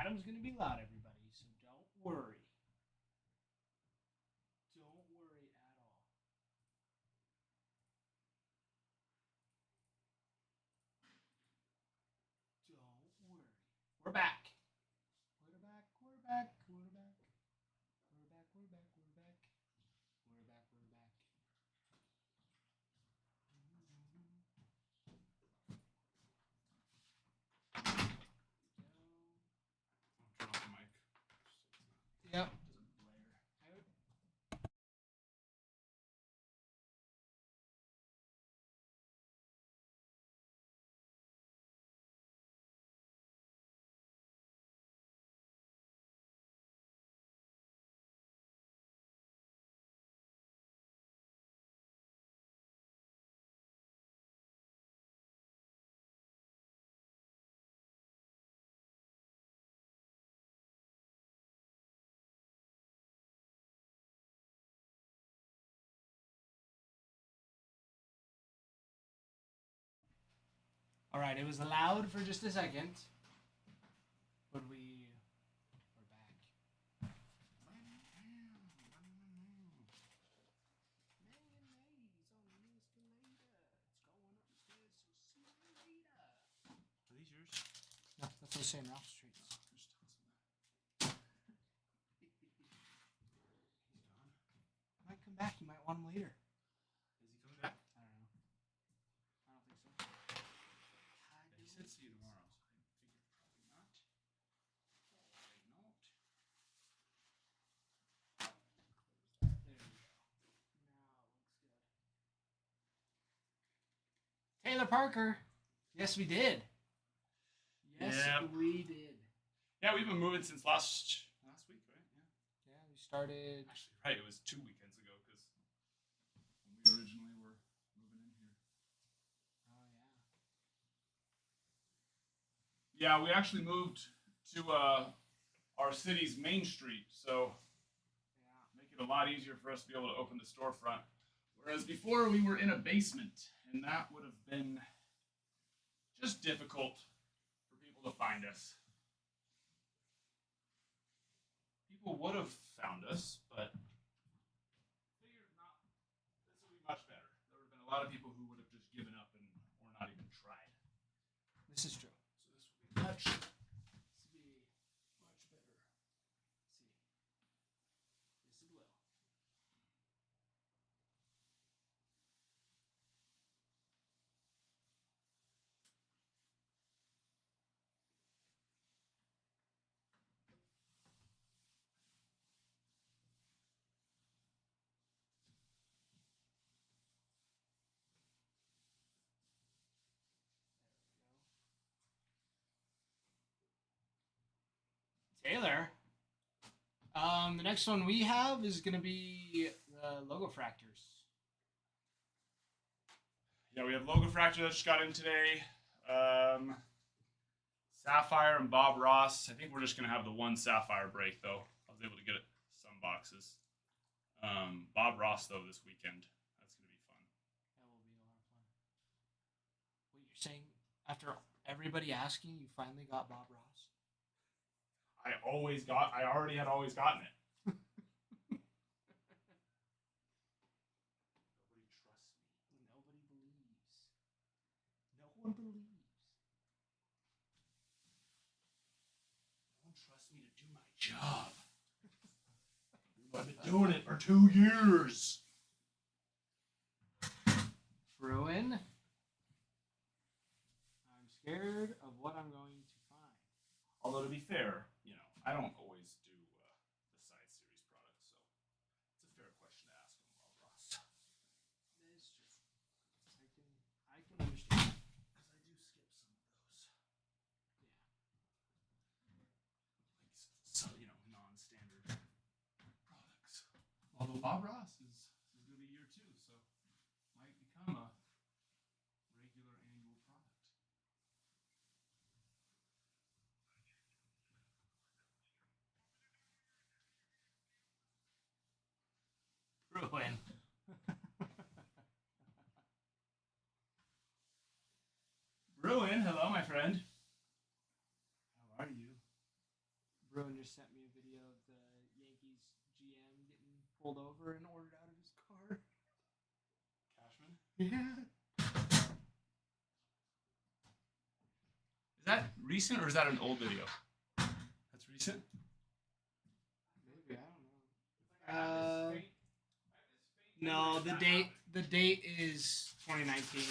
Adam's going to be loud, everybody, so don't worry. Don't worry at all. Don't worry. We're back. Quarterback, quarterback, quarterback. Quarterback, quarterback, quarterback. Quarterback, quarterback. Turn off the mic. Yep. All right, it was loud for just a second, but we're back. Are these yours? No, that's what I'm saying. Ralph's treats. Just toss them back. He's gone. Might come back. You might want him later. Is he coming back? I don't know. I don't think so. Yeah, he said see you tomorrow, so I figured probably not. Probably not. There we go. Now it looks good. Taylor Parker. Yes, we did. Yes, Yep. we did. Yeah, we've been moving since last week, right? Yeah. Yeah, we started. Actually, right. It was 2 weekends ago because when we originally were moving in here. Oh yeah. Yeah, we actually moved to our city's main street, so Yeah. make it a lot easier for us to be able to open the storefront. Whereas before we were in a basement, and that would have been just difficult for people to find us. People would have found us, but figured not. This would be much better. There would have been a lot of people who would have just given up and or not even tried. This is true. So this will be much. This will be much better. Let's see. This is well. Taylor. The next one we have is going to be the Logo Fractors. Yeah, we have Logan Fracture that just got in today. Sapphire and Bob Ross. I think we're just gonna have the one Sapphire break though. I was able to get it some boxes. Bob Ross though this weekend. That's gonna be fun. That will be a lot of fun. Wait, you're saying after everybody asking, you finally got Bob Ross? I already had always gotten it. Nobody trusts me. Nobody believes. No one believes. No one trusts me to do my job. I've been doing it for 2 years. Bruin. I'm scared of what I'm going to find. Although to be fair, I don't always do the side series products, so it's a fair question to ask him, Bob Ross. That is true. I can understand. Because I do skip some of those. Yeah. Like, non-standard products. Although Bob Ross is going to be year 2, so might become a regular annual product. Bruin. Bruin, hello, my friend. How are you? Bruin just sent me a video of the Yankees GM getting pulled over and ordered out of his car. Cashman. Yeah. Is that recent or is that an old video? That's recent. Maybe, I don't know. No, the date is 2019.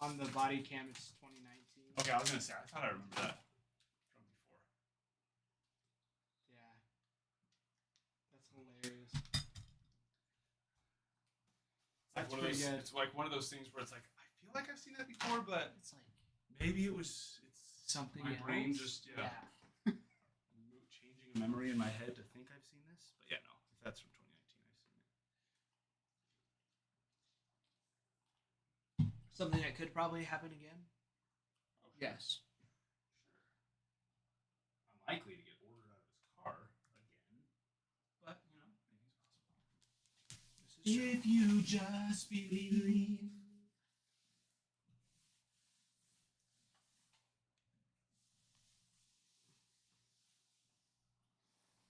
On the body cam, it's 2019. Okay, I was gonna say I thought I remember that from before. Yeah. That's hilarious. It's like That's one of pretty those. good. It's like one of those things where it's like I feel like I've seen that before, but It's like maybe it's something my else. brain just changing a memory in my head to think I've seen this. But yeah, no, if that's from 2019, I've seen it. Something that could probably happen again. Oh, sure. Yes. Sure. Unlikely to get ordered out of his car again, but you know, maybe it's possible. If you just believe.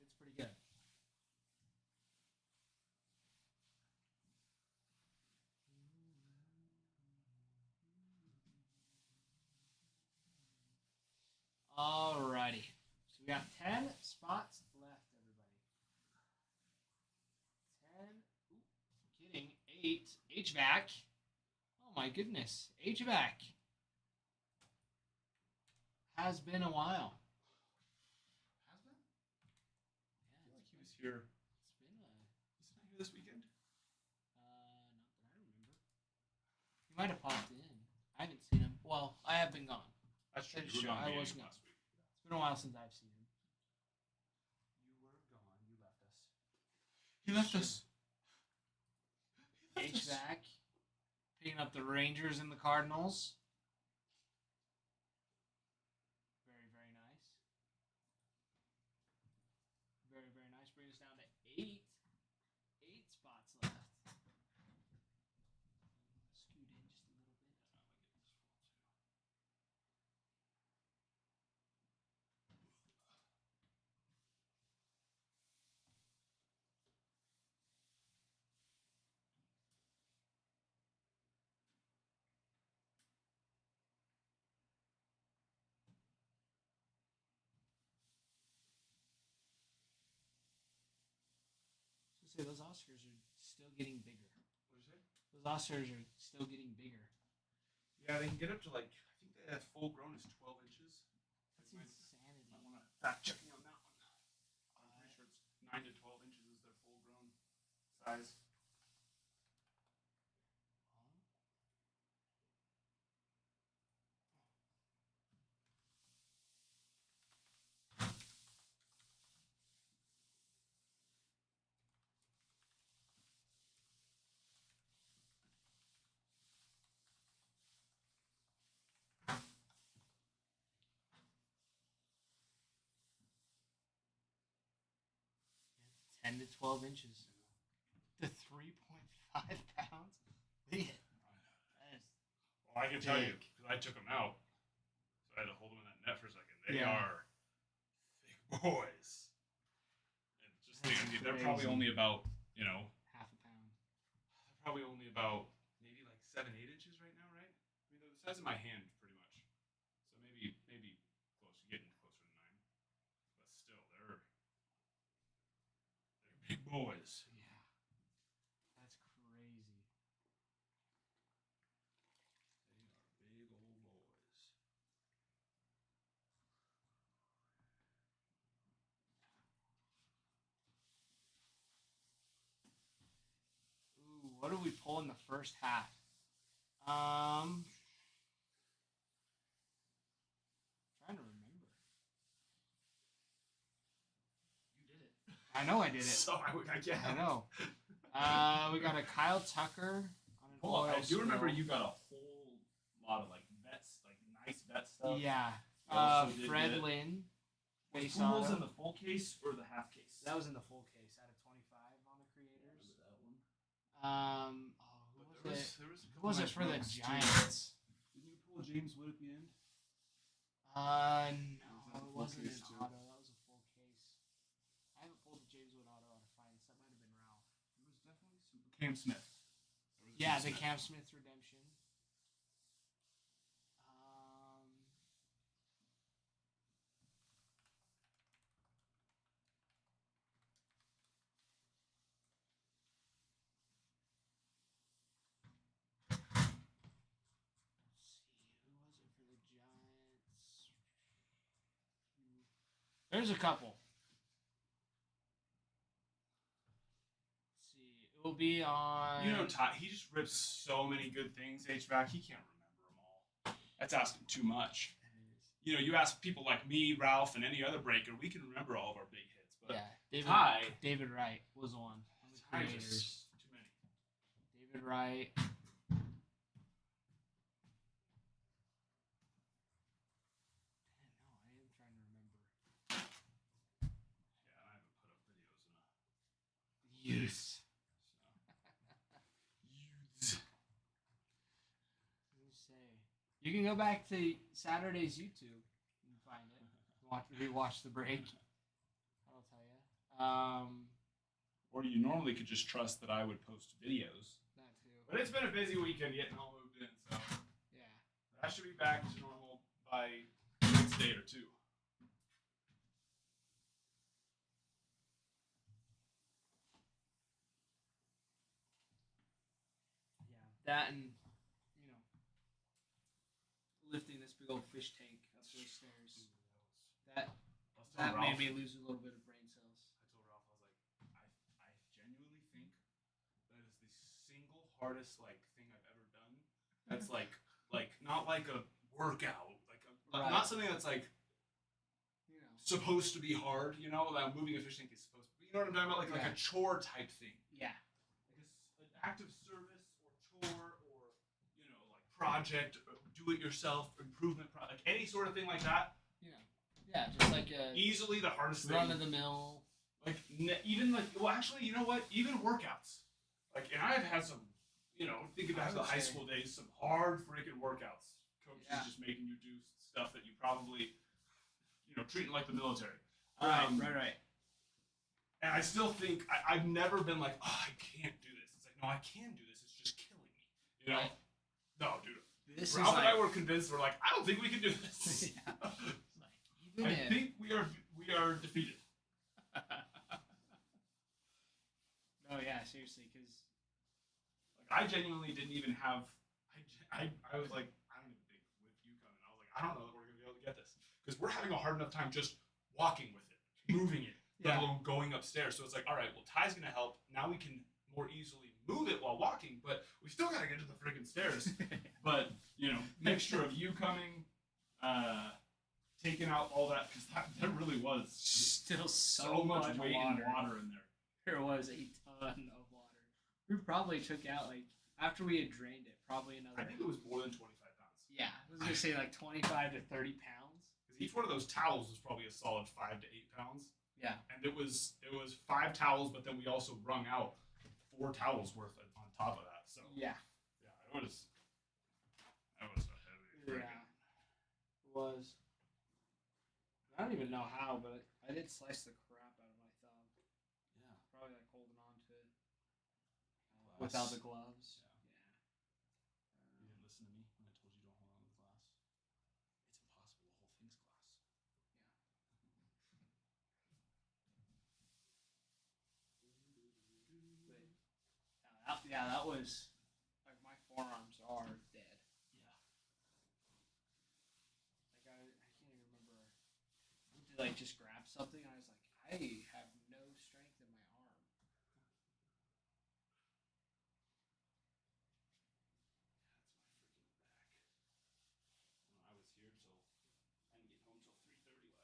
It's pretty good. Alrighty. So we got 10 spots left, everybody. 10. Ooh, kidding. 8. HVAC. Oh my goodness. HVAC. Has been a while. Has been? Yeah, I feel like he was here. it's been a. He's not here this weekend. Not that I remember. He might have popped in. I haven't seen him. Well, I have been gone. That's true. That's You were true. gone I beginning was of gone. last week. It's been a while since I've seen him. You were gone. You left us. He left Sure. us. He left us. HVAC. Picking up the Rangers and the Cardinals. Very, very nice. Very, very nice. Bring us down to 8. 8 spots left. Scoot in just a little bit. Say those Oscars are still getting bigger. What did you say? Those Oscars are still getting bigger. Yeah, they can get up to like I think the full grown is 12 inches. That's Might insanity. want to fact check me on that one. I'm pretty sure it's 9 to 12 inches is their full grown size. Yeah, 10 to 12 inches. To 3.5 pounds. Look at it. That is Well, I can tell you big. because I took them out, so I had to hold them in that net for a second. They Yeah. are thick boys. And just That's they're probably crazy. only about half a pound. they're probably only about maybe like 7-8 inches right now, right? I mean they're the size of my hand pretty much. So maybe close getting closer to 9. But still they're big boys. Yeah. That's crazy. They are big old boys. Ooh, what did we pull in the first half? Trying to remember. You did it. I know I did it. So I get I know. We got a Kyle Tucker on an Hold on, oil I do remember spill. you got a whole lot of like bets, like nice bet stuff. Yeah. You also did Fred get- Lynn. Was base Pujols auto. in the full case or the half case? That was in the full case out of 25 on the creators. Remember that one. Who But was it? there was a Who couple was it nice for the runs, too. Giants? Didn't you pull James Wood at the end? No, Was that it full wasn't an case, too? auto. That was a Cam Smith. There was a Yeah, Cam the Smith. Cam Smith redemption. Um, let's see, who was it for the Giants? There's a couple. Let's see, it will be on. You know, Todd, he just rips so many good things, HVAC, he can't remember them all. That's asking too much. You know, you ask people like me, Ralph, and any other breaker, we can remember all of our big hits. But Yeah, Ty, David Wright was one of the Ty creators. just too many. David Wright. I am trying to remember. Yeah, I haven't put up videos in a Youth. Youths. Let me say. You can go back to Saturday's YouTube and find it. Rewatch the break. I'll tell you. Or you normally could just trust that I would post videos. That too. But it's been a busy weekend getting all moved in, so Yeah. I should be back to normal by the next day or two. Yeah. That and, lifting this big old fish tank up those stairs. That made me lose a little bit of brain cells. I told Ralph, I was like, I genuinely think that is the single hardest thing I've ever done. That's not like a workout, Right. not something that's supposed to be hard. You know, that moving a fish tank is supposed to be. You know what I'm talking about? Like Yeah. a chore type thing. Yeah. Like an active service or chore or project, or do it yourself improvement, like any sort of thing like that. Yeah, just like a Easily the hardest thing. run of the mill. Even actually, you know what? Even workouts. And I've had some, thinking back to the high school days, some hard freaking workouts. Coaches just making you do stuff that you probably, treating like the military. Right. And I still think I've never been like, oh, I can't do this. It's like, no, I can do this. It's just killing me. You know? Right. No, dude. This Ralph is and I were convinced. We're like, I don't think we can do this. Yeah. I think we are defeated. No, yeah, seriously, because I genuinely didn't even have. I was like, I don't even think with you coming. I was like, I don't know that we're gonna be able to get this because we're having a hard enough time just walking with it, moving it, let alone going upstairs. So it's like, all right, well, Ty's gonna help. Now we can more easily move it while walking, but we still gotta get to the freaking stairs. But mixture of you coming, taking out all that because that really was still so much weight and water in there. There was a ton of water. We probably took out after we had drained it, probably another. I think it was more than 25 pounds. Yeah, I was gonna say 25 to 30 pounds. Because each one of those towels was probably a solid 5 to 8 pounds. Yeah. And it was 5 towels, but then we also wrung out 4 towels worth on top of that. So yeah, it was. That was a heavy. Yeah, it was. I don't even know how, but I did slice the crap out of my thumb. Yeah. Probably holding on to it without the gloves. You didn't listen to me when I told you don't hold on to the glass. It's impossible to hold things glass. Yeah, that was my forearms are dead. Yeah. I can't even remember. I went to just grab something, and I was like, I have no strength in my arm. That's my freaking back. I was here till I didn't get home till 3:30 last night.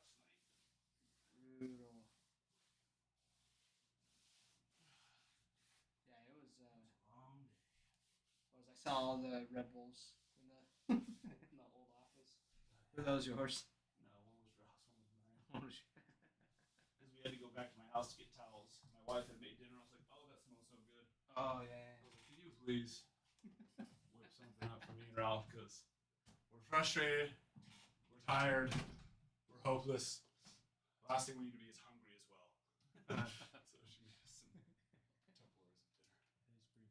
Brutal. Yeah, it was. Long day. I saw all the Red Bulls in the in the old office. Were those yours? No, one was Ross, one was mine. Because we had to go back to my house to get towels. My wife had made dinner. I was like, oh, that smells so good. Oh yeah. I was like, can you please whip something up for me and Ralph? Because we're frustrated, we're tired, we're hopeless. The last thing we need to be is hungry as well. So she made us some Tupperwares of dinner. It was pretty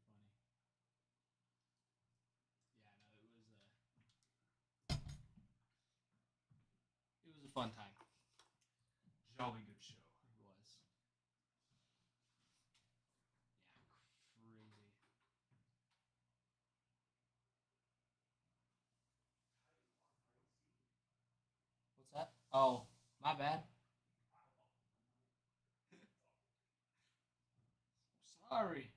Oh, my bad. Sorry.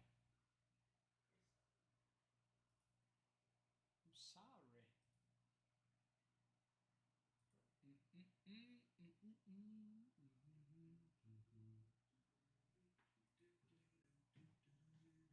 I'm sorry. Can you go to the dual screen real fast? All right, back to the solo. All right, so.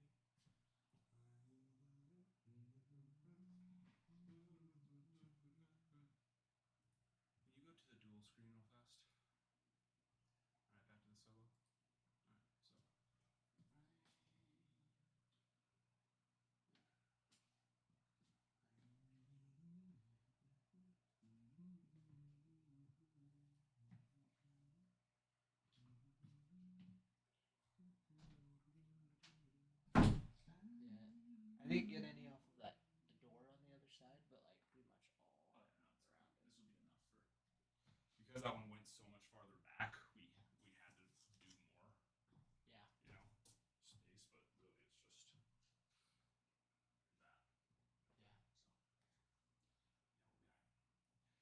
Yeah, I didn't get any off of that the door on the other side, but like pretty much all Oh yeah, no, around it. this will be enough for because that one went so much farther back. We had to do more, Yeah. space, but really it's just that. Yeah. So yeah, we'll be all right.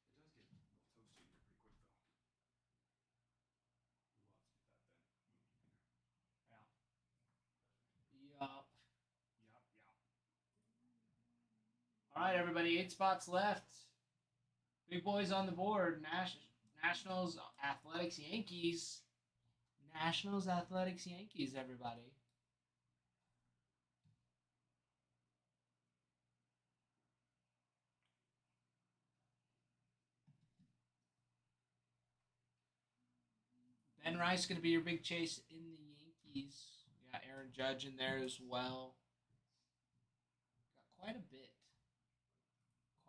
It does get a little toasty in here pretty quick though. We'll have to get that vent moved in here. Yup. Yup, yup. All right, everybody. 8 spots left. Big boys on the board. Nationals, Athletics, Yankees. Nationals, Athletics, Yankees. Everybody. Ben Rice going to be your big chase in the Yankees. You got Aaron Judge in there as well. Got quite a bit.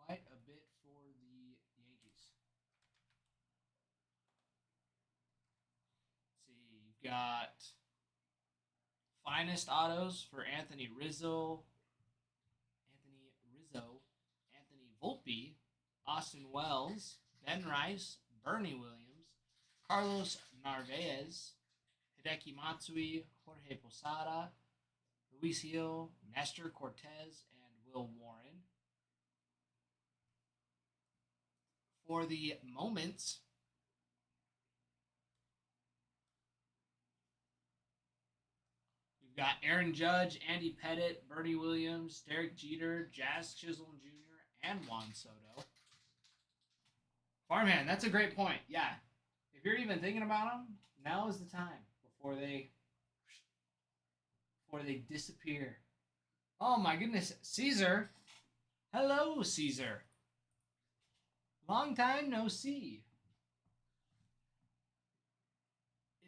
Quite a bit for the Yankees. Let's see. You've got finest autos for Anthony Rizzo, Anthony Volpe, Austin Wells, Ben Rice, Bernie Williams, Carlos Narvaez, Hideki Matsui, Jorge Posada, Luis Hill, Nestor Cortez, and Will Warren. For the Moments, you've got Aaron Judge, Andy Pettitte, Bernie Williams, Derek Jeter, Jazz Chisholm Jr., and Juan Soto. Farmhand, that's a great point. Yeah. If you're even thinking about them, now is the time before they disappear. Oh my goodness, Caesar. Hello, Caesar. Long time no see.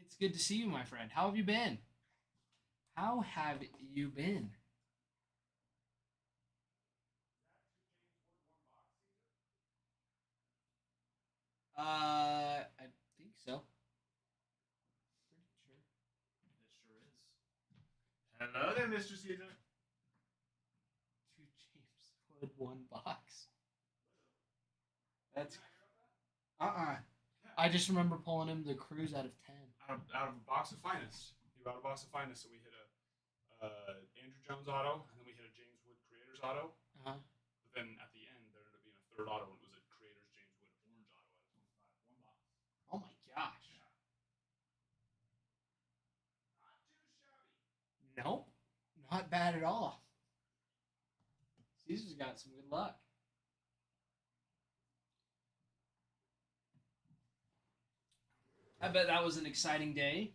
It's good to see you, my friend. How have you been? How have you been? I think so. Pretty sure. It sure is. Hello there, Mr. Caesar. 2 James Wood, 1 box. That's I just remember pulling him the cruise out of 10. Out of a box of finest. He bought a box of finest, so we hit a Andrew Jones auto, and then we hit a James Wood Creators auto. Uh-huh. But then at the end, there ended up being a third auto, and it was a Creators James Wood orange auto out of 25. One box. Oh my gosh. Yeah. Not too shabby. Nope. Not bad at all. Caesar's got some good luck. I bet that was an exciting day.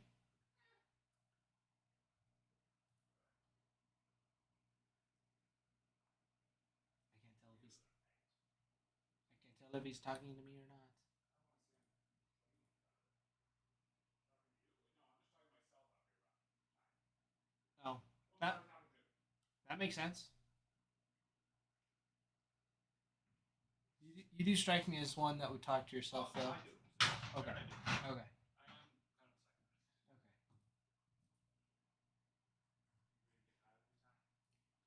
I can't tell if he's talking to me or not. Oh, that makes sense. You do strike me as one that would talk to yourself, though. I do. Okay. I do. Okay. I am kind of a psychopath. Okay.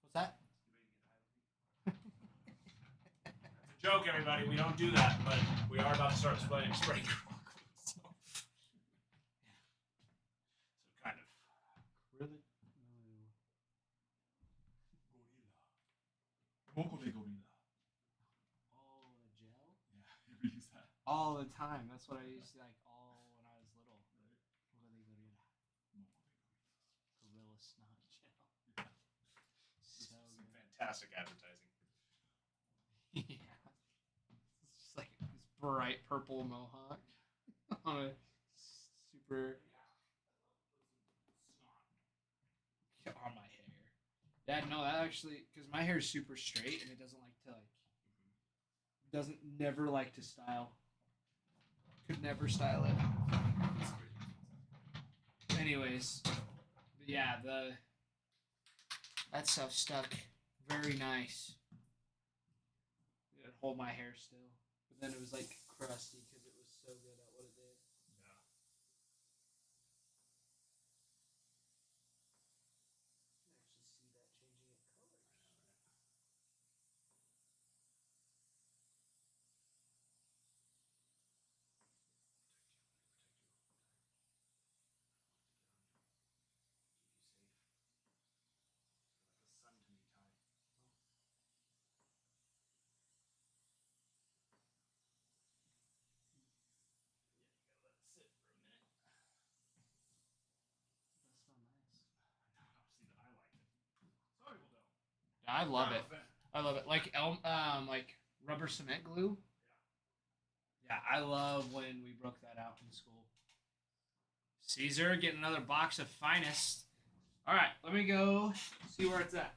What's that? You ready to get high with me? That's a joke, everybody. We don't do that, but we are about to start spraying so kind of. Really? Gorilla. Mokole gorilla. Oh, a gel? Yeah, you ever use that? all the time. That's what I used to like all when I was little. Gorilla Snot Gel. So Some good. fantastic advertising. Yeah. It's just like this bright purple mohawk on a super on my hair. Yeah, no, that actually because my hair is super straight and it doesn't like to doesn't never like to style. Could never style it. Anyways, but yeah, that stuff stuck very nice. It'd hold my hair still, but then it was like crusty because it was so good at what it did. Yeah. You can actually see that changing its colors. Like a sun to me, Ty. Yeah, you gotta let it sit for a minute. That smell nice. See, I like it. Some people don't. I love I'm it. a fan. I love it. Like like rubber cement glue. Yeah, I love when we broke that out in school. Caesar getting another box of finest. All right, let me go see where it's at.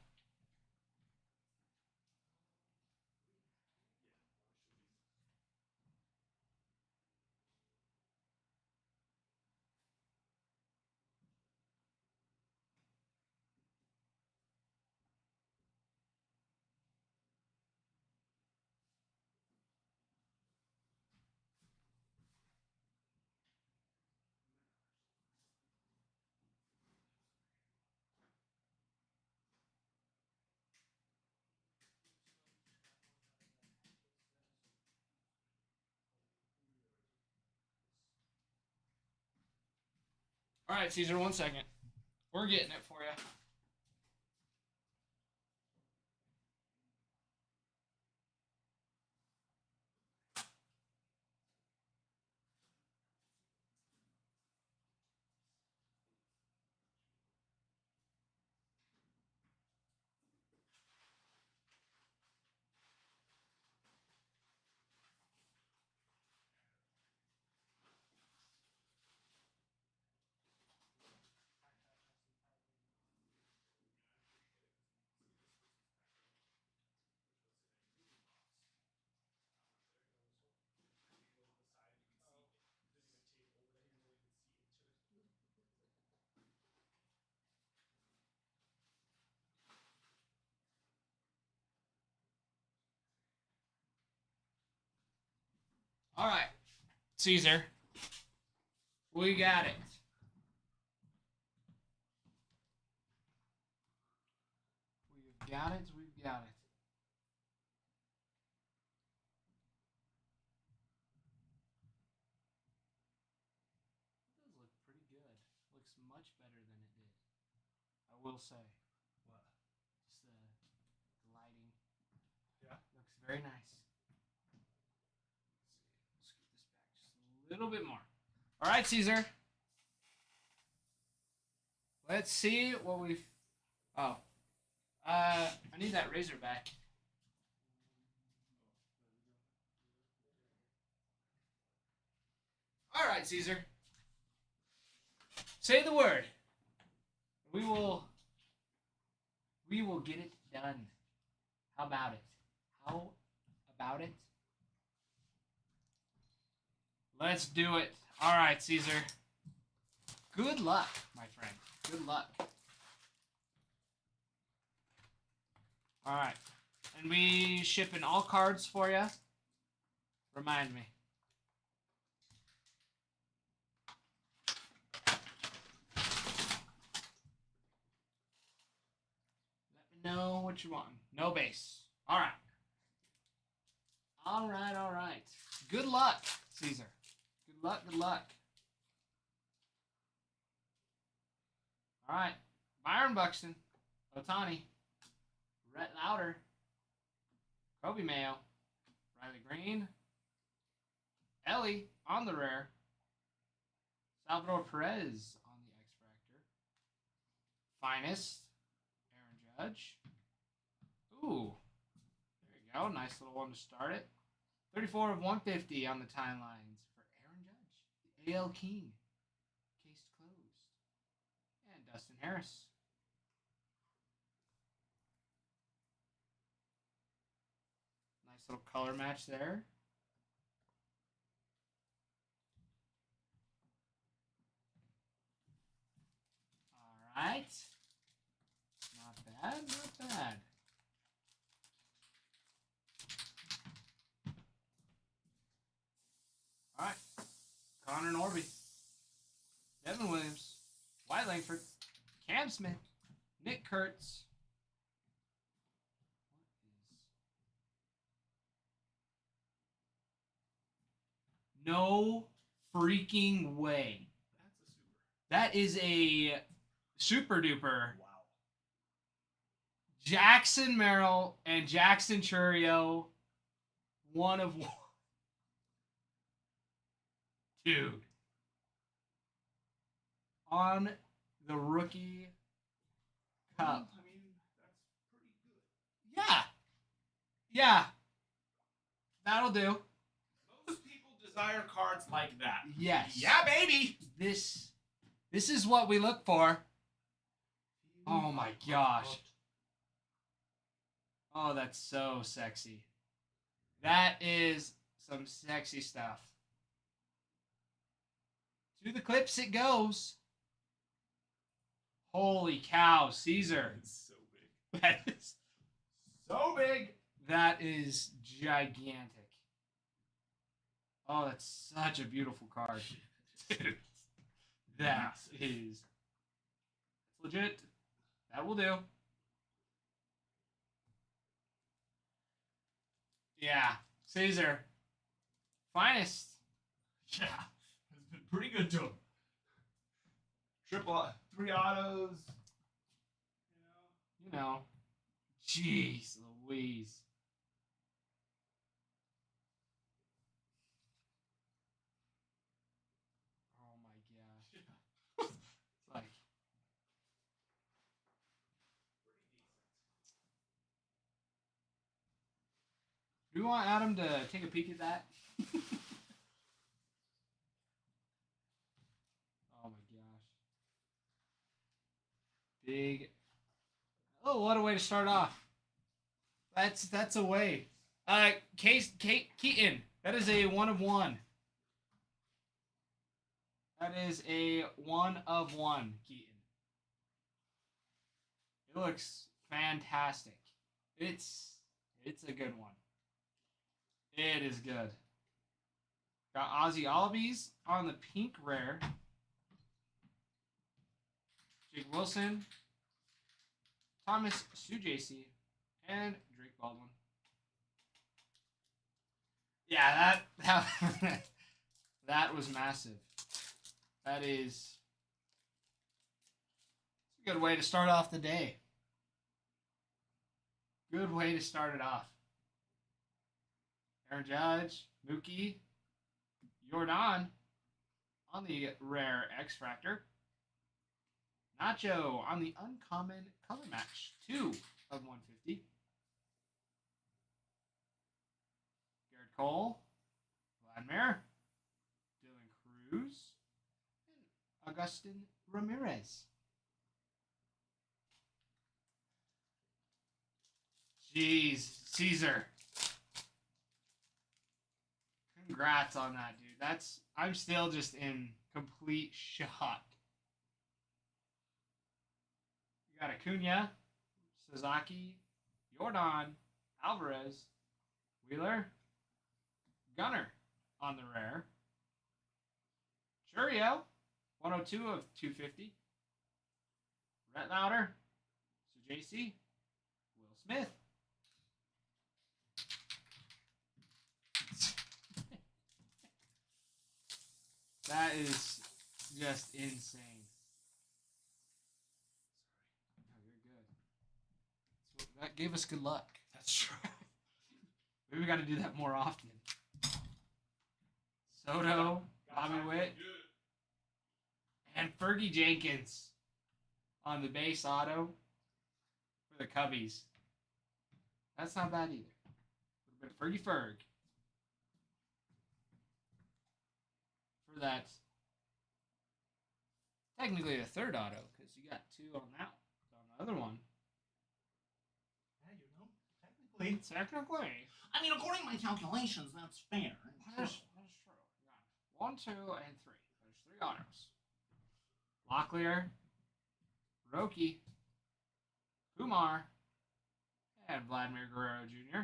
All right, Caesar, 1 second. We're getting it for you. All right, Caesar, we got it. We've got it. We've got it. It does look pretty good. Looks much better than it did. I will say. What? Just the lighting. Yeah. Looks very nice. Let's scoot this back just a little bit more. All right, Caesar. Let's see what we've. Oh. I need that razor back. All right, Caesar. Say the word. We will. We will get it done. How about it? How about it? Let's do it. All right, Caesar. Good luck, my friend. Good luck. All right. And we shipping all cards for you. Remind me. Let me know what you want. No base. All right. All right, all right. Good luck, Caesar. Good luck, good luck. All right. Byron Buxton, Otani, Rhett Lauder, Kobe Mayo, Riley Green, Ellie on the rare. Salvador Perez on the X Factor. Finest. Aaron Judge. Ooh. There you go. Nice little one to start it. 34 of 150 on the timelines for Aaron Judge. The AL King. Case closed. And Dustin Harris. Nice little color match there. All right. Not bad, not bad. All right. Connor Norby. Devin Williams. Wyatt Langford. Cam Smith. Nick Kurtz. No freaking way. That's a super. That is a super duper. Wow. Jackson Merrill and Jackson Churio. One of one. Dude. On the rookie cup. I mean, that's pretty good. Yeah. Yeah. That'll do. Most people desire cards like that. Yes. Yeah, baby. This is what we look for. Oh my gosh. Oh, that's so sexy. That is some sexy stuff. To the clips it goes. Holy cow, Caesar. It's so big. That is So big. That is gigantic. Oh, that's such a beautiful card. Dude, that is legit. That will do. Yeah, Caesar. Finest. Yeah, it's been pretty good to him. Three autos. You know. Jeez Louise. Oh my gosh. It's like do you want Adam to take a peek at that? Oh my gosh. Big. Oh, what a way to start off. That's a way. Keaton. That is a 1 of 1. That is a 1 of 1, Keaton. It looks fantastic. It's a good one. It is good. Got Ozzy Albies on the pink rare. Jake Wilson, Thomas Sujacy, and Drake Baldwin. Yeah, that was massive. That is a good way to start off the day. Good way to start it off. Aaron Judge, Mookie, Jordan on the rare X Factor. Nacho on the uncommon color match, 2 of 150. Garrett Cole, Vladimir, Dylan Cruz, and Augustin Ramirez. Jeez, Caesar. Congrats on that, dude. I'm still just in complete shock. You got Acuna, Sasaki, Jordan, Alvarez, Wheeler, Gunner on the rare. Churio, 102 of 250. Rhett Lauder, Sujacy, Will Smith. That is just insane. Oh, you're good. So that gave us good luck. That's true. Maybe we got to do that more often. Soto, Bobby Witt, and Fergie Jenkins on the base auto for the Cubbies. That's not bad either. A little bit of Fergie Ferg for that. Technically the third auto because you got two on that one. On the other one. Yeah, Technically. I mean, according to my calculations, that's fair. That is true. Yeah. 1, 2, and 3. There's 3 autos. Locklear, Roki, Kumar, and Vladimir Guerrero Jr.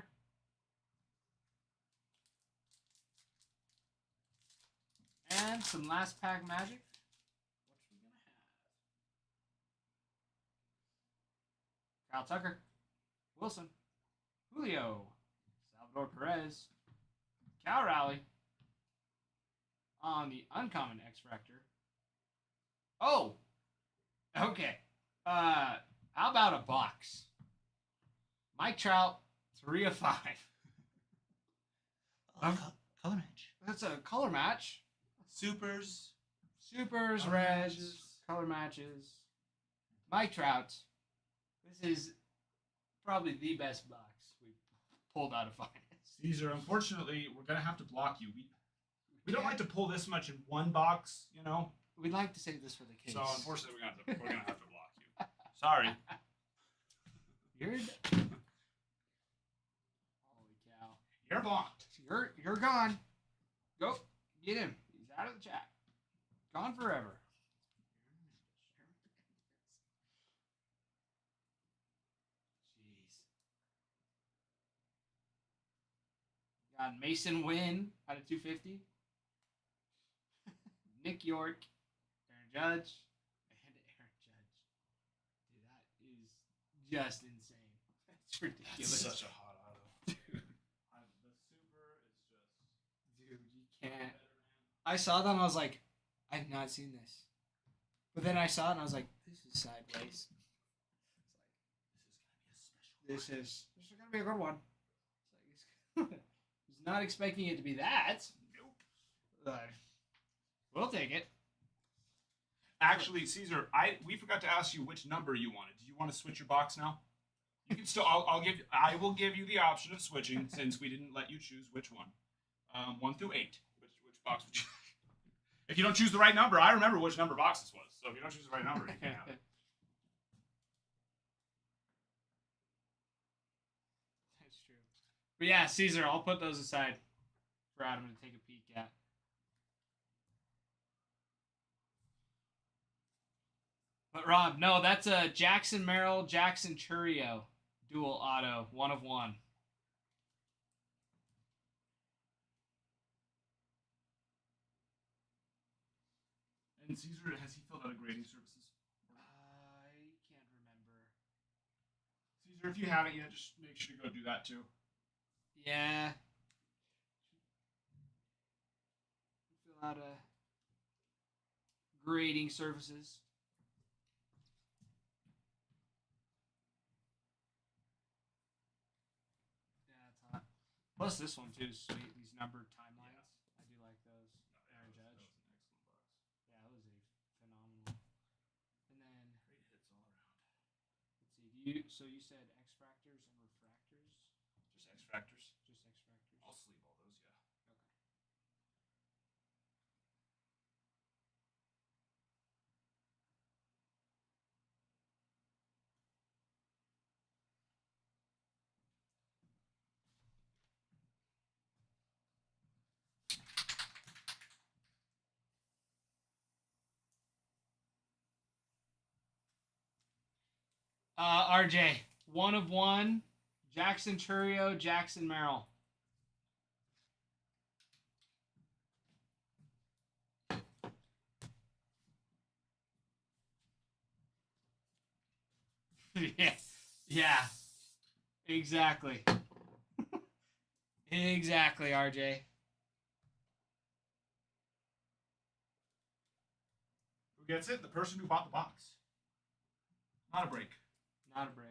And some last pack magic. What's we gonna have? Kyle Tucker, Wilson, Julio, Salvador Perez, Cal Raleigh on the uncommon X Factor. Oh, okay. How about a box? Mike Trout, 3 of 5. Color match. That's a color match. Supers. Supers, Color reds, matches. color matches. Mike Trout. This is probably the best box we've pulled out of finance. Caesar, unfortunately, we're gonna have to block you. We don't like to pull this much in one box, you know. We'd like to save this for the case. So unfortunately, we're gonna have to block you. Sorry. You're holy cow. You're blocked. You're gone. Go get him. He's out of the chat. Gone forever. Jeez. Got Mason Wynn out of 250. Nick York, Aaron Judge, and Aaron Judge. Dude, that is just insane. That's ridiculous. That's such a hot auto. Dude. The super is just. Dude, you can't. I saw that and I was like, I've not seen this. But then I saw it and I was like, this is sideways. This is gonna be a good one. It's like, he's not expecting it to be that. Nope. We'll take it. Actually, Caesar, we forgot to ask you which number you wanted. Do you want to switch your box now? You can still. I will give you the option of switching since we didn't let you choose which one. 1 through 8. Which box would you? If you don't choose the right number, I remember which number box this was. So if you don't choose the right number, you can't have it. That's true. But yeah, Caesar, I'll put those aside for Adam to take a peek at. But Rob, no, that's a Jackson Merrill, Jackson Churio dual auto, 1 of 1. And Caesar, has he filled out a grading services? I can't remember. Caesar, if you haven't yet, just make sure to go do that too. Yeah. Fill out a grading services. Yeah, it's hot. Plus this one too is sweet. These numbered timelines. I do like those. Aaron Judge. That was an excellent box. Yeah, it was a phenomenal. And then Great hits all around. let's see. So you said X Fractors and Refractors? Just X Factors. Just X Fractors. I'll sleeve all those, yeah. Okay. RJ, 1 of 1. Jackson Churio, Jackson Merrill. Yeah. Yeah. Exactly. Exactly, RJ. Who gets it? The person who bought the box. Not a break. Not a break.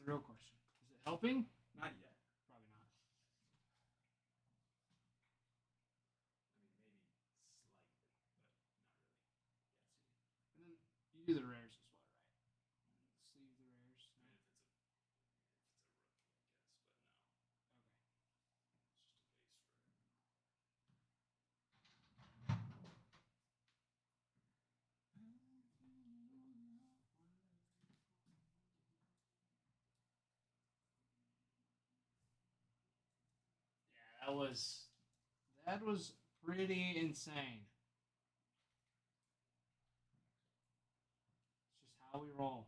the real question. Is it helping? Not yet. Probably not. I mean, maybe slightly, but not really. And then you do the rares as well, right? Sleeve the rares. I No? mean, if it's a Yeah, that was pretty insane. It's just how we roll.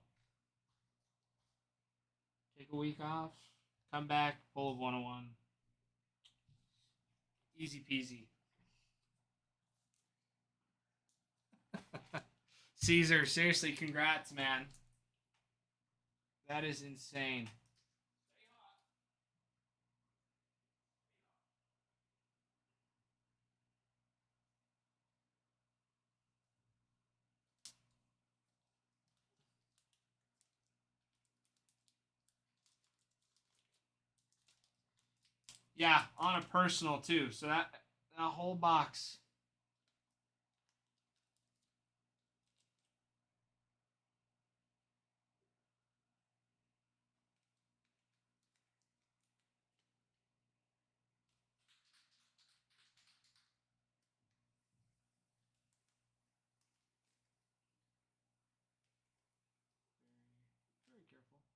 Take a week off, come back, pull a 101. Easy peasy. Caesar, seriously, congrats, man. That is insane. Yeah, on a personal too. So that whole box. Very, very careful.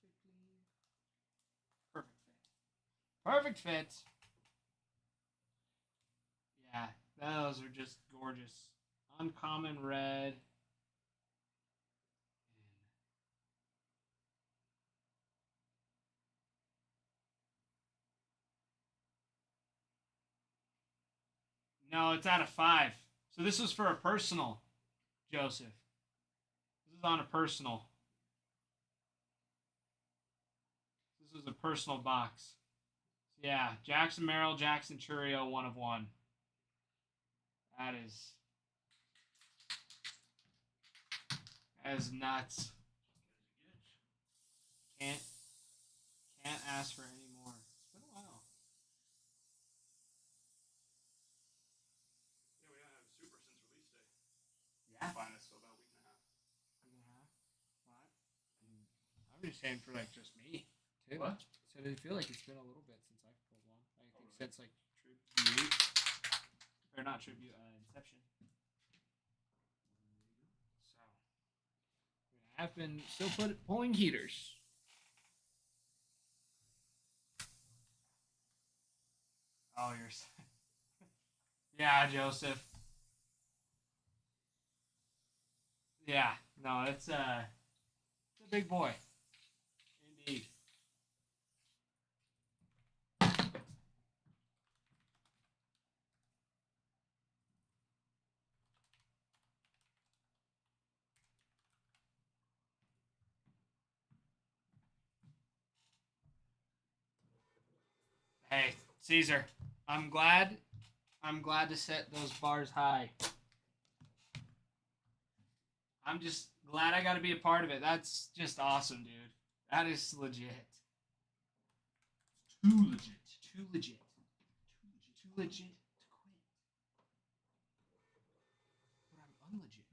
These ones on the back. Perfect fit. Perfect fit. Yeah, those are just gorgeous. Uncommon red. No, it's out of 5. So this was for a personal, Joseph. This is on a personal. This was a personal box. Yeah, Jackson Merrill, Jackson Churio, 1 of 1. That is nuts. Can't ask for any more. It's been a while. yeah, we haven't had a super since release day. Yeah. Finest, so about a week and a half. Week and a half. What? I'm just saying for like just me too. What? So I feel like it's been a little bit since I've pulled one. I think really? since like Tribute, or not Tribute, Inception. So I've been still pulling heaters. Oh, you're. Yeah, Joseph. Yeah, no, it's a big boy. Indeed. Hey, Caesar, I'm glad to set those bars high. I'm just glad I got to be a part of it. That's just awesome, dude. That is legit. Too legit. Too legit. Too legit to quit. But I'm unlegit.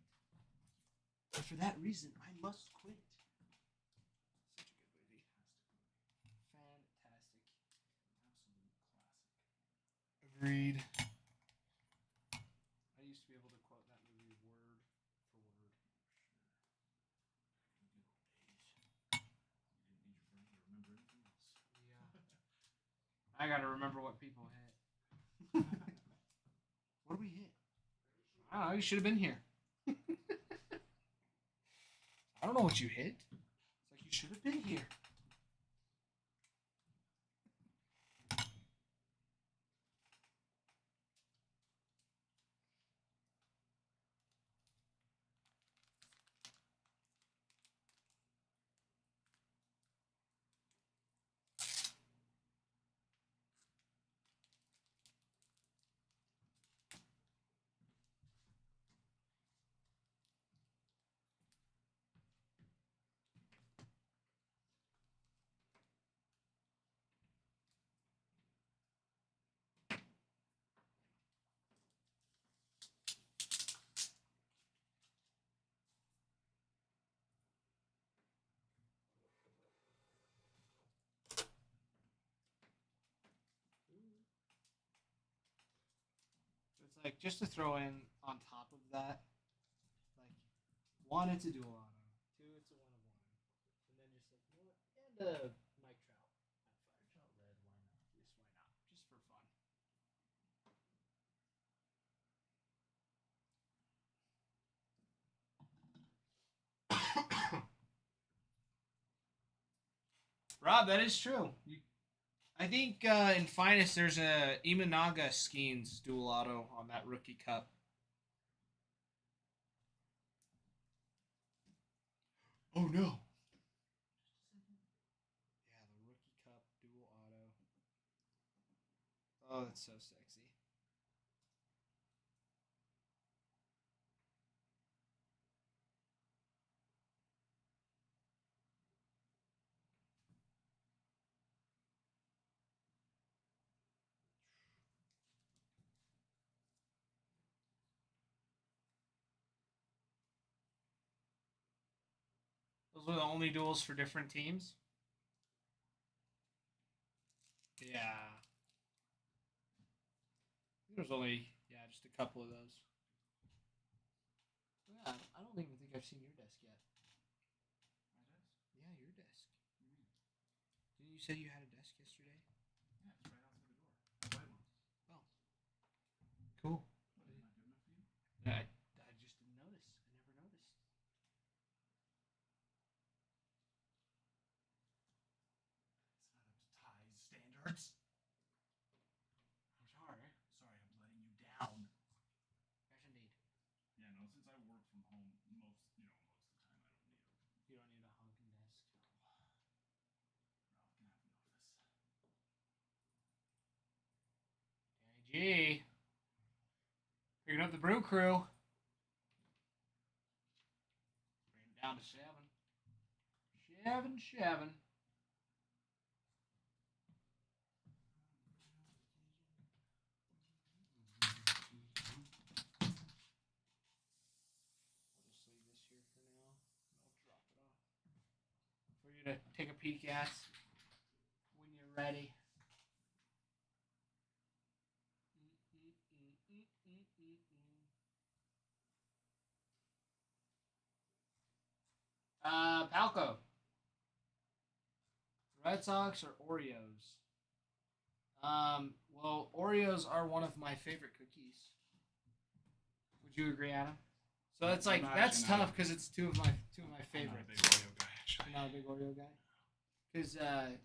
And for that reason, I must quit. Such a good movie. Fantastic. Absolute classic. Agreed. I used to be able to quote that movie word for word. You didn't need your brain to remember anything else. Yeah. I gotta remember what people hit. What do we hit? I don't know. You should have been here. I don't know what you hit. It's like you should have been here. like just to throw in on top of that, like one, it's a dual auto. Two, it's a 1 of 1. And then just like, you know what? And Mike Trout. Fire Trout red, why not? Yes, why not? Just for fun. Rob, that is true. I think in Finest there's a Imanaga Skeens dual auto on that rookie cup. Oh no. Yeah, the rookie cup dual auto. Oh, that's so sexy. Those were the only duels for different teams. Yeah. There's only just a couple of those. Yeah, I don't even think I've seen your desk yet. My desk? Yeah, your desk. What do you mean? Didn't you say you had a desk yesterday? Yeah, it's right outside the door. The white one. Oh. Cool. What, is it not good enough for you? I just didn't notice. I never noticed. It's not up to Ty's standards. I'm sorry. Sorry, I'm letting you down. Yes, indeed. Yeah, no, since I work from home most of the time, I don't need them. You don't need a honking desk. Rob can have an office. Danny G. Picking up the Brew Crew. Bring it down to 7. 7. I'll just leave this here for now. I'll drop it off for you to take a peek at when you're ready. Palco. Red Sox or Oreos? Well, Oreos are one of my favorite cookies. Would you agree, Adam? So that's like that's tough because it's two of my I'm not a favorites. big Oreo guy, actually. You're not a big Oreo guy? Because They're overrated.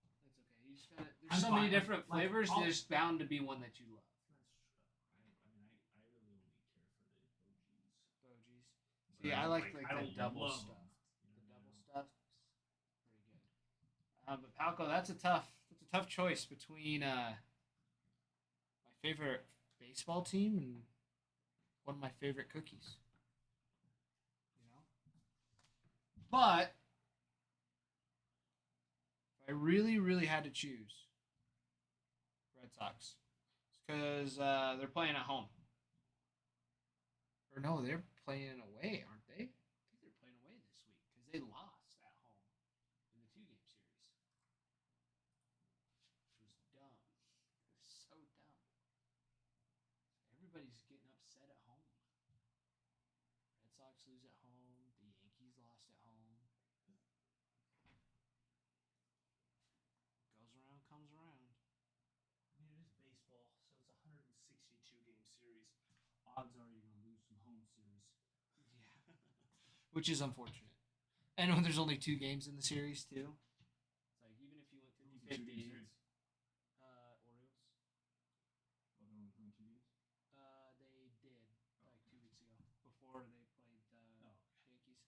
That's okay. You just gotta. There's I'm so many fine. different Like, flavors. I'll- There's bound to be one that you love. I really only care for the OGs. Bogies. But See, I I don't like I the don't double love stuff. them. The double stuff, pretty good. But Palco, that's a tough choice between my favorite baseball team and one of my favorite cookies. You know, but if I really had to choose, Red Sox, because they're playing at home. Or no, they're playing away, aren't they? I think they're playing away this week because they lost at home in the 2-game series. Which was dumb. It was so dumb. Everybody's getting upset at home. Red Sox lose at home. The Yankees lost at home. Goes around, comes around. I mean, it is baseball, so it's a 162 game series. Odds are you're gonna lose some home series. Yeah. Which is unfortunate. And when there's only 2 games in the series, too. It's like, even if you went Who was the 2-game 50-50, series? Orioles. Well, there only 2 games. They did, like 2 weeks ago, before they played the Yankees.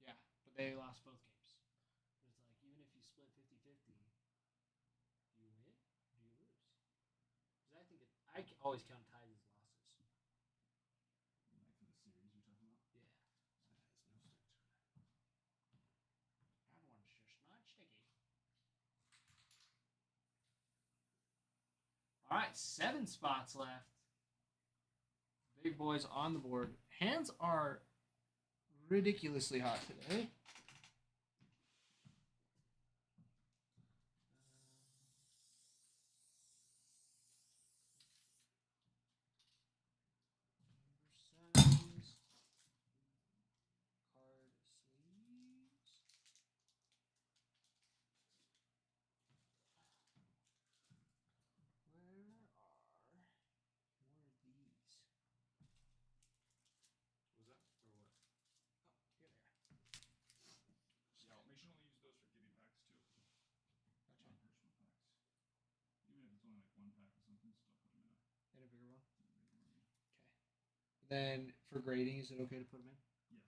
Yeah, but they lost both games. But it's like, even if you split 50-50, do you win? Do you lose? Because I think I always count ties as losses. Like for the series you're talking about? Yeah. So it has no stick to it. That one's just not sticky. All right, 7 spots left. Big boys on the board. Hands are ridiculously hot today. then for grading, is it okay to put them in? Yes.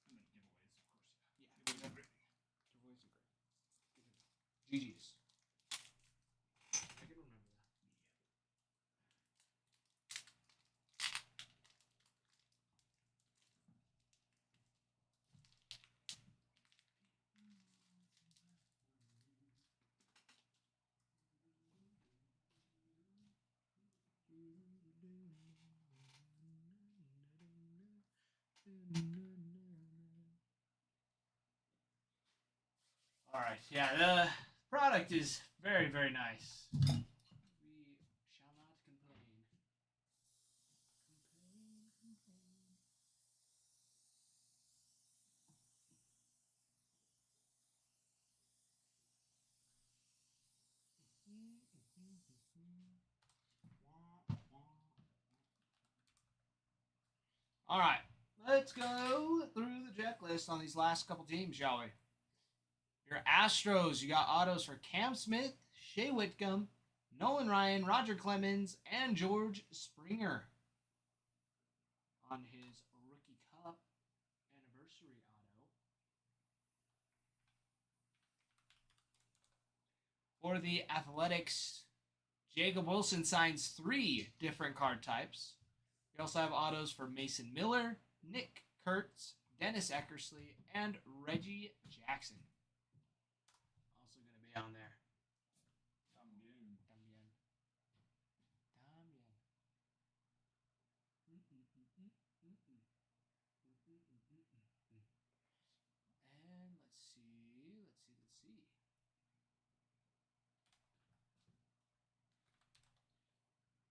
And then giveaways, of course. Yeah. Giveaways and grading. Giveaways are great. GG's. I can remember that. All right. Yeah, the product is very, very nice. We shall not complain. All right. Let's go through the checklist on these last couple teams, shall we? Your Astros, you got autos for Cam Smith, Shea Whitcomb, Nolan Ryan, Roger Clemens, and George Springer on his Rookie Cup anniversary auto. For the Athletics, Jacob Wilson signs 3 different card types. We also have autos for Mason Miller, Nick Kurtz, Dennis Eckersley, and Reggie Jackson. Also going to be on there. También. And let's see.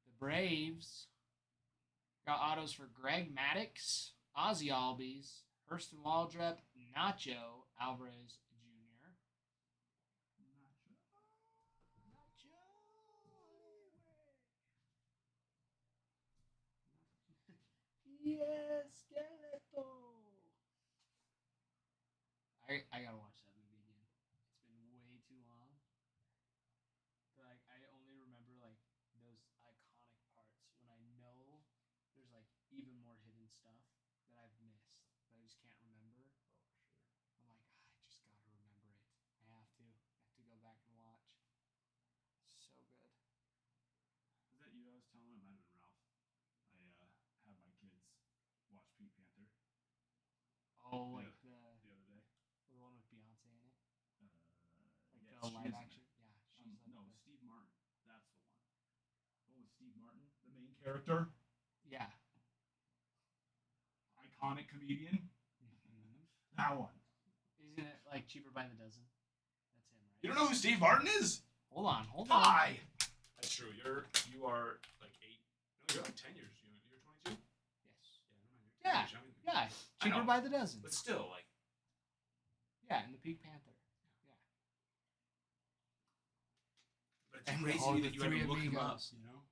The Braves got autos for Greg Maddux, Ozzy Albies, Hurston Waldrep, Nacho Alvarez Jr. Yes, Skeleto. I gotta watch that movie again. It's been way too long. But like I only remember like those iconic parts when I know there's like even more hidden stuff that I've missed that I just can't remember. I'm like, I just gotta remember it. I have to. Go back and watch. So good. Was that you I was telling? It might have been Ralph. I had my kids watch Pink Panther. Oh, like the other day. The one with Beyonce in it? Like yes, the live action? Yeah, she's like no, Steve Martin. That's the one. The one with Steve Martin, the main character. Yeah. Iconic comedian. Mm-hmm. That one. Isn't it like Cheaper by the Dozen? That's him, right? You don't know who Steve Martin is? Hold on. Hi. That's true. You are like 8. No, you're like 10 years. You're 22. Yes. Yeah, never mind. You're 10 years younger than me. Yeah. Cheaper by the Dozen. But still, like. Yeah, in the Pink Panther. Yeah. But it's crazy that you had to look him up. You know.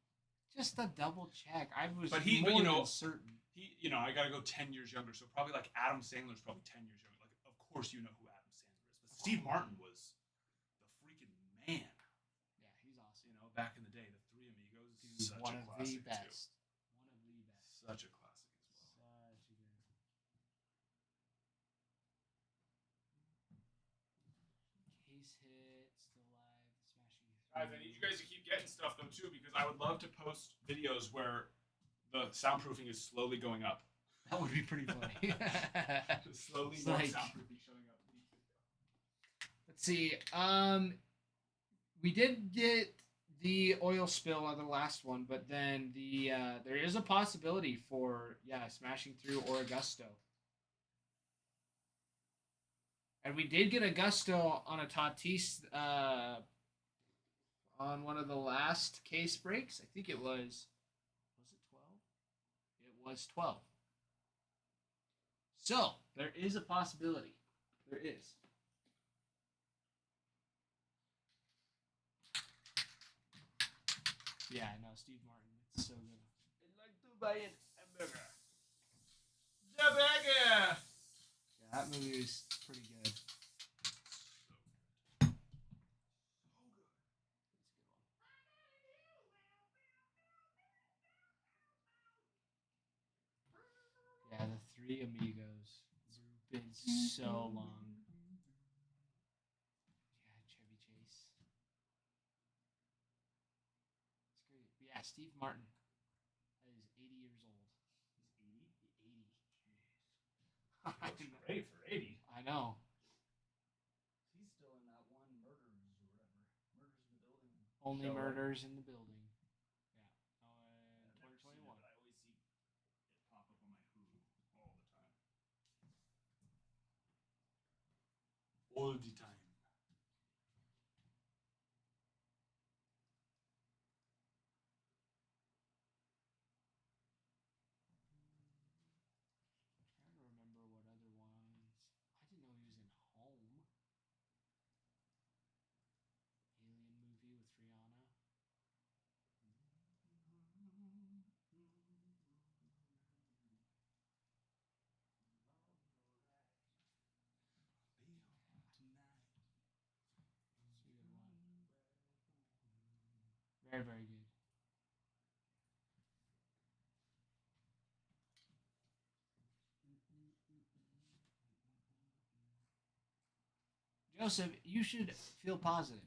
Just a double check. I was but more than certain. I got to go 10 years younger, so probably like Adam Sandler's probably 10 years younger. Like, of course you know who Adam Sandler is, but Steve Martin was the freaking man. Yeah, he's awesome. You know, back in the day, the Three Amigos, Dude, such one a of classic the best. too. One of the best. Such a classic as well. Such a good. Case hit, still alive, smashing. Guys, I need you guys to keep getting stuff though too, because I would love to post videos where the soundproofing is slowly going up. That would be pretty funny. Slowly It's more like- soundproofing showing up in each video. Let's see. We did get the oil spill on the last one, but then there is a possibility for smashing through or Augusto. And we did get Augusto on a Tatis on one of the last case breaks. I think it was it 12? It was 12. So, there is a possibility. There is. Yeah, I know, Steve Martin. It's so good. I'd like to buy an hamburger. The burger! Yeah, that movie is pretty good. Three Amigos. It's been so long. Yeah, Chevy Chase. It's great. But yeah, Steve Martin. That is 80 years old. He's 80. 80. Jeez. He looks great for 80. I know. He's still in that one Murders or whatever. Murders in the Building. Only show, right? murders in the building. Yeah. I've never seen it, 2021. but I always see it pop up on my Hulu all the time. All the time. Trying to remember what other ones. I didn't know he was in Home. Alien movie with Rihanna. It's a good one. Very, very good. Joseph, you should feel positive.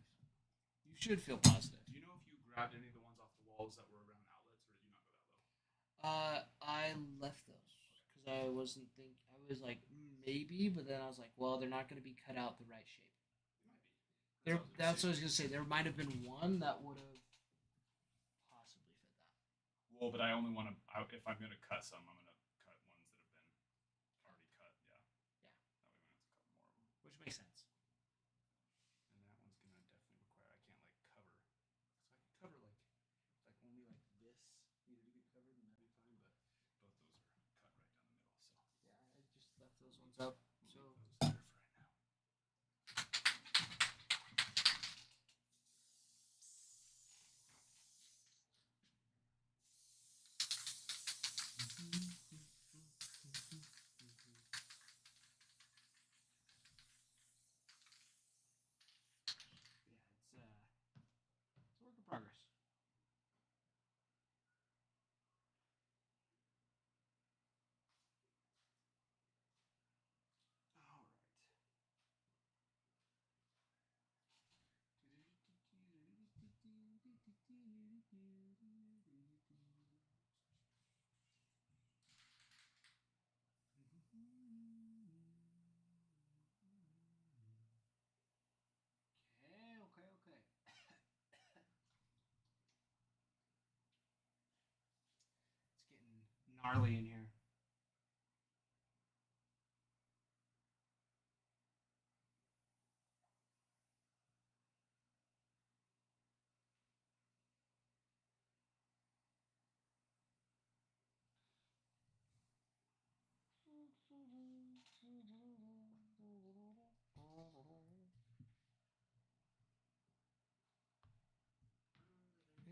You should feel positive. Do you know if you grabbed any of the ones off the walls that were around outlets, or did you not go that low? I left those because I wasn't think. I was like maybe, but then I was like, well, they're not going to be cut out the right shape. It might be. That's what I was gonna say. There might have been one that would have possibly fit that. Well, but I only want to. If I'm going to cut some, I'm going to cut ones that have been already cut. Yeah. Yeah. That way we don't have to cut more of them. Which makes sense. And that one's going to definitely require. I can't like cover. So I can cover like only like this needed to get covered, and that'd be fine. But both those are cut right down the middle. So Yeah, I just left those ones up. So leave those there for right now. yeah, it's a work in progress. All right. Okay. It's getting gnarly in here.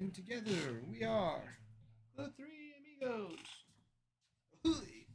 And together we are the Three Amigos. Hooey.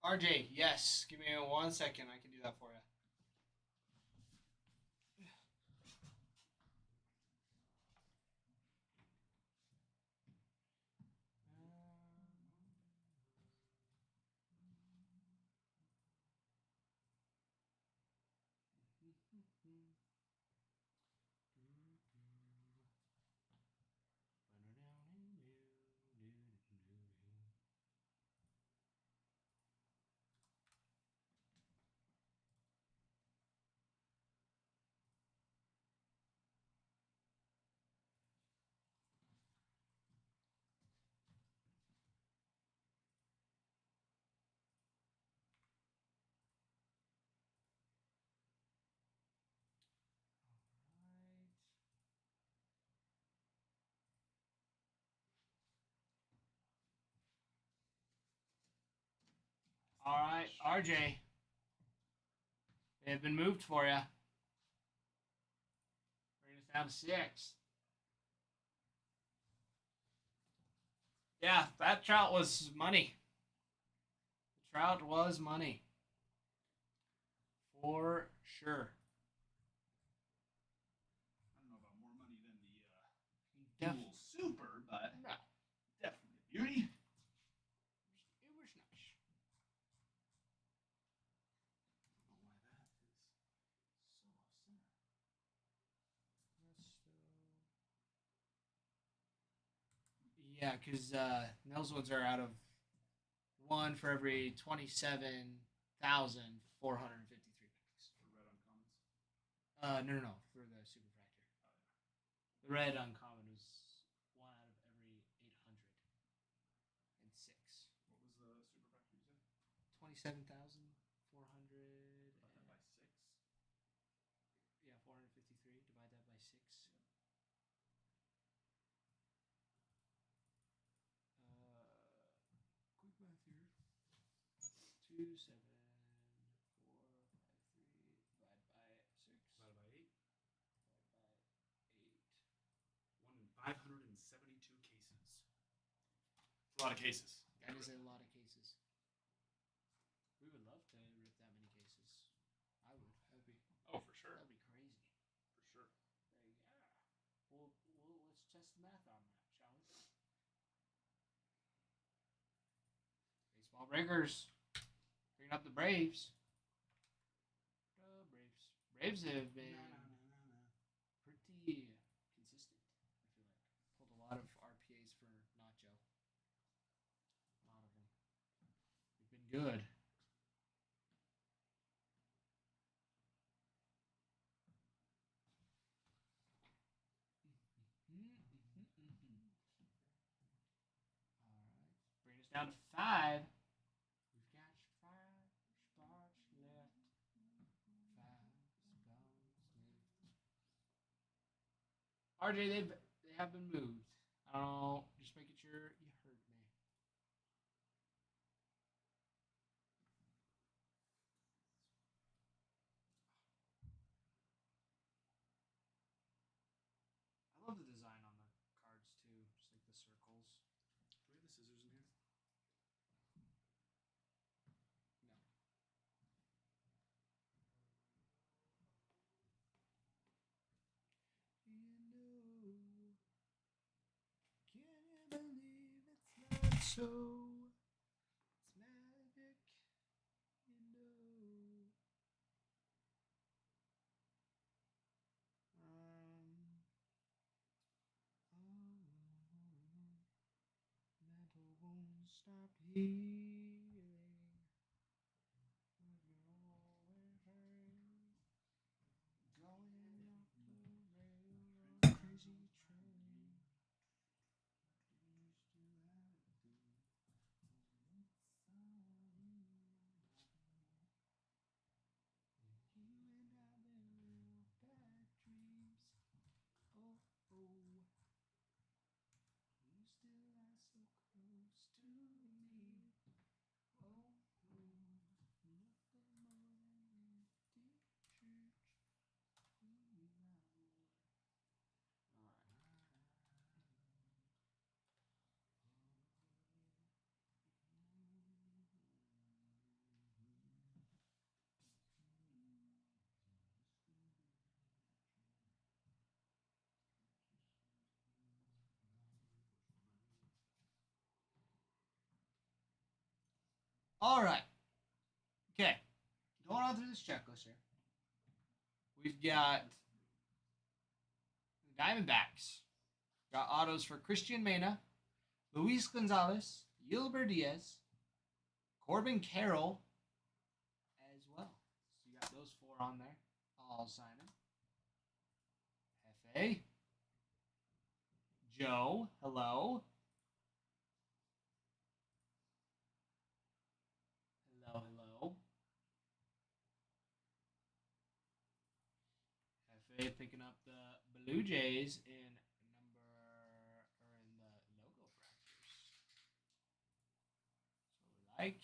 I have found it. RJ, yes. Give me 1 second. I can do that for you. All right, RJ. They've been moved for you. Bring us down to 6. Yeah, that trout was money. The trout was money. For sure. I don't know about more money than the Def- dual super, but no, definitely a beauty. it was nice. I don't know why that is so off center. Yeah, because those ones are out of one for every 27,453 packs. For red uncommons. No, for the superfractor. The red uncommon was one out of every 806. What was the super factor you said? 27,400. Divide that by 6. Yeah, 453. Divide that by 6. Quick math here. 27453 divide by 6. Divided by 8. Divide by 8. 1 in 572 cases. It's a lot of cases. That is a lot of cases. We would love to rip that many cases. I would. Oh, for sure. That'd be crazy. For sure. Yeah. Let's test the math on that, shall we? Baseball breakers. Bringing up the Braves. The Braves. Braves have been pretty consistent, I feel like. Pulled a lot of RPAs for Nacho. A lot of them. They've been good. All right. Bring us down to 5. We've got 5 spots left. 5 spots left. RJ, they have been moved. I don't know. Just making sure you heard me. I love the design on the cards too, just like the circles. Do we have the scissors in here? No. Can you believe it's not so? It's magic, metal won't stop healing. Going off the rail on a crazy train. You still are so close to me. Oh, nothing more than empty church. All right. Okay. Going on through this checklist here. We've got Diamondbacks. Got autos for Christian Mena, Luis Gonzalez, Yilber Diaz, Corbin Carroll as well. So you got those 4 on there. All signing. Hefe. Joe, hello. Hello. Hefe picking up the Blue Jays in the logo fractors. So we like.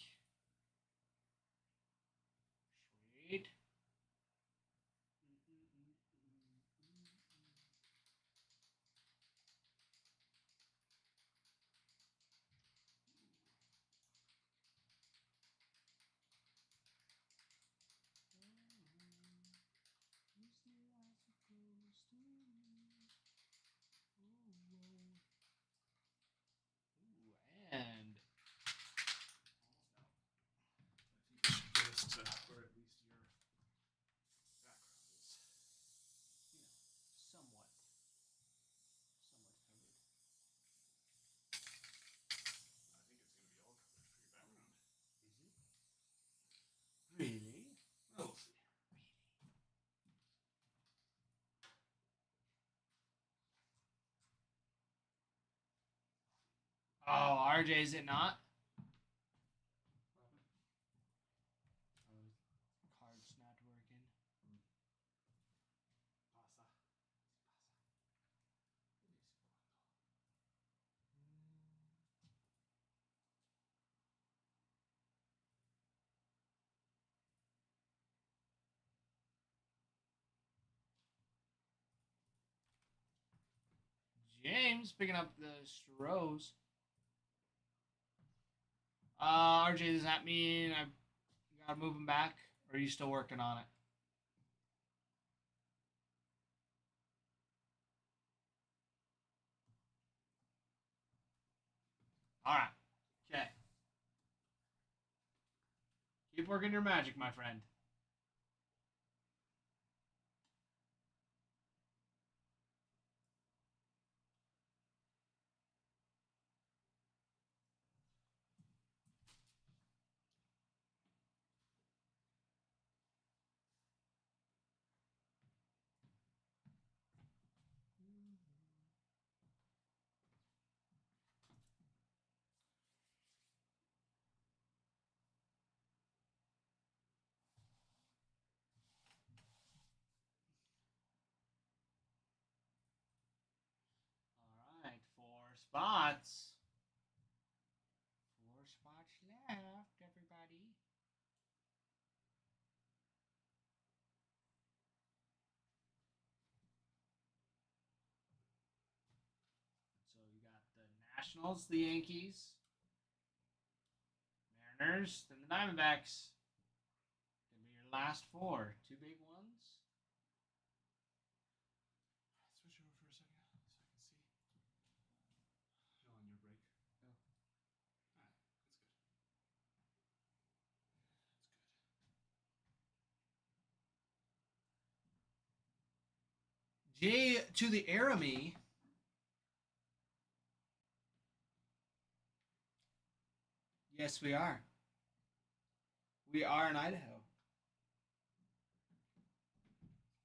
Oh, RJ, is it not? Oh, card's not working. Pasa. James picking up the Stros. RJ, does that mean I gotta move him back, or are you still working on it? All right. Okay. Keep working your magic, my friend. All right, 4 spots. 4 spots left, everybody. So you got the Nationals, the Yankees, Mariners, then the Diamondbacks. Gonna be your last 4. 2 big ones. Switch over for a second so I can see. You're on your break. Oh. Alright, that's good. J to the Aramy. Yes, we are. We are in Idaho.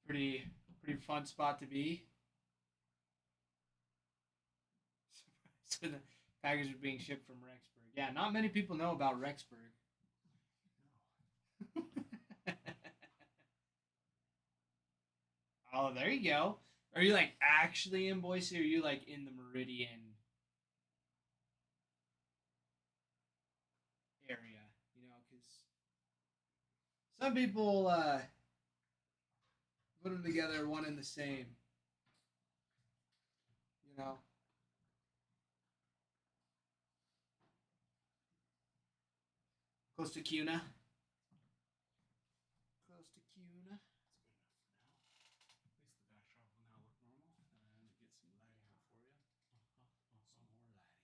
Pretty fun spot to be. So the package are being shipped from Rexburg. Yeah, not many people know about Rexburg. No. Oh, there you go. Are you like actually in Boise, or are you like in the Meridian area? You know, because some people put them together one and the same. You know. Close to Cuna. Close to Cuna. That's good enough for now. At least the backdrop will now look normal. And get some lighting out for you.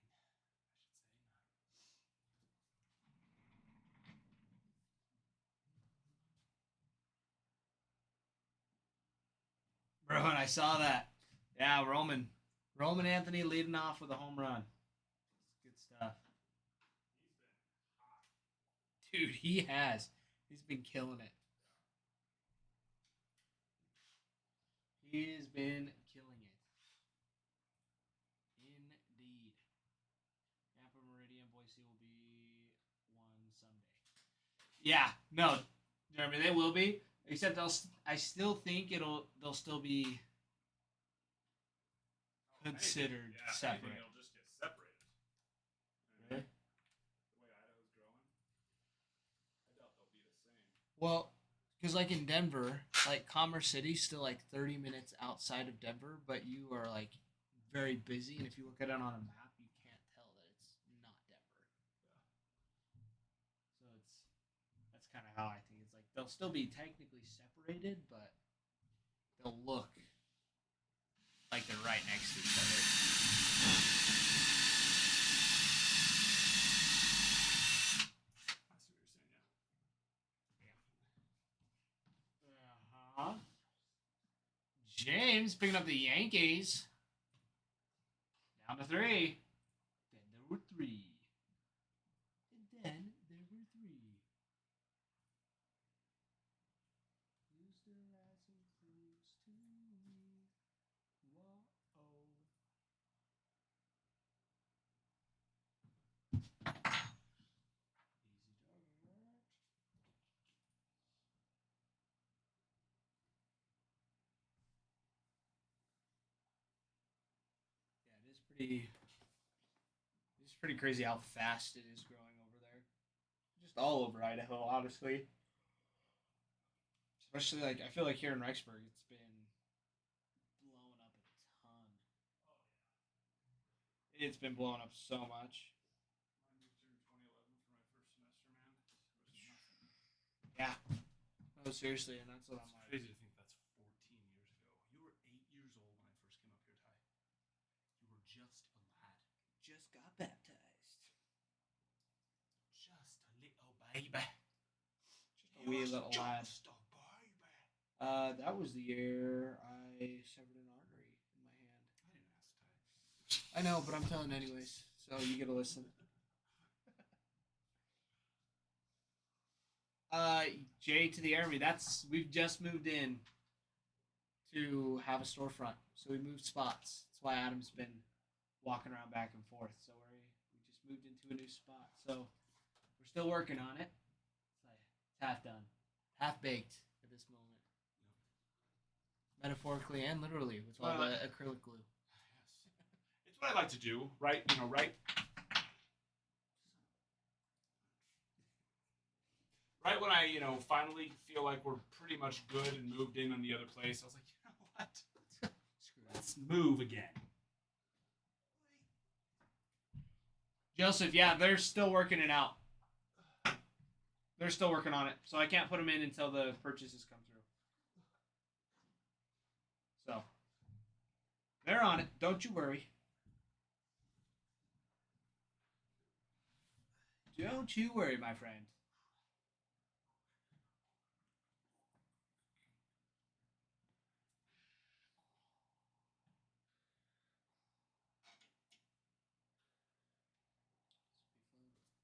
Some more lighting, I should say. Bro, and I saw that. Yeah, Roman Anthony leading off with a home run. It's good stuff. He's been hot. Dude, he has. He's been killing it. He has been killing it. Indeed. Tampa, Meridian, Boise will be one Sunday. Yeah, no, Jeremy, they will be. Except I still think they'll still be considered Yeah, separate. anything, it'll just get separated. Really? The way Idaho's growing, I doubt they'll be the same. Well, because like in Denver, like Commerce City's still like 30 minutes outside of Denver, but you are like very busy, and if you look at it on a map, you can't tell that it's not Denver. So that's kind of how I think it's like they'll still be technically separated, but they'll look like they're right next to each other. I see what you're saying, Uh-huh. James picking up the Yankees. Down to 3. Then there were 3. And then there were 3. You still have some clues to me. Whoa. Yeah, it is pretty. It's pretty crazy how fast it is growing over there. Just all over Idaho, honestly. Especially like I feel like here in Rexburg, it's been blowing up a ton. It's been blowing up so much. I moved here in 2011 for my first semester, man. It was nothing. Yeah. No, seriously, and that's what I'm It's like. crazy to think that's 14 years ago. You were 8 years old when I first came up here, Ty. You were just a lad. Just got baptized. Just a little baby. Just a wee little lad. Just a baby. That was the year I severed an artery in my hand. I didn't ask, Ty. I know, but I'm telling anyways, so you get to listen. Jay to the Army. We've just moved in to have a storefront, so we moved spots. That's why Adam's been walking around back and forth. So we just moved into a new spot. So we're still working on it. It's half done, half baked at this moment, metaphorically and literally with all the acrylic glue. Yes. It's what I like to do, right? You know, right? Right when I, finally feel like we're pretty much good and moved in on the other place, I was like, you know what? Screw that. Let's move again. Joseph, yeah, they're still working it out. They're still working on it, so I can't put them in until the purchases come through. So they're on it. Don't you worry. Don't you worry, my friend.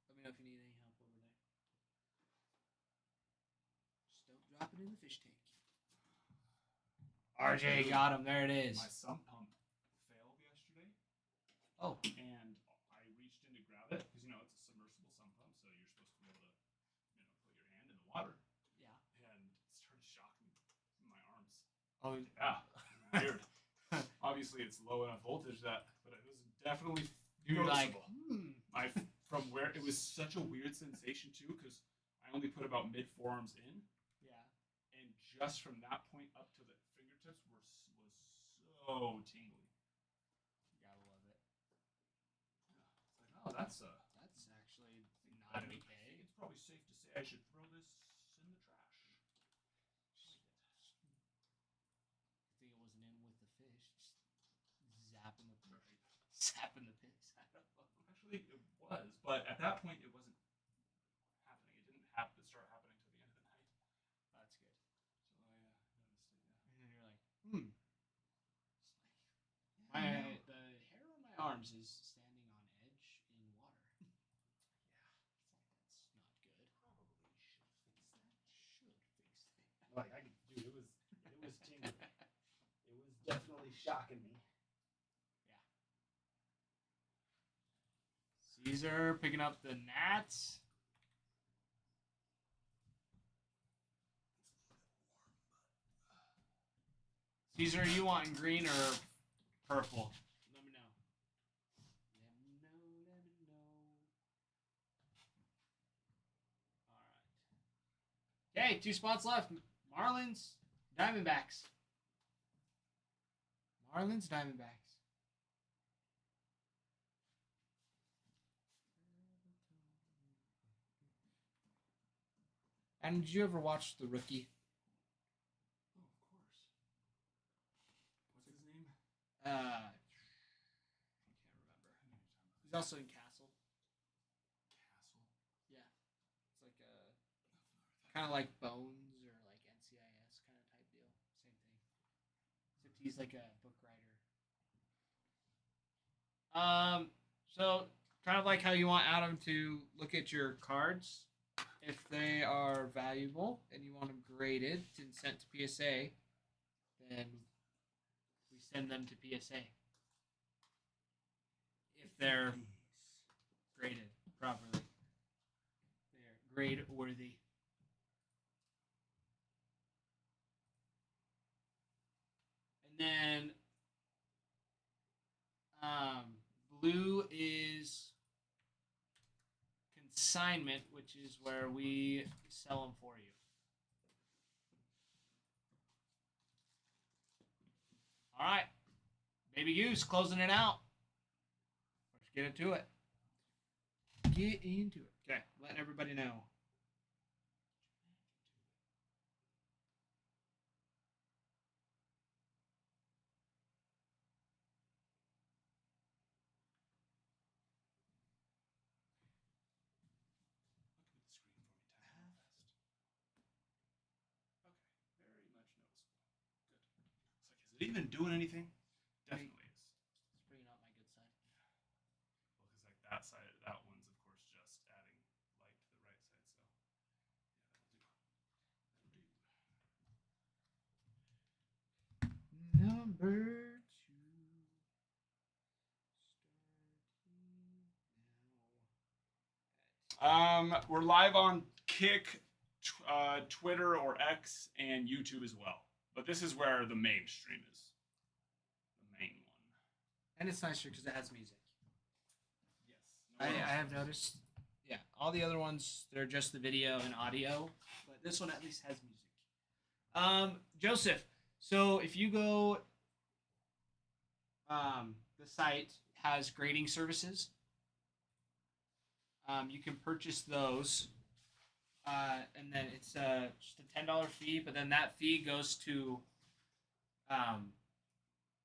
Let me know if you need any help over there. Just don't drop it in the fish tank. RJ got him. There it is. My sump pump failed yesterday, Oh, and I reached in to grab it because it's a submersible sump pump, so you're supposed to be able to, put your hand in the water. yeah. And it started shocking my arms. Oh, Yeah, weird. Obviously, it's low enough voltage but it was definitely you're like, noticeable. From where it was such a weird sensation too, because I only put about mid forearms in, yeah. and just from that point up to the fingertips was so tingly. You gotta love it. Yeah. It's like, oh, that's actually I not think okay. it's probably safe to say I should throw this in the trash. I think it wasn't in with the fish. Just zapping the piss out of them. Actually, it was, but at that point, it wasn't happening. It didn't start happening till the end of the night. That's good. So I noticed it. Yeah. And then you're like, the hair on my arms is standing on edge in water. It's like that's not good. Probably should fix that. Should fix that. Like dude, it was tingling. It was definitely shocking me. Caesar picking up the gnats. Caesar, you wanting green or purple? Let me know. Let me know. All right. Okay, 2 spots left. Marlins, Diamondbacks. Marlins, Diamondbacks. And did you ever watch The Rookie? Oh, of course. What's his name? I can't remember. He's also in Castle. Castle. Yeah, it's like a kind of like Bones or like NCIS kind of type deal. Same thing. Except he's like a book writer. So kind of like how you want Adam to look at your cards. If they are valuable and you want them graded and sent to PSA, then we send them to PSA. If they're graded. properly. They are grade worthy. And then blue is consignment, which is where we sell them for you. All right, Baby Goose closing it out. Let's get into it. Get into it. Okay, letting everybody know. Look at the screen for me. Okay, very much noticeable. Good. It's like, is it even doing anything? Definitely is. Let's bring out my good side. Well, because like that side, that one's of course just adding light to the right side. So yeah, that'll do. Number 2. We're live on Kick, Twitter or X, and YouTube as well. But this is where the main stream is. The main one. And it's nicer because it has music. Yes. I have noticed. Yeah, all the other ones, they're just the video and audio. But this one at least has music. Joseph, so if you go, the site has grading services. You can purchase those, and then it's just a $10 fee. But then that fee goes to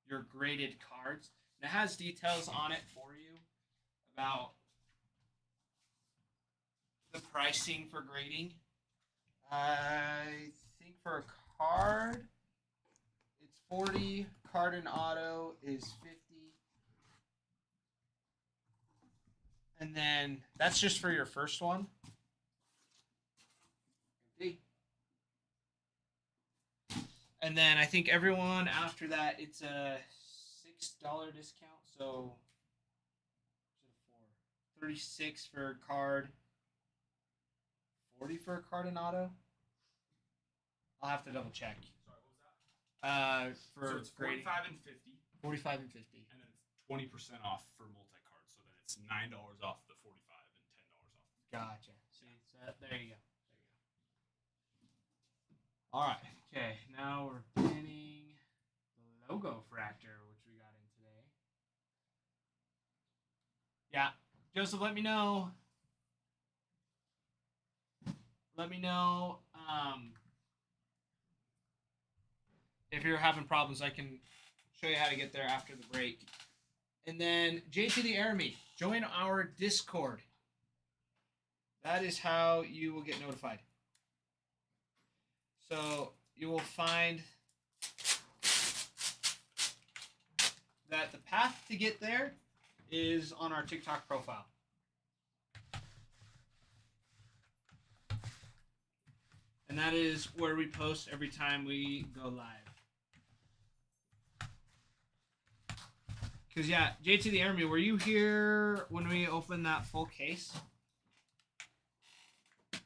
your graded cards. And it has details on it for you about the pricing for grading. I think for a card, it's 40. Card and auto is 50. And then that's just for your first one. And then I think everyone after that, it's a $6 discount. So 36 for a card, 40 for a card and auto. I'll have to double check. Sorry, what was that? For So it's grading. 45 and 50, 45 and 50. and then it's 20% off for multi-card. So then it's $9 off the 45 and $10 off. Gotcha. See, so there you go. All right. Okay. Now we're pinning the logo fractor, which we got in today. Yeah, Joseph, let me know. Let me know if you're having problems. I can show you how to get there after the break. And then JT the Army, join our Discord. That is how you will get notified. So you will find that the path to get there is on our TikTok profile. And that is where we post every time we go live. Because, yeah, JT the Army, were you here when we opened that full case? I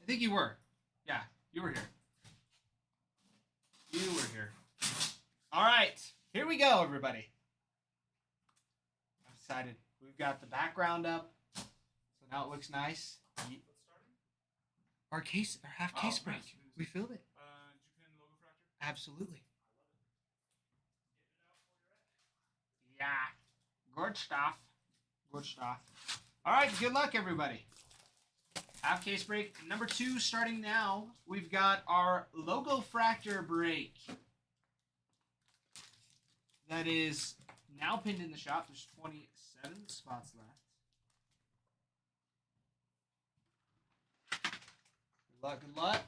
think you were. Yeah, you were here. You were here. All right, here we go, everybody. I'm excited. We've got the background up, so now it looks nice. Our half case break. Nice. We filled it. Did you pin logo fractor? Absolutely. Yeah. Good stuff. Good stuff. All right, good luck, everybody. Half case break number 2 starting now. We've got our logo fractor break. That is now pinned in the shop. There's 27 spots left. Good luck, good luck.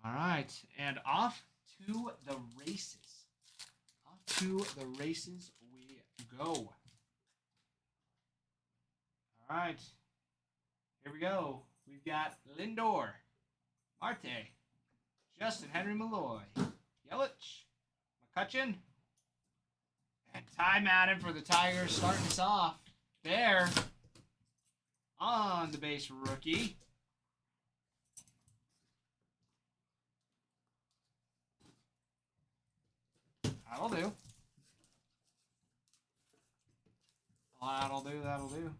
All right, and off to the races. Off to the races we go. All right, here we go. We've got Lindor, Marte, Justin Henry Malloy, Yelich, McCutcheon, And Ty Madden for the Tigers starting us off there on the base rookie. That'll do. That'll do.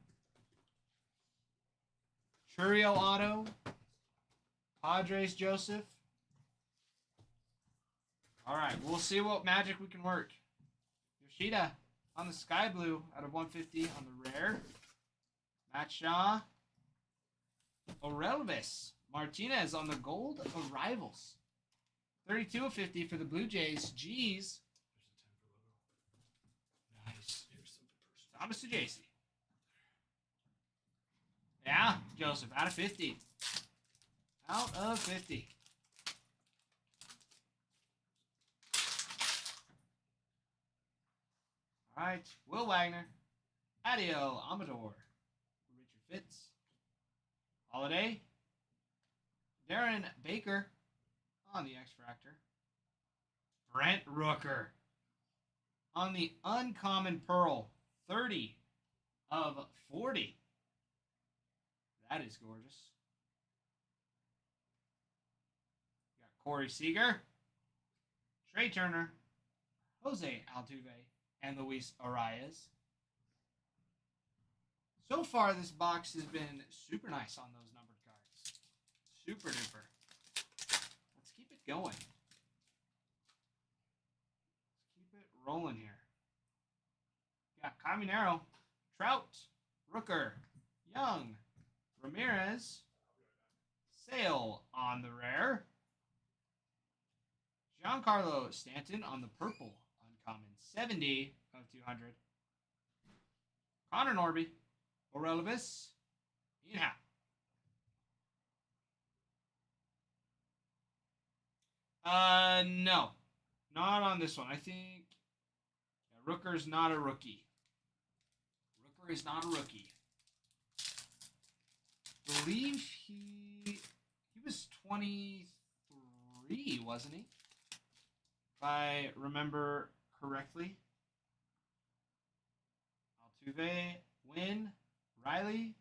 Churio auto. Padres Joseph. All right, we'll see what magic we can work. Yoshida on the sky blue out of 150 on the rare. Matt Shaw. Orelvis Martinez on the gold arrivals. 32 of 50 for the Blue Jays. G's. Nice. Here's something personal. Thomas Sajacy. Yeah, Joseph, out of 50. Out of 50. All right, Will Wagner, Adio Amador, Richard Fitz, Holiday, Darren Baker on the X Factor, Brent Rooker on the Uncommon Pearl, 30 of 40. That is gorgeous. Got Corey Seager, Trey Turner, Jose Altuve, and Luis Arias. So far, this box has been super nice on those numbered cards. Super duper. Let's keep it going. Let's keep it rolling here. Got Caminero, Trout, Rooker, Young, Ramirez, Sale on the rare. Giancarlo Stanton on the purple. Uncommon 70 of 200. Connor Norby, Orelvis, Ian Happ. No. Not on this one. I think Rooker's not a rookie. Rooker is not a rookie. Believe he was 23, wasn't he? If I remember correctly. Altuve, Wynn, Riley,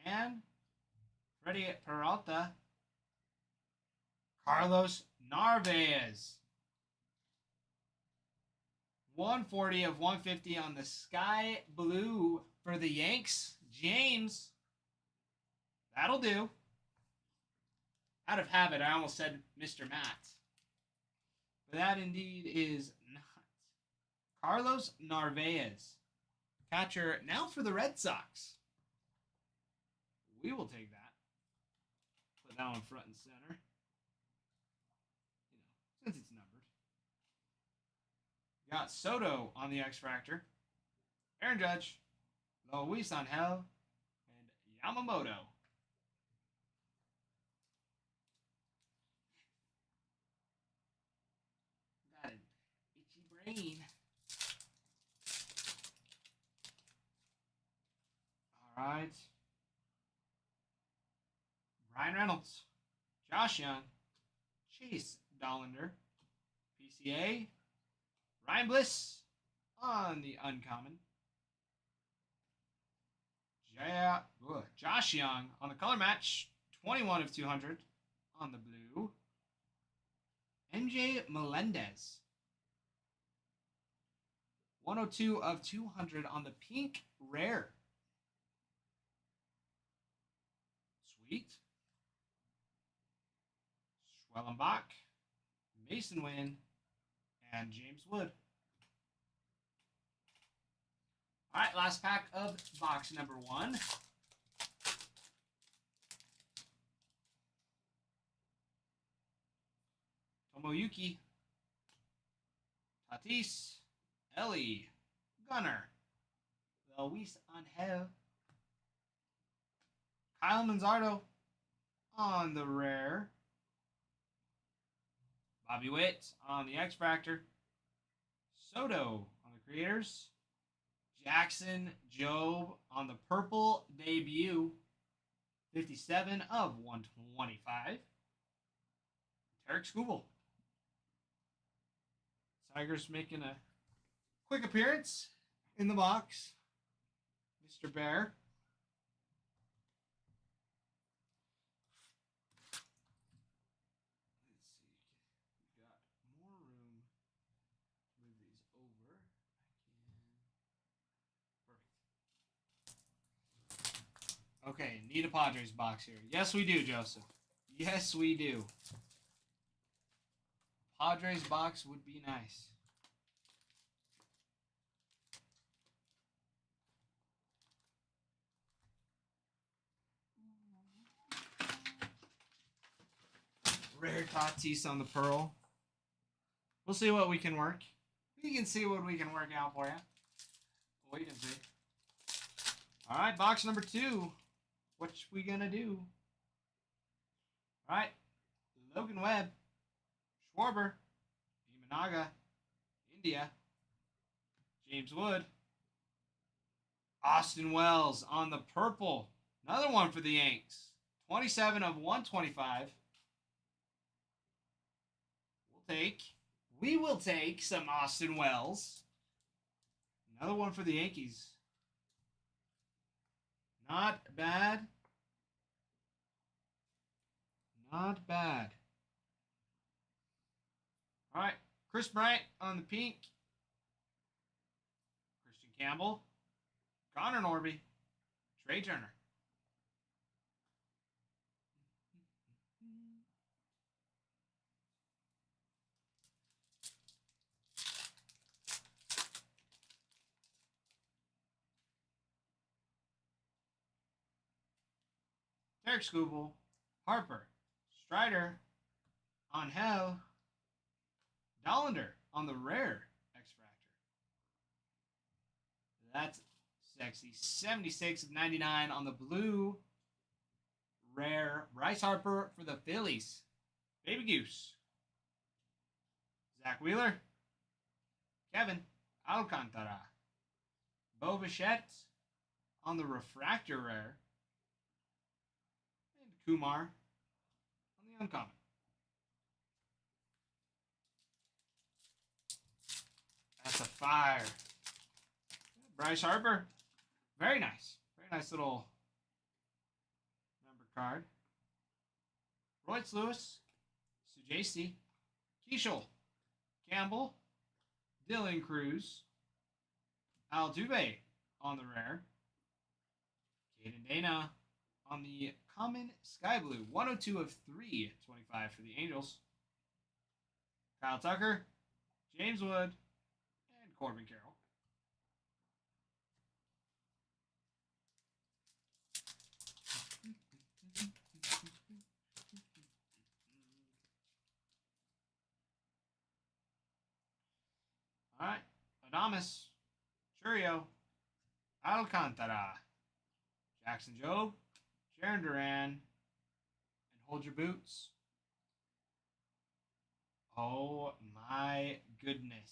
McMahon, Freddie Peralta, Carlos Narvaez. 140 of 150 on the sky blue for the Yanks. James. That'll do. Out of habit, I almost said Mr. Matt. But that indeed is not. Carlos Narvaez. Catcher now for the Red Sox. We will take that. Put that one front and center. Since it's numbered. Got Soto on the X Factor. Aaron Judge. Luis Angel. And Yamamoto. Got an itchy brain. All right. Ryan Reynolds. Josh Young. Chase Dollander. PCA. Ryan Bliss on the uncommon. Josh Young on the color match. 21 of 200 on the blue. MJ Melendez. 102 of 200 on the pink rare. Sweet. Schwellenbach. Mason Wynn. And James Wood. All right, last pack of box number 1. Tomoyuki, Tatis, Ellie, Gunnar, Luis Angel, Kyle Manzardo on the rare, Bobby Witt on the X Factor, Soto on the creators, Jackson Jobe on the purple debut, 57 of 125, Tarek Skubal. Tigers making a quick appearance in the box, Mr. Bear. Let's see. We've got more room to move these over. Perfect. Okay, need a Padres box here. Yes, we do, Joseph. Yes, we do. Padres box would be nice. Rare Tatis on the Pearl. We'll see what we can work. We can see what we can work out for you. Wait and see. All right, box number 2. What we gonna do? All right, Logan Webb, Schwarber, Imanaga, India, James Wood, Austin Wells on the purple. Another one for the Yanks. 27 of 125. We will take some Austin Wells. Another one for the Yankees. Not bad. Not bad. All right, Chris Bryant on the pink. Christian Campbell, Connor Norby, Trey Turner. Derek Skubal, Harper, Strider, Angel, Dollander on the rare X-Fractor. That's sexy. 76 of 99 on the blue rare Bryce Harper for the Phillies. Baby Goose. Zach Wheeler, Kevin Alcantara, Bo Bichette on the refractor rare, and Kumar on the uncommon. That's a fire. Bryce Harper, very nice. Very nice little number card. Royce Lewis, Sujasi, Keishel, Campbell, Dylan Cruz, Altuve on the rare, Caden Dana on the common sky blue, 102 of 325 for the Angels, Kyle Tucker, James Wood, and Corbin Carroll. All right, Adames, Churio, Alcantara, Jackson Jobe, Sharon Duran, and hold your boots. Oh my goodness.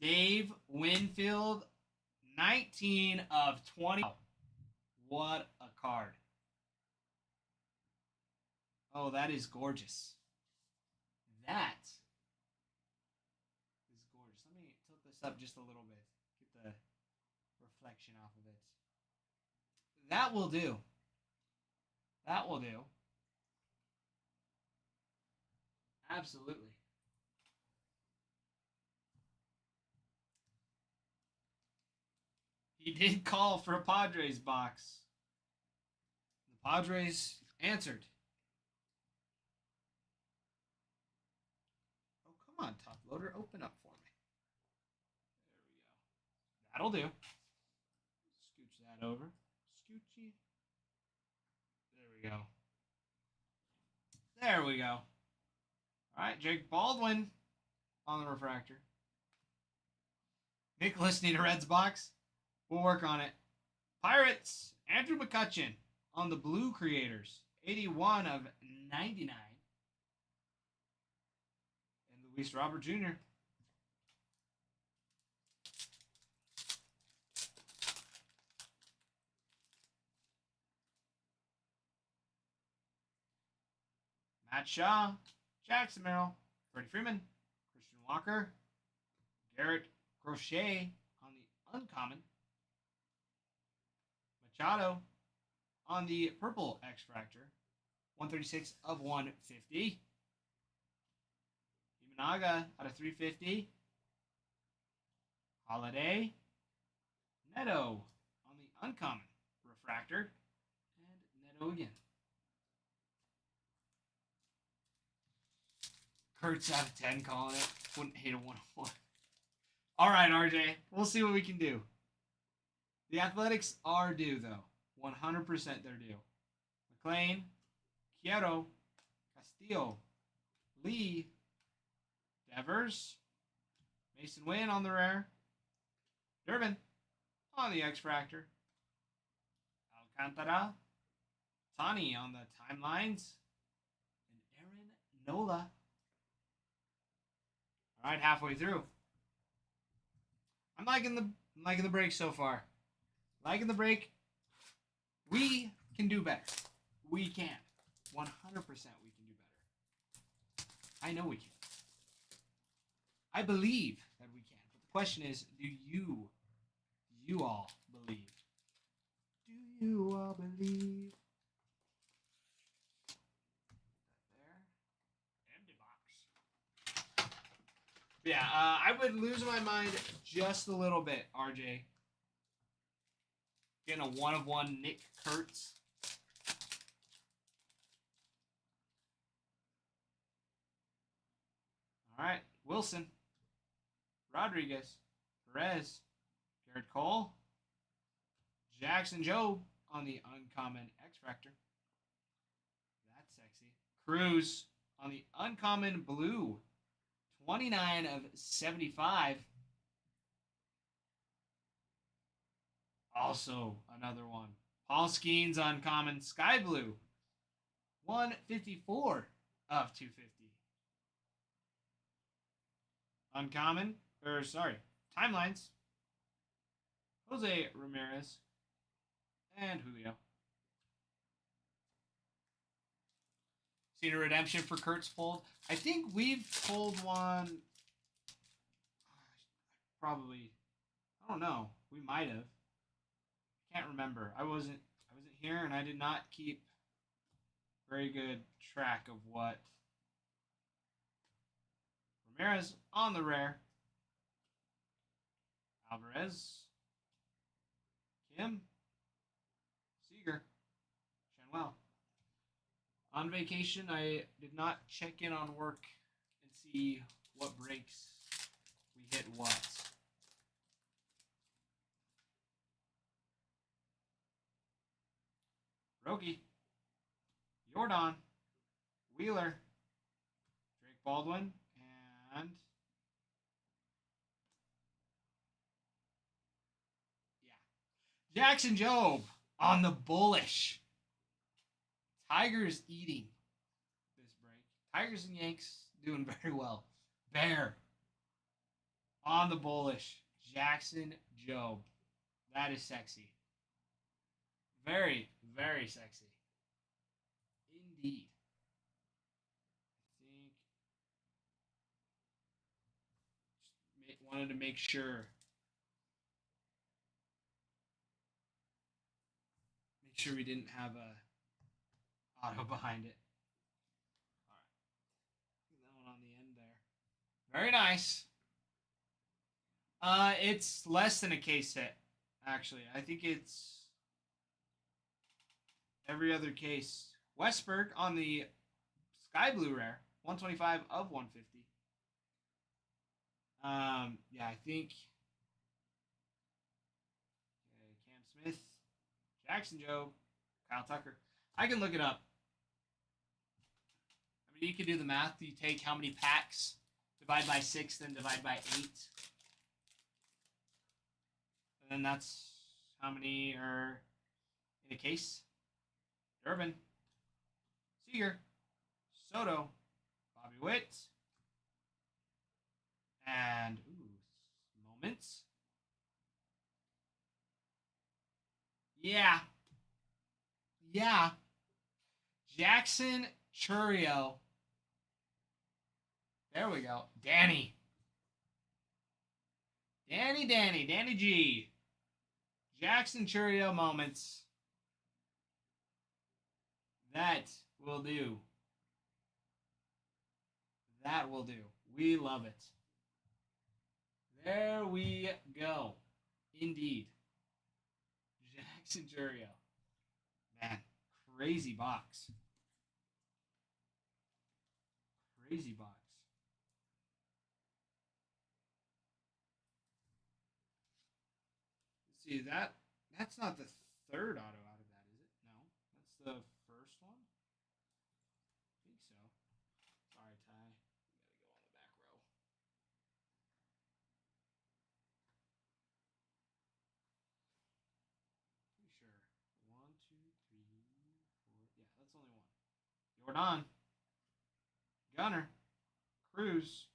Dave Winfield, 19 of 20. What a card. Oh, that is gorgeous. That is gorgeous. Let me tilt this up just a little bit. Get the reflection off of it. That will do. That will do. Absolutely. He did call for a Padres box. The Padres answered. Oh, come on, top loader. Open up for me. There we go. That'll do. Scooch that over. Scoochy. There we go. There we go. All right, Jake Baldwin on the refractor. Nicholas need a Reds box. We'll work on it. Pirates, Andrew McCutchen on the Blue Creators. 81 of 99. And Luis Robert Jr. Matt Shaw, Jackson Merrill, Freddie Freeman, Christian Walker, Garrett Crochet on the uncommon. Machado on the purple X-Fractor. 136 of 150. Imanaga out of 350. Holiday. Neto on the uncommon refractor. And Neto again. Kurtz out of 10 calling it. Wouldn't hate a 101. All right, RJ. We'll see what we can do. The Athletics are due, though. 100% they're due. McLean, Quiero, Castillo, Lee, Devers, Mason Wynn on the rare, Durbin on the X-Fractor, Alcantara, Tani on the timelines, and Aaron Nola. All right, halfway through. I'm liking the break so far. Liking the break. We can do better. We can. 100% we can do better. I know we can. I believe that we can. But the question is, do you all believe? Do you all believe? There. Empty box. Yeah, I would lose my mind just a little bit, RJ. Getting a 1-of-1 Nick Kurtz. All right, Wilson, Rodriguez, Perez, Garrett Cole, Jackson Jobe on the uncommon X-Fractor. That's sexy. Cruz on the uncommon blue. 29 of 75. Also another one. Paul Skeens uncommon sky blue. 154 of 250. Uncommon, timelines. Jose Ramirez and Julio. Seen a redemption for Kurtz pulled. I think we've pulled one. Probably. I don't know. We might have. Can't remember. I wasn't here, and I did not keep very good track of what. Ramirez on the rare. Alvarez. Kim. Seager. Shanwell. On vacation, I did not check in on work and see what breaks we hit what. Roki. Jordan. Wheeler. Drake Baldwin. And Jackson Jobe on the bullish. Tigers eating this break. Tigers and Yanks doing very well. Bear on the bullish. Jackson Jobe. That is sexy. Very, very sexy. Indeed. Wanted to make sure. Make sure we didn't have a auto behind it. All right. Put that one on the end there. Very nice. It's less than a case hit, actually. I think it's every other case. Westberg on the Sky Blue Rare. 125 of 150. Yeah, I think Cam Smith, Jackson Jobe, Kyle Tucker. I can look it up. I mean, you can do the math. You take how many packs, divide by 6, then divide by 8. And then that's how many are in a case. Durbin, Seager, Soto, Bobby Witt, and moments. Yeah. Jackson Chourio. There we go. Danny. Danny G. Jackson Churio moments. That will do. That will do. We love it. There we go. Indeed. Jackson Churio. Man, crazy box. Crazy box. Let's see, that's not the third auto out of that, is it? No. That's the first one? I think so. Sorry, Ty. We gotta go on the back row. Pretty sure. 1, 2, 3, 4. Yeah, that's only one. Jordan. Gunner. Cruz.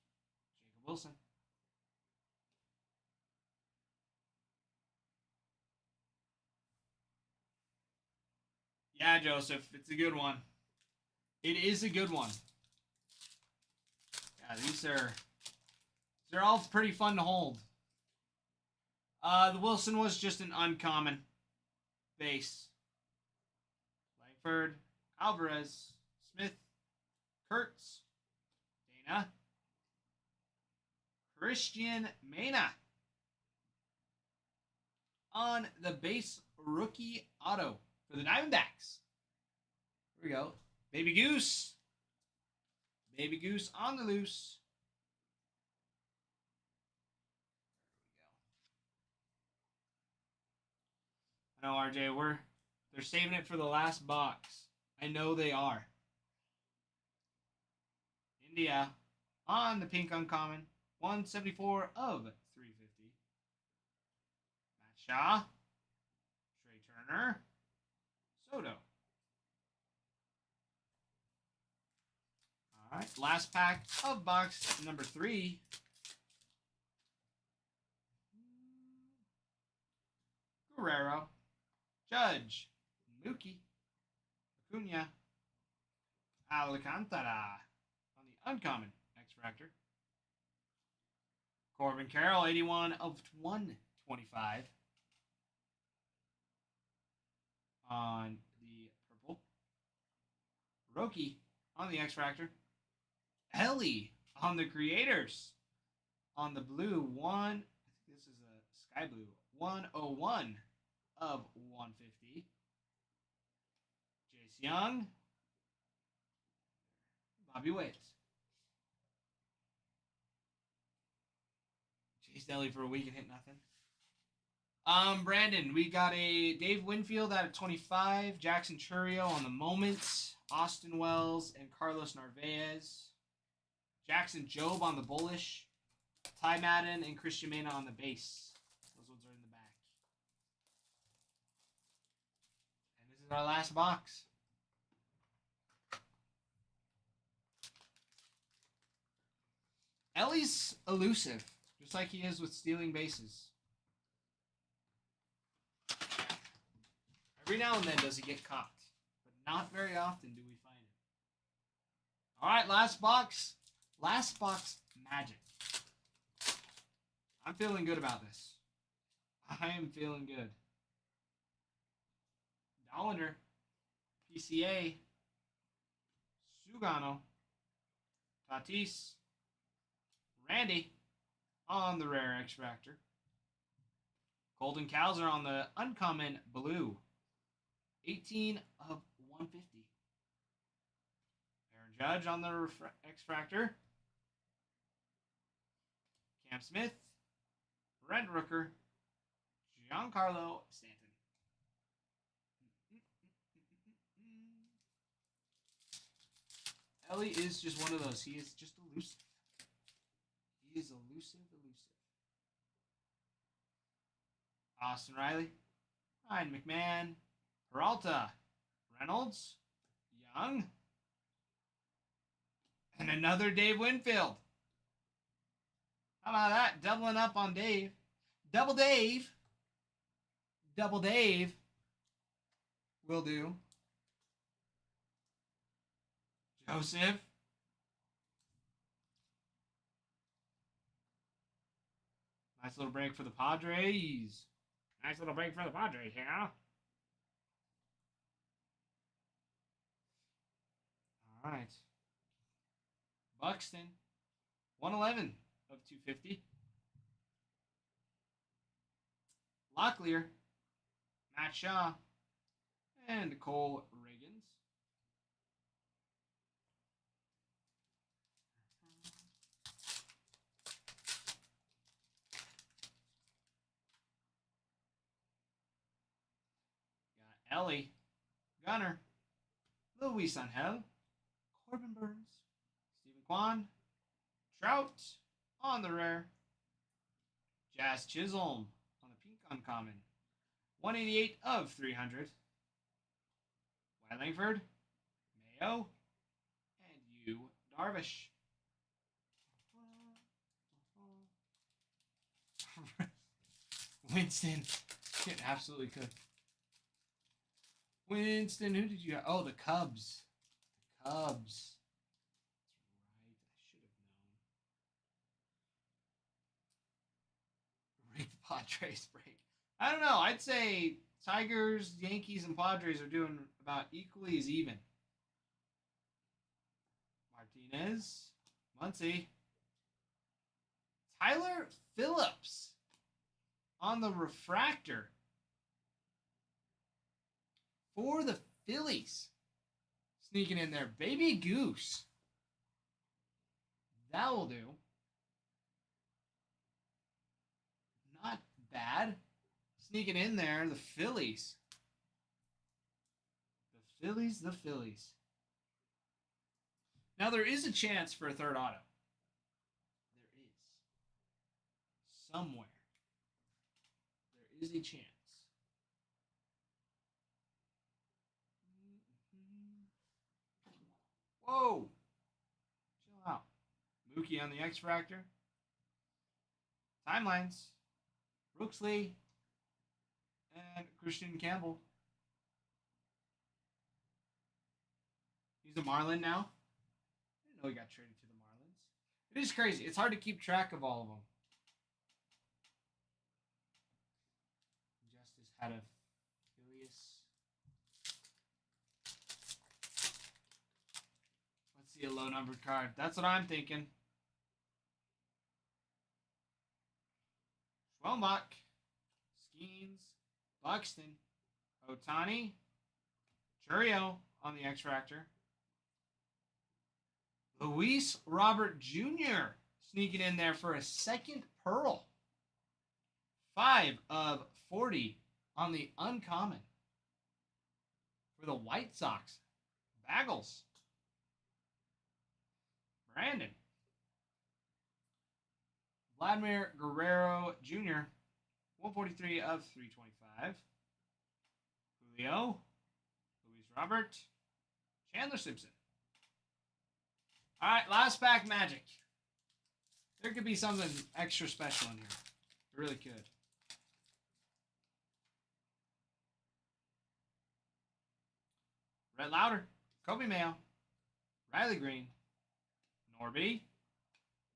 Jacob Wilson. Yeah, Joseph, it's a good one. It is a good one. Yeah, they're all pretty fun to hold. The Wilson was just an uncommon base. Langford, Alvarez, Smith, Kurtz, Dana, Christian Mena. On the base rookie auto for the Diamondbacks. Here we go. Baby Goose. Baby Goose on the loose. There we go. I know, RJ, they're saving it for the last box. I know they are. India on the pink uncommon. 174 of 350. Matt Shaw. Trey Turner. Soto. All right, last pack of box number 3. Guerrero, Judge, Mookie, Acuna, Alcantara on the uncommon X-Fractor. Corbin Carroll, 81 of 125 on the purple. Roki on the X-Fractor. Ellie on the Creators on the blue. I think this is a sky blue. 101 of 150. Jace Young. Bobby Witt. Chase Ellie for a week and hit nothing. Brandon, we got a Dave Winfield out of 25. Jackson Churio on the moments. Austin Wells and Carlos Narvaez. Jackson Jobe on the bullish. Ty Madden and Christian Mena on the base. Those ones are in the back. And this is our last box. Ellie's elusive, just like he is with stealing bases. Every now and then does he get caught, but not very often do we find him. All right, last box. Last box magic. I'm feeling good about this. I am feeling good. Dollander, PCA, Sugano, Tatis, Randy on the rare X-Fractor. Golden Cowser on the uncommon blue. 18 of 150. Aaron Judge on the X-Fractor. Cam Smith, Brent Rooker, Giancarlo Stanton. Ellie is just one of those. He is just elusive. He is elusive. Austin Riley, Ryan McMahon, Peralta, Reynolds, Young, and another Dave Winfield. How about that? Doubling up on Dave. Double Dave. Double Dave. Will do. Joseph. Nice little break for the Padres. Nice little break for the Padres here. All right. Buxton, 111 of 250. Locklear, Matt Shaw, and Cole Riggins. Got Ellie, Gunner, Luis Angel, Corbin Burns, Stephen Kwan, Trout on the rare, Jazz Chisholm on the pink uncommon, 188 of 300. Wyatt Langford, Mayo, and you, Darvish. Winston. Shit, absolutely could. Winston, who did you have? Oh, the Cubs. The Cubs. That's right. I should have known. Rick Padres break. I don't know. I'd say Tigers, Yankees, and Padres are doing about equally as even. Martinez, Muncy, Tyler Phillips on the refractor for the Phillies. Sneaking in there. Baby Goose. That will do. Not bad. Sneaking in there, the Phillies. The Phillies. Now, there is a chance for a third auto. There is. Somewhere. There is a chance. Whoa! Chill out. Mookie on the X Factor. Timelines. Brooks Lee. And Christian Campbell. He's a Marlin now. I didn't know he got traded to the Marlins. It is crazy. It's hard to keep track of all of them. Justice had a Phileas. Let's see a low numbered card. That's what I'm thinking. Schwelmbach, Skeens, Buxton, Otani, Churio on the X Factor. Luis Robert Jr. sneaking in there for a second Pearl. 5 of 40 on the uncommon. For the White Sox. Bagels. Brandon. Vladimir Guerrero Jr. 143 of 325. Julio. Luis Robert. Chandler Simpson. All right, last pack Magic. There could be something extra special in here. It really could. Red Lauder, Kobe Mayo, Riley Green, Norby,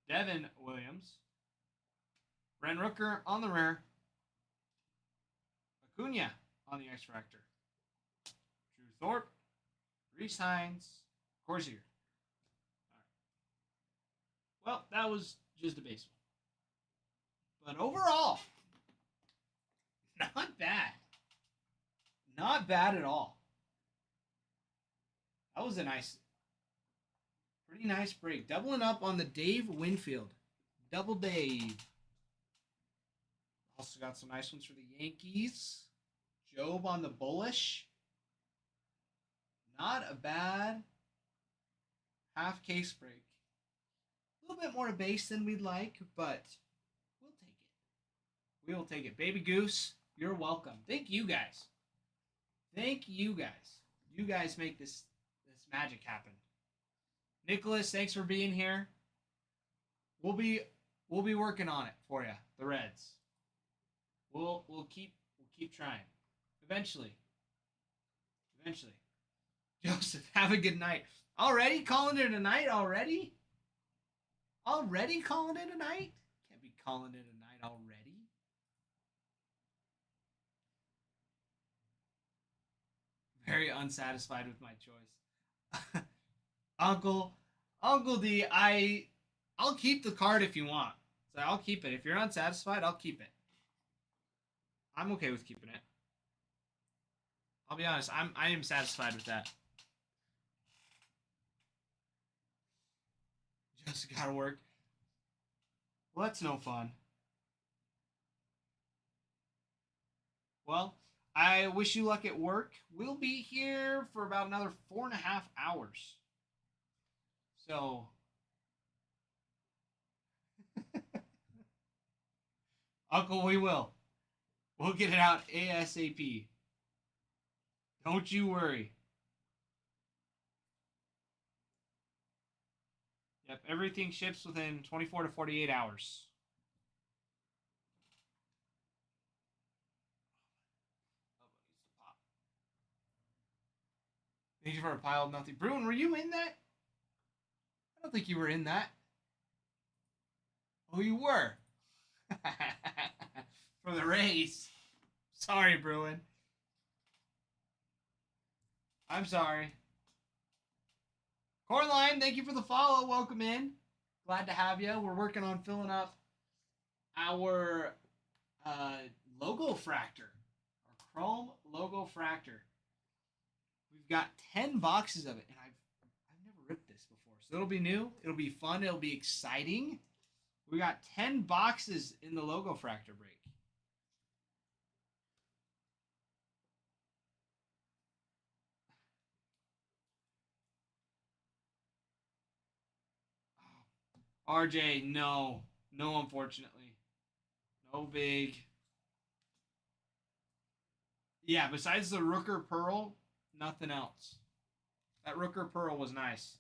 Devin Williams, Ren Rooker on the rare, Acuna on the X Factor, Drew Thorpe, Reese Hines, Corsier. Well, that was just a base one. But overall, not bad. Not bad at all. That was a pretty nice break. Doubling up on the Dave Winfield. Double Dave. Also got some nice ones for the Yankees. Job on the Bullish. Not a bad half case break. A little bit more base than we'd like, but we'll take it. We will take it. Baby Goose, you're welcome. Thank you guys. Thank you guys. You guys make this magic happen. Nicholas, thanks for being here. We'll be working on it for you, the Reds. We'll keep trying. Eventually. Joseph, have a good night. Already calling it a night already? Already calling it a night? Can't be calling it a night already. Very unsatisfied with my choice. Uncle Uncle D, I'll keep the card if you want. So I'll keep it. If you're unsatisfied, I'll keep it. I'm okay with keeping it. I'll be honest, I am satisfied with that. Just gotta work. Well, that's no fun. Well, I wish you luck at work. We'll be here for about another 4.5 hours. So, Uncle, we will. We'll get it out ASAP. Don't you worry. Yep, everything ships within 24 to 48 hours. Thank you for a pile of nothing. Bruin, were you in that? I don't think you were in that. Oh, you were. For the race. Sorry, Bruin. I'm sorry. Coraline, thank you for the follow. Welcome in. Glad to have you. We're working on filling up our logo fractor, our Chrome logo fractor. We've got 10 boxes of it, and I've never ripped this before, so it'll be new. It'll be fun. It'll be exciting. We got 10 boxes in the logo fractor break. RJ, no, unfortunately, no big. Yeah, besides the Rooker Pearl, nothing else. That Rooker Pearl was nice.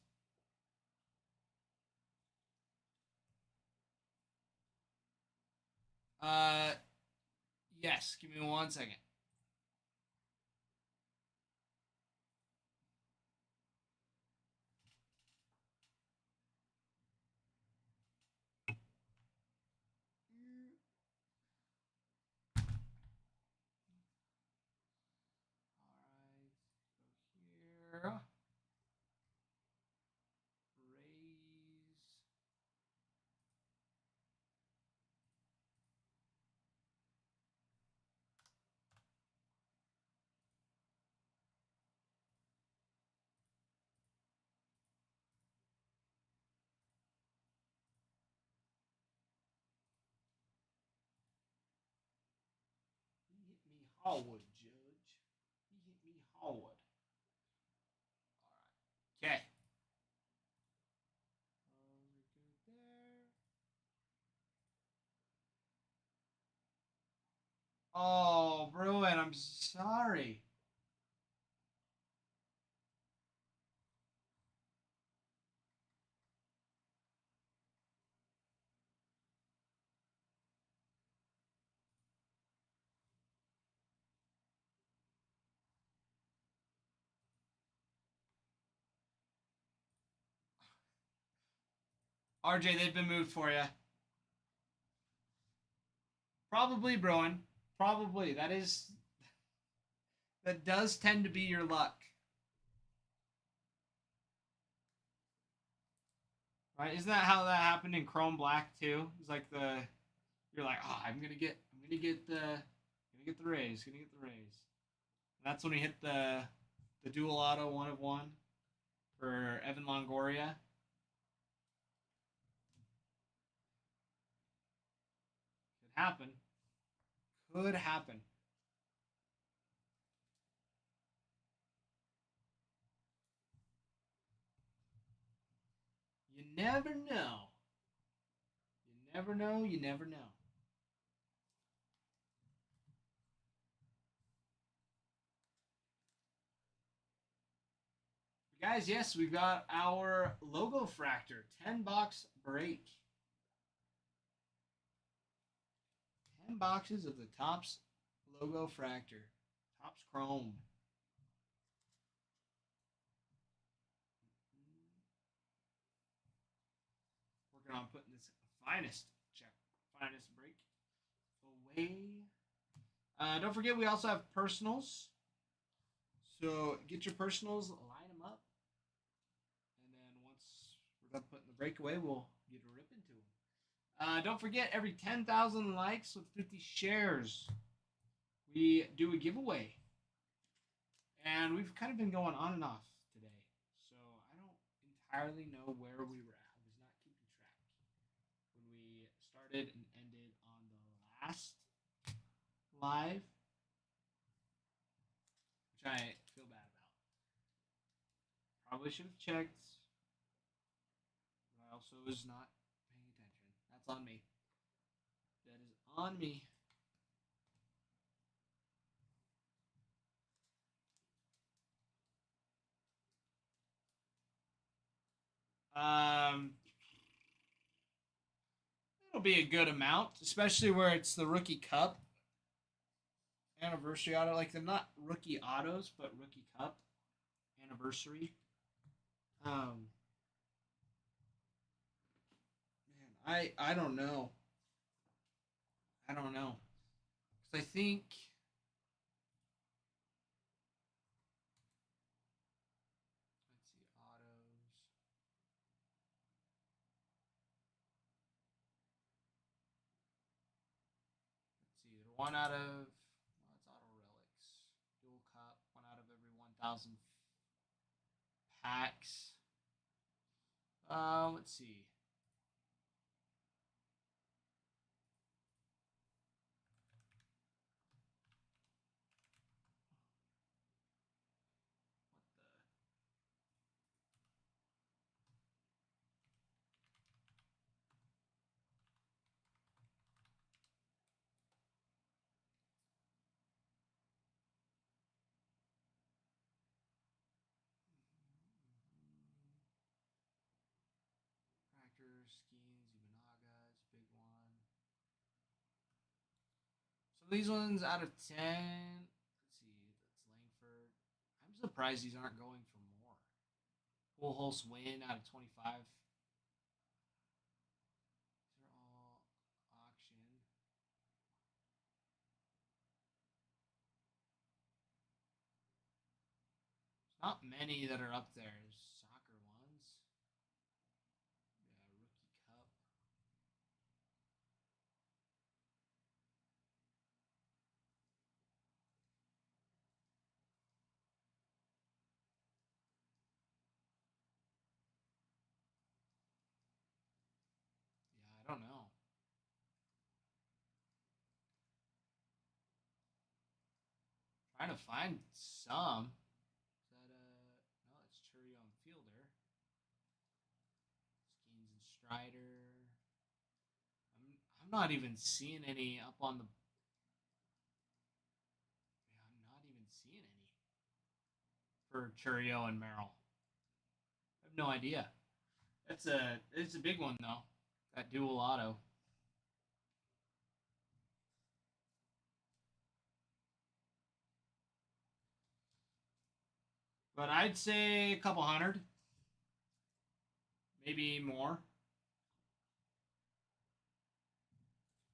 Uh, yes. Give me 1 second. All right, go here. Raise. He hit me Hallwood, Judge. He hit me Hallwood. All right. Okay. We're good there. Oh, Bruin, I'm sorry. RJ, they've been moved for you. Probably, Bruin. Probably. That does tend to be your luck. Right? Isn't that how that happened in Chrome Black too? It's like you're like, oh, I'm gonna get the raise, gonna get the raise. And that's when we hit the dual auto 1 of 1 for Evan Longoria. Could happen. Could happen. You never know. You never know. You never know. Guys, yes, we've got our logo fractor 10-box break. 10 boxes of the Topps logo fractor. Topps Chrome. Working on putting this finest break away. Don't forget, we also have personals. So get your personals, line them up, and then once we're done putting the breakaway, we'll get a rip into them. Don't forget, every 10,000 likes with 50 shares, we do a giveaway. And we've kind of been going on and off today. So I don't entirely know where we were at. I was not keeping track when we started and ended on the last live, which I feel bad about. Probably should have checked. But I also was not paying attention. That's on me. That is on me. Um, it'll be a good amount, especially where it's the rookie cup anniversary auto. Like they're not rookie autos, but rookie cup anniversary. Um, man, I don't know. I don't know. Because I think let's see autos. Let's see, they're one out of well, it's auto relics, dual cup, one out of every 1,000 packs. Let's see. What the? Tractor, Skeens, Imanaga is a big one. Some of these ones out of 10. Let's see, that's Langford. I'm surprised these aren't going for more. Pujols win out of 25. These are all auction. There's not many that are up there. There's soccer ones. Yeah, rookie cup. Yeah, I don't know. Trying to find some. Is that no, it's Churio and Fielder. Skeens and Strider. I'm not even seeing any up on the. Yeah, I'm not even seeing any for Churio and Merrill. I have no idea. It's a big one though. That dual auto. But I'd say a couple hundred, maybe more,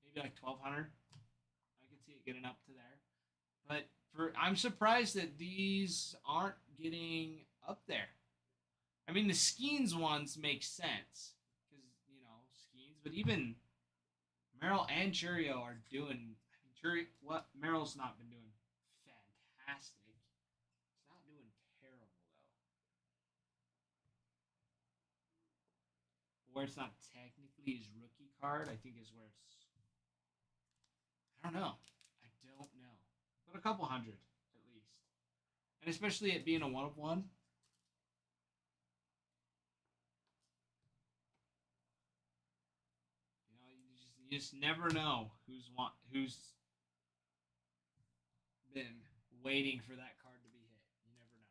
maybe like 1,200. I could see it getting up to there. But I'm surprised that these aren't getting up there. I mean, the Skeens ones make sense because Skeens, but even Merrill and Churio are doing. I mean, what Merrill's not been doing fantastic. It's not doing terrible though. Where it's not technically his rookie card, I think is where it's. I don't know. I don't know. But a couple hundred at least, and especially it being a one of one. You just never know who's been waiting for that card to be hit. You never know.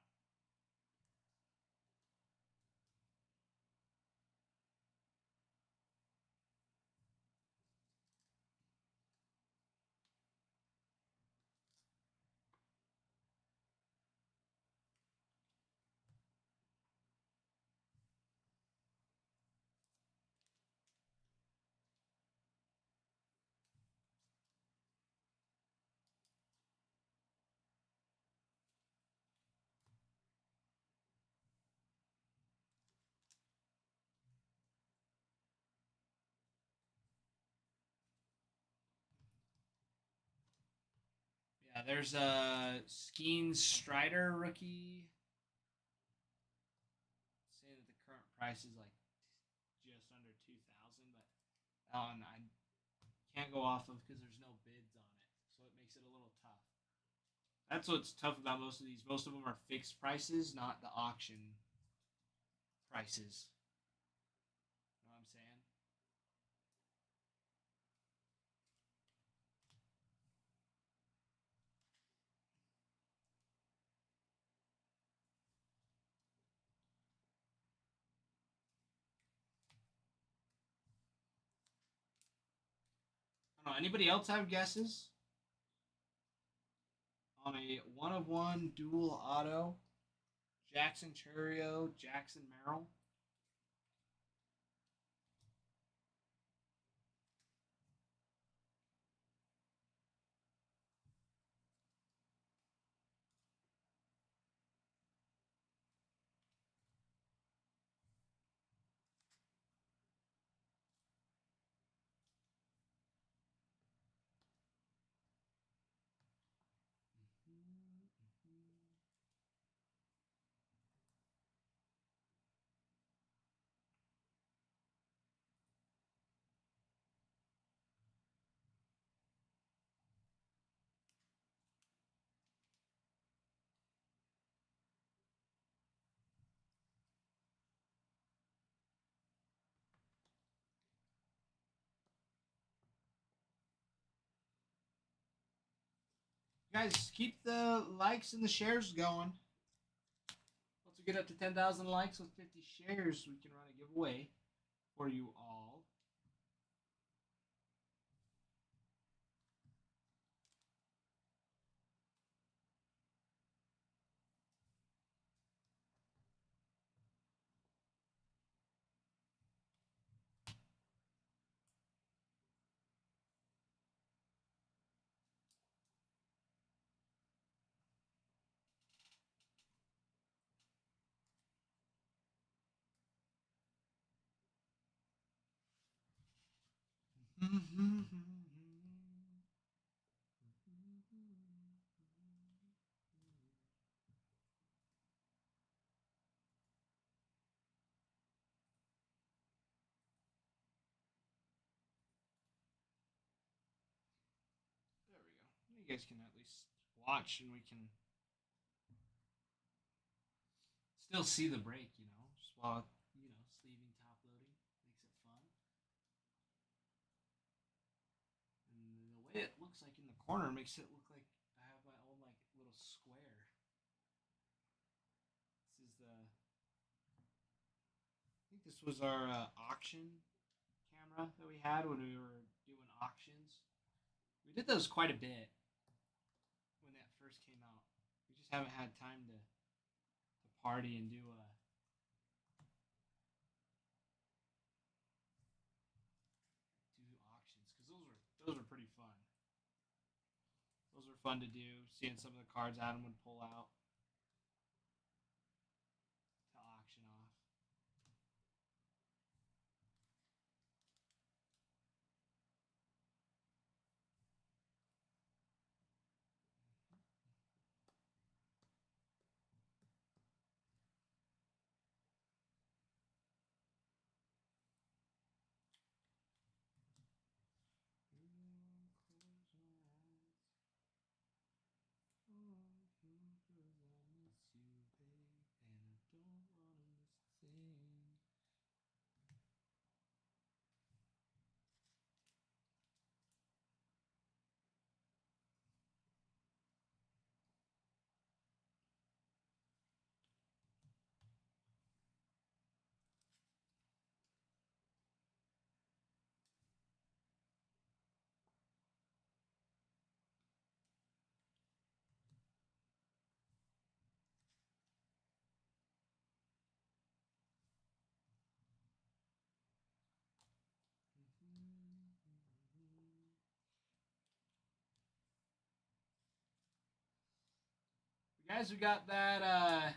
there's a Skeen Strider rookie. Saying that the current price is like just under 2,000, but that one I can't go off of because there's no bids on it, so it makes it a little tough. That's what's tough about most of these. Most of them are fixed prices, not the auction prices. You know what I'm saying? I don't know. Anybody else have guesses on a one of one dual auto? Jackson Churio, Jackson Merrill. Guys, keep the likes and the shares going. Once we get up to 10,000 likes with 50 shares, we can run a giveaway for you all. There we go. You guys can at least watch and we can still see the break, just while, sleeving top loading makes it fun. And the way it looks like in the corner makes it look like I have my own, like, little square. This is I think this was our auction camera that we had when we were doing auctions. We did those quite a bit when that first came out. We just haven't had time to party and do auctions because those were pretty fun. Those were fun to do. Seeing some of the cards Adam would pull out to auction off. Guys, we got that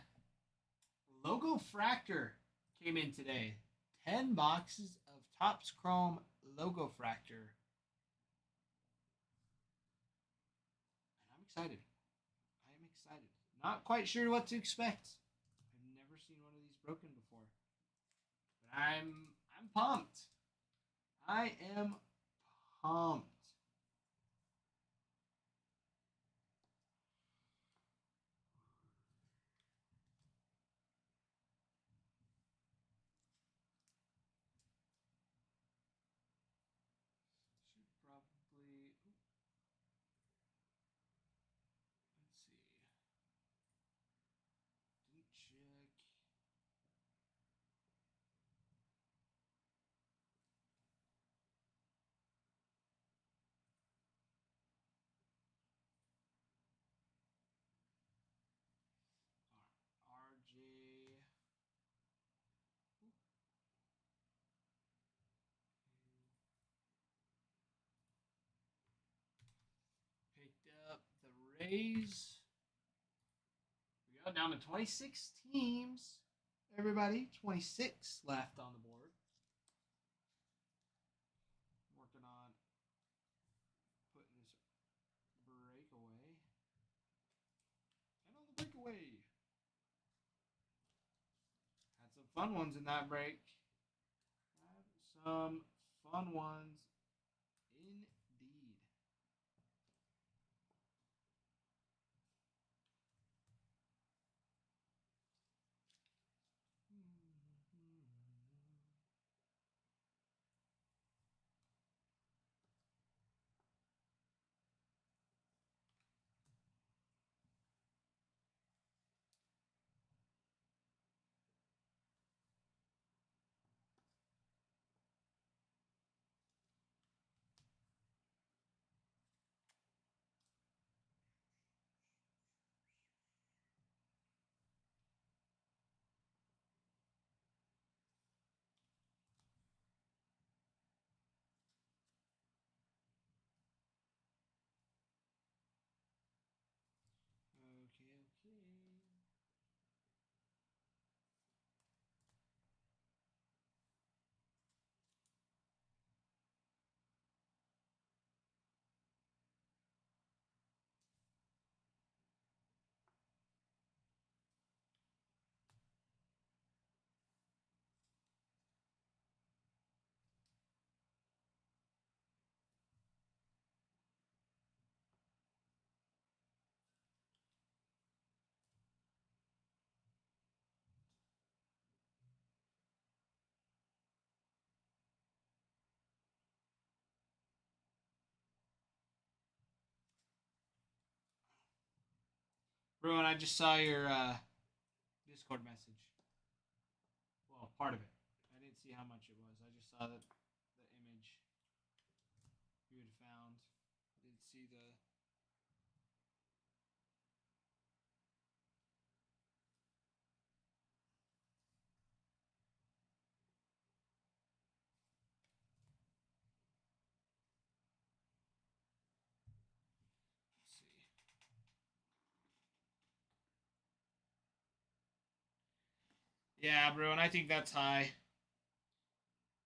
Logo Fractor came in today. 10 boxes of Topps Chrome Logo Fractor. And I'm excited. I am excited. Not quite sure what to expect. I've never seen one of these broken before. But I'm pumped. I am pumped. Should probably. Let's see. Didn't check. RJ. Picked up the Rays. We go down to 26 teams. Everybody, 26 left on the board. Working on putting this breakaway. And on the breakaway. Had some fun ones in that break. Had some fun ones indeed. Okay. Bruin, I just saw your Discord message. Well, part of it. I didn't see how much it was. I just saw the image you had found. I didn't see the. Let's see. Yeah, Bruin, I think that's high.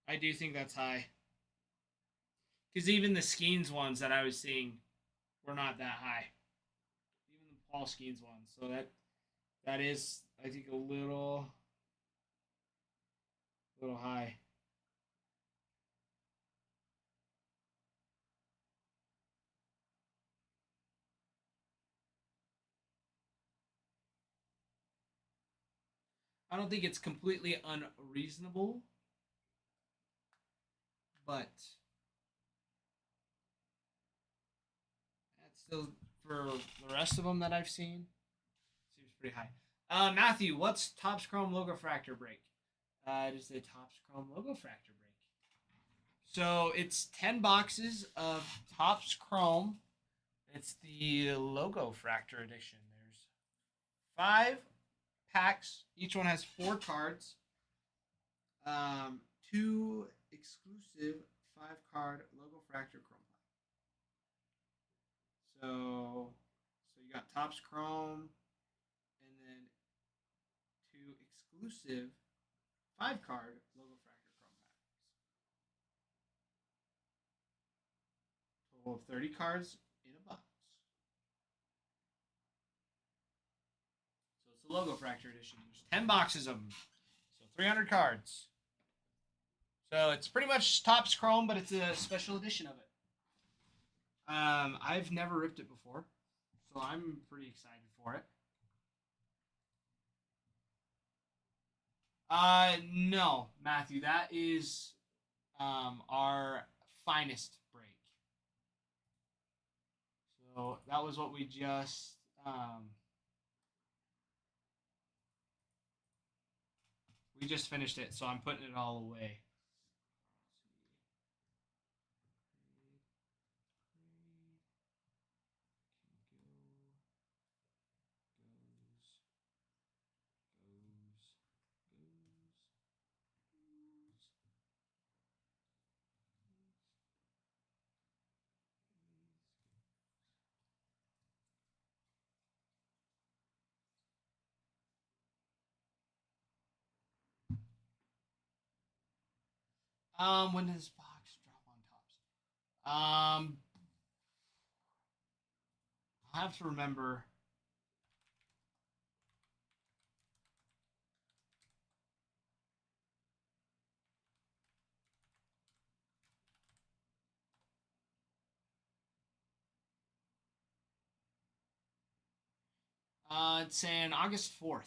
I do think that's high. Because even the Skeens ones that I was seeing were not that high. Even the Paul Skeens ones. So that is, I think, a little high. I don't think it's completely unreasonable, but that's still, for the rest of them that I've seen, seems pretty high. Matthew, what's Topps Chrome Logo Fractor break? It is the Topps Chrome Logo Fractor break. So it's 10 boxes of Topps Chrome. It's the Logo Fractor edition. There's 5 packs. Each one has 4 cards. 2 exclusive 5-card Logo Fractor Chrome. So you got Topps Chrome, and then 2 exclusive 5-card Logo Fractor Chrome packs. Total of 30 cards in a box. Logo Fracture Edition. There's 10 boxes of them. So 300 cards. So it's pretty much Topps Chrome, but it's a special edition of it. I've never ripped it before, so I'm pretty excited for it. No, Matthew, that is our finest break. So that was what we just finished it, so I'm putting it all away. When does box drop on Topps? I have to remember. It's saying August 4th.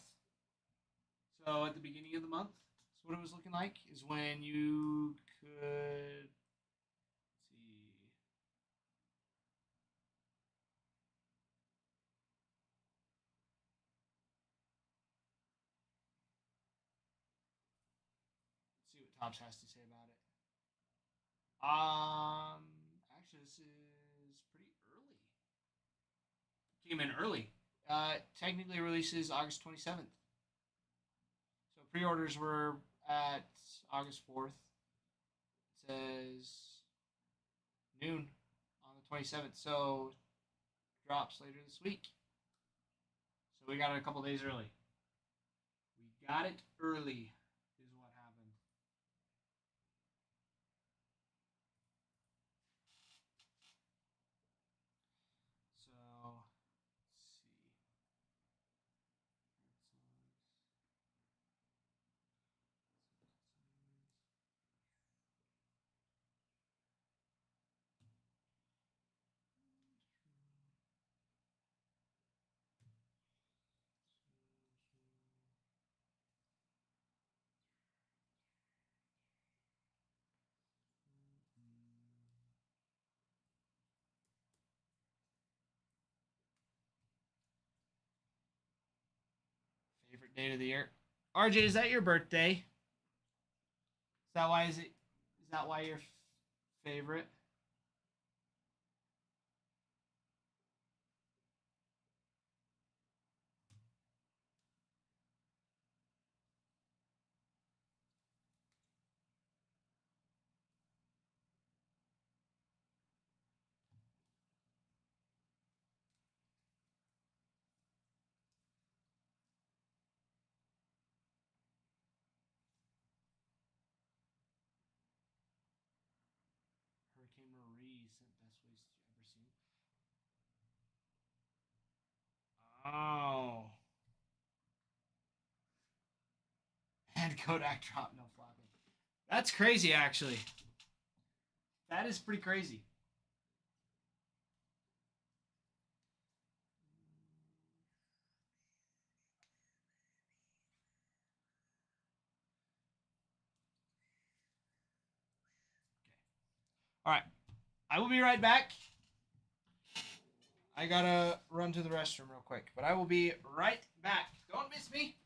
So at the beginning of the month, that's what it was looking like. Is when you could see. Let's see what Topps has to say about it. Actually, this is pretty early. Came in early. Technically releases August 27th. So pre-orders were at August 4th. It says noon on the 27th. So drops later this week. So we got it a couple days early. We got it early is what happened. So let's see. Favorite date of the year. RJ, is that your birthday? Is that why your favorite? Hurricane Marie sent best ways you ever seen. Oh. And Kodak drop, no flopping. That's crazy, actually. That is pretty crazy. All right. I will be right back. I gotta run to the restroom real quick, but I will be right back. Don't miss me.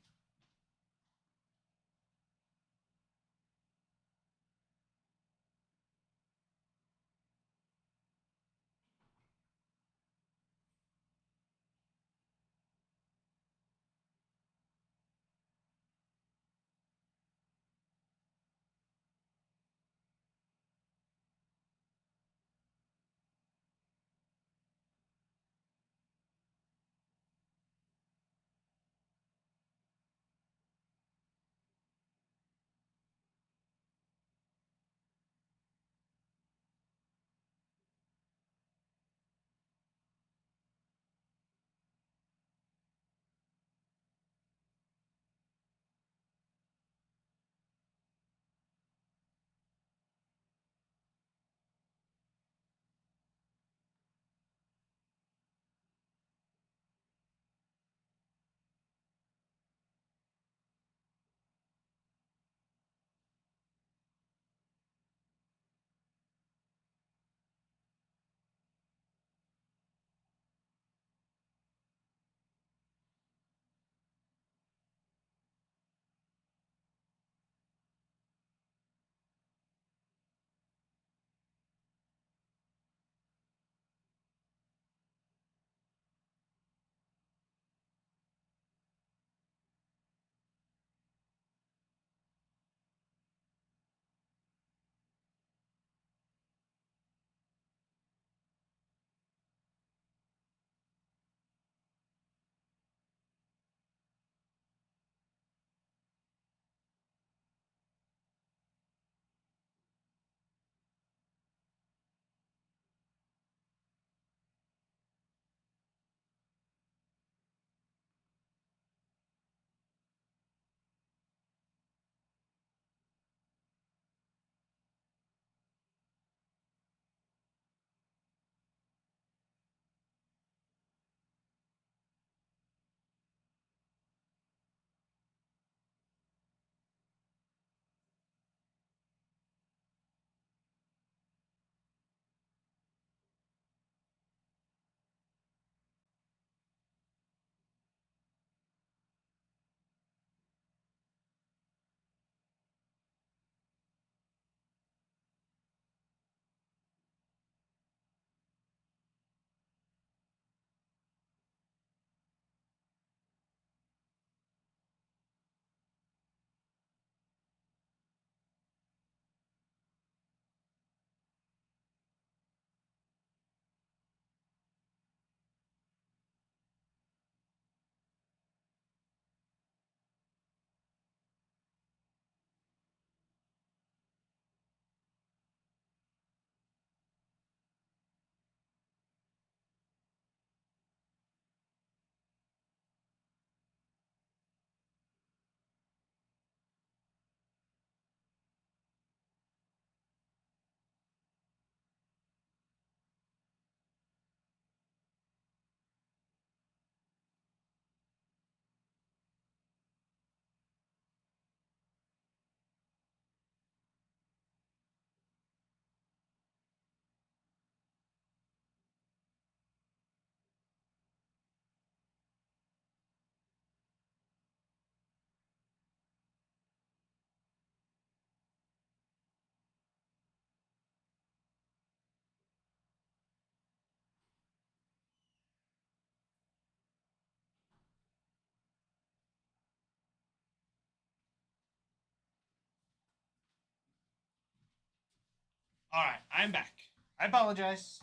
All right, I'm back. I apologize.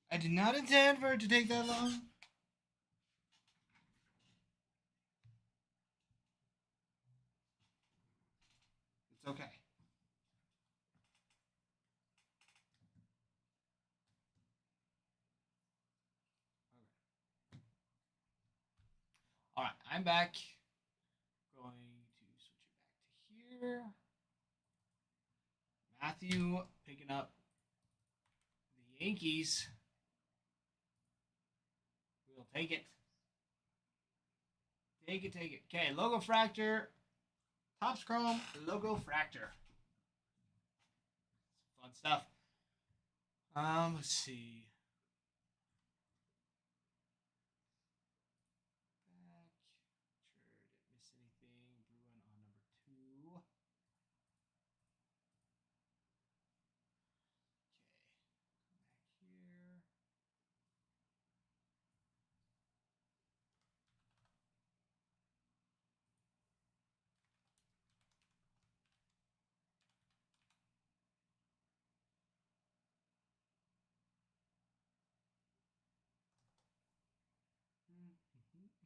I did not intend for it to take that long. It's okay. All right, I'm back. Going to switch it back to here. Matthew picking up the Yankees. We'll take it. Take it, take it. Okay, Logo Fractor. Topps Chrome, Logo Fractor. Fun stuff. Let's see. Back. Sure, didn't miss anything. Bruin on number 2. Okay. Come back here. That's what I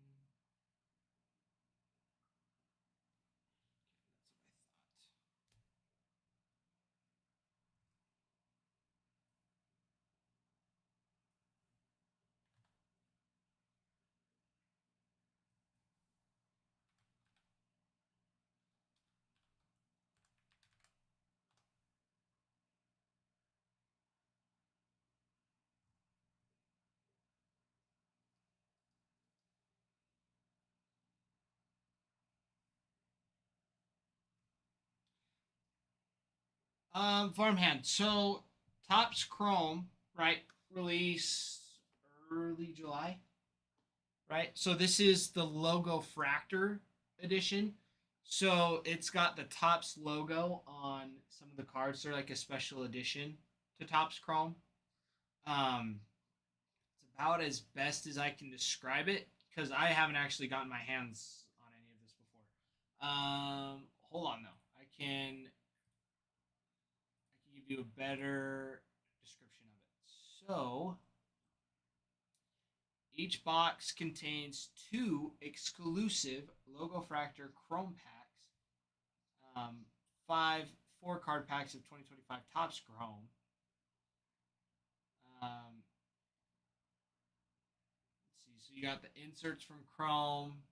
thought. Farmhand. So, Topps Chrome, right? Release early July, right? So this is the Logo Fractor edition. So it's got the Topps logo on some of the cards. They're like a special edition to Topps Chrome. It's about as best as I can describe it because I haven't actually gotten my hands on any of this before. Hold on though. I can give you a better description of it. So each box contains 2 exclusive Logo Fractor Chrome packs, 5 4-card packs of 2025 Topps Chrome. Let's see. So you got the inserts from Chrome,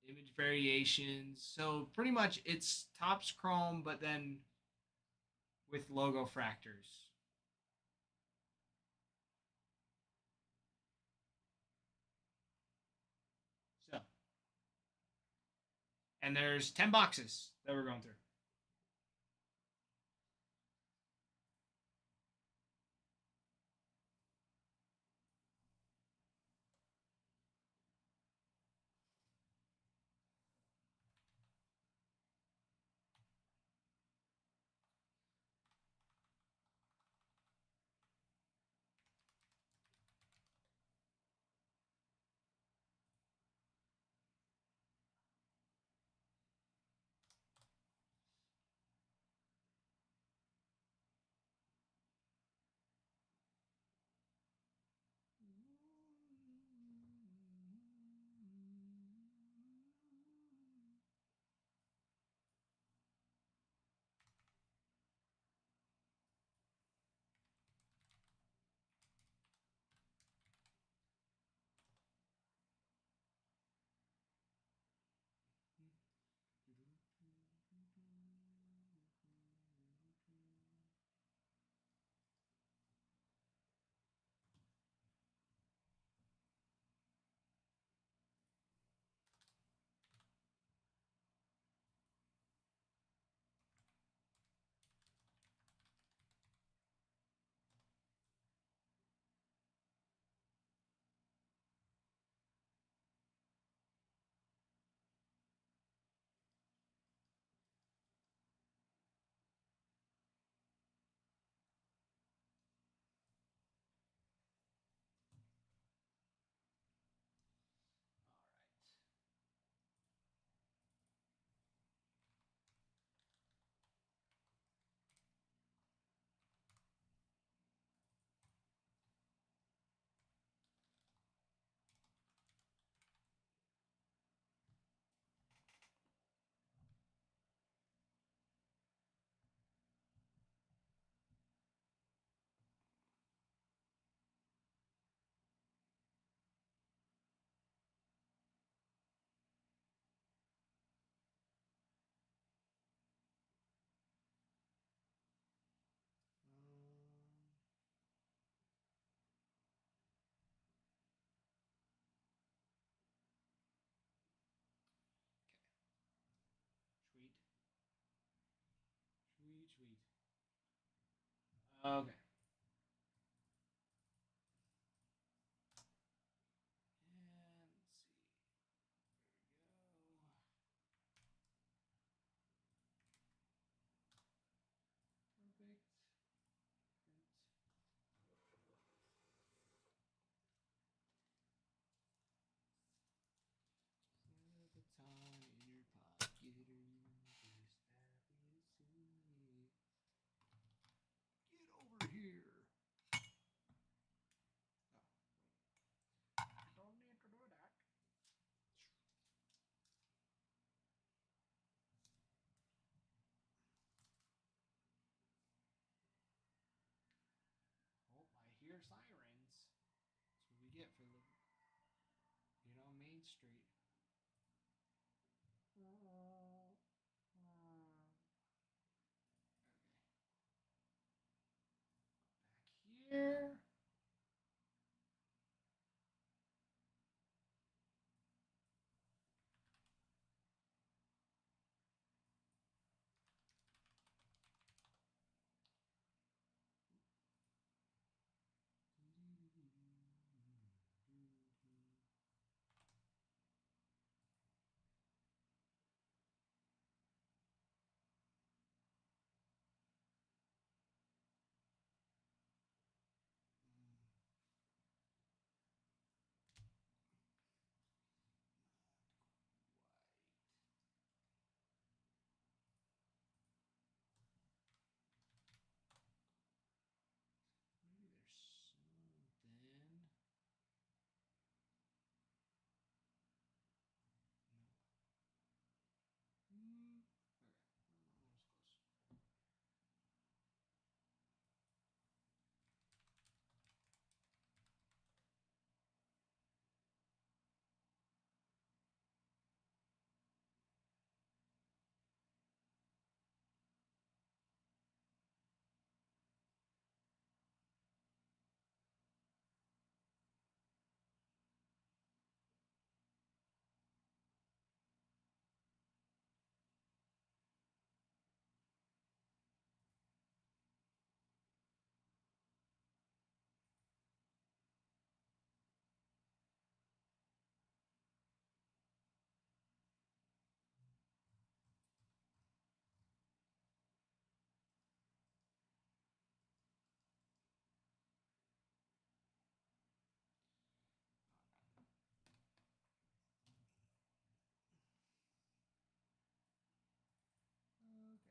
image variations. So pretty much it's Topps Chrome, but then with Logo Fractors. So, and there's 10 boxes that we're going through. Okay. And let's see. There we go. Perfect. Print. Baton in your pocket, or you just happy to see me. Get over here. Oh, wait. Don't need to do that. Oh, I hear sirens. That's what we get for living, on Main Street. Okay. Back here. Maybe there's something. No. Okay. That was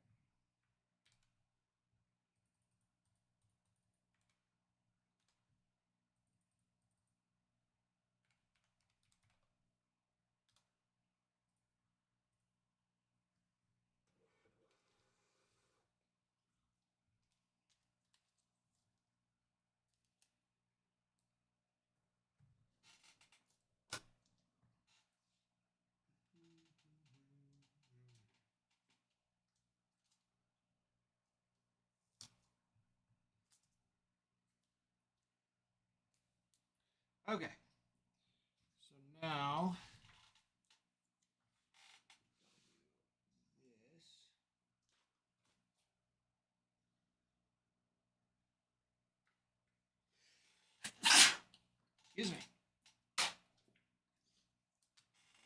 close. Okay. Okay. So now this. Excuse me.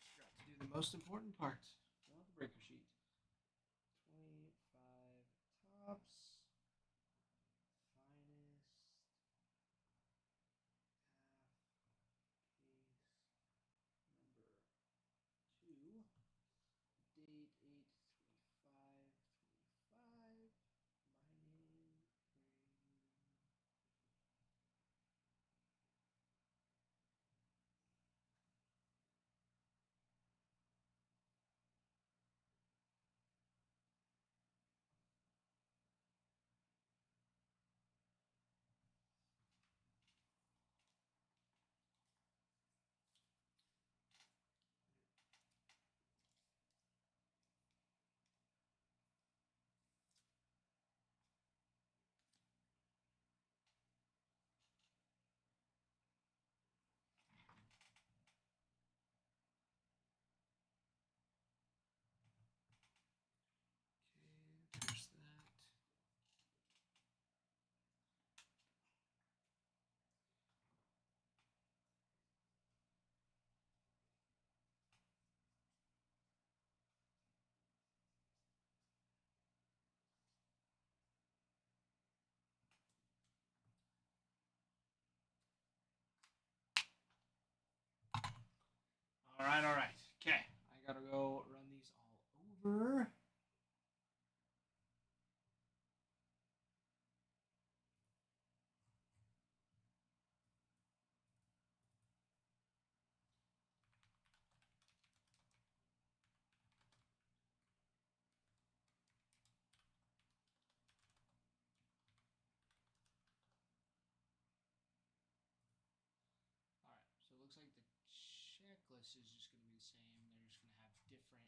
Forgot to do the most important part. Fill out the breaker sheet. 25 tops. Finest. Half case number 2. Date 8/25/25. Mining. All right, all right. Okay, I gotta go run these all over. All right, so it looks like the checklist is just gonna be the same. They're just gonna have different.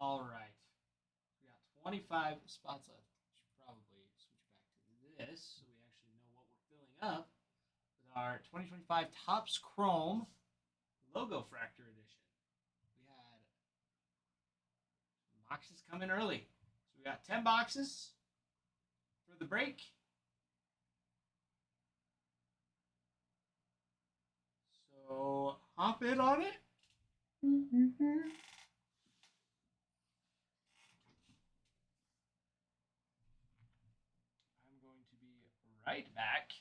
All right. All right. We got 25 spots left. Should probably switch back to this so we actually know what we're filling up with our 2025 Topps Chrome Logo Fractor Edition. We had boxes come in early. So we got 10 boxes for the break. So hop in on it. I'm going to be right back.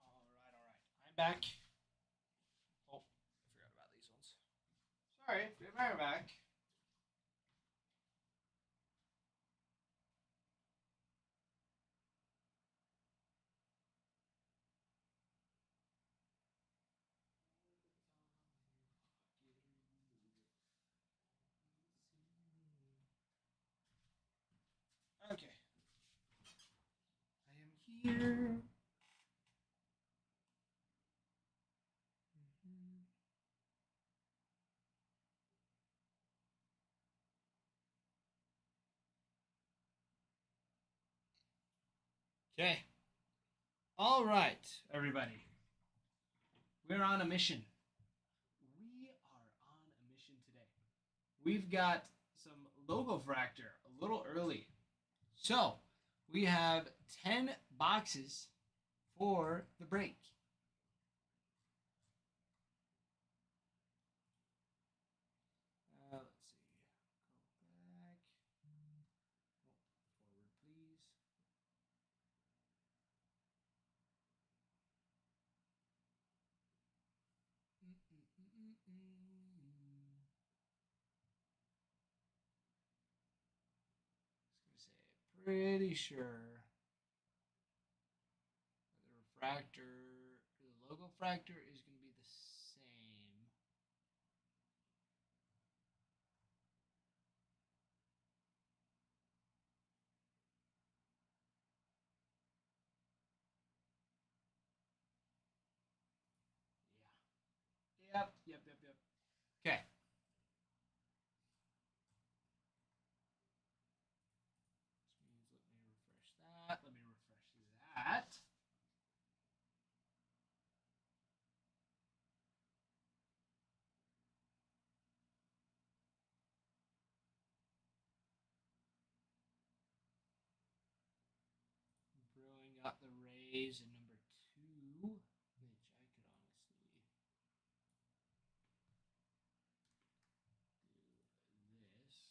All right. I'm back. Oh, I forgot about these ones. Sorry, I'm back. Okay. I am here. Okay. All right, everybody. We're on a mission. We are on a mission today. We've got some logo fractor a little early. So, we have 10 boxes for the break. Let's see. Go back. Oh, forward, please. I was gonna say, pretty sure the refractor, the logo fractor is going to be the same. Yeah. Yep. Okay. This means let me refresh that. Let me refresh that. Brewing up the Rays in number 2, which I could honestly do this.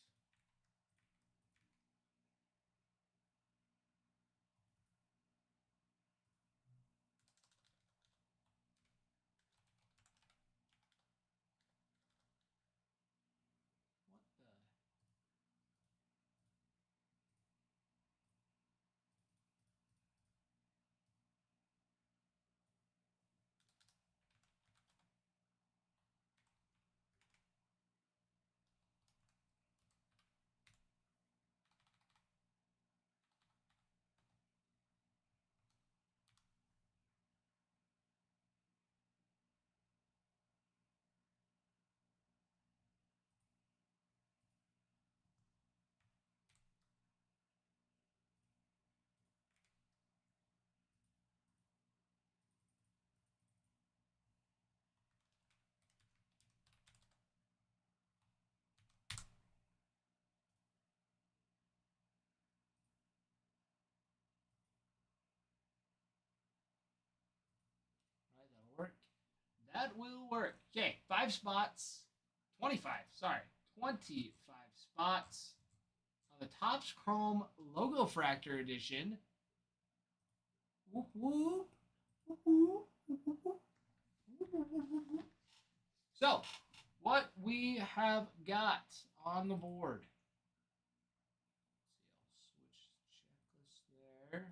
That will work. Okay, 5 spots. 25, sorry. 25 spots on the Topps Chrome Logo Fractor Edition. Whoop, whoop. Whoop, whoop. Whoop, whoop, whoop. So, what we have got on the board. Let's see, I'll switch checklist there. Come on, scroll down.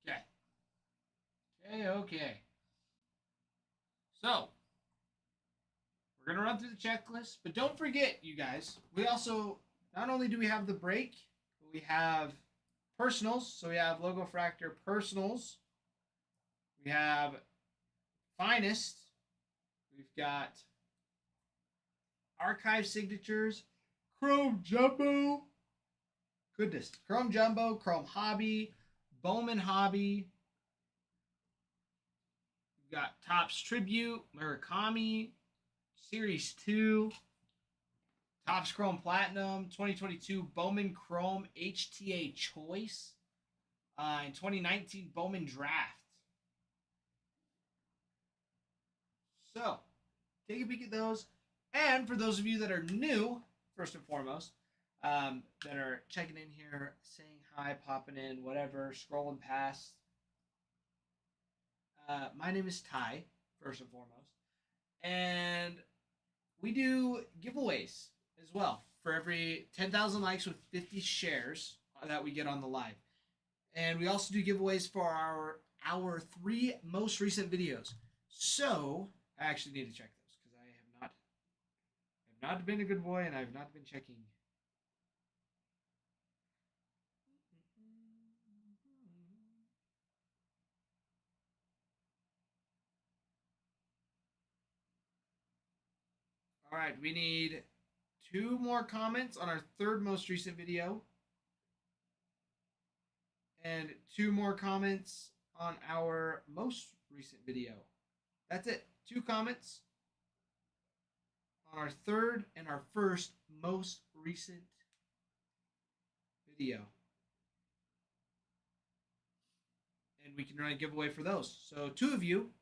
Okay. Okay. So, we're going to run through the checklist, but don't forget, you guys, we also, not only do we have the break, but we have personals. So we have Logo Fractor personals. We have Finest. We've got Archive Signatures, Chrome Jumbo. Goodness. Chrome Jumbo, Chrome Hobby, Bowman Hobby. We've got Topps Tribute, Murakami, Series 2, Topps Chrome Platinum, 2022 Bowman Chrome HTA Choice, in 2019 Bowman Draft. So, take a peek at those. And for those of you that are new, first and foremost, that are checking in here, saying hi, popping in, whatever, scrolling past. My name is Ty, first and foremost. And we do giveaways as well for every 10,000 likes with 50 shares that we get on the live. And we also do giveaways for our 3 most recent videos. So, I actually need to check those because I have not been a good boy and I have not been checking. All right, we need 2 more comments on our 3rd most recent video. And 2 more comments on our most recent video. That's it. 2 comments on our 3rd and our 1st most recent video. And we can run a giveaway for those. So 2 of you,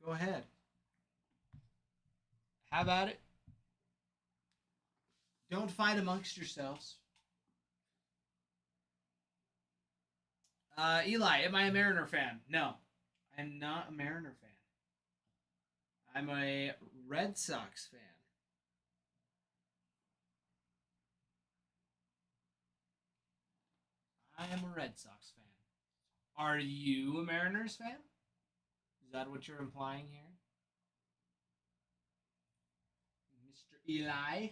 go ahead. Have at it. Don't fight amongst yourselves. Eli, am I a Mariner fan? No, I'm not a Mariner fan. I'm a Red Sox fan. I am a Red Sox fan. Are you a Mariners fan? Is that what you're implying here? Mr. Eli?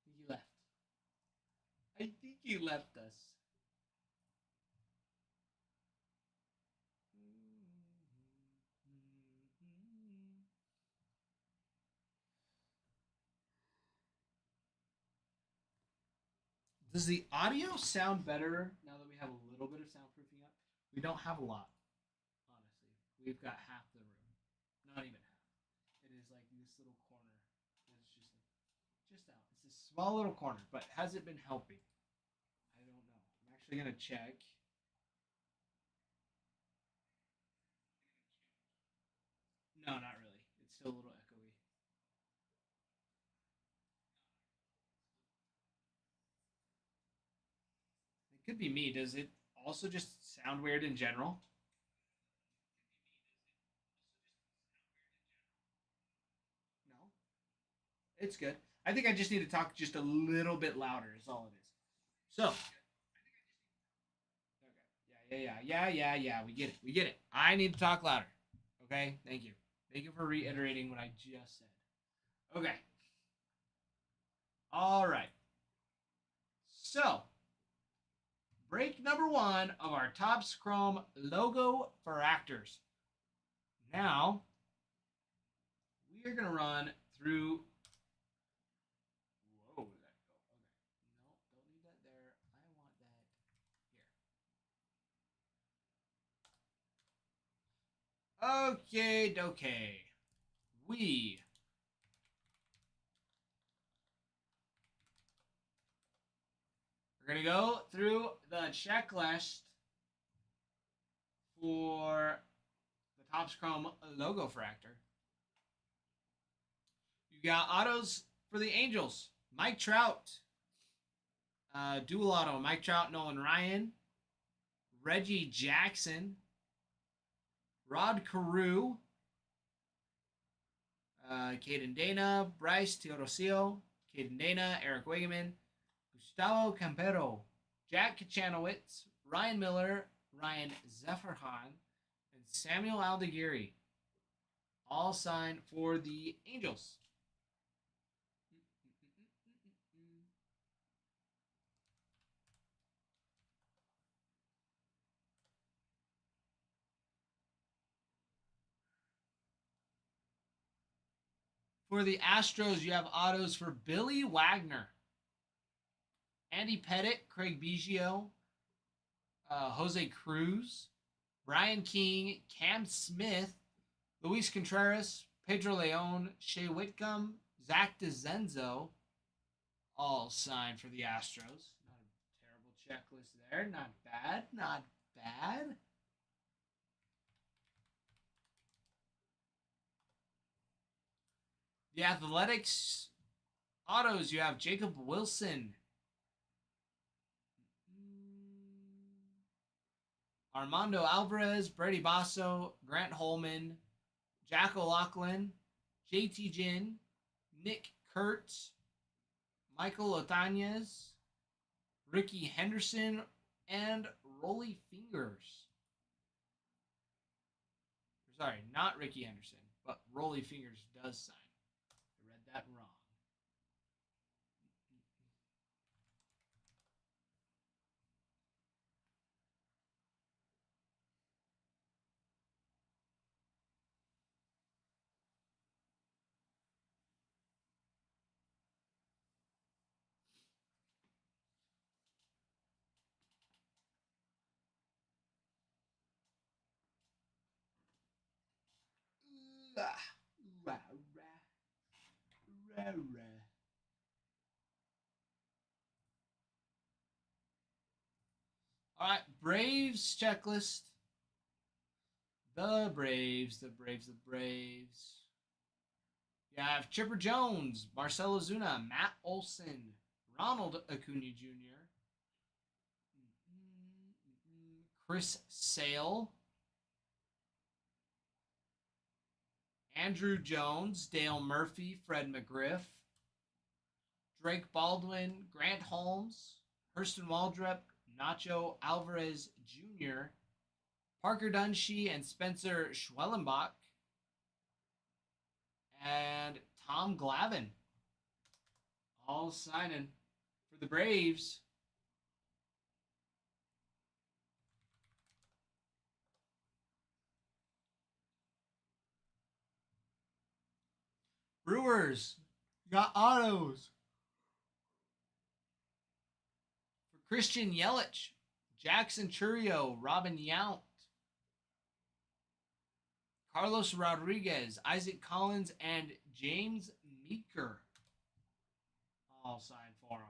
He left. I think he left us. Does the audio sound better now that we have a little bit of soundproofing up? We don't have a lot, honestly. We've got half the room. Not even half. It is like this little corner. It's just out. It's a small little corner, but has it been helping? I don't know. I'm actually going to check. No, not really. It's still a little echoey. It could be me. Does it also just sound weird in general? No. It's good. I think I just need to talk just a little bit louder is all it is. So. Okay. Yeah. We get it. We get it. I need to talk louder. Okay? Thank you. Thank you for reiterating what I just said. Okay. All right. So, break number 1 of our Topps Chrome logo fractors. Now, we are going to run through. Whoa, let that go. Okay. No, don't need that there. I want that here. Okay, okay. We are going to go through the checklist for the Topps Chrome logo fractor. You got autos for the Angels. Mike Trout. Dual auto. Mike Trout, Nolan Ryan. Reggie Jackson. Rod Carew. Caden Dana. Bryce Teodosio. Caden Dana. Eric Wegeman. Gustavo Campero. Jack Kachanowicz. Ryan Miller. Ryan Zefferhan. And Samuel Aldeguerri. All signed for the Angels. For the Astros, you have autos for Billy Wagner, Andy Pettitte, Craig Biggio, Jose Cruz, Brian King, Cam Smith, Luis Contreras, Pedro Leon, Shea Whitcomb, Zach DeZenzo, all signed for the Astros. Not a terrible checklist there. Not bad. Not bad. The Athletics autos, you have Jacob Wilson, Armando Alvarez, Brady Basso, Grant Holman, Jack O'Loughlin, JT Ginn, Nick Kurtz, Michael Otanez, Ricky Henderson, and Rolly Fingers. Sorry, not Ricky Henderson, but Rolly Fingers does sign. I read that wrong. All right, Braves checklist. The Braves, the Braves, the Braves. You have Chipper Jones, Marcell Ozuna, Matt Olson, Ronald Acuna Jr., Chris Sale, Andrew Jones, Dale Murphy, Fred McGriff, Drake Baldwin, Grant Holmes, Hurston Waldrep, Nacho Alvarez Jr., Parker Dunshee and Spencer Schwellenbach, and Tom Glavine. All signing for the Braves. Brewers got autos for Christian Yelich, Jackson Chourio, Robin Yount, Carlos Rodriguez, Isaac Collins, and James Meeker. All signed for him.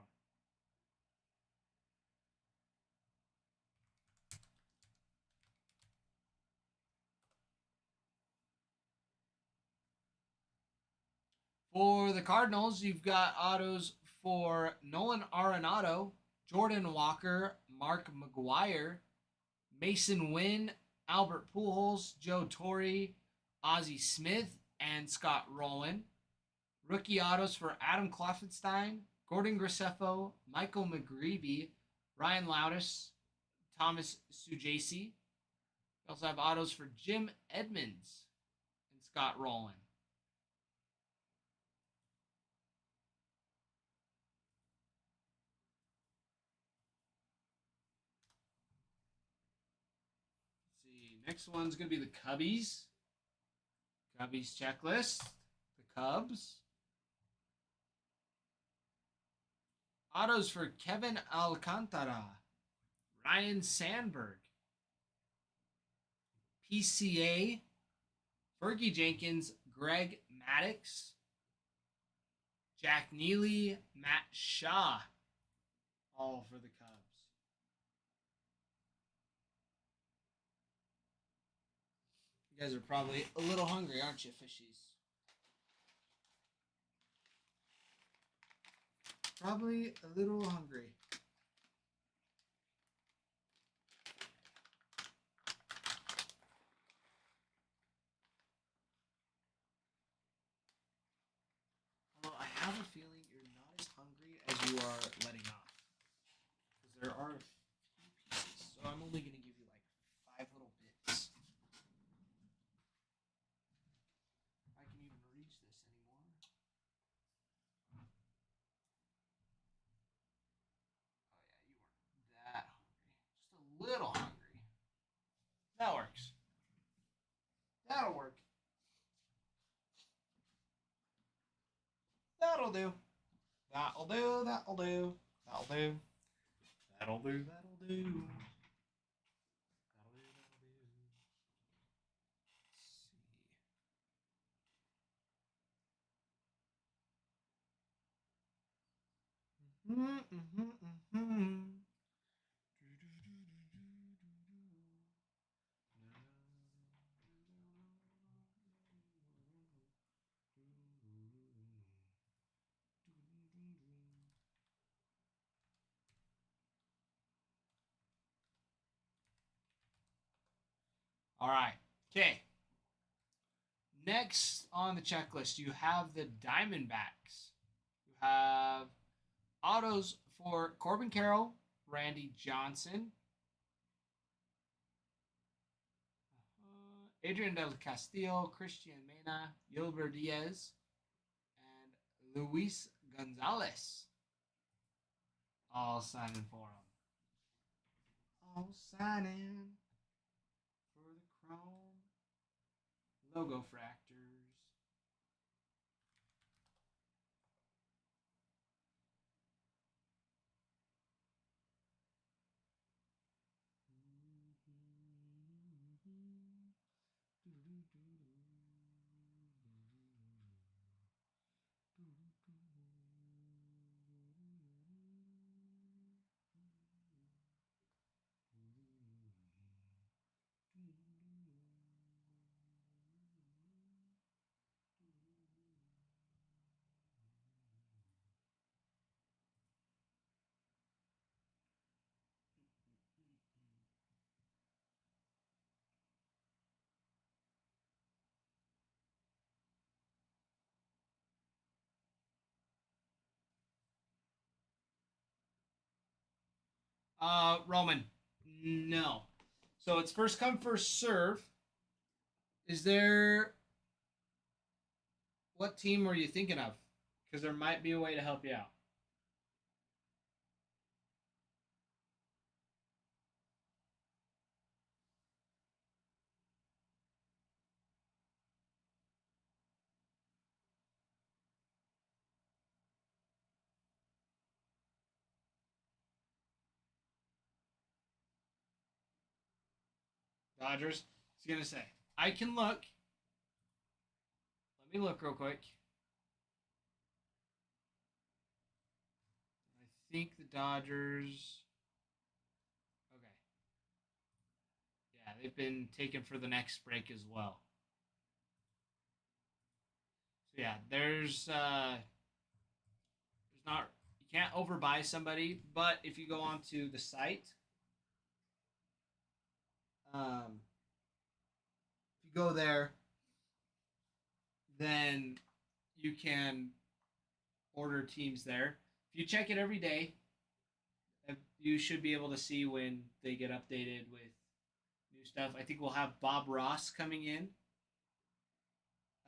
For the Cardinals, you've got autos for Nolan Arenado, Jordan Walker, Mark McGwire, Mason Wynn, Albert Pujols, Joe Torre, Ozzie Smith, and Scott Rowland. Rookie autos for Adam Kloffenstein, Gordon Graceffo, Michael McGreevy, Ryan Loudis, Thomas Sujasi. We also have autos for Jim Edmonds and Scott Rowland. Next one's gonna be the Cubbies. Cubbies checklist. The Cubs. Autos for Kevin Alcantara, Ryan Sandberg, PCA, Fergie Jenkins, Greg Maddux, Jack Neely, Matt Shaw, all for the Cubs. You guys are probably a little hungry, aren't you, fishies? Probably a little hungry. Although I have a feeling you're not as hungry as you are letting off. Because there are a few pieces. So I'm only going to give you like 5 little bits. If I can even reach this anymore. Oh yeah, you weren't that hungry. Just a little hungry. That works. That'll work. That'll do. That'll do. That'll do. That'll do. That'll do. That'll do. That'll do. That'll do. Let's see. All right. Okay. Next on the checklist, you have the Diamondbacks. You have autos for Corbin Carroll, Randy Johnson, Adrian Del Castillo, Christian Mena, Gilbert Diaz, and Luis Gonzalez. All signing for him. All signing for the Chrome logo fractors. Roman, no. So it's first come, first serve. Is there what team were you thinking of? Because there might be a way to help you out. Dodgers. He's gonna say, I can look. Let me look real quick. I think the Dodgers. Okay. Yeah, they've been taken for the next break as well. So yeah, there's not, you can't overbuy somebody, but if you go onto the site, if you go there, then you can order teams there. If you check it every day, you should be able to see when they get updated with new stuff. I think we'll have Bob Ross coming in.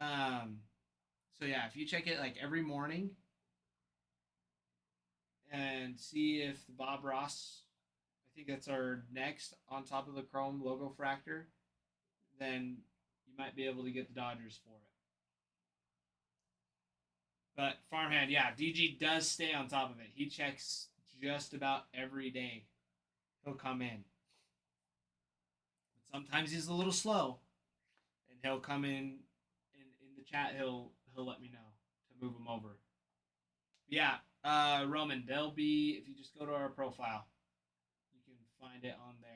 So yeah, if you check it like every morning and see if the Bob Ross, I think that's our next on top of the Chrome logo fractor. then you might be able to get the Dodgers for it. But Farmhand, yeah, DG does stay on top of it. He checks just about every day. He'll come in. But sometimes he's a little slow, and he'll come in the chat. He'll let me know to move him over. But yeah, Roman, they'll be if you just go to our profile, you can find it on there.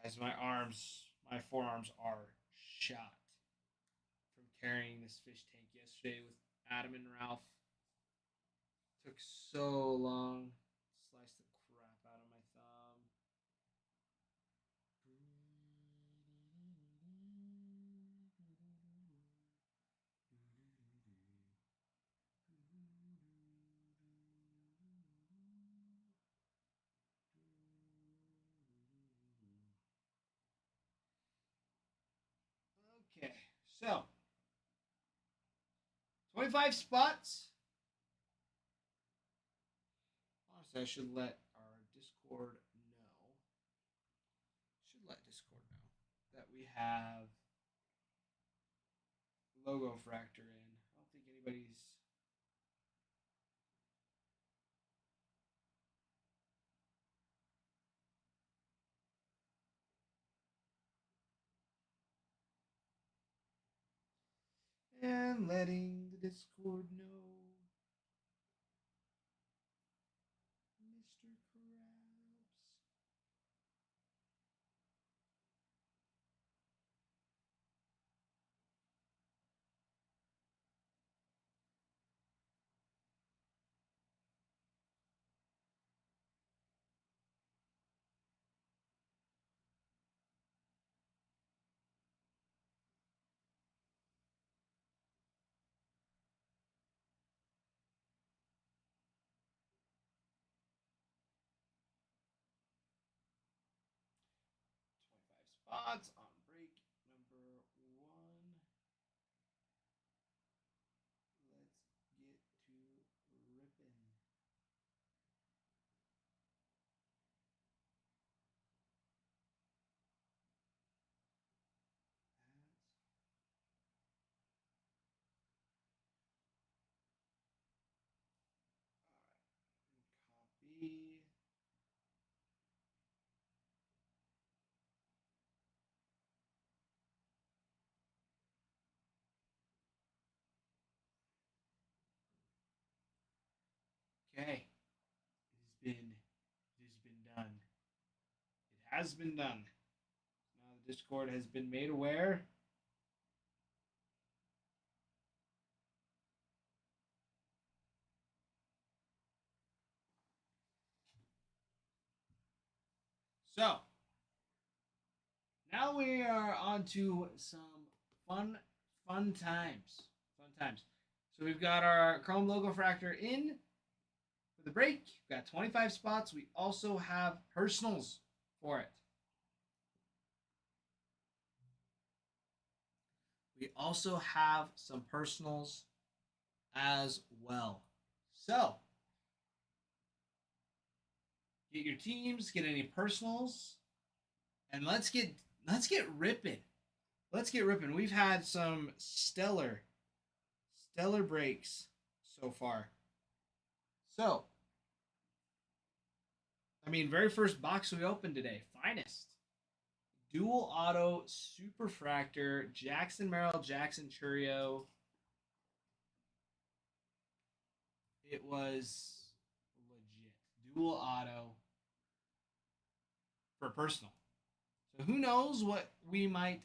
Guys, my forearms are shot from carrying this fish tank yesterday with Adam and Ralph. Took so long. Sliced the crap out of my thumb. Okay, so 25 spots. Honestly, I should let our Discord know. Should let Discord know that we have Logo Fractor in. I don't think anybody's. And letting the Discord know. Mr. Krabs. Spots on break number 1. Let's get to ripping. Alright, copy. Okay. It has been done. It has been done. Now the Discord has been made aware. So now we are on to some fun times. Fun times. So we've got our Chrome Logo Fractor in for the break. We've got 25 spots. We also have personals for it. We also have some personals as well. So get your teams, get any personals, and let's get ripping. Let's get ripping. We've had some stellar breaks so far. So, I mean, very first box we opened today, Finest. Dual Auto Superfractor, Jackson Merrill, Jackson Churio. It was legit. Dual Auto for personal. So who knows what we might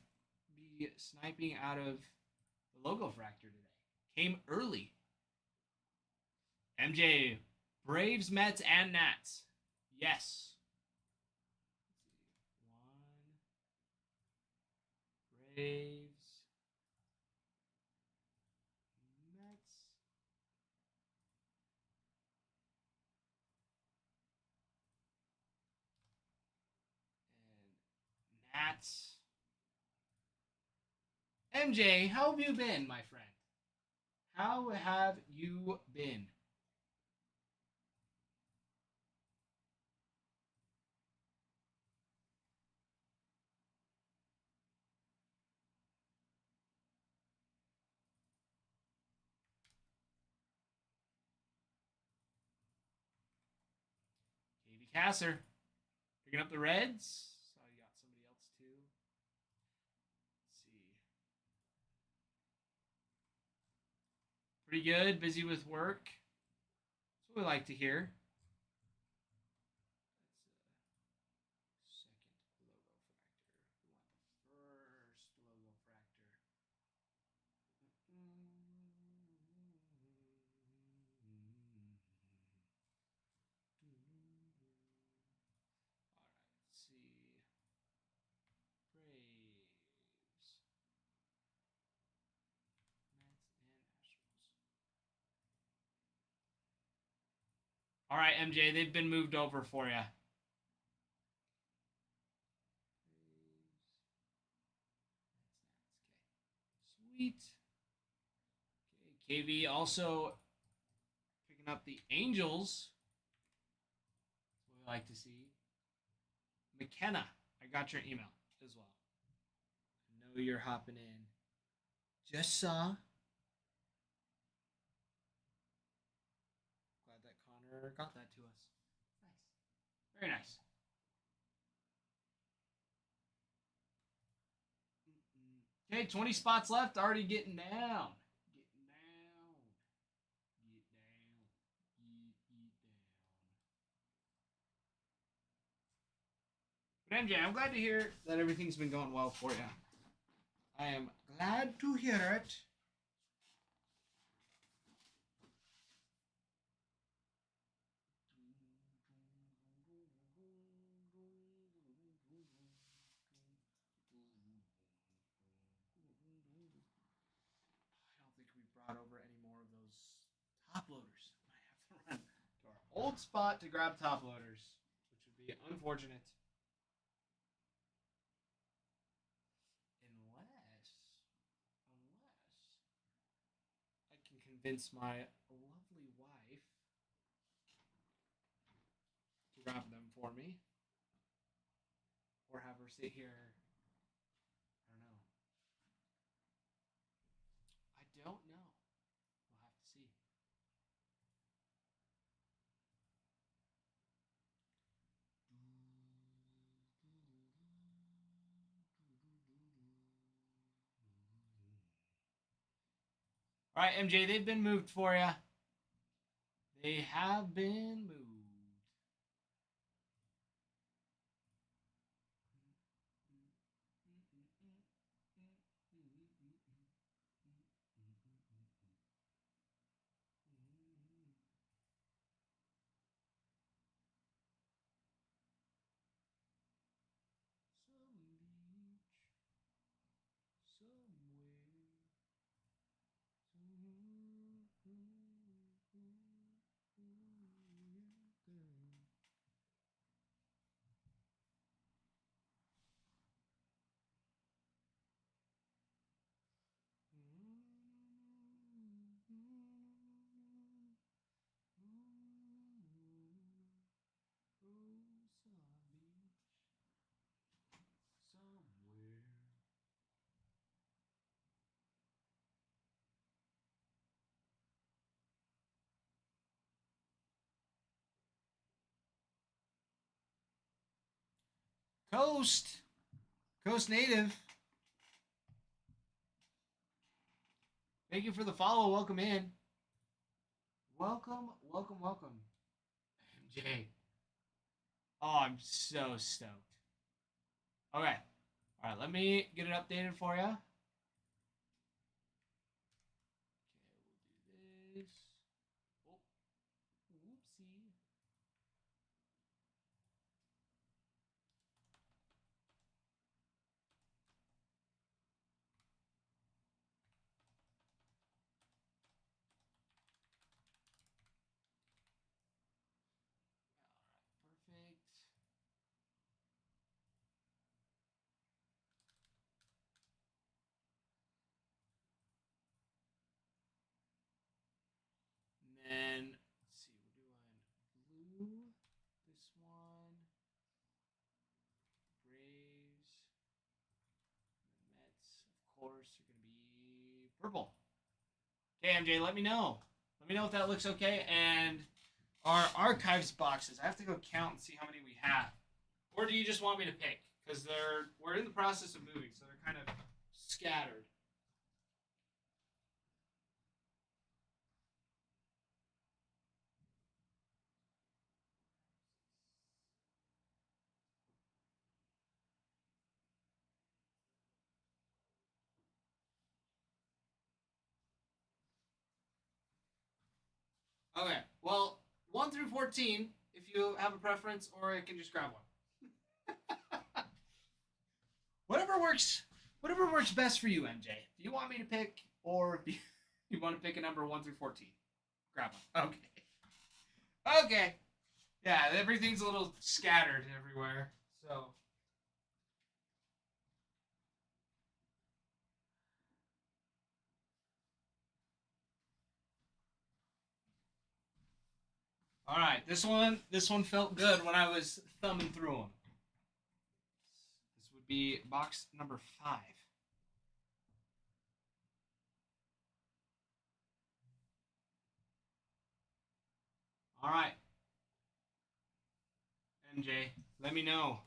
be sniping out of the Logo Fractor today. Came early. MJ, Braves, Mets, and Nats. Yes. One. Braves. Mets. And Nats. MJ, how have you been, my friend? How have you been? KB Kasser picking up the Reds. Saw you got somebody else too. Let's see. Pretty good. Busy with work. That's what we like to hear. Second logo fractor. We want the first logo fractor. All right, let's see. Braves, Mets, and Astros. All right, MJ, they've been moved over for you. Sweet. Okay, KV also picking up the Angels. That's what we like to see. McKenna, I got your email as well. I know you're hopping in. Just saw. Glad that Connor got that to us. Nice. Very nice. Okay, 20 spots left. Already getting down. Getting down. Get down. Get down. But MJ, I'm glad to hear that everything's been going well for you. I am glad to hear it. I don't think we brought over any more of those top loaders. I have to run to our old spot to grab top loaders, which would be unfortunate. Unless I can convince my lovely wife to grab them for me, or have her sit here. I don't know. We'll have to see. All right, MJ, they've been moved for you. They have been moved. Some beach somewhere. Somewhere. Coast native. Thank you for the follow. Welcome in. Welcome. MJ. Oh, I'm so stoked. Okay. All right, let me get it updated for you. Okay, we'll do this. Oh, whoopsie. All right, perfect. course, are going to be purple. Okay, MJ, let me know. Let me know if that looks okay. And our archives boxes, I have to go count and see how many we have. Or do you just want me to pick? Because we're in the process of moving, so they're kind of scattered. Okay, well, 1 through 14, if you have a preference, or I can just grab one. Whatever works best for you, MJ. If you want me to pick, or if you want to pick a number 1 through 14, grab one. Okay. Okay. Yeah, everything's a little scattered everywhere, so. All right, this one felt good when I was thumbing through them. This would be box number 5. All right, MJ, let me know.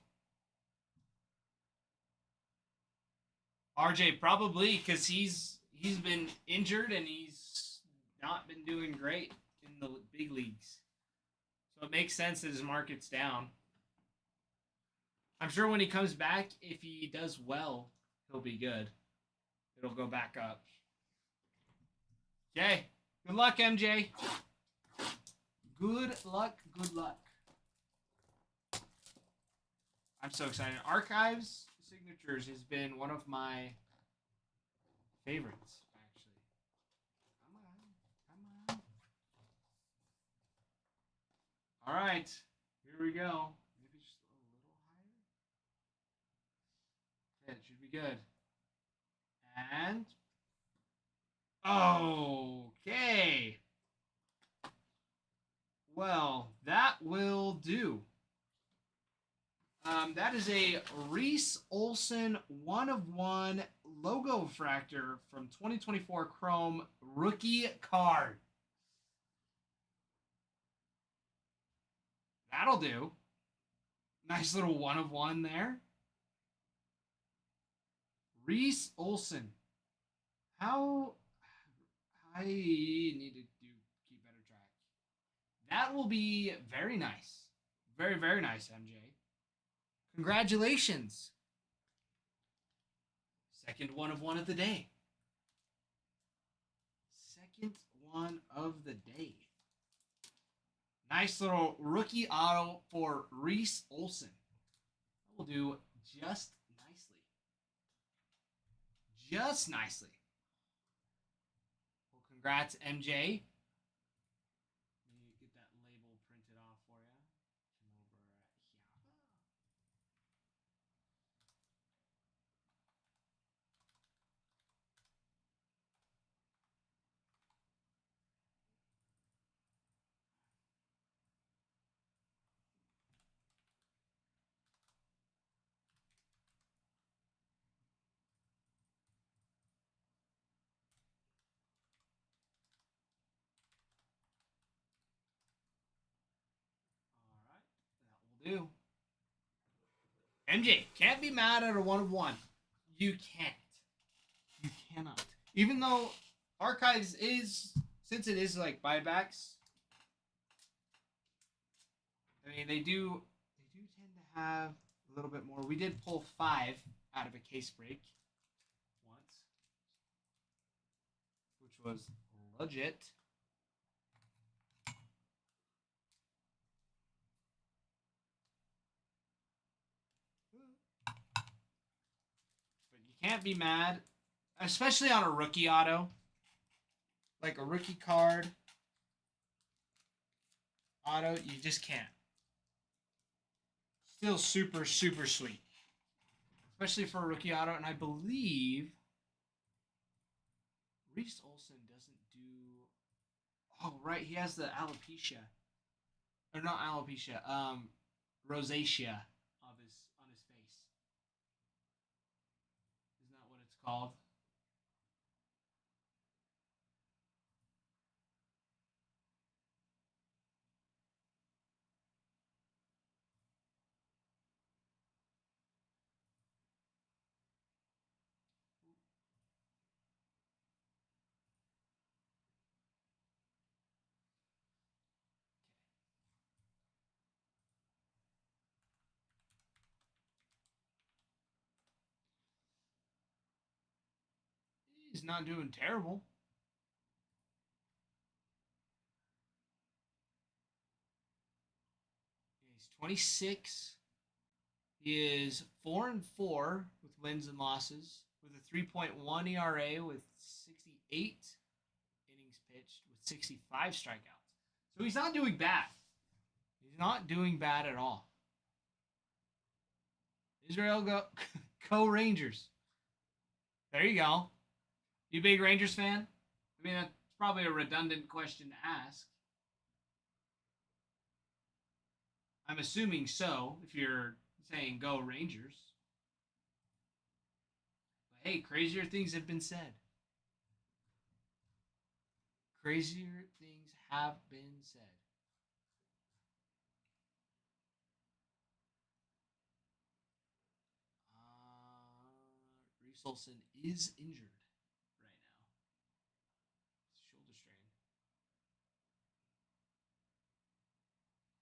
RJ probably because he's been injured and he's not been doing great in the big leagues. So it makes sense that his market's down. I'm sure when he comes back, if he does well, he'll be good. It'll go back up. Okay. Good luck, MJ. Good luck. Good luck. I'm so excited. Archives Signatures has been one of my favorites, actually. Come on. All right. Here we go. Maybe just a little higher. Okay, it should be good. And okay. Well, that will do. That is a Reese Olson 1/1 logo fractor from 2024 Chrome rookie card. That'll do. Nice little 1/1 there. Reese Olson. How I need to keep better track. That will be very nice. Very, very nice, MJ. Congratulations. Second 1/1 of the day. Second one of the day. Nice little rookie auto for Reese Olson. That will do just nicely. Just nicely. Well, congrats, MJ. Let me get that label printed off for you. Come over here. All right, that will do. MJ, can't be mad at a 1/1. You can't. You cannot. Even though Archives is, since it is like buybacks, I mean they do tend to have a little bit more. We did pull 5 out of a case break once, which was legit. But you can't be mad, especially on a rookie auto. Like a rookie card auto, you just can't. Still super, super sweet. Especially for a rookie auto, and I believe Reese Olson doesn't do. Oh, right, he has the alopecia, or not alopecia, rosacea on his face. Isn't that what it's called? He's not doing terrible. He's 26. He is 4-4 with wins and losses, with a 3.1 ERA, with 68 innings pitched, with 65 strikeouts. So he's not doing bad. He's not doing bad at all. Israel, go Rangers. There you go. You big Rangers fan? I mean, that's probably a redundant question to ask. I'm assuming so, if you're saying go Rangers. But hey, crazier things have been said. Crazier things have been said. Reese Olson is injured right now. Shoulder strain.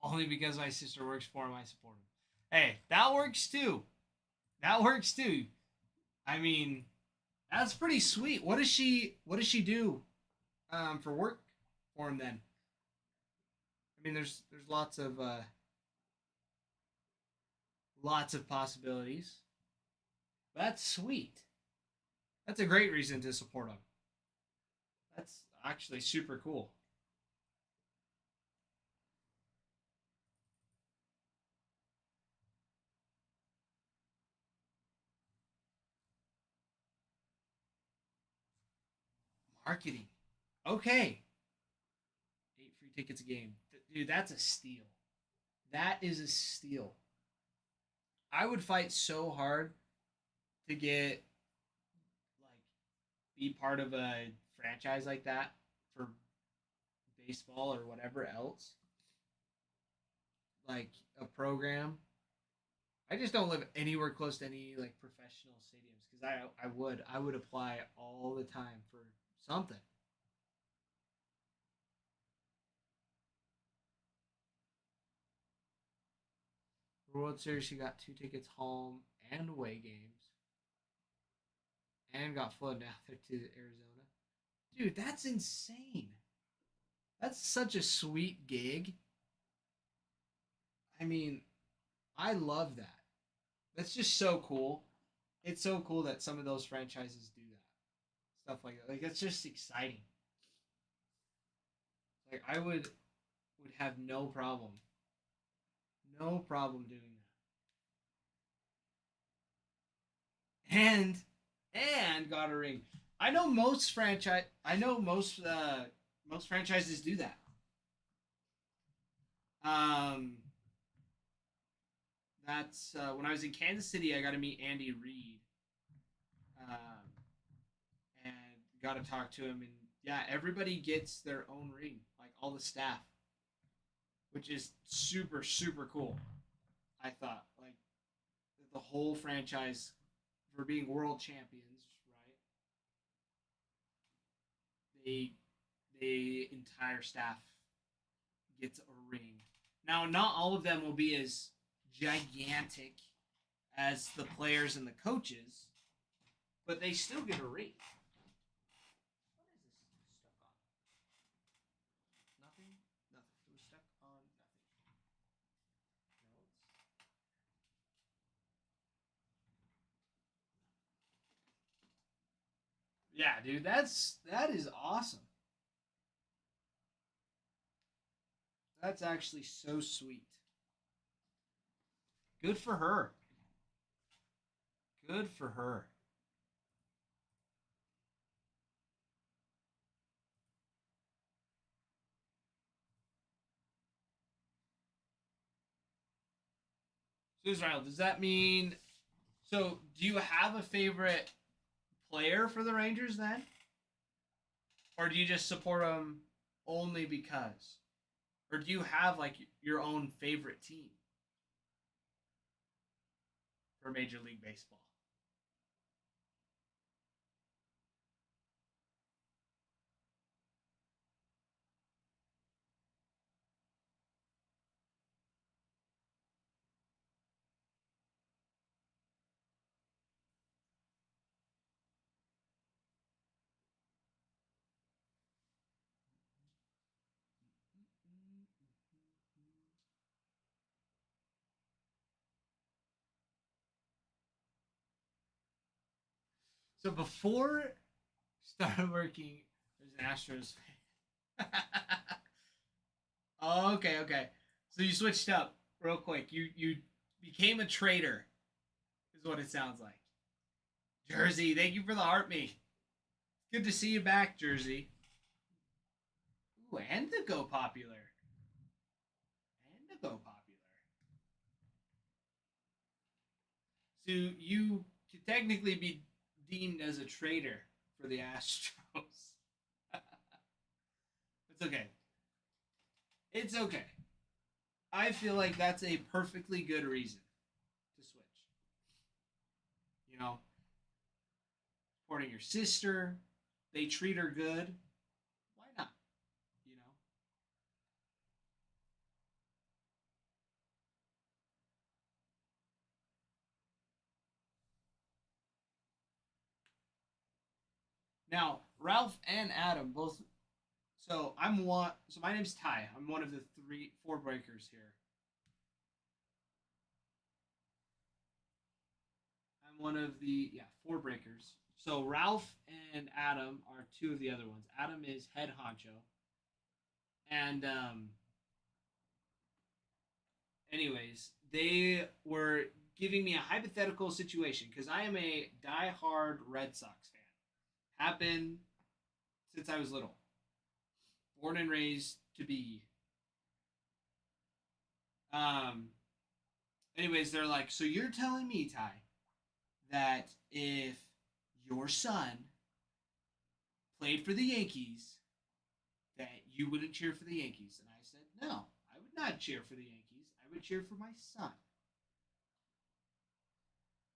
Only because my sister works for him, I support him. Hey, that works too. That works too. I mean, that's pretty sweet. What does she do for work for him then? I mean, there's lots of possibilities. That's sweet. That's a great reason to support him. That's actually super cool. Marketing. Okay. 8 free tickets a game. Dude, that's a steal. That is a steal. I would fight so hard to get like be part of a franchise like that for baseball or whatever else. Like a program. I just don't live anywhere close to any like professional stadiums because I would apply all the time for something. World Series, she got 2 tickets home and away games, and got flown down there to Arizona. Dude, that's insane. That's such a sweet gig. I mean, I love that. That's just so cool. It's so cool that some of those franchises do that. Stuff like that. Like it's just exciting. Like I would have no problem. No problem doing that. And got a ring. I know most franchises do that. Um that's when I was in Kansas City, I got to meet Andy Reid. Um and got to talk to him, and yeah, everybody gets their own ring, like all the staff, which is super super cool. I thought like the whole franchise for being world champions, right? They the entire staff gets a ring. Now, not all of them will be as gigantic as the players and the coaches, but they still get a ring. What is this stuck on? Nothing? Nothing. It was stuck on nothing. Yeah, dude, that is awesome. That's actually so sweet. Good for her. Good for her. So Israel, does that mean so do you have a favorite player for the Rangers then? Or do you just support them only because? Or do you have like your own favorite team for Major League Baseball? So before started working as an Astros fan. Oh, okay, okay. So you switched up real quick. You became a trader, is what it sounds like. Jersey, thank you for the heart me. Good to see you back, Jersey. Ooh, and to go popular. And to go popular. So you could technically be deemed as a traitor for the Astros. It's okay. It's okay. I feel like that's a perfectly good reason to switch. You know, supporting your sister, they treat her good. Why not? You know? Now, Ralph and Adam both. So I'm one. So my name's Ty. I'm one of the four breakers here. I'm one of the four breakers. So Ralph and Adam are two of the other ones. Adam is head honcho, and anyways, they were giving me a hypothetical situation because I am a die-hard Red Sox fan. Have been since I was little. Born and raised to be. Um. Anyways, they're like, so you're telling me, Ty, that if your son played for the Yankees, that you wouldn't cheer for the Yankees? And I said, no, I would not cheer for the Yankees. I would cheer for my son.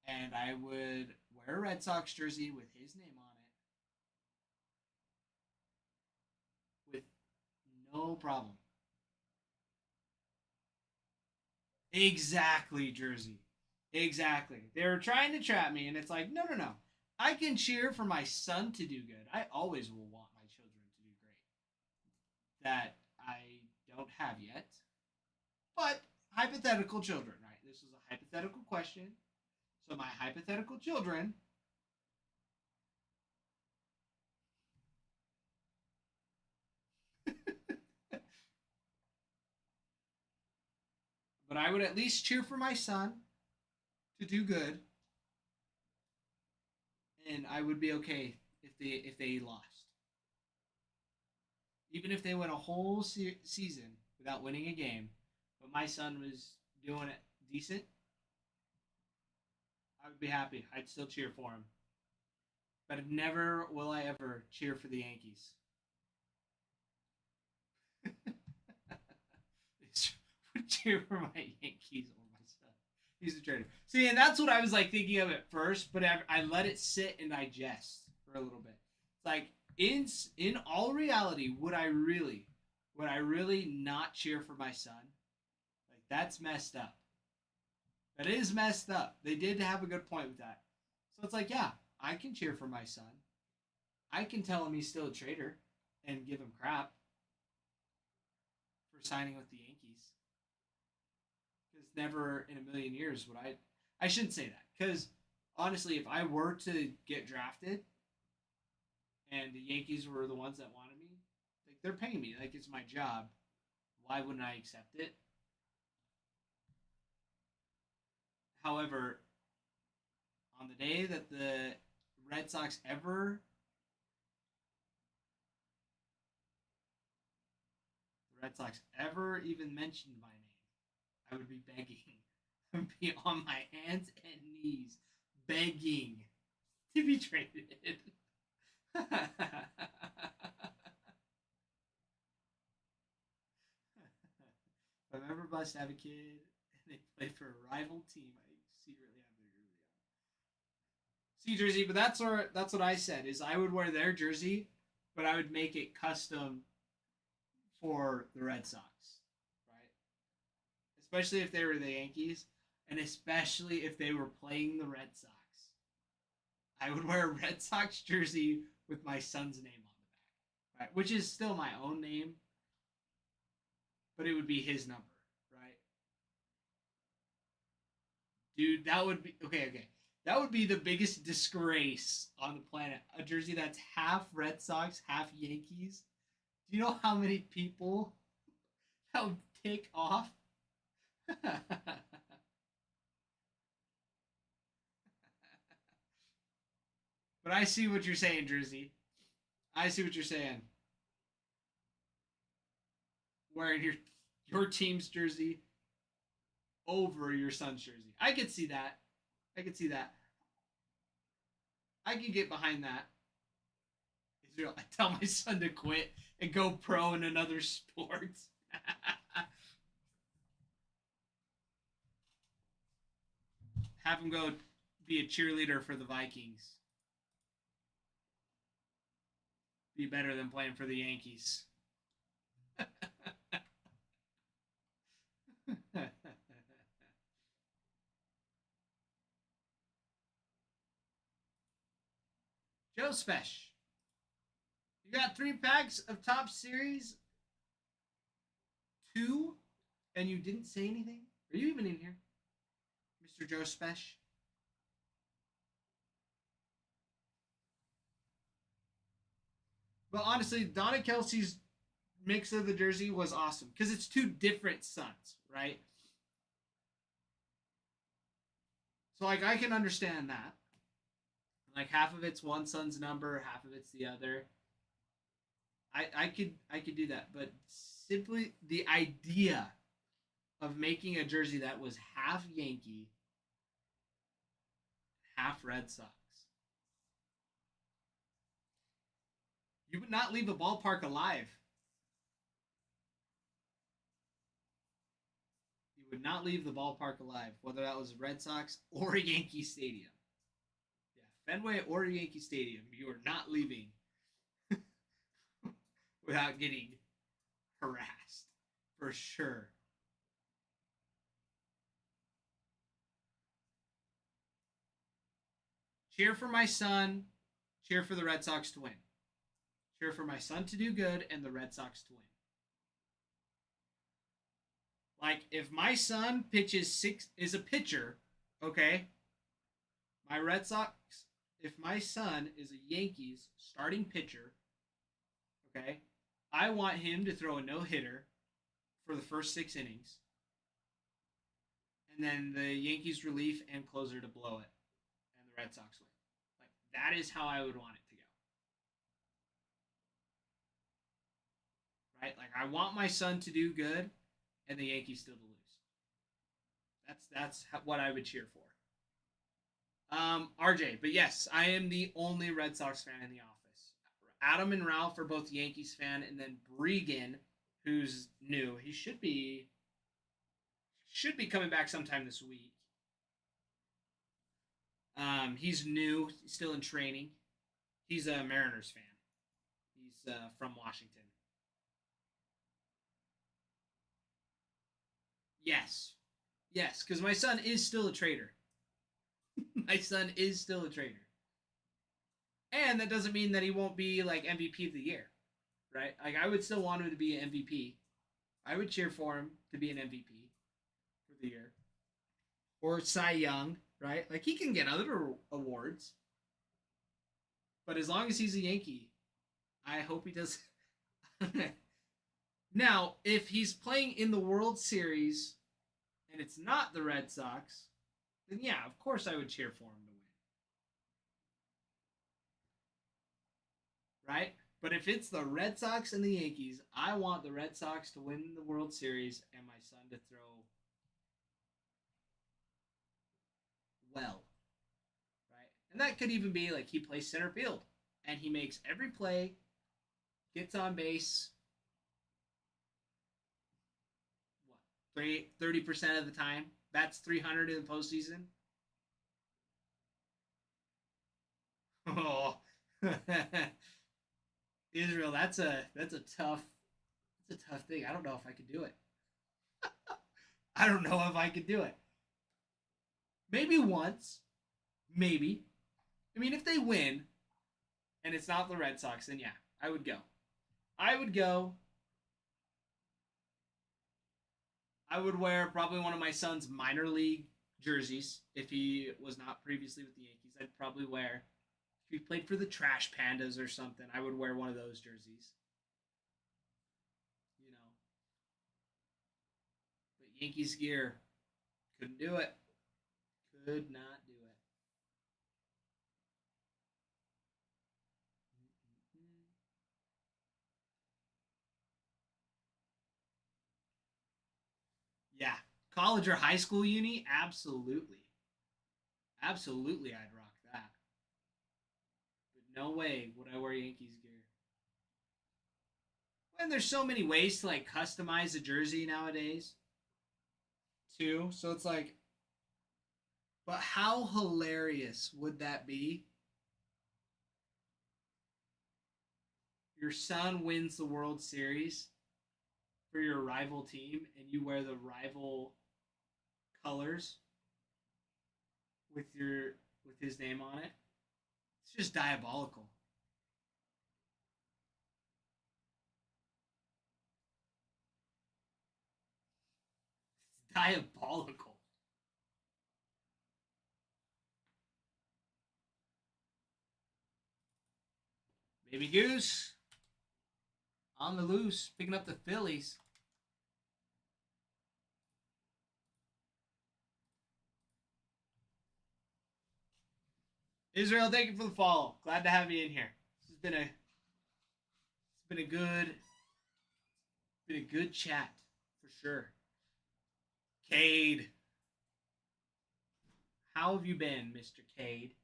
And I would wear a Red Sox jersey with his name on it with no problem. Exactly, Jersey. Exactly. They were trying to trap me, and it's like, no, no, no. I can cheer for my son to do good. I always will want my children to do great. That I don't have yet. But hypothetical children, right? This is a hypothetical question. So my hypothetical children. But I would at least cheer for my son to do good, and I would be okay if they lost. Even if they went a whole season without winning a game, but my son was doing it decent, I would be happy. I'd still cheer for him. But never will I ever cheer for the Yankees. Would cheer for my Yankees or my son. He's a traitor. See, and that's what I was like thinking of at first, but I let it sit and digest for a little bit. It's like in all reality, would I really not cheer for my son? Like that's messed up. That is messed up. They did have a good point with that. So it's like, yeah, I can cheer for my son. I can tell him he's still a traitor and give him crap for signing with the Yankees. Because never in a million years would I. I shouldn't say that. Because honestly, if I were to get drafted and the Yankees were the ones that wanted me, like they're paying me, like it's my job. Why wouldn't I accept it? However, on the day that the Red Sox even mentioned my name, I would be begging. I would be on my hands and knees begging to be traded. If I'm ever blessed to have a kid and they play for a rival team, I secretly have their jersey on. See jersey, but that's what I said is I would wear their jersey, but I would make it custom for the Red Sox, right? Especially if they were the Yankees, and especially if they were playing the Red Sox. I would wear a Red Sox jersey with my son's name on the back, right? Which is still my own name, but it would be his number, right? Dude, that would be okay. Okay, That would be the biggest disgrace on the planet. A jersey that's half Red Sox, half Yankees. Do you know how many people that would tick off? But I see what you're saying, Jersey. I see what you're saying. Wearing your team's jersey over your son's jersey. I could see that. I could see that. I can get behind that. Israel, I tell my son to quit and go pro in another sport. Have him go be a cheerleader for the Vikings. Be better than playing for the Yankees. Joe Spesh. You got 3 packs of Top Series 2 and you didn't say anything? Are you even in here? Mr. Joe Spesh? But honestly, Donna Kelsey's mix of the jersey was awesome because it's 2 different sons, right? So like I can understand that. Like half of it's one son's number, half of it's the other. I could do that, but simply the idea of making a jersey that was half Yankee, half Red Sox. You would not leave a ballpark alive. You would not leave the ballpark alive, whether that was Red Sox or Yankee Stadium. Yeah, Fenway or Yankee Stadium, you are not leaving without getting harassed, for sure. Cheer for my son. Cheer for the Red Sox to win. Cheer for my son to do good and the Red Sox to win. Like, if my son is a pitcher, okay? My Red Sox, if my son is a Yankees starting pitcher, okay? I want him to throw a no-hitter for the first 6 innings. And then the Yankees relief and closer to blow it. And the Red Sox win. Like, that is how I would want it to go. Right? Like, I want my son to do good and the Yankees still to lose. That's what I would cheer for. RJ, but yes, I am the only Red Sox fan in the office. Adam and Ralph are both Yankees fan, and then Bregan, who's new, he should be coming back sometime this week. He's new, still in training. He's a Mariners fan. He's from Washington. Yes, because my son is still a trader. My son is still a trader. And that doesn't mean that he won't be like MVP of the year, right? Like I would still want him to be an MVP. I would cheer for him to be an MVP for the year. Or Cy Young, right? Like he can get other awards. But as long as he's a Yankee, I hope he does. Now, if he's playing in the World Series and it's not the Red Sox, then yeah, of course I would cheer for him to win. Right? But if it's the Red Sox and the Yankees, I want the Red Sox to win the World Series and my son to throw well. Right? And that could even be like he plays center field and he makes every play, gets on base, 30% of the time. Bats 300 in the postseason. Oh, Israel, that's a tough thing. I don't know if I could do it. I don't know if I could do it. Maybe once, maybe. I mean, if they win, and it's not the Red Sox, then yeah, I would go. I would wear probably one of my son's minor league jerseys if he was not previously with the Yankees. I'd probably wear, if he played for the Trash Pandas or something, I would wear one of those jerseys. You know, but Yankees gear, couldn't do it. Could not do it. Yeah, college or high school uni, absolutely, absolutely, I'd rock that. But no way would I wear Yankees gear. And there's so many ways to like customize a jersey nowadays, too. So it's like, but how hilarious would that be? Your son wins the World Series for your rival team, and you wear the rival colors with your with his name on it. It's just diabolical. It's diabolical. Baby Goose on the loose, picking up the Phillies. Israel, thank you for the follow. Glad to have you in here. This has been a good chat for sure. Cade, how have you been, Mr. Cade?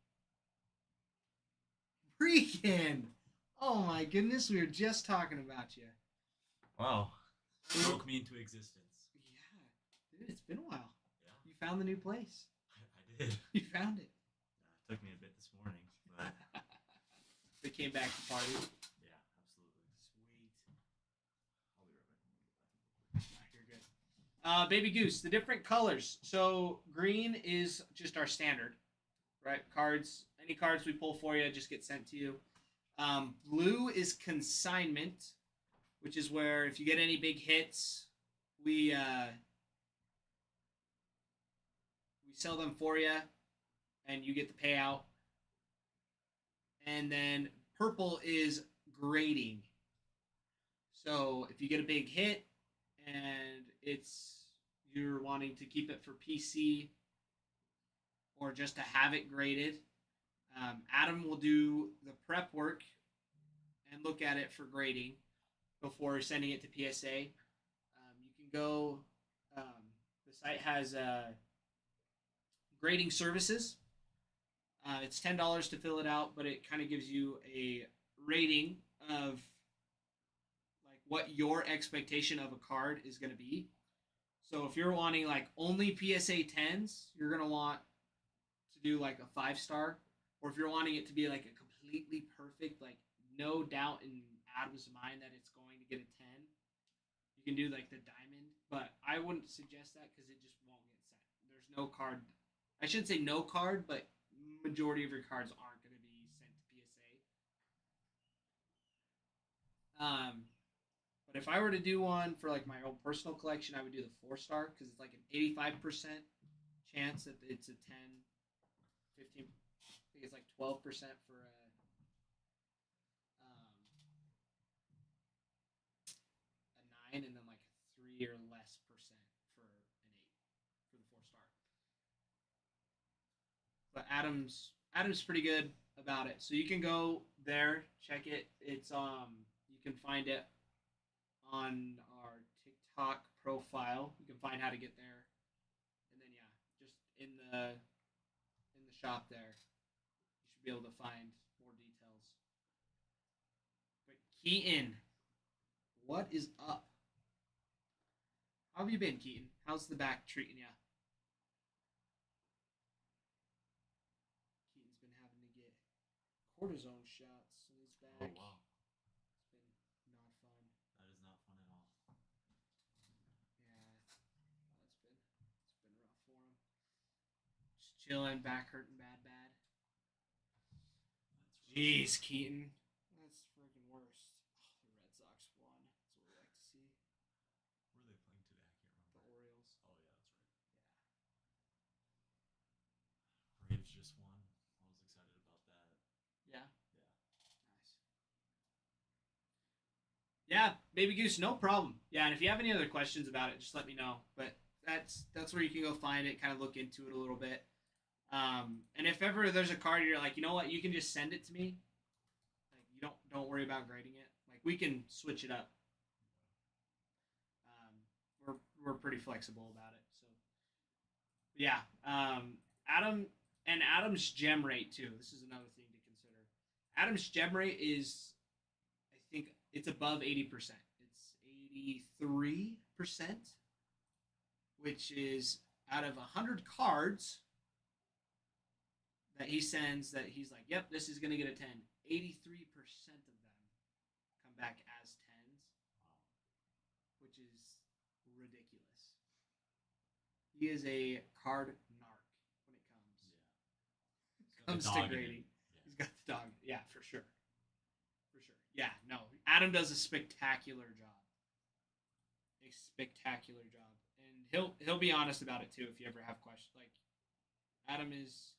Freaking! Oh my goodness, we were just talking about you. Wow. Spoke me into existence. Yeah, dude, it's been a while. Yeah, You found the new place. I did. You found it. It took me a bit this morning, but They came back to party. yeah, absolutely. Sweet. I'll be right back. You're good. Baby Goose, the different colors. So green is just our standard, right? Cards, any cards we pull for you just get sent to you. Blue is consignment, which is where if you get any big hits, we sell them for you, and you get the payout. And then purple is grading. So if you get a big hit and you're wanting to keep it for PC or just to have it graded, Adam will do the prep work and look at it for grading before sending it to PSA. You can go. The site has grading services. It's $10 to fill it out, but it kind of gives you a rating of like what your expectation of a card is going to be. So if you're wanting like only PSA 10s, you're going to want to do like a 5-star. Or if you're wanting it to be like a completely perfect, like no doubt in Adam's mind that it's going to get a 10, you can do like the diamond. But I wouldn't suggest that because it just won't get sent. There's no card. I shouldn't say no card, but majority of your cards aren't going to be sent to PSA. But if I were to do one for like my own personal collection, I would do the 4-star because it's like an 85% chance that it's a 10, 15. I think it's like 12% for a 9, and then like 3 or less percent for an 8 for the 4-star. But Adam's pretty good about it. So you can go there, check it. It's you can find it on our TikTok profile. You can find how to get there. And then yeah, just in the shop there, you should be able to find more details. But Keaton, what is up? How have you been, Keaton? How's the back treating you? Keaton's been having to get cortisone shots in his back. Oh wow, It's been not fun. that is not fun at all. Yeah, it's been rough for him. Just chilling, back hurting bad. That's Jeez, Keaton, that's freaking worse. Oh, the Red Sox won. That's what we like to see. Where are they playing today? I can't The remember. Orioles. Oh yeah, that's right. Yeah, Baby Goose, no problem. Yeah, and if you have any other questions about it, just let me know. But that's where you can go find it, kind of look into it a little bit. And if ever there's a card you're like, you know what, you can just send it to me. Like you don't worry about grading it. Like we can switch it up. We're pretty flexible about it. So yeah, Adam and Adam's gem rate too. This is another thing to consider. Adam's gem rate is, I think it's above 80%. It's 83%, which is out of 100 cards that he sends that he's like, yep, this is gonna get a 10. 83% of them come back as tens, which is ridiculous. He is a card narc when it comes Got the to dog in him. grading. Yeah. He's got the dog. Yeah, for sure. For sure. Yeah, no. Adam does a spectacular job. A spectacular job. And he'll be honest about it too if you ever have questions. Like Adam's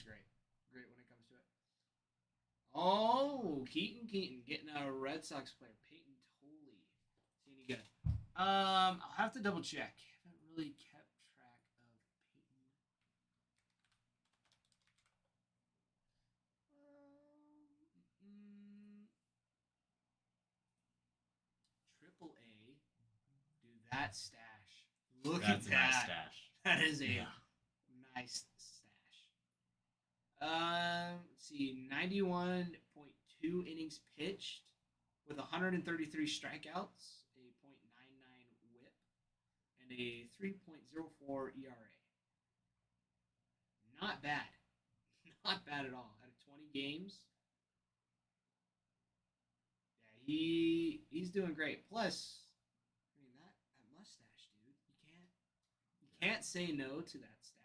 great. Great when it comes to it. Oh, Keaton getting a Red Sox player, Peyton Tolley. Is he any good? I'll have to double check. I haven't really kept track of Peyton. Triple A. Dude, that stash. Look That's at a nice that. stash. That is a Yeah. nice stash. Let's see, 91.2 innings pitched with 133 strikeouts, a .99 WHIP, and a 3.04 ERA. Not bad. Not bad at all. Out of 20 games. Yeah, he's doing great. Plus, I mean that mustache, dude. You can't say no to that stash.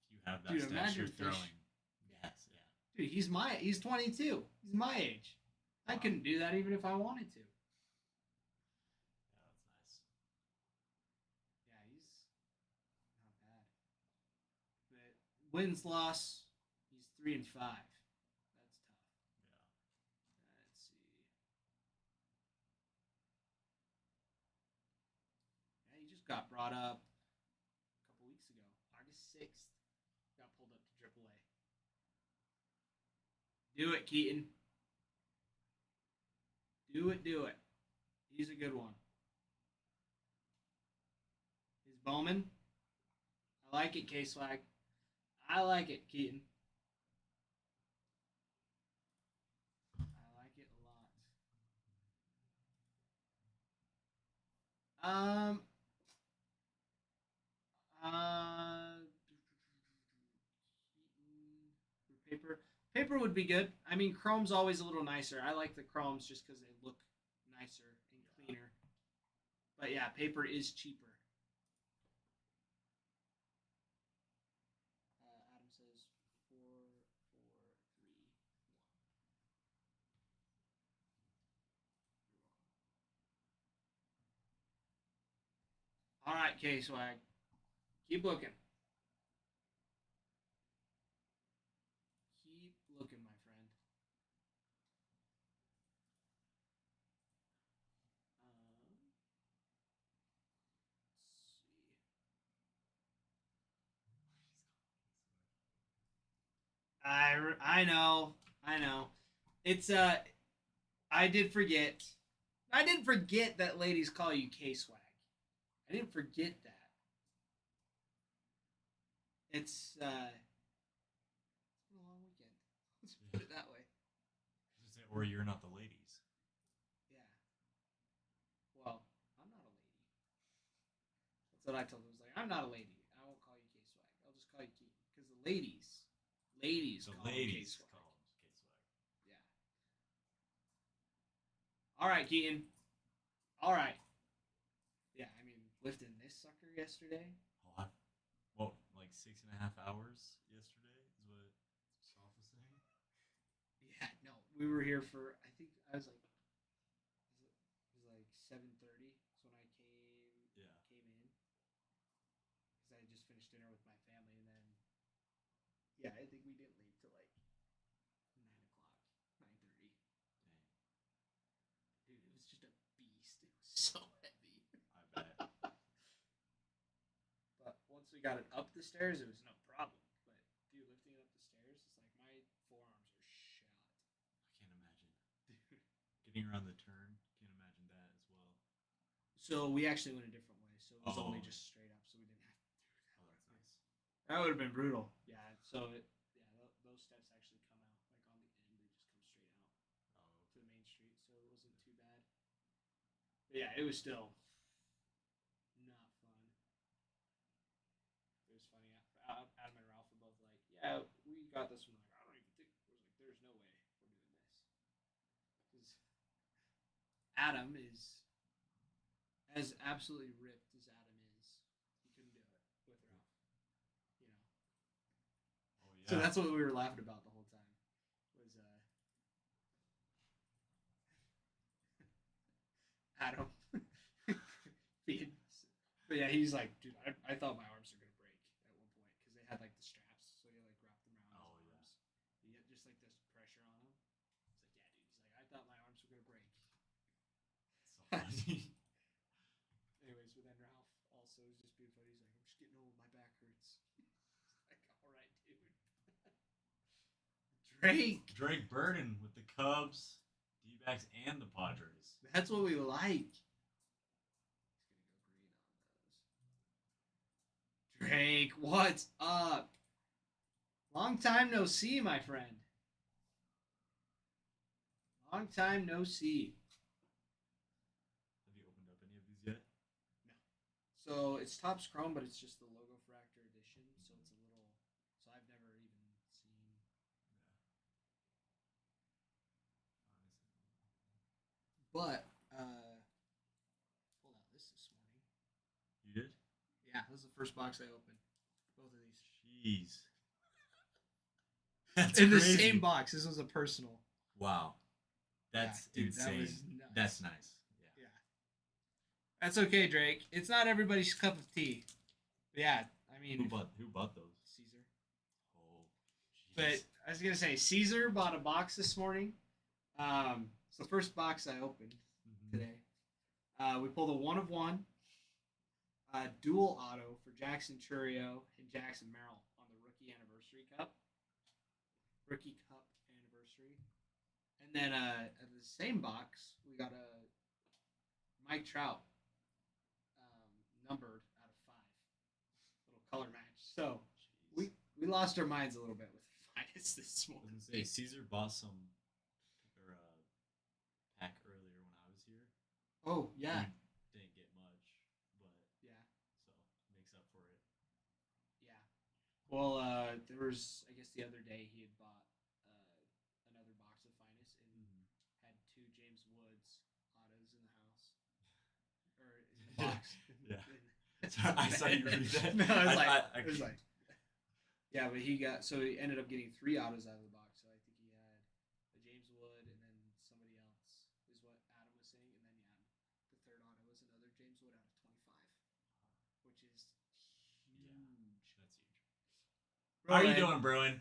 If you have that Dude, stash, imagine you're Fish. throwing. Yes, yeah. Dude, he's 22. He's my age. I Wow. couldn't do that even if I wanted to. Yeah, that's nice. Yeah, he's not bad. But wins loss, he's 3-5. That's tough. Yeah. Let's see. Yeah, he just got brought up a couple weeks ago. August 6th. Got pulled up to AAA. Do it, Keaton. Do it. He's a good one. Is Bowman? I like it, K-Swag. I like it, Keaton. I like it a lot. Paper. Paper would be good. I mean, chrome's always a little nicer. I like the chromes just because they look nicer and cleaner. But yeah, paper is cheaper. Adam says 4-4-3-1. All right, K Swag. Keep looking. Keep looking, my friend. Let's see. I know. It's I did forget. I didn't forget that ladies call you K Swag. I didn't forget that. It's been a long weekend. Let's put it that way. Or you're not the ladies. Yeah. Well, I'm not a lady. That's what I told him. I was like, I'm not a lady. I won't call you K Swag. I'll just call you Keaton because the ladies The call him ladies K-Swag. call him K-Swag. Yeah. All right, Keaton. All right. Yeah, I mean, lifting this sucker yesterday. Oh, what, like 6.5 hours yesterday is what Soph was saying? Yeah, no, we were here for. I think I was like, it was like 7:30. So when I Yeah. came in, because I had just finished dinner with my family, and then yeah, I think we didn't leave till like 9 o'clock, 9:30. It was so heavy. I bet. But once we got it up the stairs, it was no problem. But dude, lifting it up the stairs, it's like my forearms are shot. I can't imagine. Getting around the turn, can't imagine that as well. So we actually went a different way. So it was only Oh. just straight up. So we didn't have to do that. Oh, that's nice. That would have been brutal. Yeah. So those steps actually come out like on the end. They just come straight out Oh, to the main street. So it wasn't too bad. But yeah, it was still not fun. It was funny. Adam and Ralph were both like, "Yeah, we got this one." Like, I don't even think. I was like, "There's no way we're doing this," because Adam is as absolutely ripped as Adam is. He couldn't do it with Ralph. You know. oh yeah. So that's what we were laughing about the whole time. Was Adam. But yeah, he's like, dude, I thought my arms were gonna break at one point because they had like the straps, so he like wrapped them around Oh, his yeah. arms. He had just like this pressure on him. He's like, yeah, dude. He's like, I thought my arms were gonna break. so funny. Anyways, but then Ralph also was just being funny. He's like, I'm just getting old. My back hurts. Like, all right, dude. Drake. Drake Burden with the Cubs, D-backs, and the Padres. That's what we like. Drake, what's up? Long time no see, my friend. Long time no see. Have you opened up any of these yet? So it's Topps Chrome, but it's just the Logo Fractor edition. So it's a little. So I've never even seen. But pulled out this morning. You did? Yeah, this is the first box I opened. Both of these. Jeez. That's In the crazy. same box. This was a personal. Wow. That's Yeah, dude, that insane. was nuts. That's nice. Yeah. Yeah. That's okay, Drake. It's not everybody's cup of tea. But yeah, I mean, Who bought those? Caesar. Oh, But jeez. I was gonna say Caesar bought a box this morning. It's the first box I opened Mhm. today. We pulled a 1 of 1 dual auto for Jackson Churio and Jackson Merrill on the Rookie Anniversary Cup. Rookie Cup Anniversary. And then at the same box, we got a Mike Trout numbered out of 5. Little color match. So Jeez. we lost our minds a little bit with Finest this I morning. was gonna say Caesar bought some or pack earlier when I was here. Oh, yeah. We didn't get much, but Yeah. so makes up for it. Yeah. Well, there was, I guess the other day he had bought another box of Finest and had 2 James Woods autos in the house. Or in the box. Yeah. Sorry, I saw you read that. No, it was I it was like. Yeah, but he ended up getting 3 autos out of the box. So I think he had a James Wood and then somebody else is what Adam was saying, and then the third auto was another James Wood out of 25, which is huge. That's huge. How are you doing, Bruin?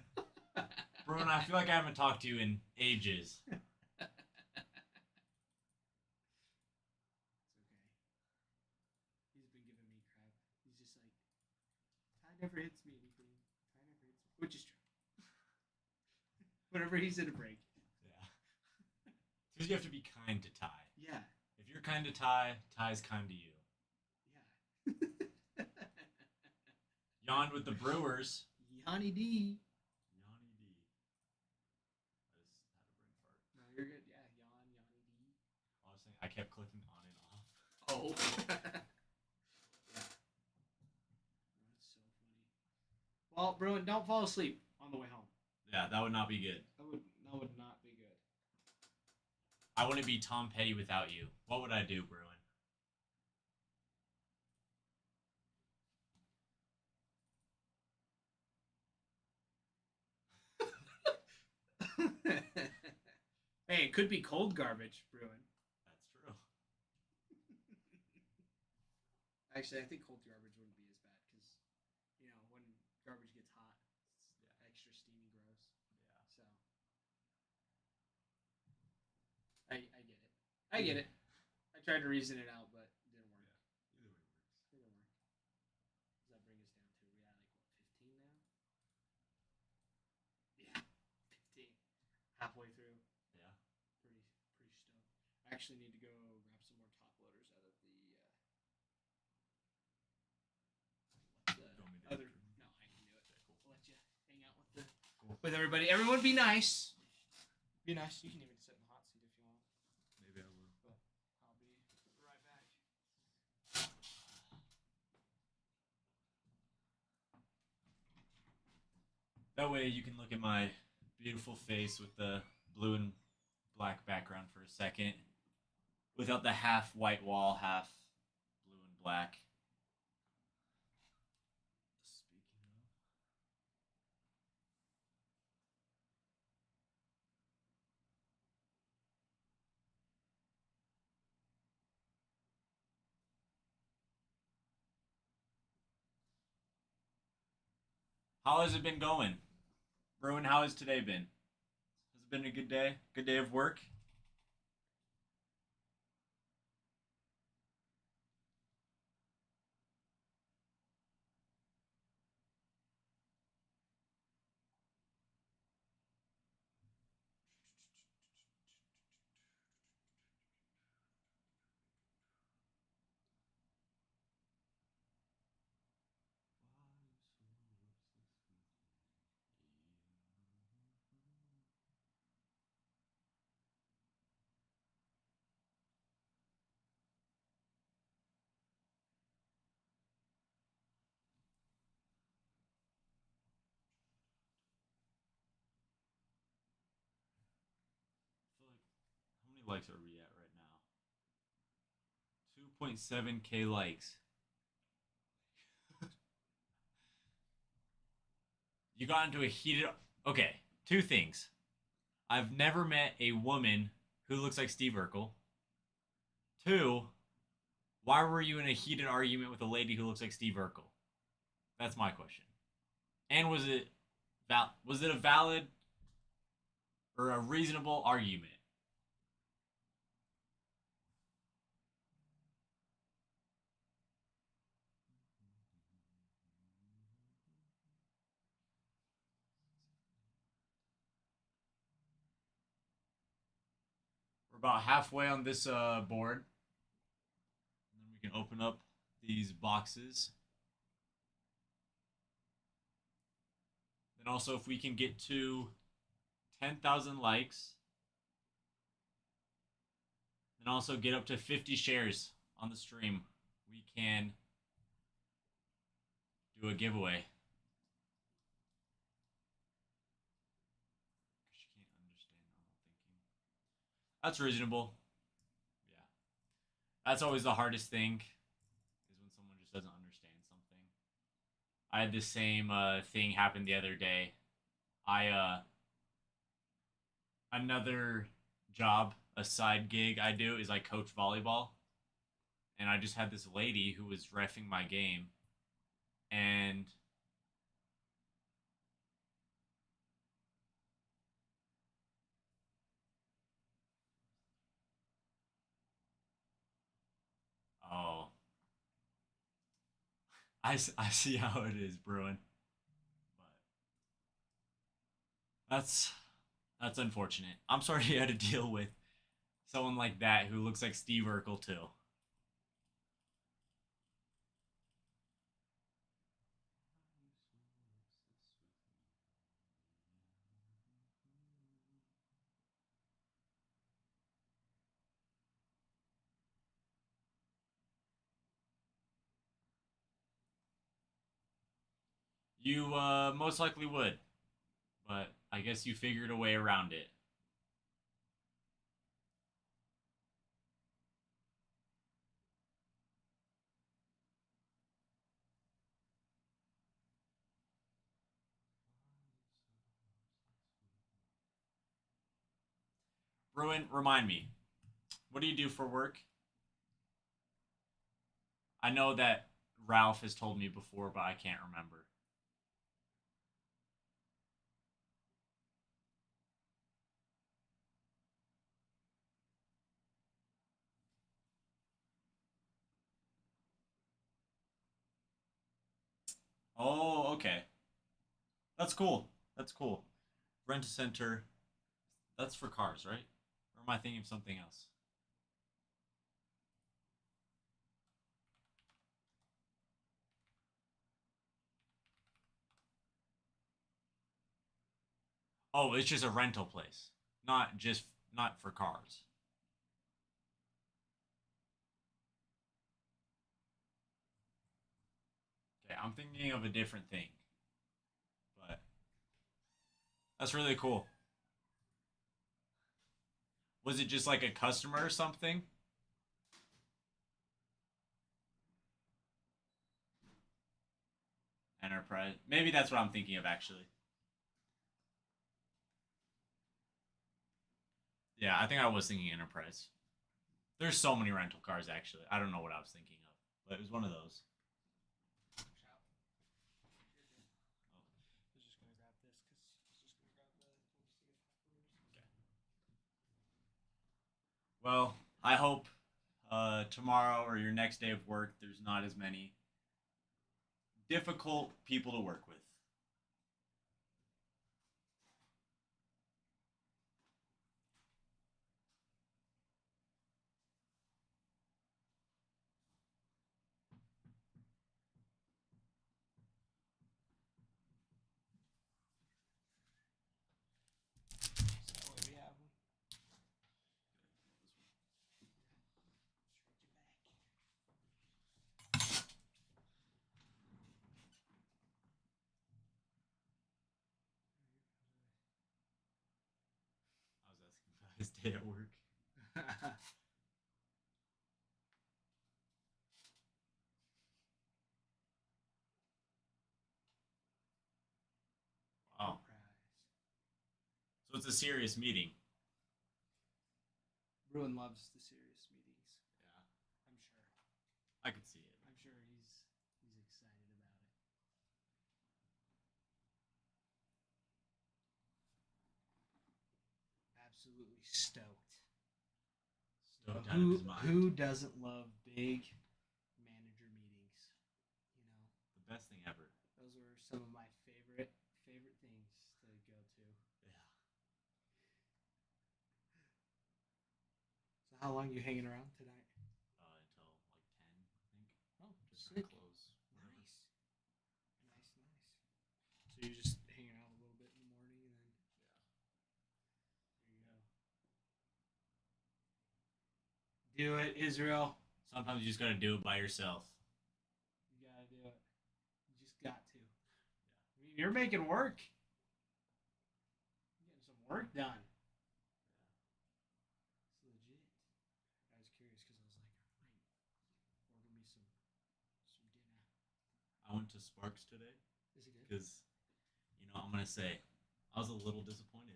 Bruin, I feel like I haven't talked to you in ages. It's okay. He's been giving me crap. He's just like, Ty never hits me anything. Ty never hits me, which is true. Whenever he's in a break. Yeah. Because you have to be kind to Ty. Yeah. If you're kind to Ty, Ty's kind to you. Yeah. Yawned with the Brewers. Yanni D. Yanni D. I just had a brain fart. No, you're good. Yeah, Yanni D. I was saying I kept clicking on and off. Oh. Yeah. That's so funny. Well, Bruin, don't fall asleep on the way home. Yeah, that would not be good. That would not be good. I wouldn't be Tom Petty without you. What would I do, Bruin? Hey, it could be cold garbage, Bruin. That's true. Actually, I think cold garbage wouldn't be as bad because, when garbage gets hot, it's extra steamy, gross. Yeah. So, I get it. I get it. I I tried to reason it out, but it didn't work. Either way works. Didn't work. Does that bring us down to? We at like what, 15 now? Yeah, 15. Halfway through. Yeah. Pretty stoked. I actually need to go grab some more top loaders out of the. What the You want me to other? do it? No, I can do it. Okay, cool. I'll let you hang out with the Cool. with everybody. Everyone, be nice. Be nice. You can even sit in the hot seat if you want. Maybe I will. I'll be right back. That way you can look at my beautiful face with the blue and black background for a second. Without the half white wall, half blue and black. Speaking of. How has it been going? Bruin, how has today been? Has it been a good day? Good day of work? I feel like, how many likes are we at right now? 2.7K likes. You got into a heated. Okay, two things. I've never met a woman who looks like Steve Urkel. Two, why were you in a heated argument with a lady who looks like Steve Urkel? That's my question. And was it a valid or a reasonable argument? We're about halfway on this board. And then we can open up these boxes. Then also, if we can get to 10,000 likes, and also get up to 50 shares on the stream, we can do a giveaway. She can't understand normal thinking. That's reasonable. Yeah. That's always the hardest thing, is when someone just doesn't understand something. I had the same thing happen the other day. Another job, a side gig I do is I coach volleyball. And I just had this lady who was reffing my game. And oh, I see how it is, Bruin. But that's unfortunate. I'm sorry you had to deal with someone like that who looks like Steve Urkel too. You most likely would, but I guess you figured a way around it. Bruin, remind me, what do you do for work? I know that Ralph has told me before, but I can't remember. Oh, okay. That's cool. That's cool. Rent a center. That's for cars, right? Or am I thinking of something else? Oh, it's just a rental place, not for cars. Okay, I'm thinking of a different thing, but that's really cool. Was it just like a customer or something? Enterprise. Maybe that's what I'm thinking of actually. Yeah, I think I was thinking Enterprise. There's so many rental cars actually. I don't know what I was thinking of, but it was one of those. Watch out. I was just gonna grab this because I was just gonna grab the. We'll just take it afterwards. Well, I hope tomorrow or your next day of work there's not as many difficult people to work with. So we have one. I was asking about his day at work. Wow. So it's a serious meeting. Bruin loves the serious meetings. Yeah, I'm sure. I could see it. I'm sure he's excited about it. Absolutely stoked. Stoked out of his mind. Who doesn't love big manager meetings? You know, The best thing ever. those were some of my favorite things to go to. Yeah. So how long are you hanging around tonight? Until like 10, I think. Oh, Just sick. gonna close. Whatever. Nice. So you're just hanging out a little bit in the morning, and then there you go. Do it, Israel. Sometimes you just gotta do it by yourself. You gotta do it. You just got to. I mean, you're making work. You're getting some work done. It's legit. I was curious because I was like, I might order me some dinner. I went to Sparks today Is it good? because, I'm gonna say, I was a little disappointed.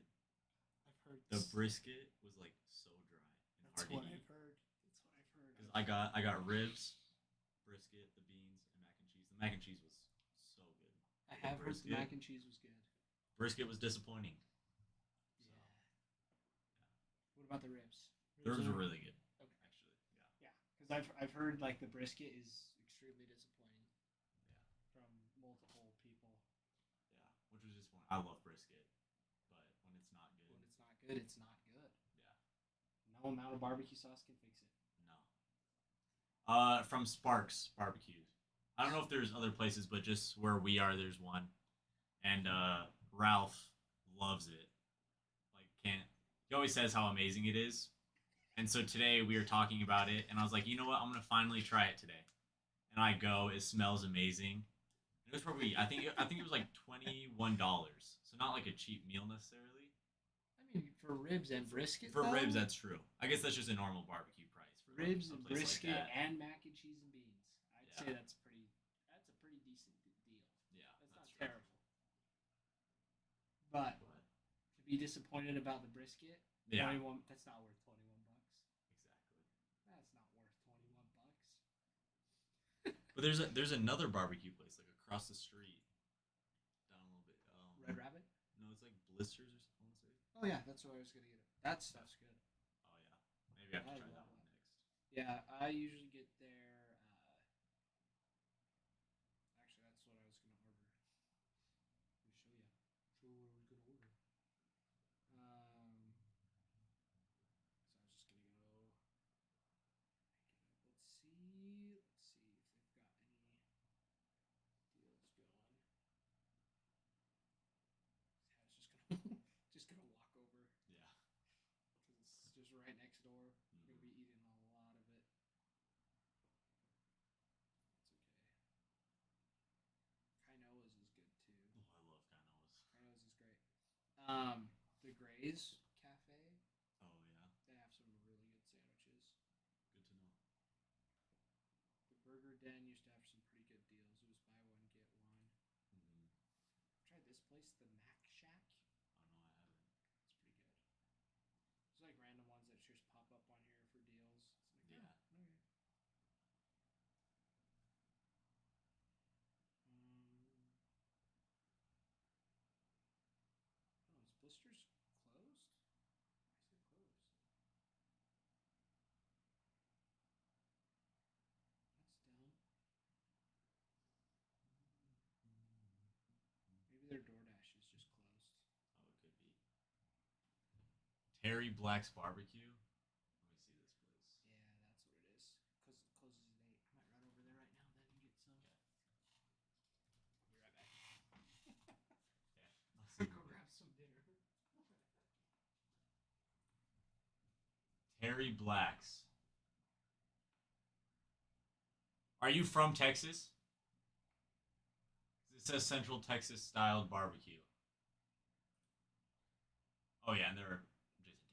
I've heard The brisket was like so dry and That's hard what to eat. I've heard. That's what I've heard. Because I got ribs, brisket, the beans, and mac and cheese. The mac and cheese was so good. I have heard the brisket. mac and cheese was good. Brisket was disappointing. So, Yeah. What about the ribs? the ribs were really good. Okay. Actually, yeah. Yeah, because I've heard like the brisket is extremely disappointing. Yeah. From multiple people. Yeah, which was just one. I love brisket, but when it's not good, When it's not good, it's not good. yeah, No amount of barbecue sauce can fix it. no. From Sparks Barbecues. I don't know if there's other places, but just where we are, there's one, and Ralph loves it. Like, can't. He always says how amazing it is, and so today we were talking about it, and I was like, you know what, I'm gonna finally try it today. And I go, it smells amazing. It was probably I think it was like $21, so not like a cheap meal necessarily. I mean, for ribs and brisket. For though, ribs, that's true. I guess that's just a normal barbecue price. For ribs a and place like brisket that. and mac and cheese and beans. I'd Yeah. say that's a pretty decent deal. Yeah, That's not true. terrible. But But, to be disappointed about the brisket, yeah, 21. That's not worth $21. exactly. That's not worth $21. But there's another barbecue place like across the street, down a little bit. Red Rabbit. No, it's like Blisters or something. I want to say. Oh yeah, that's what I was gonna get. That stuff's good. Oh yeah, maybe I have to I try that love one next. Yeah, I usually get there. Actually, that's what I was gonna order We're gonna be eating a lot of it. It's okay. Kainoa's is good too. Oh, I love Kainoa's. Kainoa's is great. The Grays Cafe, Oh yeah, they have some really good sandwiches. good to know. The Burger Den used to have some pretty good deals. It was buy one get one. Mm-hmm. Tried this place, the Mac Shack. Oh no, I haven't. It's pretty good. It's like random ones that just pop up on here for deals. It's like, Yeah. oh, okay. Oh, is Blisters closed? Why is it closed? That's dumb. Maybe their DoorDash is just closed. Oh, it could be. Terry Black's Barbecue. Let me see this place. Yeah, that's what it is. Cause it closes at 8. I might run over there right now then and get some. Okay. Be right back. Yeah. I'll see. Go grab some dinner. Terry Black's. Are you from Texas? It says Central Texas styled barbecue. Oh yeah, and they're just in Texas.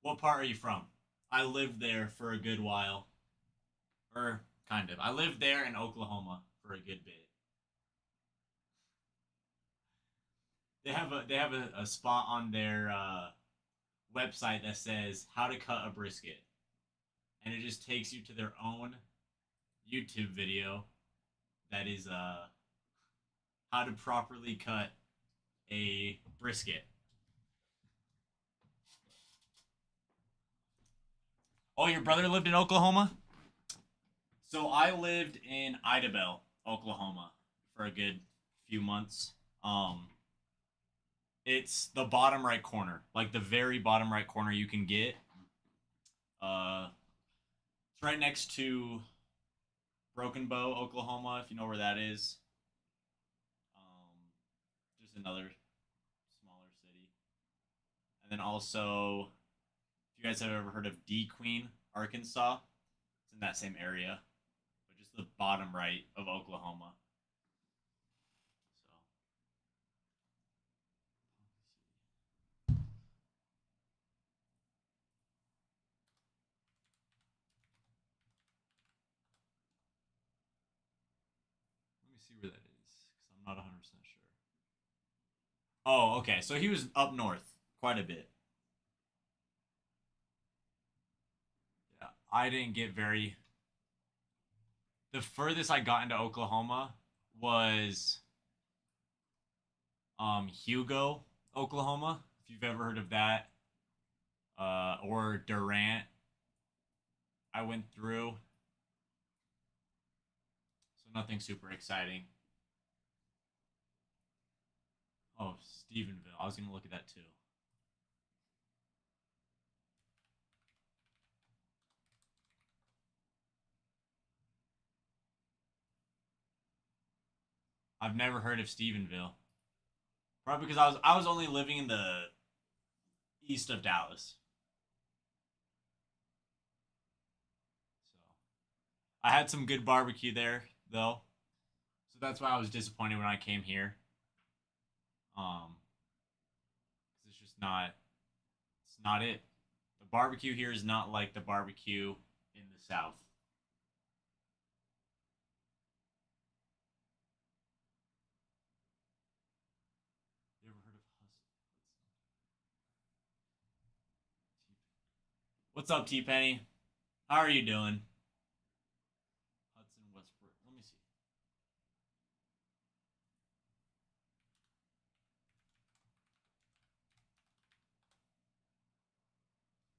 What part are you from? I lived there for a good while. Or kind of. I lived there in Oklahoma for a good bit. They have a spot on their website that says how to cut a brisket. And it just takes you to their own YouTube video that is how to properly cut a brisket. Oh, your brother lived in Oklahoma? So I lived in Idabel, Oklahoma for a good few months. It's the bottom right corner, like the very bottom right corner you can get. It's right next to Broken Bow, Oklahoma, if you know where that is. Just another smaller city. And then also, if you guys have ever heard of D Queen, Arkansas, it's in that same area, but just the bottom right of Oklahoma. Let me see where that is, because I'm not 100% sure. Oh, okay. So he was up north quite a bit. Yeah, I didn't get very. The furthest I got into Oklahoma was Hugo, Oklahoma. If you've ever heard of that, or Durant. I went through, so nothing super exciting. Oh, Stephenville. I was gonna look at that too. I've never heard of Stephenville. Probably because I was only living in the east of Dallas. So I had some good barbecue there though. So that's why I was disappointed when I came here. Cuz it's just not it's not it. The barbecue here is not like the barbecue in the south. You ever heard of What's up, T Penny? How are you doing? Hudson Westbrook. Let me see.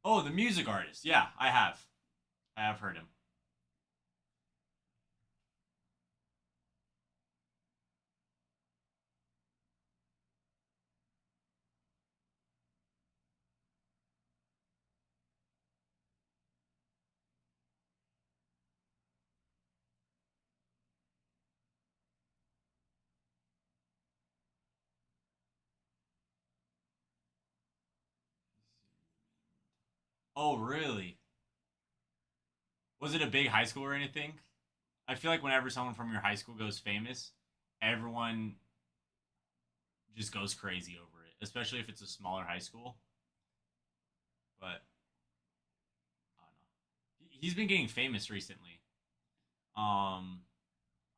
Oh, the music artist. Yeah, I have. I have heard him. Oh, really? Was it a big high school or anything? I feel like whenever someone from your high school goes famous, everyone just goes crazy over it, especially if it's a smaller high school. But I don't know. He's been getting famous recently. Um,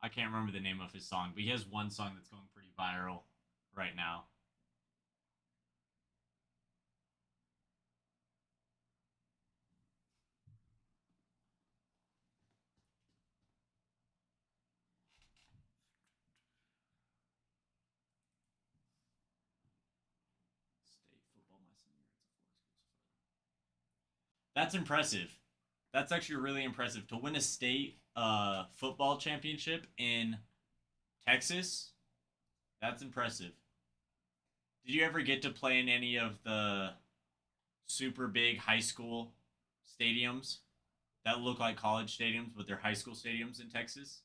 I can't remember the name of his song, but he has one song that's going pretty viral right now. State football my senior year. That's impressive. That's actually really impressive to win a state football championship in Texas. That's impressive. Did you ever get to play in any of the super big high school stadiums that look like college stadiums, but they're high school stadiums in Texas?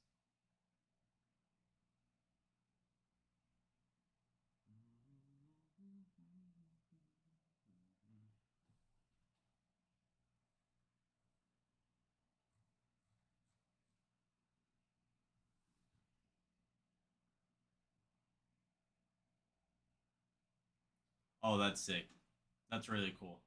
Oh, that's sick. That's really cool.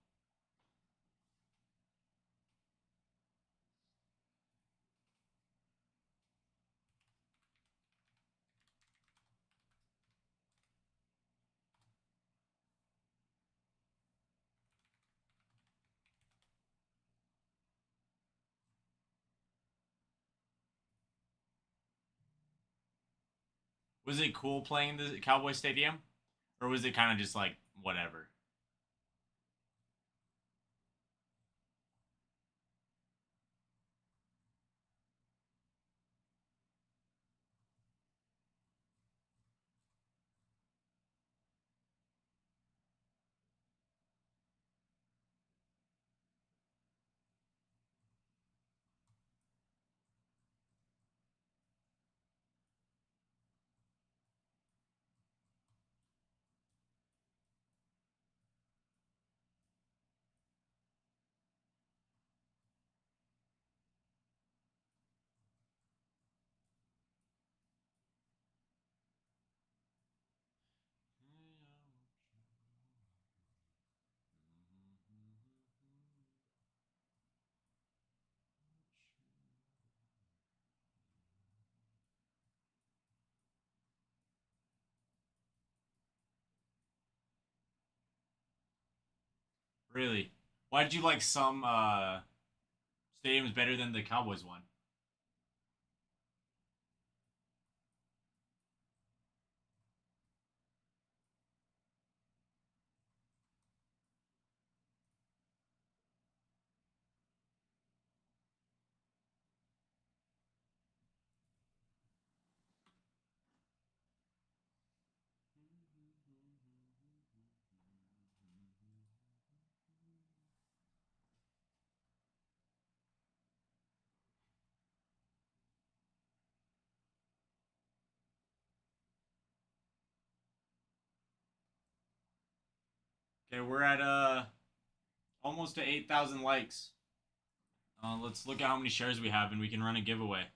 Was it cool playing the Cowboy Stadium, or was it kind of just like whatever? Really? Why did you like some stadiums better than the Cowboys one? Okay, we're at almost to 8,000 likes. Let's look at how many shares we have, and we can run a giveaway.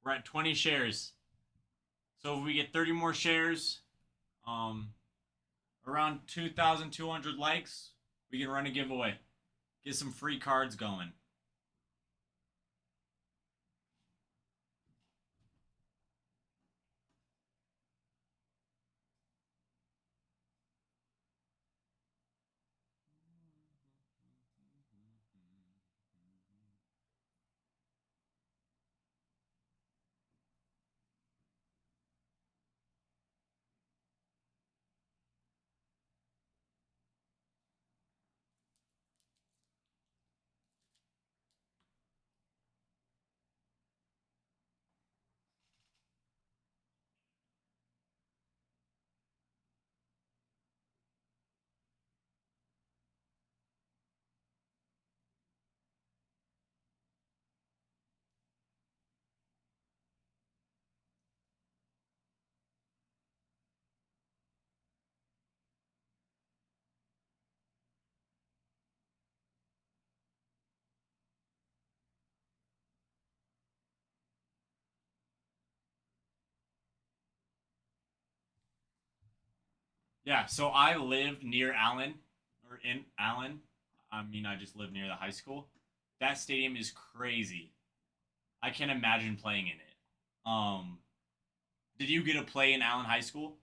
We're at 20 shares. So if we get 30 more shares, um, around 2,200 likes, we can run a giveaway. Get some free cards going. Yeah, so I lived near Allen, or in Allen. I mean, I just lived near the high school. That stadium is crazy. I can't imagine playing in it. Did you get to play in Allen High School?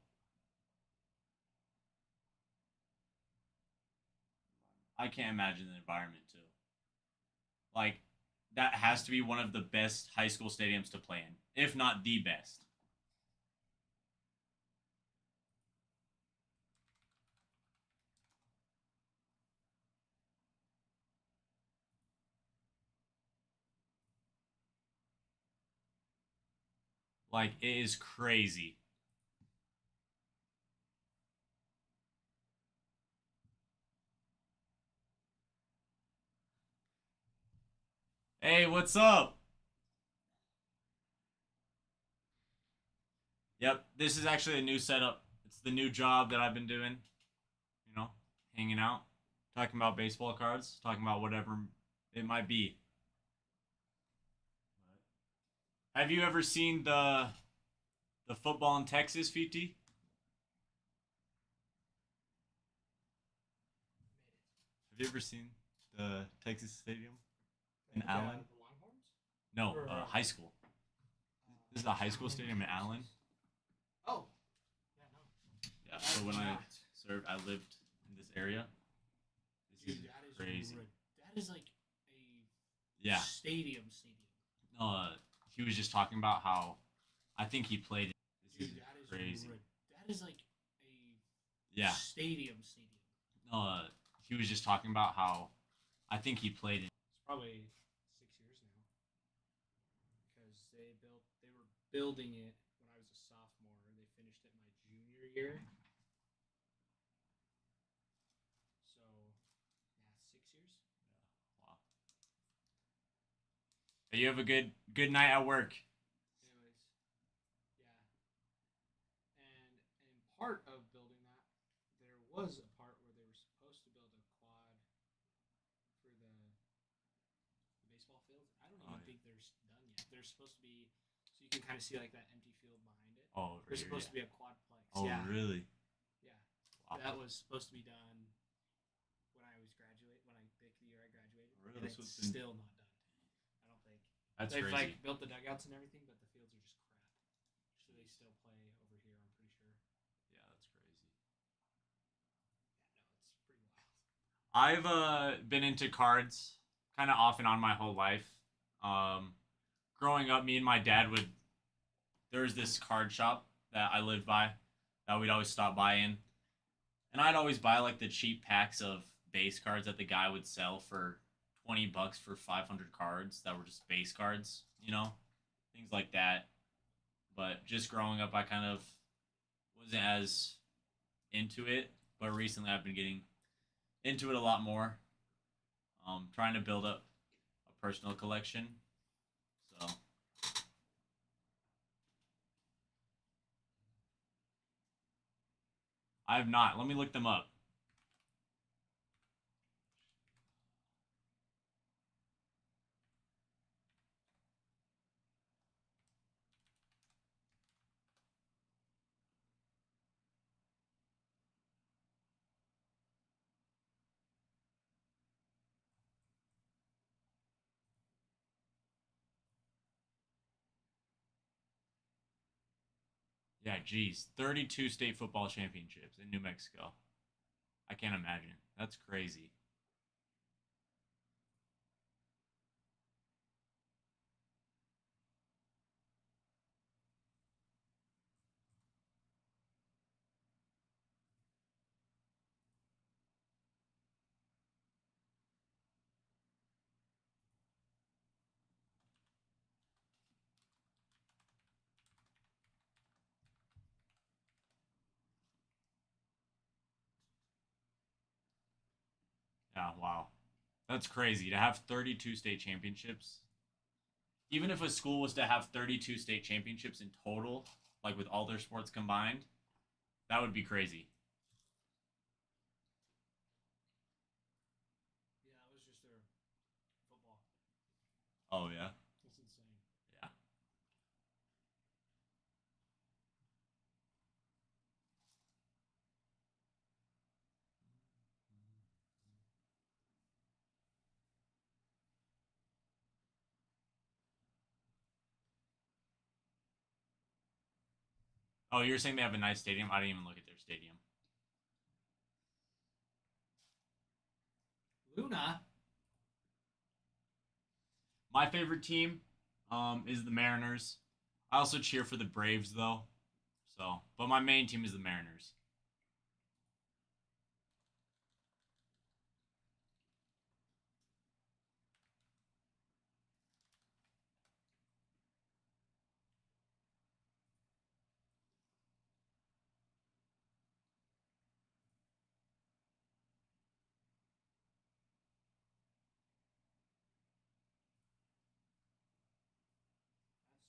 I can't imagine the environment too. Like, that has to be one of the best high school stadiums to play in, if not the best. Like, it is crazy. Hey, what's up? Yep, this is actually a new setup. It's the new job that I've been doing. You know, hanging out, talking about baseball cards, talking about whatever it might be. Have you ever seen the football in Texas, FT? Have you ever seen the Texas Stadium in Allen? The Longhorns? No, Or, high school. This is a high school stadium in Allen. Oh, yeah, no. Yeah. So when I Not. served, I lived in this area. This Dude, is that is crazy. That is like a Yeah. stadium. He was just talking about how I think he played. This Dude, is that is crazy. That is like a Yeah. stadium. He was just talking about how I think he played. It's probably 6 years now because they were building it when I was a sophomore. They finished it my junior year. So yeah, 6 years. Wow. You have a good night at work. Anyways, yeah, and part of building that, there was a part where they were supposed to build a quad for the baseball fields. I don't even Oh, yeah. think they're done yet. They're supposed to be, so you can kind of see like that empty field behind it. Oh, They're supposed to be a quadplex. Oh, yeah, really? yeah. Wow. That was supposed to be done when I was the year I graduated. Really? And This it's was been- still not done. I don't think. That's They've crazy. like built the dugouts and everything, but the fields are just crap. So they still play over here. I'm pretty sure. Yeah, that's crazy. Yeah, no, it's pretty wild. I've been into cards kind of off and on my whole life. Growing up, me and my dad would. There was this card shop that I lived by that we'd always stop by in, and I'd always buy like the cheap packs of base cards that the guy would sell for $20 for 500 cards that were just base cards, things like that. But just growing up, I kind of wasn't as into it. But recently, I've been getting into it a lot more. Trying to build up a personal collection. So I have not. Let me look them up. Yeah, geez. 32 state football championships in New Mexico. I can't imagine. That's crazy. Yeah, wow. That's crazy to have 32 state championships. Even if a school was to have 32 state championships in total, like with all their sports combined, that would be crazy. Yeah, it was just their football. Oh, yeah. That's insane. Yeah. Oh, you're saying they have a nice stadium? I didn't even look at their stadium. Luna. My favorite team is the Mariners. I also cheer for the Braves though. So, but my main team is the Mariners.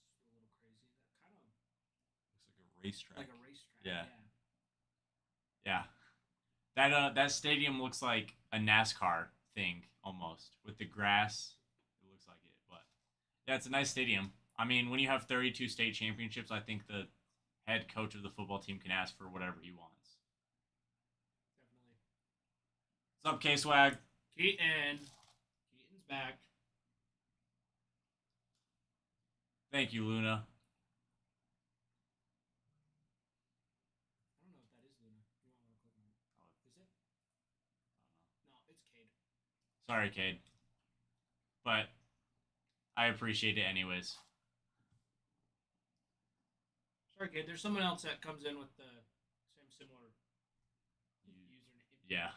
That's a little crazy. That kind of Looks like a racetrack. like a racetrack. Yeah. Yeah. Yeah. That stadium looks like a NASCAR thing almost with the grass. It looks like it, but yeah, it's a nice stadium. I mean, when you have 32 state championships, I think the head coach of the football team can ask for whatever he wants. Definitely. What's up, K Swag? Keaton. Keaton's back. Thank you, Luna. I don't know if that is Luna. You might want to click on it. Is it? No, it's Cade. Sorry, Cade. But I appreciate it anyways. Sorry, Cade. There's someone else that comes in with the same similar username. Yeah.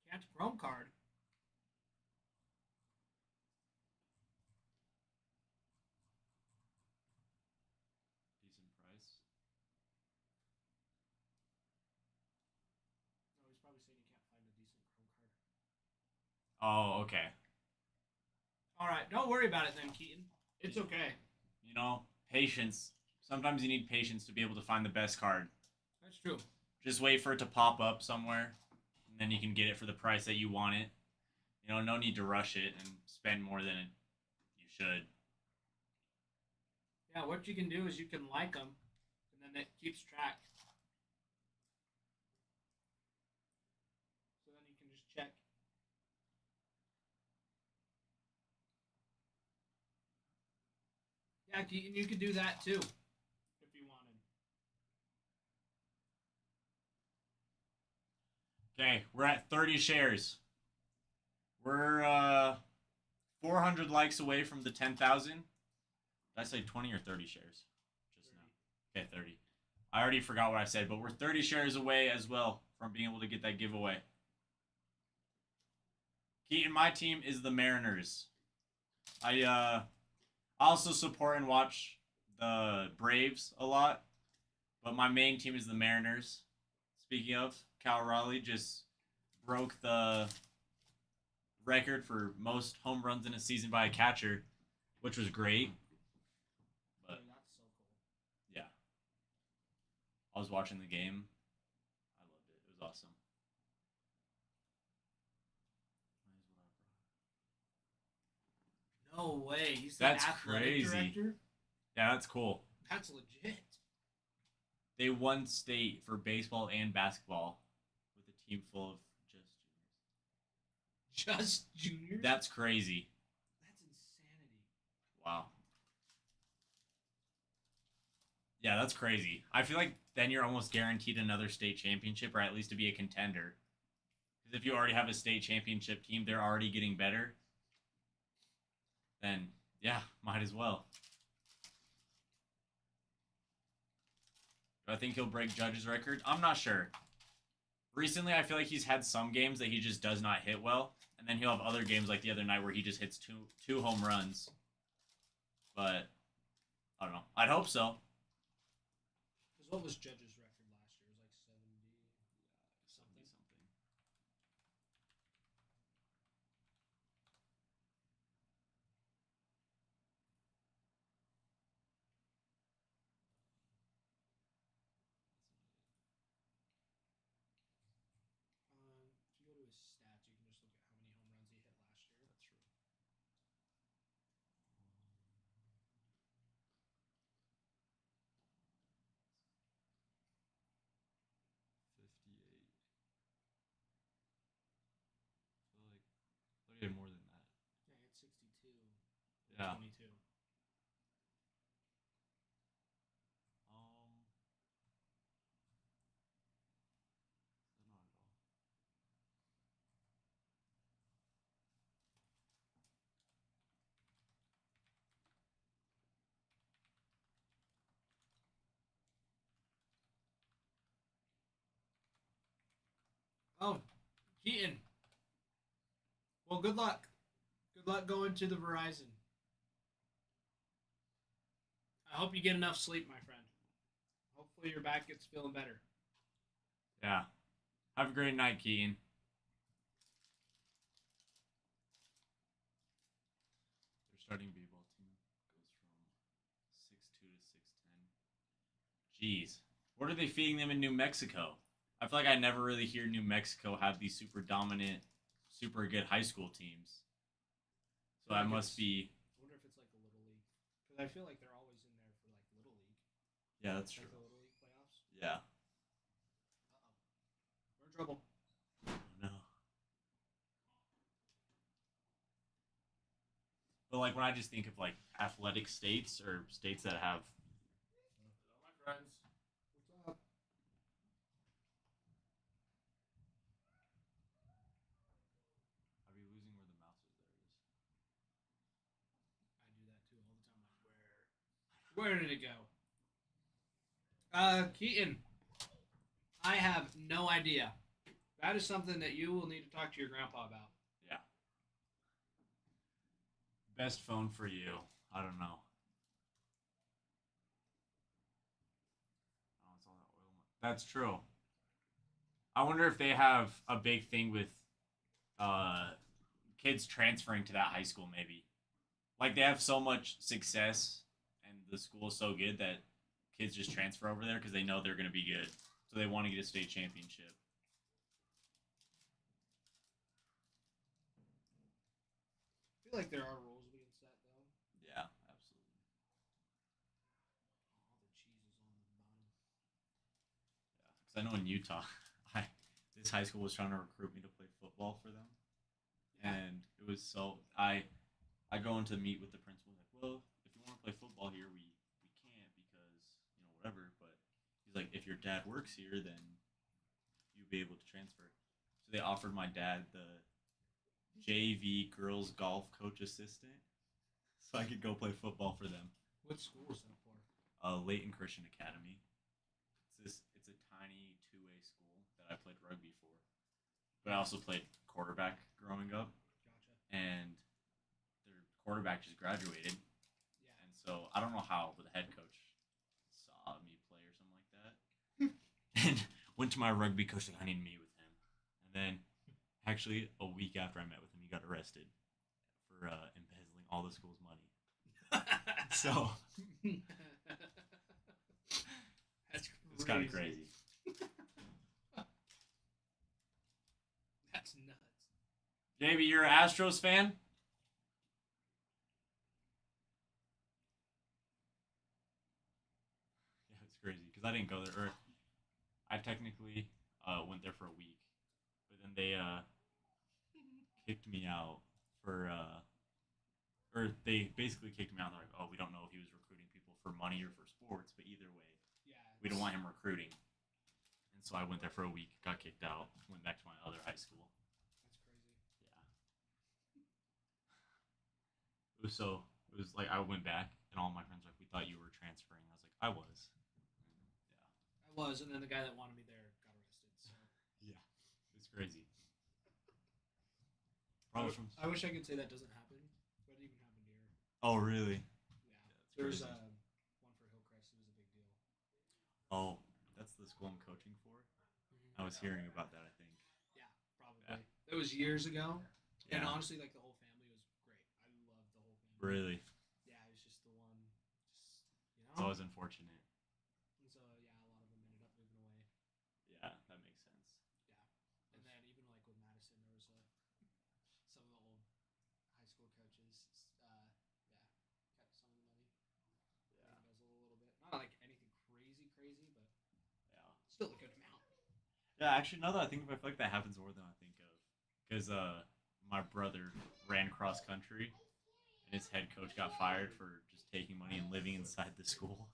Can't Chrome card. Decent price. No, he's probably saying he can't find a decent Chrome card. Oh, okay. All right, don't worry about it then, Keaton. It's okay. You know, patience. Sometimes you need patience to be able to find the best card. That's true. Just wait for it to pop up somewhere, and then you can get it for the price that you want it. You know, no need to rush it and spend more than you should. Yeah, what you can do is you can like them, and then it keeps track. So then you can just check. Yeah, Keaton, you could do that too, if you wanted. Okay, we're at 30 shares. We're 400 likes away from the 10,000. Did I say 20 or 30 shares? Just now. Okay, 30. I already forgot what I said, but we're 30 shares away as well from being able to get that giveaway. Keaton, my team is the Mariners. I also support and watch the Braves a lot, but my main team is the Mariners. Speaking of, Cal Raleigh just broke the record for most home runs in a season by a catcher, which was great. But That's so cool. yeah, I was watching the game. I loved it. It was awesome. No way. He's the That's athletic crazy. director? Yeah, that's cool. That's legit. They won state for baseball and basketball with a team full of just juniors. Just juniors? That's crazy. That's insanity. Wow. Yeah, that's crazy. I feel like then you're almost guaranteed another state championship, or at least to be a contender. Because if you already have a state championship team, they're already getting better. Then, yeah, might as well. Do I think he'll break Judge's record? I'm not sure. Recently, I feel like he's had some games that he just does not hit well. And then he'll have other games like the other night where he just hits two home runs. But, I don't know. I'd hope so. Because what was Judge's record last year? It was like 70 something. If you go to his stats, you can just look at how many home runs he hit last year. That's true. Yeah. 22. Oh, Keaton. Well, good luck. Good luck going to the Verizon. I hope you get enough sleep, my friend. Hopefully your back gets feeling better. Yeah. Have a great night, Keaton. Their starting b-ball team goes from 6'2" to 6'10". Jeez. What are they feeding them in New Mexico? I feel like I never really hear New Mexico have these super dominant, super good high school teams. So that must be. I wonder if it's like a little league. Because I feel like they're always in there for like little league. Yeah, that's Like true. the little league playoffs. Yeah. Uh-oh. We're in trouble. No. But like when I just think of like athletic states or states that have. Hello, my friends. What's up? Are we losing where the mouse is? There it is. I do that too all the time. Like, where did it go? Keaton, I have no idea. That is something that you will need to talk to your grandpa about. Yeah. Best phone for you. I don't know. Oh, it's all that oil. That's true. I wonder if they have a big thing with kids transferring to that high school, maybe. Like they have so much success and the school is so good that kids just transfer over there because they know they're going to be good. So they want to get a state championship. I feel like there are rules being set, though. Yeah, absolutely. All the cheese is on the bottom. Yeah, because I know in Utah, this high school was trying to recruit me to play football for them, and it was so I go into meet with the principal like, well, if you want to play football here, we can't because whatever. But he's like, if your dad works here, then you'll be able to transfer. So they offered my dad the JV girls golf coach assistant, so I could go play football for them. What school is that for? Leighton Christian Academy. It's a tiny 2A school that I played rugby for, but I also played quarterback growing up, Gotcha. and their quarterback just graduated, Yeah. and so I don't know how, but the head coach saw me play or something like that, and went to my rugby coach like I need to meet with him, and then actually a week after I met with him, he got arrested for embezzling all the school's money. So That's it's kind of crazy. That's nuts. JB, you're an Astros fan? Yeah, it's crazy because I didn't go there. Or I technically went there for a week, but then they kicked me out for or they basically kicked me out. They're like, oh, we don't know if he was recruiting people for money or for sports, but either way, Yeah. we don't want him recruiting. And so I went there for a week, got kicked out, went back to my other high school. That's crazy. Yeah. It was like I went back and all my friends were like, we thought you were transferring. I was like, I was. And, I was, and then the guy that wanted me there got arrested. So yeah. It's crazy. I, Probably from I wish I could say that doesn't happen, but it even happened here. Oh really? Yeah. that's There's crazy. one for Hillcrest. It was a big deal. Oh, that's the school I'm coaching for. I was hearing about that, I think. Yeah, probably. Yeah. It was years ago, and Yeah. honestly, like the whole family was great. I loved the whole family. Really? Yeah, it was just the one, It's always unfortunate. And so yeah, a lot of them ended up moving away. Yeah, that makes sense. Yeah, and then even like with Madison, there was some of the old high school coaches. Kept some of the money. Yeah. Embezzled a little bit. Not like anything crazy, but Yeah. still a good amount. Yeah, actually, now that I think of it, I feel like that happens more than I think of. Because my brother ran cross country, and his head coach got fired for just taking money and living inside the school.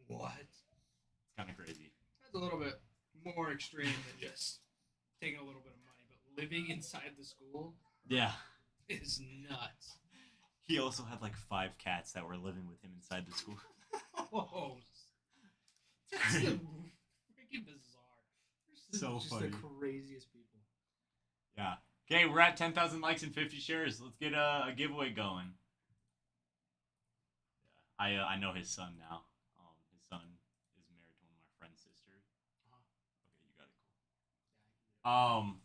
What? It's kind of crazy. That's a little bit more extreme than just taking a little bit of money, but living inside the school Yeah. is nuts. He also had like 5 cats that were living with him inside the school. Oh, that's so freaking bizarre. This is So just funny. the craziest people. Yeah. Okay, we're at 10,000 likes and 50 shares. Let's get a giveaway going. Yeah, I know his son now. His son is married to one of my friend's sisters. Okay, you got it. Cool.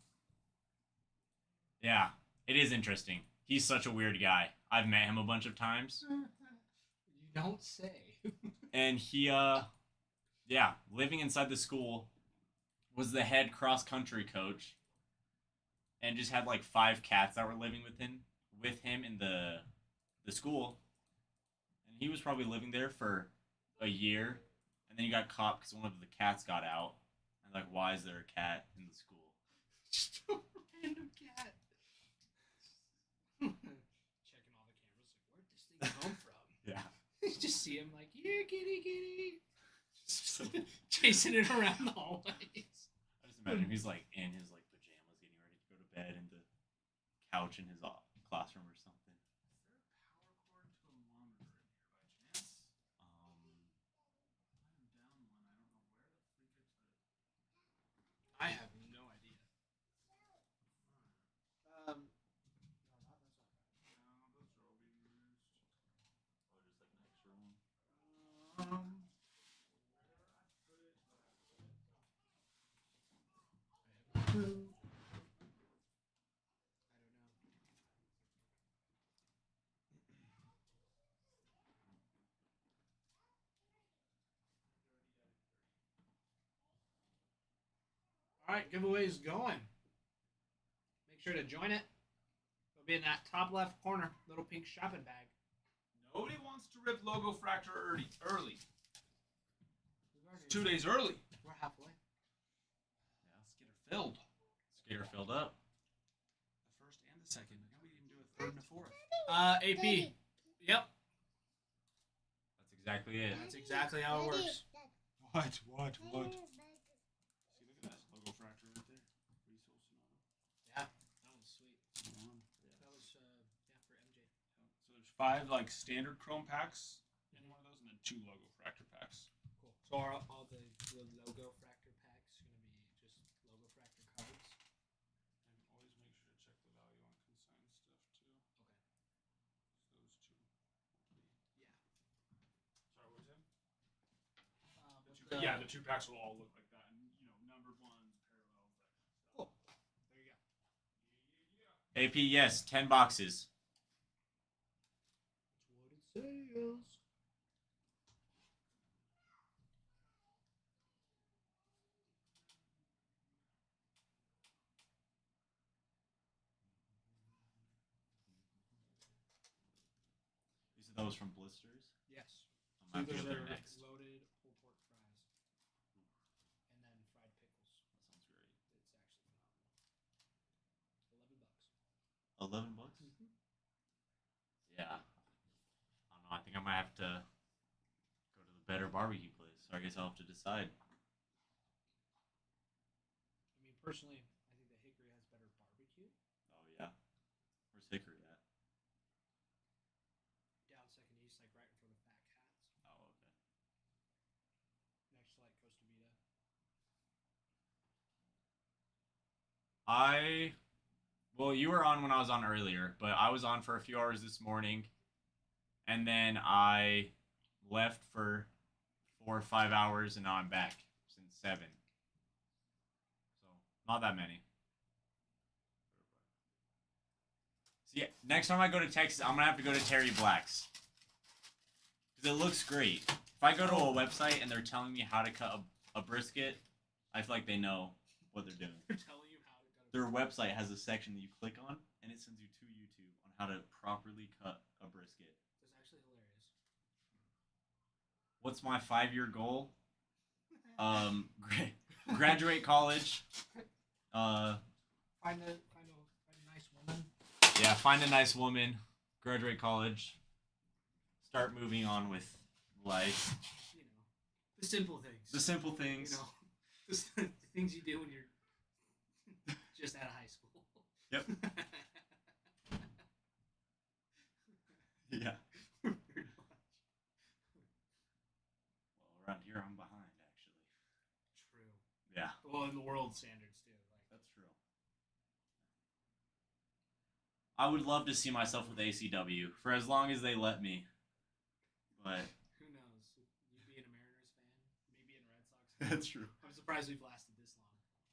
Yeah, it is interesting. He's such a weird guy. I've met him a bunch of times, You don't say. and he, living inside the school, was the head cross country coach, and just had like 5 cats that were living with him in the school, and he was probably living there for a year, and then he got caught because one of the cats got out, and like, why is there a cat in the school? Just a random cat. Checking all the cameras, like, where'd this thing come from? Yeah. You just see him like, here, kitty, kitty. So, Chasing it around the hallways. I just imagine he's like in his like pajamas, getting ready to go to bed in the couch in his classroom or something. Is there a power cord to a monitor in here by chance? I am down one. I don't know where the freak I put it. I have no idea. No, those are all being used. Or just like an extra one. Where I put it, but I put it. I don't know. All right, giveaway's going. Make sure to join it. It'll be in that top left corner, little pink shopping bag. Nobody wants to rip Logo Fractor early. We've already- 2 days early. We're halfway. Yeah, let's get her filled. Skater filled up. The first and the second. Now we didn't do a third and a fourth. AP. Yep, That's exactly it. that's exactly how it works. What? See, look at that Logo Fractor right there. Resoul Sonata. Yeah, that was sweet. Sonata. That was for MJ. So there's 5 like standard Chrome packs in one of those, and then 2 Logo Fractor packs. Cool. So are all the logo fractor packs going to be just logo fractor cards? And always make sure to check the value on consigned stuff too. Okay. Those 2 will be. Yeah. Sorry, what was it? Yeah. The 2 packs will all look like that, and numbered ones, parallels, that kind of stuff. Cool. There you go. Yeah. AP, yes, 10 boxes. That's what it says. You said that was from Blisters? Yes. I might Those go there are next. loaded pulled pork fries. And then fried pickles. That sounds great. It's actually phenomenal. $11. $11? Yeah. I don't know. I think I might have to go to the better barbecue place. So I guess I'll have to decide. I mean, personally, I think the Hickory has better barbecue. Oh, yeah. Where's Hickory at? Down Second East, like right in front of Fat Cats. Oh, okay. Next to like Costa Vida. Well, you were on when I was on earlier, but I was on for a few hours this morning, and then I left for 4 or 5 hours, and now I'm back since 7. So, not that many. So, yeah, next time I go to Texas, I'm going to have to go to Terry Black's. Because it looks great. If I go to a website and they're telling me how to cut a brisket, I feel like they know what they're doing. They're telling you how to cut a Their website has a section that you click on, and it sends you to YouTube on how to properly cut a brisket. That's actually hilarious. What's my 5-year goal? Graduate college. Find a nice woman. Yeah, find a nice woman. graduate college, start moving on with life. You know, the simple things. The simple things. You know, the things you do when you're just out of high school. Yep. Yeah. Pretty much. Well, around here I'm behind, actually. True. Yeah, Well, in the world standards too. Like, that's true. I would love to see myself with ACW for as long as they let me. But who knows? You being a Mariners fan, me being a Red Sox fan. that's true. I'm surprised we've lasted this long.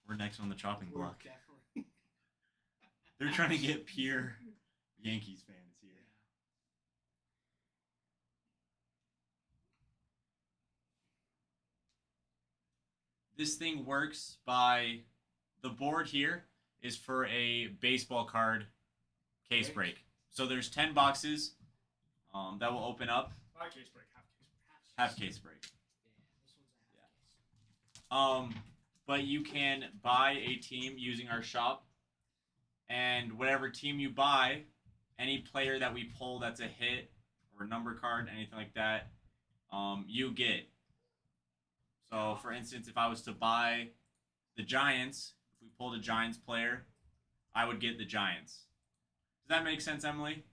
We're next on the chopping We're block. definitely. They're trying to get pure Yankees fans here. This thing works by the board here is for a baseball card case Okay. break. So there's 10 boxes that will open up. Not case break, half case break. Half case break. Yeah, this one's a half case. But you can buy a team using our shop, and whatever team you buy, any player that we pull that's a hit or a number card, anything like that, you get. So, for instance, if I was to buy the Giants, if we pulled a Giants player, I would get the Giants. Does that make sense, Emily?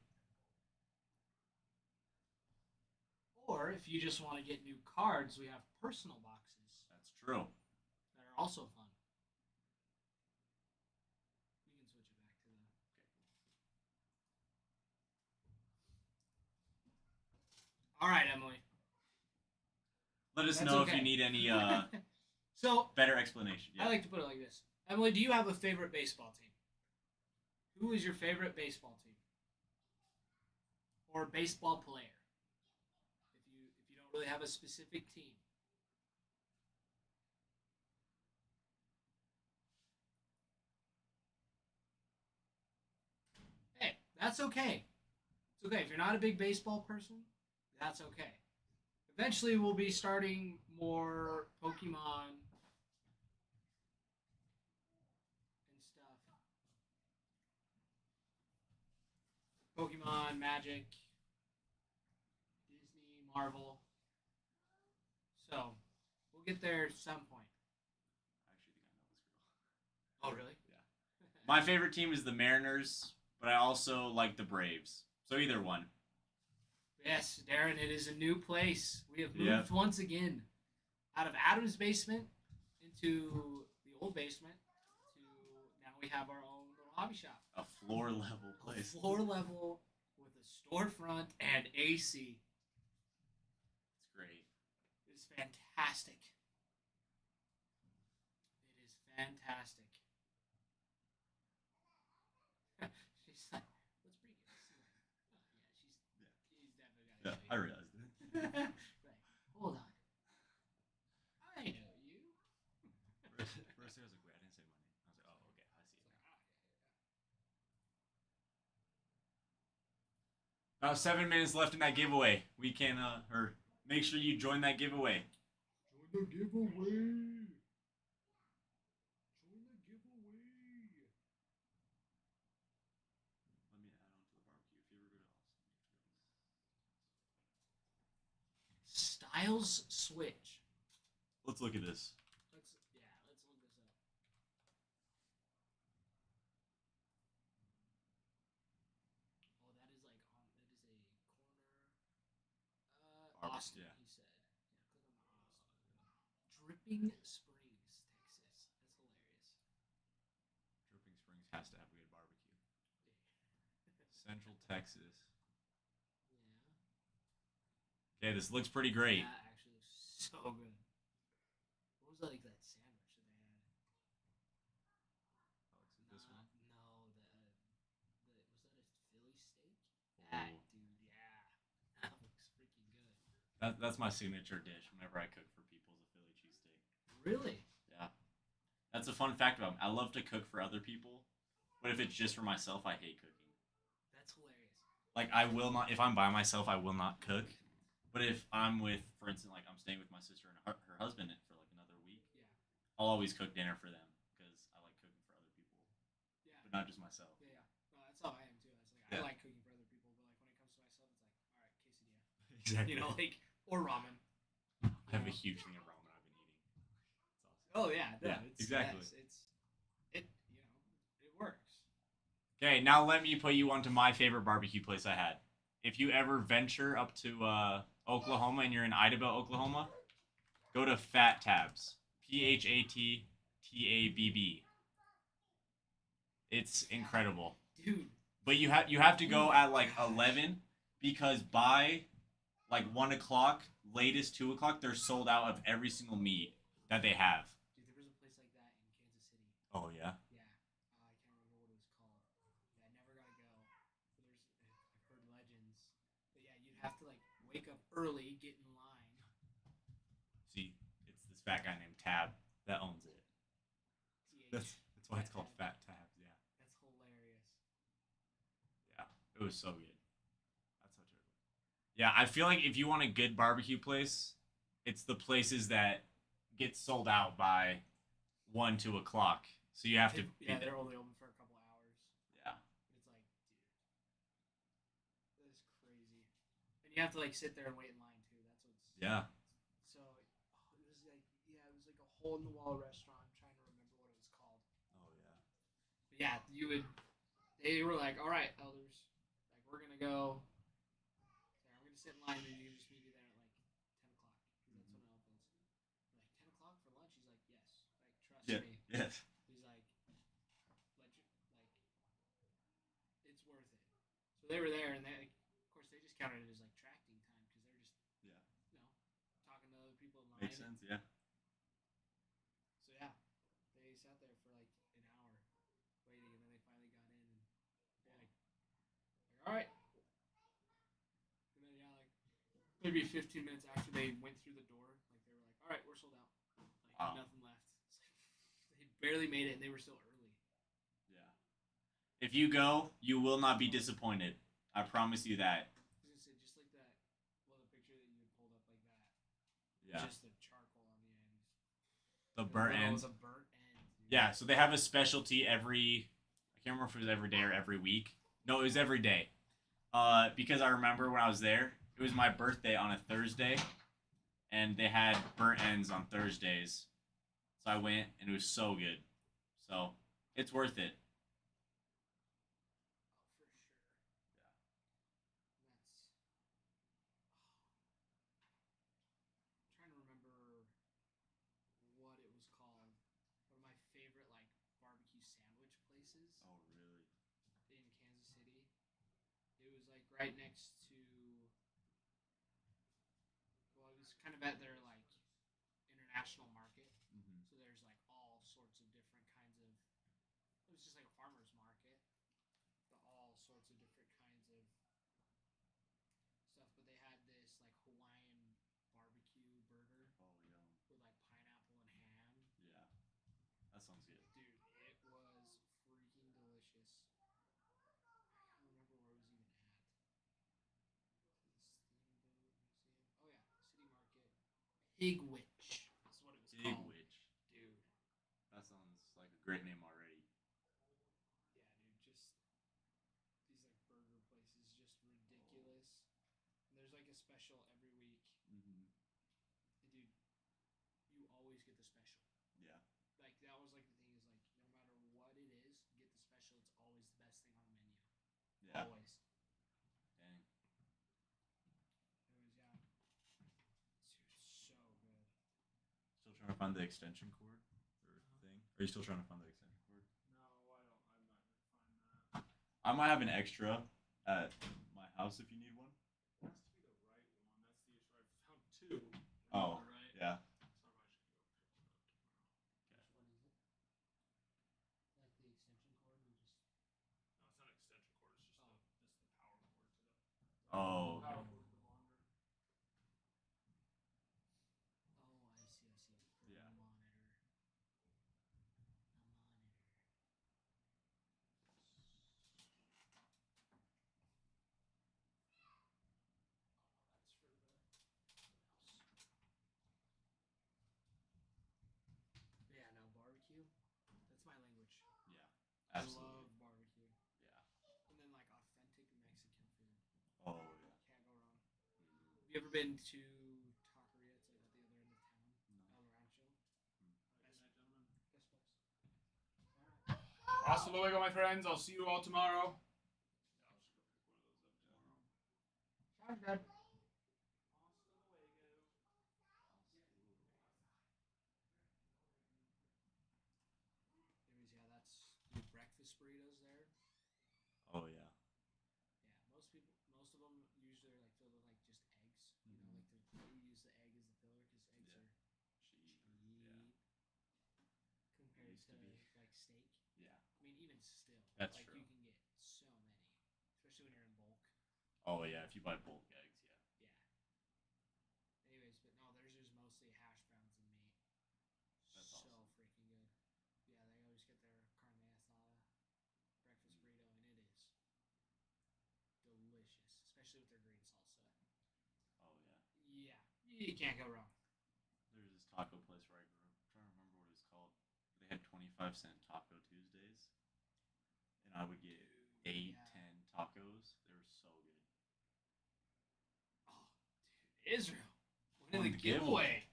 Or if you just want to get new cards, we have personal boxes That's true. that are also fun. We can switch it back to the. All right, Emily. Let us That's know if okay. you need any So better explanation. I like to put it like this. Emily, do you have a favorite baseball team? Who is your favorite baseball team? Or baseball player? If you don't really have a specific team. Hey, that's okay. It's okay. If you're not a big baseball person, that's okay. Eventually we'll be starting more Pokemon and stuff. Pokemon, Magic, Disney, Marvel. So, we'll get there at some point. I actually think I know this girl. Oh, really? My favorite team is the Mariners, but I also like the Braves. So either one. Yes, Darren, it is a new place. We have moved Yep. once again out of Adam's basement into the old basement to now we have our own little hobby shop. A floor level place. Floor level with a storefront and AC. It's great. It is fantastic. It is fantastic. She's like, let's bring it. She's definitely got Yeah, I realized it. Right. Hold on. I know you. First I was like, wait, I didn't say my name. I was like, oh, okay, I see it now. About 7 minutes left in that giveaway. We can, or make sure you join that giveaway. Join the giveaway. Join the giveaway. Let me add on to the barbecue. If you ever go to Austin, Styles Switch. let's look at this. Let's look this up. Oh, that is like on. That is a corner. Austin. Yeah. He said. Yeah, click on Austin. Dripping Springs, Texas. That's hilarious. Dripping Springs has to have good barbecue. Central Texas. Yeah. Okay, this looks pretty great. That actually looks so good. What was like that sandwich that they had? This one. No, was that a Philly steak? Ooh. That dude, yeah, that looks freaking good. That's my signature dish whenever I cook for people is a Philly cheesesteak. Really? Yeah. That's a fun fact about me. I love to cook for other people, but if it's just for myself, I hate cooking. That's hilarious. Like, I will not, if I'm by myself, I will not cook. But if I'm with, for instance, like I'm staying with my sister and her husband for like another week, Yeah. I'll always cook dinner for them because I like cooking for other people, Yeah. but not just myself. Yeah. Well, that's how I am too. It's like Yeah. I like cooking for other people, but like when it Exactly. You know, like or ramen. I have a huge thing of ramen I've been eating. It's awesome. Oh yeah, no, Yeah, it's, exactly. Yes, it works. Okay, now let me put you onto my favorite barbecue place I had. If you ever venture up to Oklahoma and you're in Idabel, Oklahoma, go to Fat Tabs. PhatTabb. It's incredible. Dude, But you have to go at like 11 because by like 1 o'clock, latest 2 o'clock, they're sold out of every single meat that they have. dude, there was a place like that in Kansas City. Oh yeah. Yeah, I can't remember what it was called. Yeah, I never got to go. I've heard legends, but yeah, you'd have to like wake up early, get in line. See, it's this fat guy named Tab that owns it. That's why it's called Fat Tabs. Yeah. That's hilarious. Yeah, it was so good. That's so terrible. Yeah, I feel like if you want a good barbecue place, it's the places that get sold out by 1, 2 o'clock. So you have to be Yeah, there. they're only open for a couple hours. Yeah. It's like, dude, that is crazy. And you have to like sit there and wait in line too. That's what's Yeah. So it was like it was like a hole in the wall restaurant. I'm trying to remember what it was called. Oh yeah. But yeah, they were like, all right, elders, like we're gonna go. Sorry, we're gonna sit in line and you can just meet me there at like 10 o'clock because that's when it opens. I'm like 10 o'clock for lunch? He's like, yes. Like trust Yeah. me. Yes. He's like, it's worth it. So they were there, and they, of course, they just counted it as like tracking time because they're just, Yeah. talking to other people in line. Makes sense. Yeah. So yeah, they sat there for like an hour waiting, and then they finally got in, and they're like all right. And then yeah, like maybe 15 minutes after they went through the door, like they were like, all right, we're sold out. Like Wow. nothing left. It's like, they barely made it, and they were still early. Yeah. If you go, you will not be disappointed. I promise you that. I was gonna say just like that. Well, the picture that you had pulled up like that. Yeah. Just the charcoal on the ends. The In burnt middle ends. was a burnt end. Dude. Yeah, so they have a specialty every. I can't remember if it was every day or every week. No, it was every day. Because I remember when I was there, it was my birthday on a Thursday, and they had burnt ends on Thursdays. So I went, and it was so good. So it's worth it. Oh, for sure. That's. I'm trying to remember what it was called. One of my favorite like barbecue sandwich places Oh, really? in Kansas City. It was like right next to. Well, it was kind of at their like international market. Mm-hmm. So there's like all sorts of different kinds of. It was just like a farmer's market, but all sorts of different kinds of stuff. But they had this like Hawaiian barbecue burger Oh, yum. with like pineapple and ham. Yeah, that sounds good. Dude, it was freaking delicious. I don't remember where it was even at. The Steamboat Museum. Oh yeah, City Market. Pig Witch. That's what it was Big called. Witch. Dude. That sounds like a great name already. Yeah, dude, just these like burger places, just ridiculous. And there's like a special every week. Mm-hmm. And dude, you always get the special. Yeah. Like that was like the thing is like no matter what it is, get the special. It's always the best thing on the menu. Yeah. Always. Dang. It was yeah. Dude, so good. Still trying to find the extension cord or thing? Are you still trying to find the extension cord? No, I don't. I'm not gonna find that. I might have an extra at my house if you need one. It has to be the right one. That's the issue. I found two. Oh, Remember, right? yeah. So I might just go pick one up tomorrow. Which one is it? Like the extension cord or just No, it's not an extension cord. It's just Oh. the power cord to the. Oh, Power okay. cord to the monitor. Oh, I see. For Yeah. the monitor. That's for the mouse. Yeah, no barbecue. That's my language. Yeah. I Absolutely. love barbecue. Yeah. And then like authentic Mexican food. Oh, yeah. Can't go wrong. The you ever been to Taqueria? It's like at the other end of town, El Rancho. Best place. Hasta luego, my friends. I'll see you all tomorrow. Sounds good. Anyways, yeah, that's the breakfast burritos there. Oh yeah. Yeah, most of them usually are like filled with like just eggs. You know, like they use the egg as the filler because eggs Yeah. are cheap compared used to to be. like steak. Yeah. I mean, even still, That's like true. you can get so many, especially when you're in bulk. Oh yeah. If you buy bulk eggs, yeah. Yeah. Anyways, but no, theirs is mostly hash browns and meat. That's so awesome. freaking good. Yeah, they always get their carne asada breakfast burrito, and it is delicious, especially with their green salsa. Oh yeah. Yeah, you can't go wrong. There's this taco place where I grew up. I'm trying to remember what it's called. They had 25-cent Taco Tuesdays, and I would get eight, Yeah. 10 tacos. They were so good. Oh, dude, Israel winning Won the the giveaway.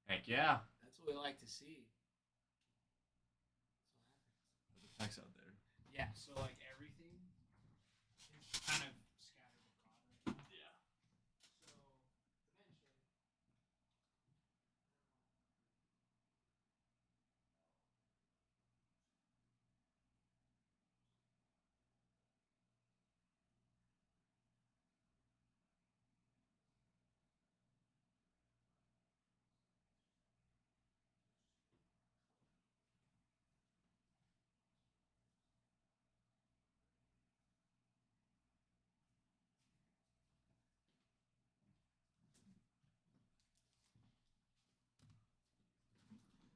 Heck yeah. That's what we like to see. That's what happens. Put the text out there. Yeah, so like everything is kind of scattered abroad right now. Yeah. So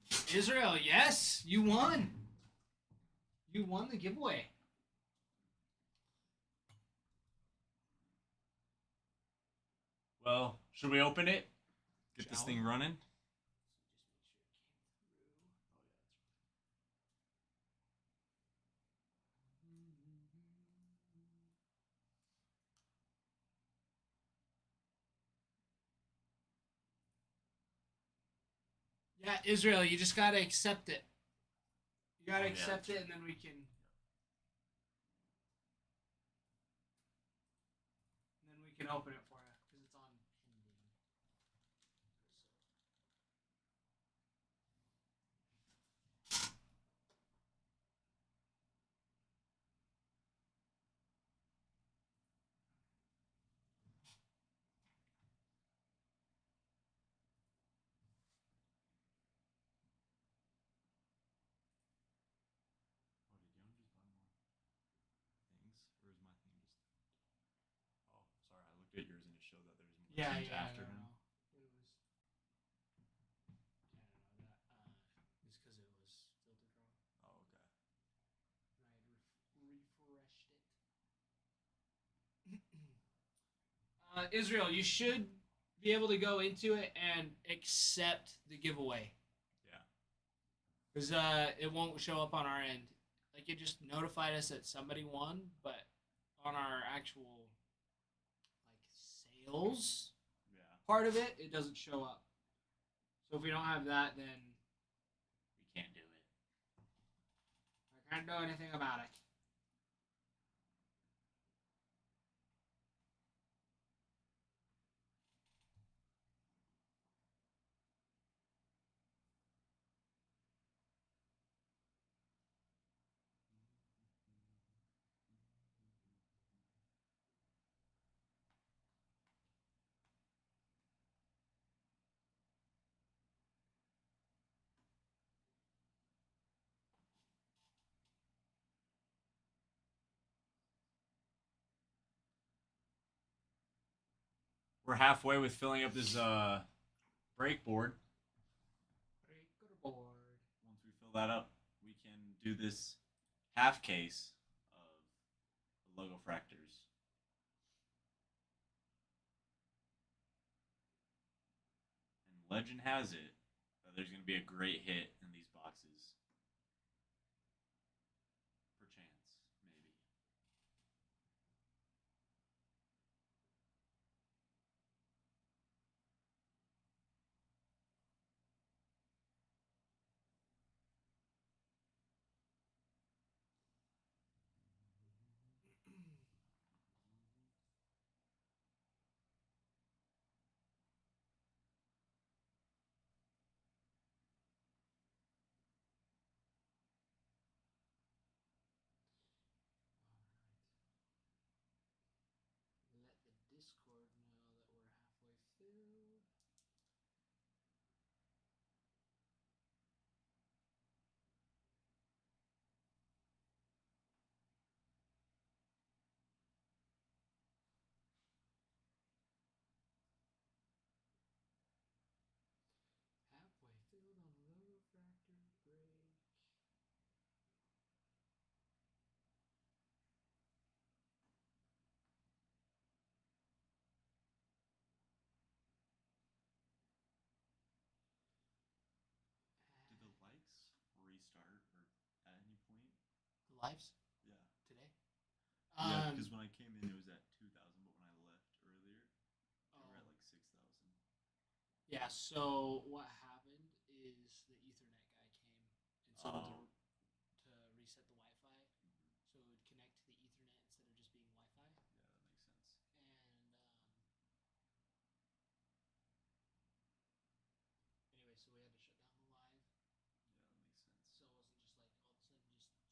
eventually. Israel, yes, you won. You won the giveaway. Well, should we open it? Get this Shall thing we? running? Yeah, Israel, you just gotta accept it. You gotta Oh, yeah. accept it, and then we can. And then we can open it for you because it's on pending. Oh, did Yon just buy more things? Or is my thing just. Oh, sorry. I looked at yours and it showed that there's more Yeah, teams yeah. after I don't him. know. It was. I don't know that. It's because it was filtered wrong. Oh, okay. And I had refreshed it. Israel, you should be able to go into it and accept the giveaway. Yeah. Because it won't show up on our end. Like, it just notified us that somebody won, but on our actual, like, sales Yeah. part of it, it doesn't show up. So if we don't have that, then We can't do it. I can't do anything about it. We're halfway with filling up this break board. Board. Once we fill that up, we can do this half case of logo fractors. And legend has it that there's going to be a great hit in these boxes. Perchance, maybe. start or at any point? The lives Yeah. today. Yeah, because when I came in, it was at 2,000, but when I left earlier, they were at like 6,000. Yeah, so what happened is the Ethernet guy came and so Oh. to reset the Wi-Fi, so it would connect to the Ethernet instead of just being Wi-Fi. Yeah, that makes sense. And anyway, so we had to shut down the live, Yeah, that makes sense.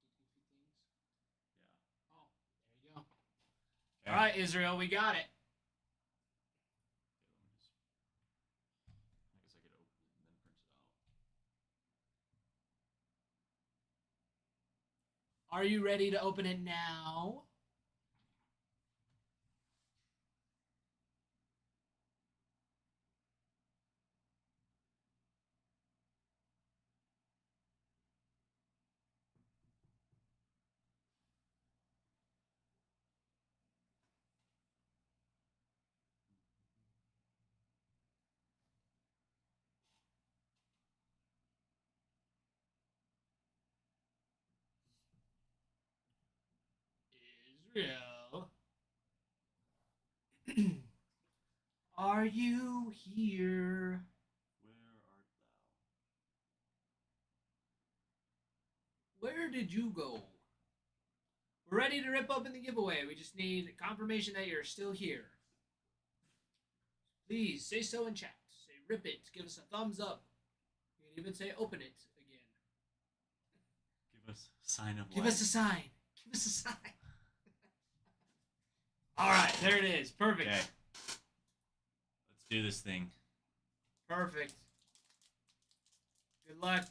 so it wasn't just like all of a sudden just shut down and did goofy things. Yeah. Oh, there you go. All right, Israel, we got it. Okay, let me just. I guess I could open it and then print it out. Are you ready to open it now? Israel. Are you here? Where art thou? Where did you go? We're ready to rip open the giveaway. We just need confirmation that you're still here. Please say so in chat. Say rip it. Give us a thumbs up. You can even say open it again. Give us a sign of Give life. us a sign. Give us a sign. All right, there it is. Perfect. Okay. Let's do this thing. Perfect. Good luck.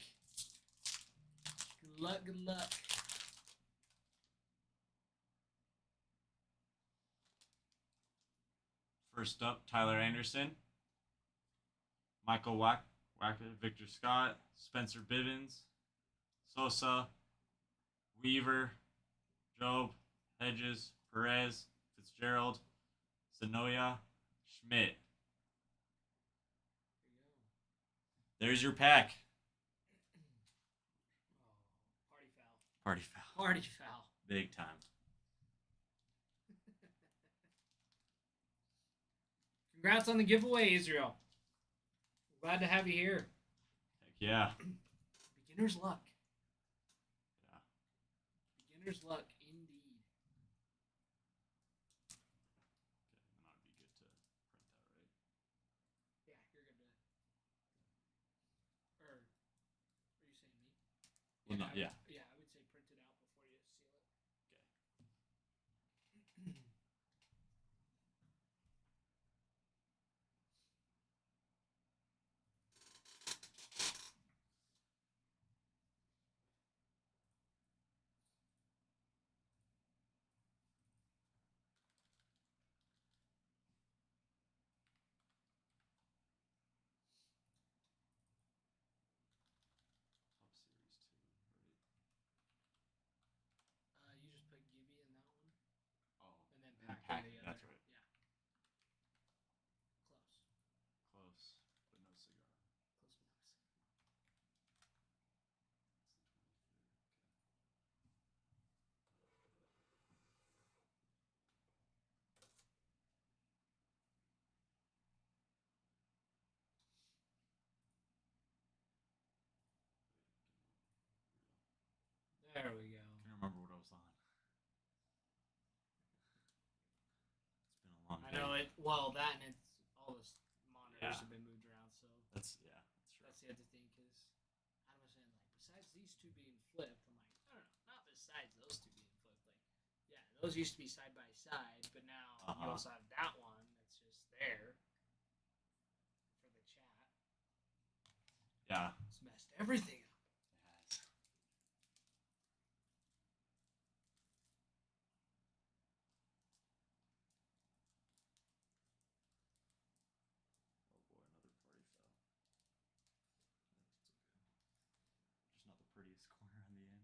Good luck. Good luck. First up, Tyler Anderson, Michael Wacker, Victor Scott, Spencer Bivens, Sosa, Weaver, Job, Hedges, Perez, Fitzgerald, Sonoya, Schmidt. There's your pack. Oh, party foul. Party foul. Party foul. Big time. Congrats on the giveaway, Israel. Glad to have you here. Heck yeah. Beginner's luck. Yeah. Beginner's luck, indeed. Okay, and I'd be good to print that, right? Yeah, you're good to. Or, are you saying me? Well, no, I would- yeah. Yeah, I would say print it out before you seal it. Okay. Top Series 2, right? You just put Gibby in that one, Oh. and then And pack pack in it, the other. that's right. Yeah. Close. Close, but no cigar. Close enough. There we go. I can't remember what I was on. It's been a long I day. know it. Well, that and it's all the monitors Yeah. have been moved around, so That's true. that's the other thing. Because Adam was saying, like, besides these two being flipped, I'm like, I don't know, not besides those two being flipped. Like, yeah, those used to be side by side, but now you Uh-huh. also have that one that's just there for the chat. Yeah. It's messed everything up. It has. Oh boy, another party foul. That's okay. Just not the prettiest corner on the end.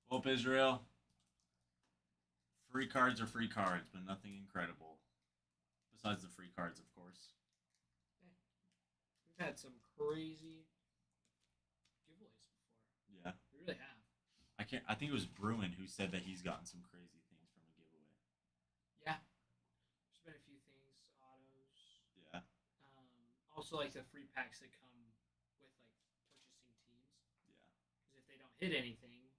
Hope Israel. Free cards are free cards, but nothing incredible. Besides the free cards, of course. We've had some crazy giveaways before. Yeah. We really have. I think it was Bruin who said that he's gotten some crazy things from a giveaway. Yeah. There's been a few things, autos. Yeah. Also, like the free packs that come with like purchasing teams. Yeah. Because if they don't hit anything,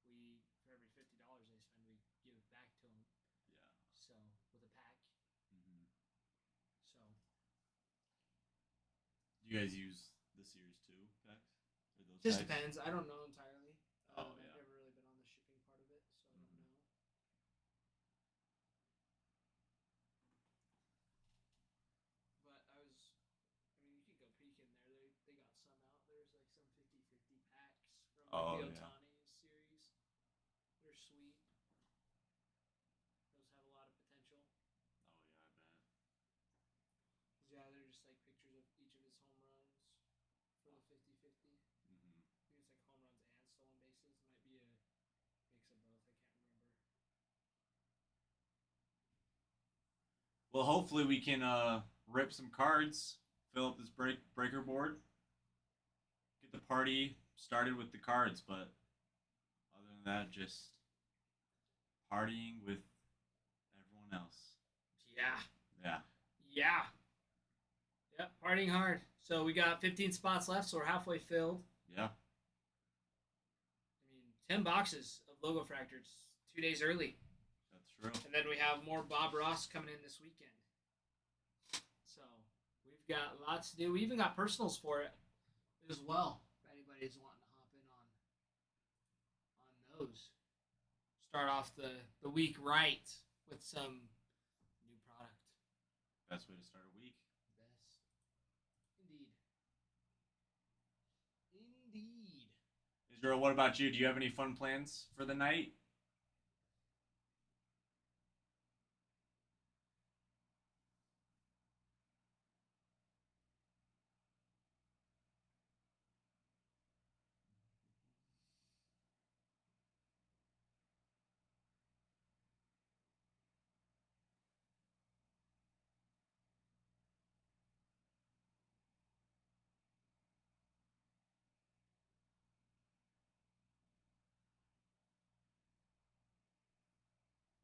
we for every $50 they spend, we give it back to them. Yeah. So with a pack. Mm-hmm. So Do you guys use the Series 2 packs? Or those just packs? depends. I don't know entirely. Oh, yeah. I've never really been on the shipping part of it, so I don't know. But I mean, you could go peek in there. They got some out. There's like some 50-50 packs from like Oh, the yeah. Otani series. They're sweet. Those have a lot of potential. Oh, yeah, I bet. 'Cause, yeah, they're just like pictures of each of his home runs for the 50-50. Mm-hmm. I think it's like home runs and stolen bases. It might be a mix of both. I can't remember. Well, hopefully we can rip some cards, fill up this breaker board, get the party started with the cards. But other than that, just partying with everyone else. Yeah. Yeah. Yeah. Yep, partying hard. So we got 15 spots left, so we're halfway filled. Yeah. I mean, 10 boxes of Logo Fractors 2 days early. That's true. And then we have more Bob Ross coming in this weekend. So we've got lots to do. We even got personals for it as well. If anybody's wanting to hop in on those. Start off the week right with some new product. Best way to start a week. Best. Indeed. Indeed. Israel, what about you? Do you have any fun plans for the night?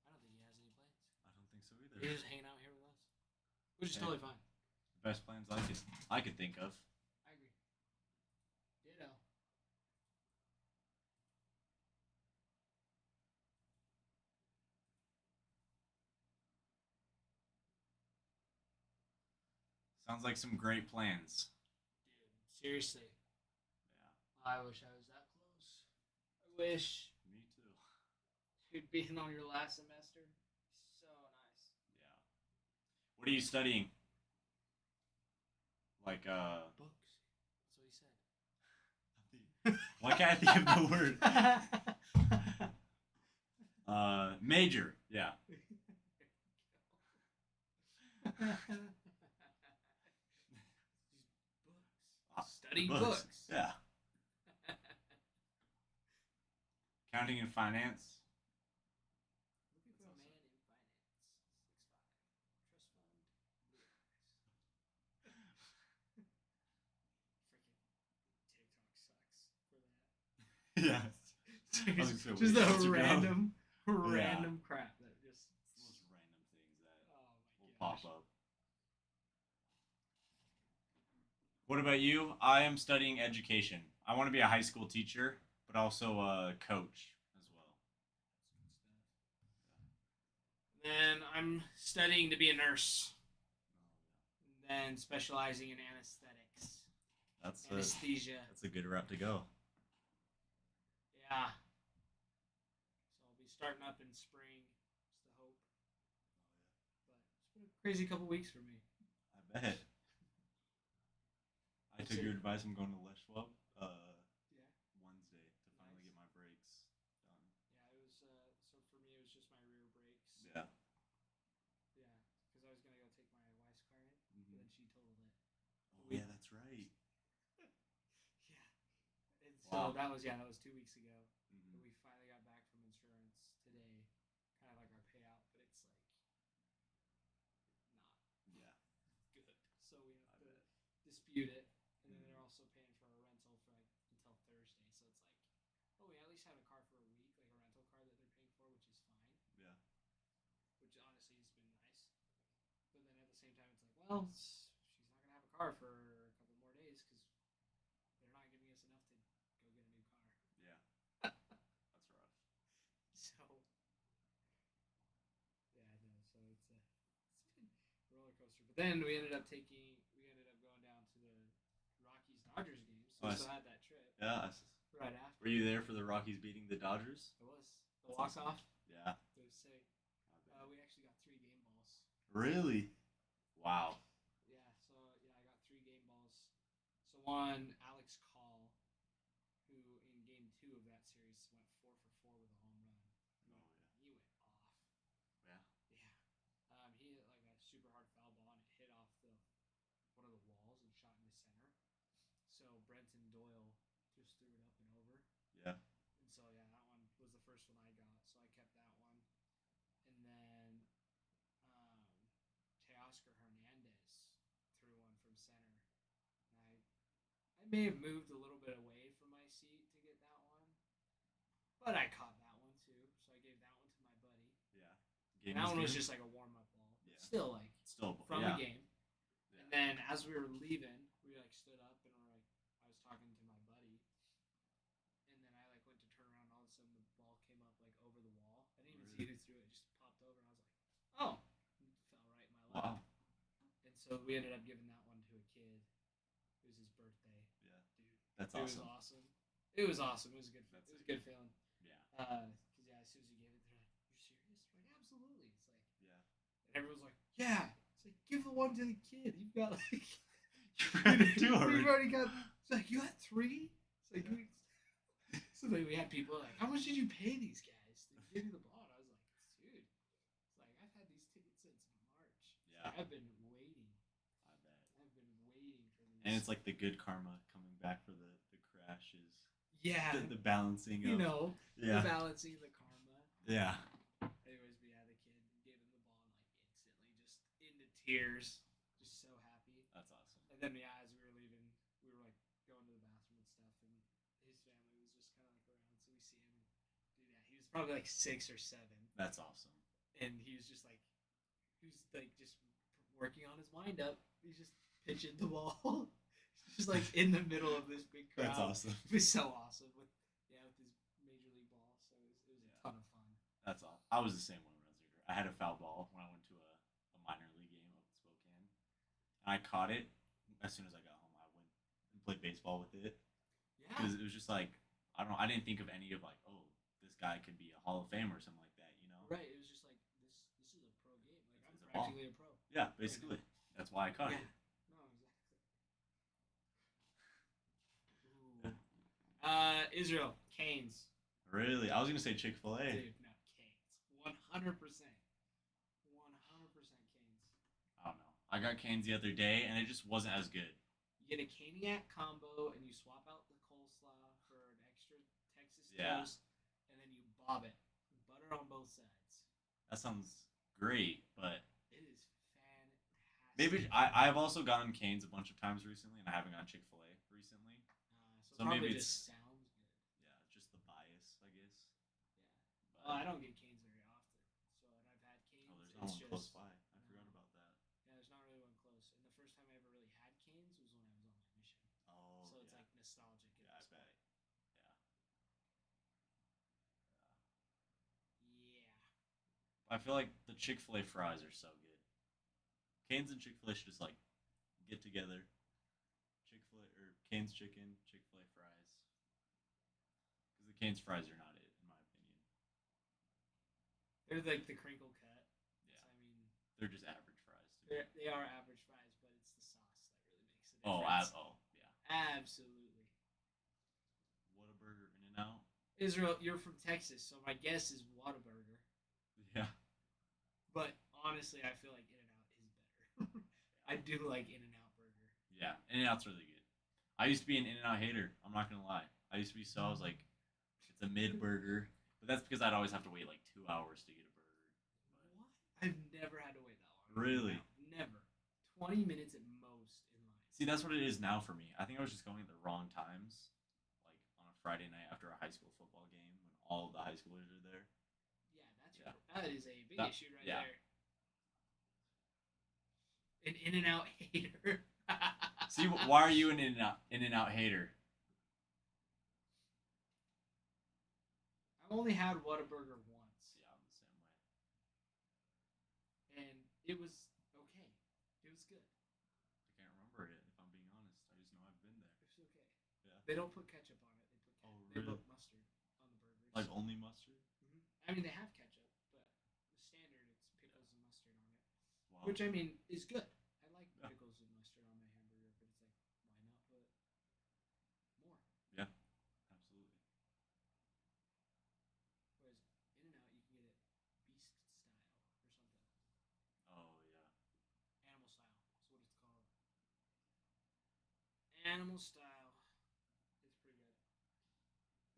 I don't think he has any plans. I don't think so either. He's just hanging out here with us, which is Okay. totally fine. Best plans I could think of. I agree. Ditto. Sounds like some great plans. Dude, seriously. Yeah. I wish I was that close. I wish Me too. you'd been on your last semester. So nice. Yeah. What are you studying? Like Books. That's what he said. why can't I think of the word? Major. Yeah. Studying books. Yeah. Accounting and finance. Looking for a man in finance. 6'5". Trust fund. Freaking TikTok sucks for that. Yeah. Just, so just weird. the Instagram. random crap that just. It's the most random things that Oh my will gosh. pop up. What about you? I am studying education. I want to be a high school teacher, but also a coach as well. Then I'm studying to be a nurse. And then specializing in anesthetics. That's Anesthesia. a good route to go. Yeah. So I'll be starting up in spring. It's the hope. But it's been a crazy couple weeks for me. I bet. I took your advice. I'm going to Les Schwab Yeah. Wednesday to finally get my brakes done. Yeah, it was. So for me, it was just my rear brakes. Yeah. Yeah, because I was gonna go take my wife's car in, but Mhm. then she totaled it. Oh yeah, that's right. Yeah. And so Wow. that was 2 weeks ago. Mhm. But we finally got back from insurance today, kind of like our so we have to dispute it. And then they're also paying for a rental for like until Thursday. So it's like, oh, we at least have a car for a week, like a rental car that they're paying for, which is fine. Yeah. Which honestly has been nice. But then at the same time, it's like, well, she's not gonna have a car for a couple more days because they're not giving us enough to go get a new car. Yeah. That's rough. So yeah, no. So it's been a roller coaster. But then we ended up going down to the Rockies Dodgers game. So we Nice. still had that trip Yeah. right after. Were you there for the Rockies beating the Dodgers? It was the That's walk awesome. off. Yeah. It was sick. We actually got 3 game balls. Really? Wow. Yeah, so yeah, I got 3 game balls. So one, Alex Call, who in game 2 of that series went 4 for 4 with a home run. He went off. Yeah. Yeah. He hit like a super hard foul ball and it hit off one of the walls and shot into center. So Brenton Doyle just threw it up and over. Yeah. And so yeah, that one was the first one I got. So I kept that one. And then Teoscar Hernandez threw one from center. And I may have moved a little bit away from my seat to get that one, but I caught that one too. So I gave that one to my buddy. Yeah. And that one was just like a warm up ball. Yeah. Still like still from yeah. the game. Yeah. And then as we were leaving, we like stood up and we're like, I was talking to my buddy, and then I like went to turn around. And all of a sudden, the ball came up like over the wall. I didn't even see who threw it; it just popped over, and I was like, "Oh!" It fell right in my lap. Wow. And so we ended up giving that one to a kid. It was his birthday. Yeah. Dude, That's it awesome. was awesome. It was awesome. It was a good. That's It was a good feeling. Yeah. Because yeah, as soon as you gave it, they're like, "You're serious?" I'm like, absolutely. It's like. Yeah. And everyone's like, yeah. It's like, give the one to the kid. You've got like, we've already got. It's like, you got 3. It's like, so like, we had people like, how much did you pay these guys to give you the ball? And I was like, dude, it's like I've had these tickets since March. Yeah. I've been waiting. I bet. I've been waiting for these. And it's like the good karma coming back for the crashes. yeah, The balancing of you know, Yeah. the balancing the karma. Yeah. Anyways, but yeah, the kid gave him the ball and like instantly just into tears, just so happy. That's awesome. And then yeah, as we were leaving, we were like going to the bathroom and stuff, and his family was just kind of like around, so we see him. Dude, yeah, he was probably like 6 or 7, That's awesome. and he was just like, just working on his wind up. He's just pitching the ball, just like in the middle of this big crowd. That's awesome. It was so awesome with his major league ball. So it was a Yeah. ton of fun. That's all. I was the same way when I was younger. I had a foul ball when I went to a minor league game up in Spokane, and I caught it as soon as I got home. I went and played baseball with it Yeah. because it was just like I don't know. I didn't think of any of like, oh, this guy could be a Hall of Famer or something like that. You know? Right. It was just like this is a pro game. Like I'm It's a ball. practically a pro. Yeah, basically. That's why I caught Yeah. it. No, exactly. Israel Canes. Really, I was gonna say Chick-fil-A. Dude, no Canes. 100%. 100% Canes. I don't know. I got Canes the other day, and it just wasn't as good. You get a Caniac combo, and you swap out the coleslaw for an extra Texas Yeah. toast, and then you bob it. Butter on both sides. That sounds great, but It is fantastic. maybe I've also gotten Canes a bunch of times recently, and I haven't gotten Chick-fil-A recently. So so probably maybe just it's- sounds good. Yeah, just the bias, I guess. Yeah. But, Well, I don't get Canes very often, so and I've had Canes. Oh, there's it's not one just, close by. I forgot about that. Yeah, there's not really one close. And the first time I ever really had Canes was when I was on my mission. Oh, So it's yeah. like nostalgic. At Yeah, I this bet. point. Yeah. I feel like the Chick-fil-A fries are so good. Canes and Chick-fil-A should just like get together. Chick-fil-A or Canes chicken, Chick-fil-A fries. Because the Canes fries are not it, in my opinion. They're like the crinkle cut. Yeah, I mean, they're just average fries. To me. they are average fries, but it's the sauce that really makes it. Oh, yeah. Absolutely. Whataburger, In-N-Out. Israel, you're from Texas, so my guess is Whataburger. Yeah. But honestly, I feel like In-N-Out is better. I do like In-N-Out burger. Yeah, In-N-Out's really good. I used to be an In-N-Out hater. I'm not gonna lie. I used to be I was like, it's a mid burger, but that's because I'd always have to wait like 2 hours to get a burger. But What? I've never had to wait that long. Really? Never. 20 minutes at most. See, that's what it is now for me. I think I was just going at the wrong times, like on a Friday night after a high school football game when all of the high schoolers are there. Yeah, that is a big That- issue right yeah. there. An in and out hater. See, why are you an in and out hater? I've only had Whataburger once, Yeah, I'm the same way. and it was okay. It was good. I can't remember it if I'm being honest. I just know I've been there. It was okay. Yeah. They don't put ketchup on it. Oh, They really? put mustard on the burgers. Like only mustard. I mean, they have ketchup, but the standard it's pickles and mustard on it, Wow. which I mean is good. I like Yeah. pickles and mustard on my hamburger, but it's like, why not put more? Absolutely. Whereas In and Out, you can get it beast style or something. Oh yeah. Animal style is what it's called. Animal style. It's pretty good.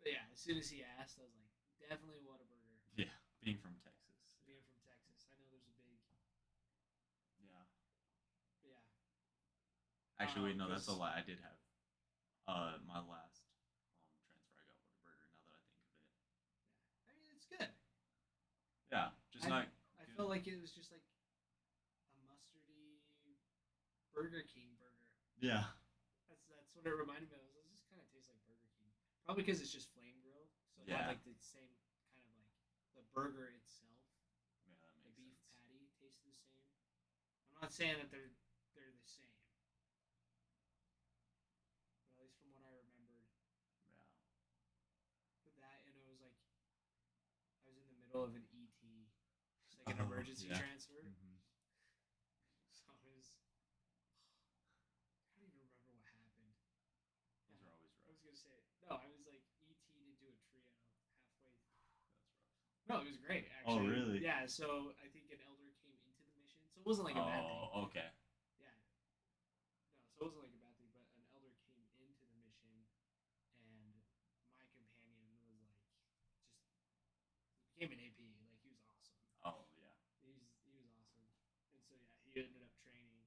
But yeah, as soon as he asked, I was like, definitely Whataburger. Yeah. Being from Texas. Being from Texas, I know there's a big. Yeah. But yeah. Actually, wait, no, that's a 'cause- lie. I did have my last transfer. I got Whataburger. Now that I think of it. I mean, it's good. Yeah, just I- not. I Good. felt like it was just like a mustardy Burger King burger. Yeah. That's what it reminded me of. It just kind of tastes like Burger King. Probably because it's just flame grilled, so it Yeah. had like the same kind of like the burger itself, Yeah, that the makes beef sense. patty tastes the same. I'm not saying that they're the same, but at least from what I remembered, Yeah. but that and it was like I was in the middle of an ET, just like an Oh, emergency yeah. transfer. Mhm. So it was. I don't even remember what happened. Those are always I rough. was gonna say no. I was like ET to do a trio halfway. That's rough. No, it was great actually. Oh, really? Yeah. So I think an elder came into the mission, so it wasn't like a bad thing. Oh, okay. Yeah. No, so it wasn't like a bad thing, but an elder came into the mission, and my companion was like, just became an AP. Like he was awesome. Oh, yeah. He was awesome, and so yeah, he ended up training,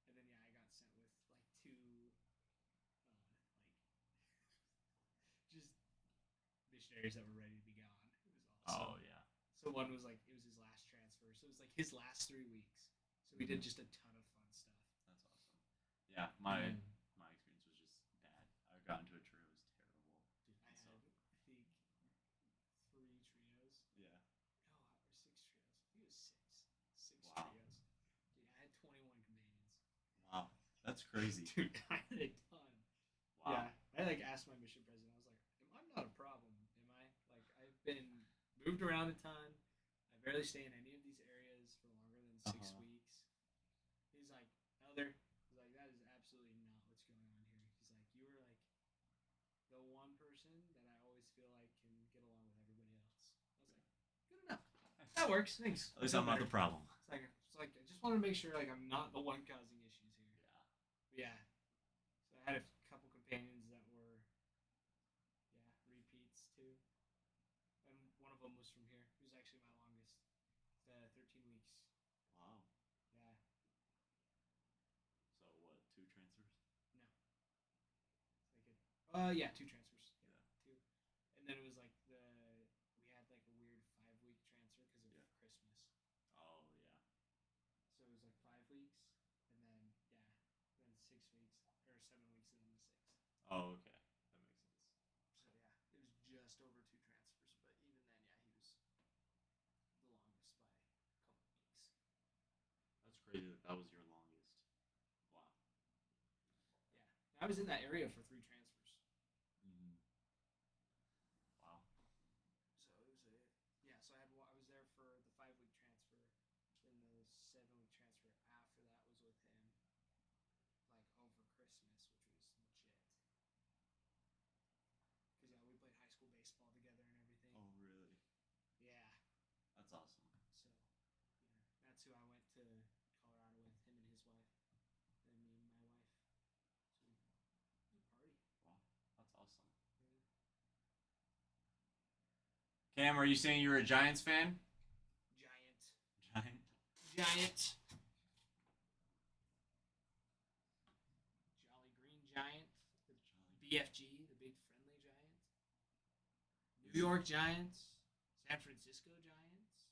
and then yeah, I got sent with like two, just missionaries that were ready to be gone. It was awesome. Oh, yeah. So one was like it was his last transfer, so it was like his last 3 weeks. So we did just a ton of fun stuff. That's awesome. Yeah, my And my experience was just bad. I got into a trio. It was terrible. dude, I So- had I think 3 trios. Yeah. No, or 6 trios. I think it was 6. 6 Wow. trios. Dude, I had 21 companions. Wow. That's crazy. Dude, I had a ton. Wow. Yeah, I like asked my mission president. I was like, "I'm not a problem, am I? Like, I've been moved around a ton. I barely stay in any of these areas for longer than 6 Uh-huh. weeks." He's like, "Elder," he's like, "that is absolutely not what's going on here." He's like, "You are like the one person that I always feel like can get along with everybody else." I was like, "Good enough. That works. Thanks." At least I'm not the problem. It's like I just want to make sure like I'm not the one causing issues here. Yeah. But yeah. So I had a couple companions that were, repeats too. And one of them was from here. He was actually my longest. 13 weeks. Wow. Yeah. So what? 2 transfers? Like yeah, 2 transfers. Yeah. 2. And then it was like we had like a weird 5-week transfer because of Yeah. Christmas. Oh yeah. So it was like 5 weeks, and then 6 weeks or 7 weeks, and then the 6th. Oh okay. That makes sense. So yeah, it was just over 2 transfers, but even then, yeah, he was the longest by a couple weeks. That's crazy that that was your longest. Wow. Yeah, I was in that area for 3 transfers. Mm-hmm. Wow. So it was so I was there for the 5-week transfer, then the 7-week transfer after that was with him, like over Christmas, which was legit. Cause yeah, we played high school baseball together and everything. Oh really? Yeah. That's awesome. So, yeah, that's who I went to Colorado with, him and his wife, and me and my wife. So we party. Wow. That's awesome. Yeah. Cam, are you saying you're a Giants fan? Giant. Giant. Giant. BFG, the big friendly giant. New York Giants, San Francisco Giants,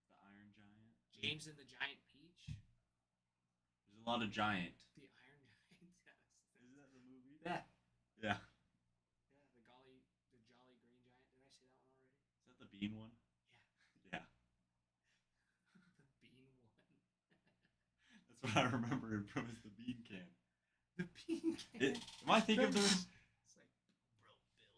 The Iron Giant. James and the Giant Peach, There's a lot of giant. the Iron Giant. Isn't that the movie? Yeah. Yeah. Yeah, the Jolly Green Giant. Did I say that one already? Is that the bean one? Yeah. The bean one. That's what I remember it from is the bean can. The bean can. Am I thinking of those? It's like, bro, built like a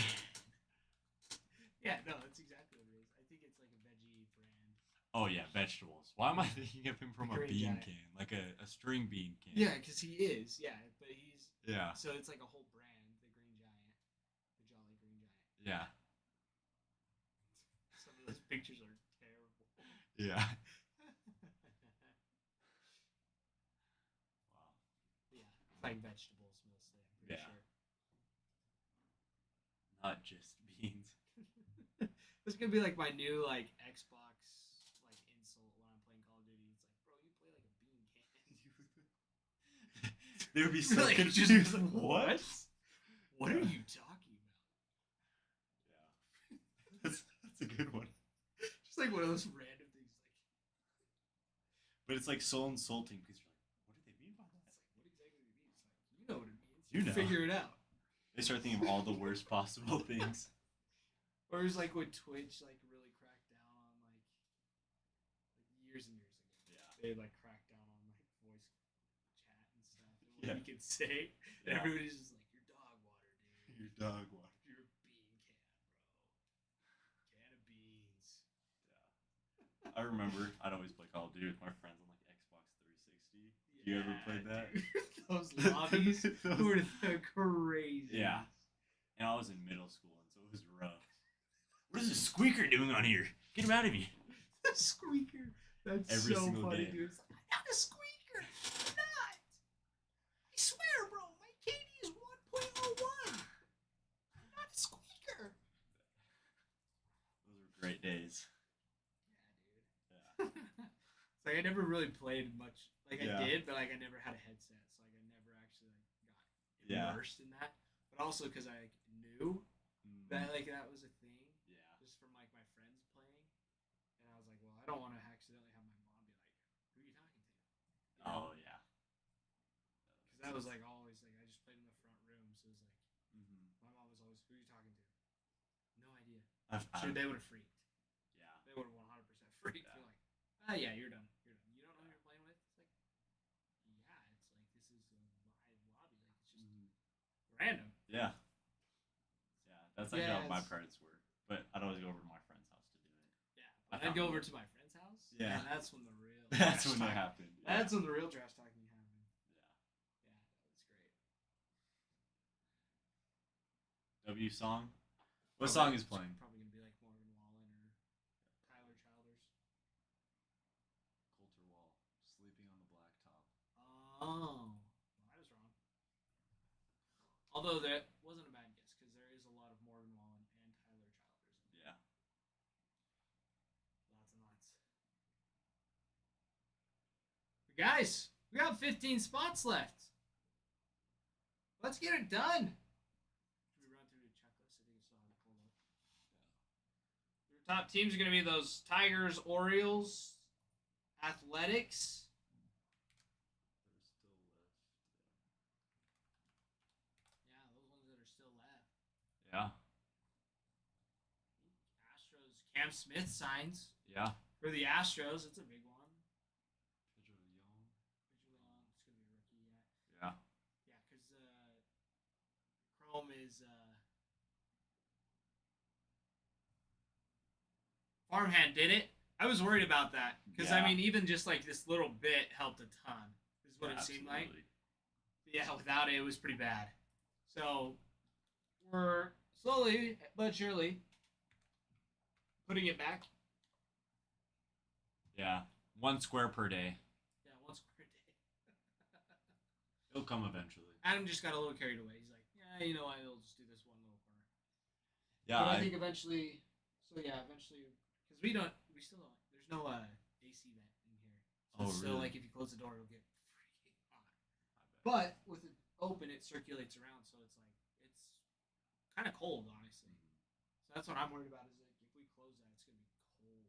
bean can. Yeah, no, that's exactly what it is. I think it's like a veggie brand. Oh yeah, vegetables. Why am I thinking of him from The a green bean giant. can, like a string bean can? Yeah, because he is. Yeah, but he's. Yeah. So it's like a whole brand, the Green Giant, the Jolly Green Giant. Yeah. Some of those pictures are terrible. Yeah. Wow. Yeah, it's like vegetables mostly. I'm pretty Yeah. sure. Not just beans. This is gonna be like my new like Xbox like insult when I'm playing Call of Duty. It's like, bro, you play like a bean can. They would be so Like, just- confused. Like, what? What are you talking about? Yeah. That's a good one. Just like one of those random things. Like, But it's like so insulting because you're like, what do they mean by that? it's like, what exactly do you mean? It's like, you know what it means. You know. Figure it out. They start thinking of all the worst possible things. Or it's like when Twitch like really cracked down on like years and years ago. Yeah. They like cracked down on like voice chat and stuff. And what Yeah. you can say. And Yeah. everybody's just like, you're dog water, dude. Your dog water. You're a bean can, bro. Can of beans. Yeah. I remember I'd always play Call of Duty with my friends on like Xbox 360. You ever played that? dude. Those lobbies Those- were the craziest. Yeah. And I was in middle school, and so it was rough. What is this squeaker doing on here? Get him out of here. The squeaker. That's Every so single funny, day. dude. It's like, I'm not a squeaker. I'm not. I swear, bro. My KD is 1.01. I'm not a squeaker. Those were great days. Yeah, dude. Yeah. It's like I never really played much. Like Yeah. I did, but like I never had a headset, so like I never actually like got Yeah. immersed in that. But also because I like, knew that like that was a thing, Yeah. just from like my friends playing, and I was like, well, I don't want to accidentally have my mom be like, "Who are you talking to?" You know? Oh yeah. Because that was like always like I just played in the front room, so it was like Mm-hmm. my mom was always, "Who are you talking to?" No idea. I've, Sure, they would have freaked. yeah. They would have 100% freaked. Yeah. They're like, "Ah, yeah, you're done. You're done. You don't know who you're playing with." It's like, yeah, it's like this is a live lobby. Like it's just random. Yeah. Yeah. That's like Yeah, how my it's- parents were. But I'd always go over to my friend's house to do it. Yeah, I but I'd go found over it. to my friend's house. Yeah. and that's when the real. That's trash when that talk- happened. Yeah. That's when the real trash talking happened. Yeah. Yeah, that was great. W song. What Probably- song is it's playing? Probably gonna be like Morgan Wallen or Tyler Childers. Coulter Wall. Sleeping on the blacktop. Oh, well, I was wrong. Although that wasn't a bad guess because there is a lot of Morgan Wallen and Tyler Childers. Yeah. Lots and lots. But guys, we got 15 spots left. Let's get it done. Should we run through the checklist? I think I saw it pulled up. Your top teams are going to be those Tigers, Orioles, Athletics. There's still left. Yeah, those ones that are still left. Yeah. Astros, Cam Smith signs Yeah. for the Astros. That's a big one. Pedro Leon. It's going to be a rookie, yeah. Yeah. Yeah, because Chrome is farmhand did it. I was worried about that because I Yeah. mean, even just like this little bit helped a ton. Is what it seemed like. Absolutely. Yeah, without it, it was pretty bad. So we're slowly but surely putting it back. Yeah. 1 square per day. Yeah, once per day. It'll come eventually. Adam just got a little carried away. He's like, yeah, you know what? I'll just do this one little corner. Yeah. But I think eventually. So yeah, eventually, because we still don't. There's no AC vent in here. So Oh, it's still really? like if you close the door, it'll get freaking hot. I bet. But with open, it circulates around, so it's like it's kind of cold, honestly. So that's what I'm worried about. Is like if we close that, it's gonna be cold.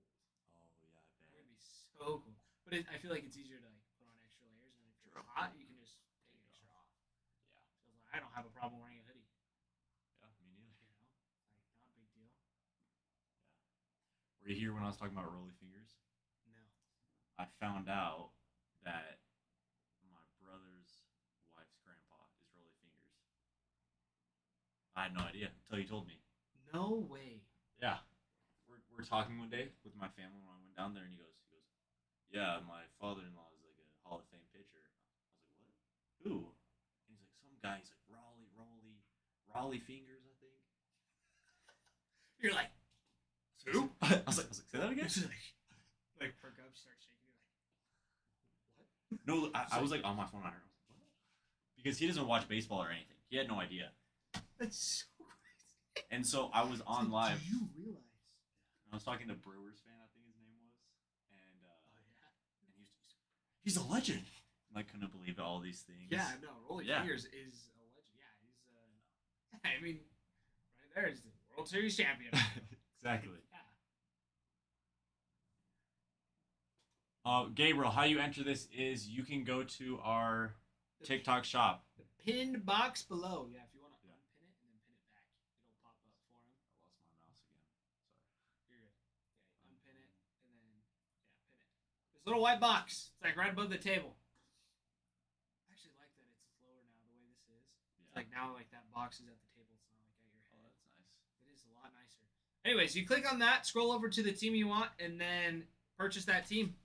Oh yeah, I It's bet. gonna be so cold. But I feel like it's easier to like put on extra layers, and if you're True. hot, you can just take it extra off. Yeah. So it's like, I don't have a problem wearing a hoodie. Yeah, me neither. You know, like not a big deal. Were you here when I was talking about rolly fingers? No. I found out that my brother's wife's grandpa is rolly fingers. I had no idea until you told me. No way. Yeah. We're talking one day with my family when I went down there, and he goes, yeah, my father-in-law is like a Hall of Fame pitcher. I was like, what? Who? And he's like, some guy. He's like, Raleigh Fingers, I think. You're like, Who? I was like, say that again. like perk up, start shaking. You're like, what? No, I was like on my phone. I heard, what? Because he doesn't watch baseball or anything. He had no idea. That's so crazy. And so I was on It's like, live. do you realize? I was talking to Brewers fan, I think his name was, and Oh yeah. and he's a legend. Like couldn't believe all these things. Yeah, no, Rolling Yeah. Fingers is a legend. Yeah, he's I mean, right there is the World Series champion. Exactly. Yeah. Gabriel, how you enter this is you can go to our TikTok shop. The pinned box below. Yeah, if you want to Yeah. unpin it and then pin it back, it'll pop up for him. I lost my mouse again. Sorry. You're good. Okay, unpin it and then pin it. This little white box. It's like right above the table. I actually like that it's lower now the way this is. Yeah. It's like now like that box is at the table. It's not like at your Oh, head. that's nice. It is a lot nicer. Anyways, you click on that, scroll over to the team you want, and then purchase that team.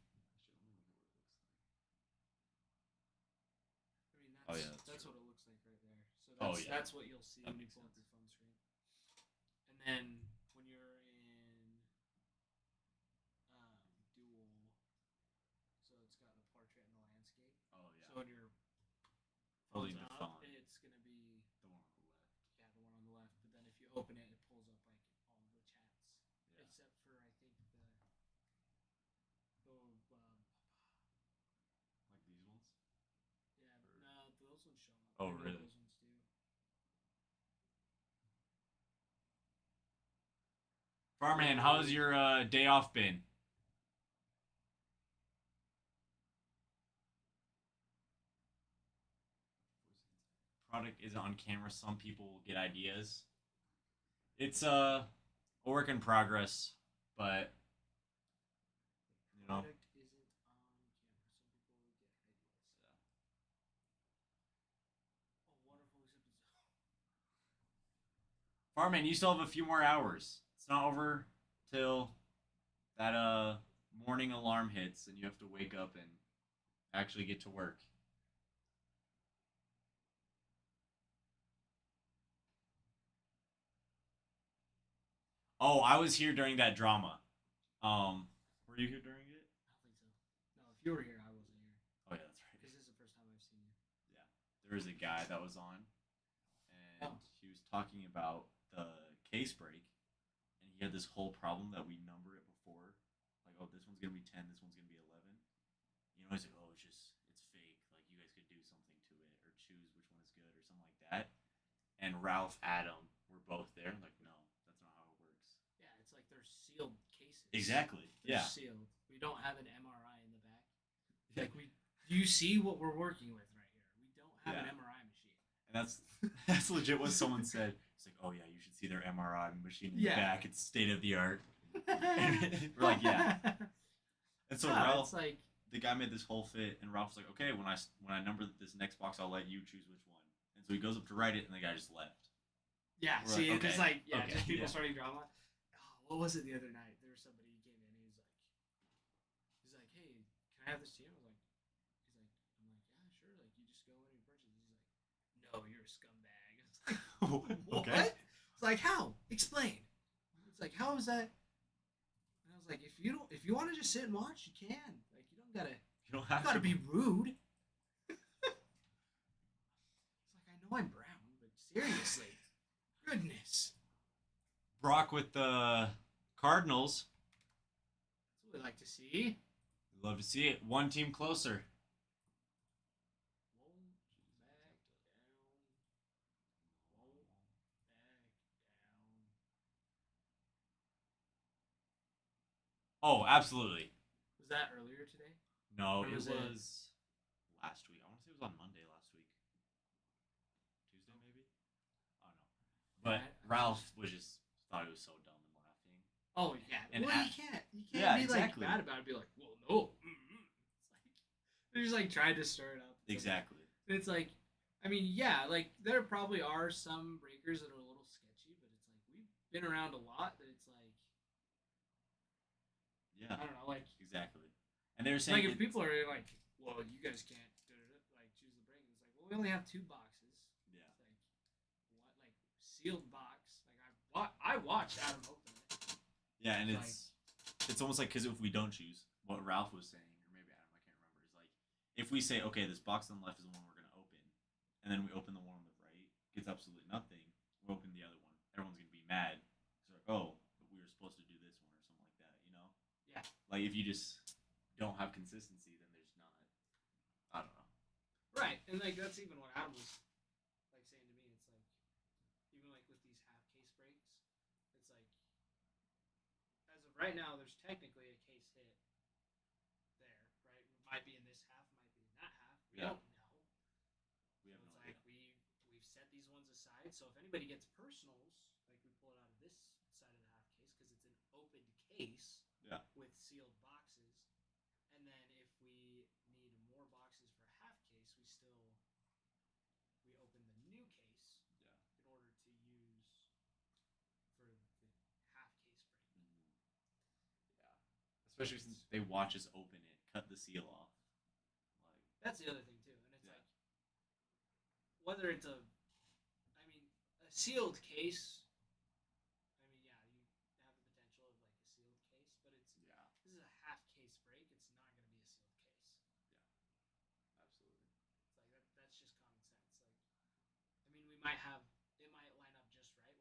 I mean, Oh, yeah, that's true. what it looks like right there. So Oh, that's, yeah. that's what you'll see That when you makes pull up sense. your phone screen. And then when you're in dual, so it's got the portrait and the landscape. Oh yeah. So when you're Holding phone's the up, phone. it's gonna be The one on the left. yeah the one on the left. But then if you open it, it pulls up like all the chats, Yeah. except for I think the Like these ones. yeah Or- no those ones show up. Oh, Maybe really? Those ones do. Farmhand, how's your day off been? Product isn't on camera. Some people will get ideas. It's a work in progress, but you know, Product isn't on camera. Some people will get ideas. Oh, wonderful acceptance. Farmhand, you still have a few more hours. It's not over till that morning alarm hits, and you have to wake up and actually get to work. Oh, I was here during that drama. Were you here during it? I don't think so. No, if you were here, I wasn't here. Oh yeah, that's right. Because this is the first time I've seen you. There was a guy that was on, and Oh. he was talking about the case break, and he had this whole problem that we number it before, like, oh, this one's gonna be 10, this one's gonna be 11. You know, he's like, oh, it's fake. Like, you guys could do something to it or choose which one is good or something like that. And Ralph, Adam were both there. Like, no, that's not how it works. Yeah, it's like they're sealed cases. Exactly. They're Yeah. sealed. We don't have an MRI in the back. Yeah. Like do you see what we're working with right here? We don't have Yeah. an MRI machine. And that's legit what someone said. It's like, oh yeah, you should see their MRI machine in the Yeah. back. It's state of the art. We're like, yeah. And so No, Ralph, it's like the guy made this whole fit, and Ralph's like, okay, when I number this next box, I'll let you choose which one. And so he goes up to write it, and the guy just left. yeah. We're See, like, it's okay, like okay, just people yeah. starting drama. Oh, what was it the other night? There was somebody who came in. He's like, hey, can I have this team? I'm like, yeah, sure. Like, you just go in and purchase. He's like, no, you're a scumbag. It's like, what? Okay. It's like, how? Explain. It's like, how is that? And I was like, if you want to just sit and watch, you can. Like, you don't gotta You don't have be rude. It's like, I know I'm brown, but seriously, goodness, Brock with the Cardinals. that's what we like to see. Love to see it. One team closer. Roll back down. Oh, absolutely. Was that earlier today? No, Or it was was it- last week. I want to say it was on Monday last week. Tuesday, maybe? I don't know. But Yeah, Ralph was just thought it was so dumb and laughing. Oh yeah. And Well, at- you can't Yeah, be exactly. like bad about it. Be like, well, no. It's like they're just like trying to stir it up. It's like- Exactly. It's like, I mean, yeah, like there probably are some breakers that are a little sketchy, but it's like we've been around a lot that it's like Yeah, I don't know, like exactly. And they were saying like if it- people are like, well, you guys can't like choose the break. It's like, well, we only have 2 boxes. Yeah. It's like what, like sealed box? Like I watched Adam open it. Yeah, and Like- it's almost like because if we don't choose what Ralph was saying, or maybe Adam, I can't remember, is like if we say, okay, this box on the left is the one we're gonna open, and then we open the one on the right, gets absolutely nothing. We open the other one, everyone's gonna be mad. It's like, oh, but we were supposed to do this one or something like that, you know? Yeah. Like if you just don't have consistency, then there's not. I don't know. Right, and like that's even what Adam was like saying to me. It's like even like with these half case breaks, it's like as of right now, there's technically a case hit there, right? It might be in this half, might be in that half. We Yeah. don't know. We have So no it's idea. like we've set these ones aside. So if anybody gets personals, like we pull it out of this side of the half case because it's an opened case Yeah. with sealed boxes. And then if we need more boxes for half case, we open the new case Yeah. in order to use for the half case break. Yeah. Especially since they watch us open it, cut the seal off. Like That's the other thing too, and it's Yeah. like whether it's a sealed case. I mean, yeah, you have the potential of like a sealed case, but it's yeah, this is a half case break. It's not going to be a sealed case. absolutely. It's like that's just common sense. Like, I mean, it might line up just right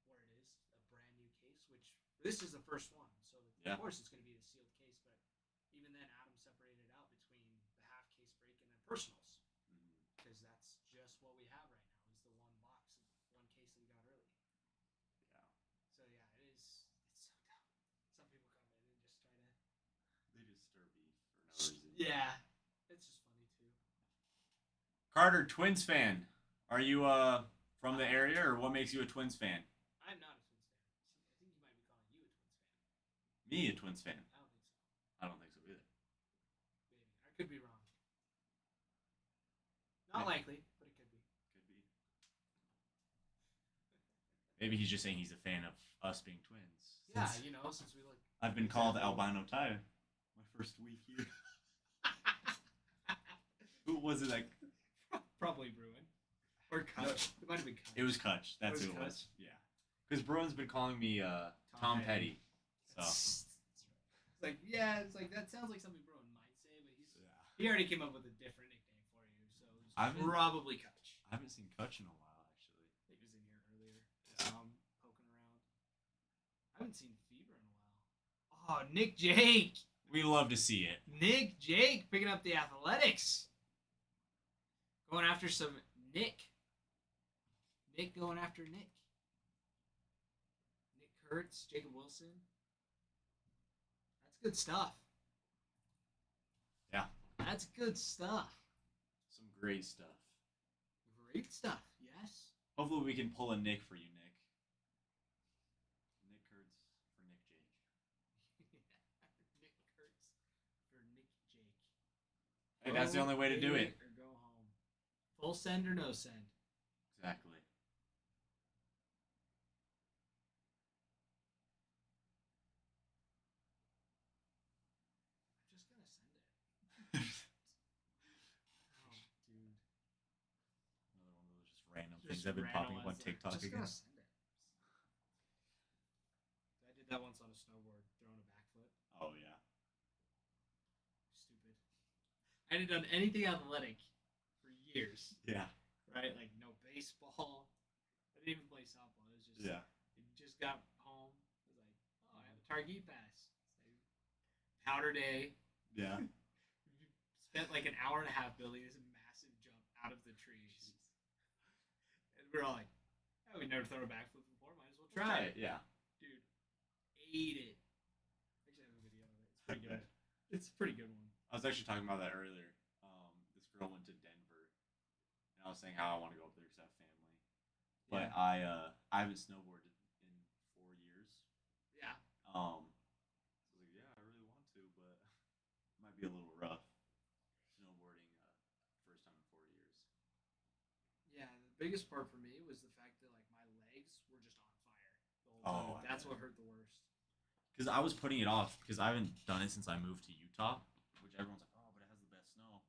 where it is a brand new case, which this is the first one, so Yeah. of course it's going to be the sealed case. But even then, Adam separated out between the half case break and then personals Mhm. because that's just what we have right now is the one box, one case that we got early. Yeah. So yeah, it's so dumb. Some people come in and just try to They just stir beef for no reason. yeah, it's just funny too. Carter, Twins fan. Are you from the area, or what makes you a Twins fan? I'm not a Twins fan. I think he might be calling you a Twins fan. Me, a Twins fan. I don't think so. I don't think so either. Maybe. I could be wrong. Not Yeah. likely, but it could be. Could be. Maybe he's just saying he's a fan of us being twins. Yeah, Since you know, since we look. I've been called Exactly. albino Ty my first week here. Who was it that? Probably Bruin. Or Kutch. It might have been Kutch. It was Kutch. That's Was who it was. Kutch? Yeah. Because Bruin's been calling me Tom Petty. So. It's like, yeah, it's like, that sounds like something Bruin might say, but Yeah. he already came up with a different nickname for you, so it's I've been- probably Kutch. I haven't seen Kutch in a while, actually. He was in here earlier. Yeah. Saw him poking around. I haven't seen Fever in a while. Oh, Nick Jake! We love to see it. Nick Jake picking up the Athletics. Going after some Nick. Nick going after Nick. Nick Kurtz, Jacob Wilson. That's good stuff. Yeah. That's good stuff. Some great stuff. Great stuff, yes. Hopefully we can pull a Nick for you, Nick. Nick Kurtz for Nick Jake. Nick Kurtz for Nick Jake. Hey, that's the only way to do Pay it. Or go home. Full send or no send. Exactly. I'm just gonna send it. Oh, dude. Another one of those just random Just things that have been random popping up on ones that- TikTok just again. gonna send it. I did that once on a snowboard, throwing a backflip. Oh yeah. Stupid. I hadn't done anything athletic for years, Yeah. right? Like no baseball. I didn't even play softball. It was just Yeah. I just got home. I was like, oh, I have a Target pass. So, powder day. Yeah. Spent like an hour and a half building this massive jump out of the trees. And we're all like, oh, we never thrown a backflip before. Might as well try it. Yeah. Dude, ate it. Actually, I have a video. It's a pretty good one. I was actually talking about that earlier. This girl went to Denver, and I was saying how I want to go up there because I have family. But I haven't snowboarded in 4 years. Yeah. So I was like, yeah, I really want to, but it might be a little rough snowboarding first time in 4 years. Yeah, the biggest part for me was the fact that like my legs were just on fire the whole Oh, time. I That's bet. what hurt the worst. Because I was putting it off because I haven't done it since I moved to Utah, which everyone's like, oh, but it has the best snow.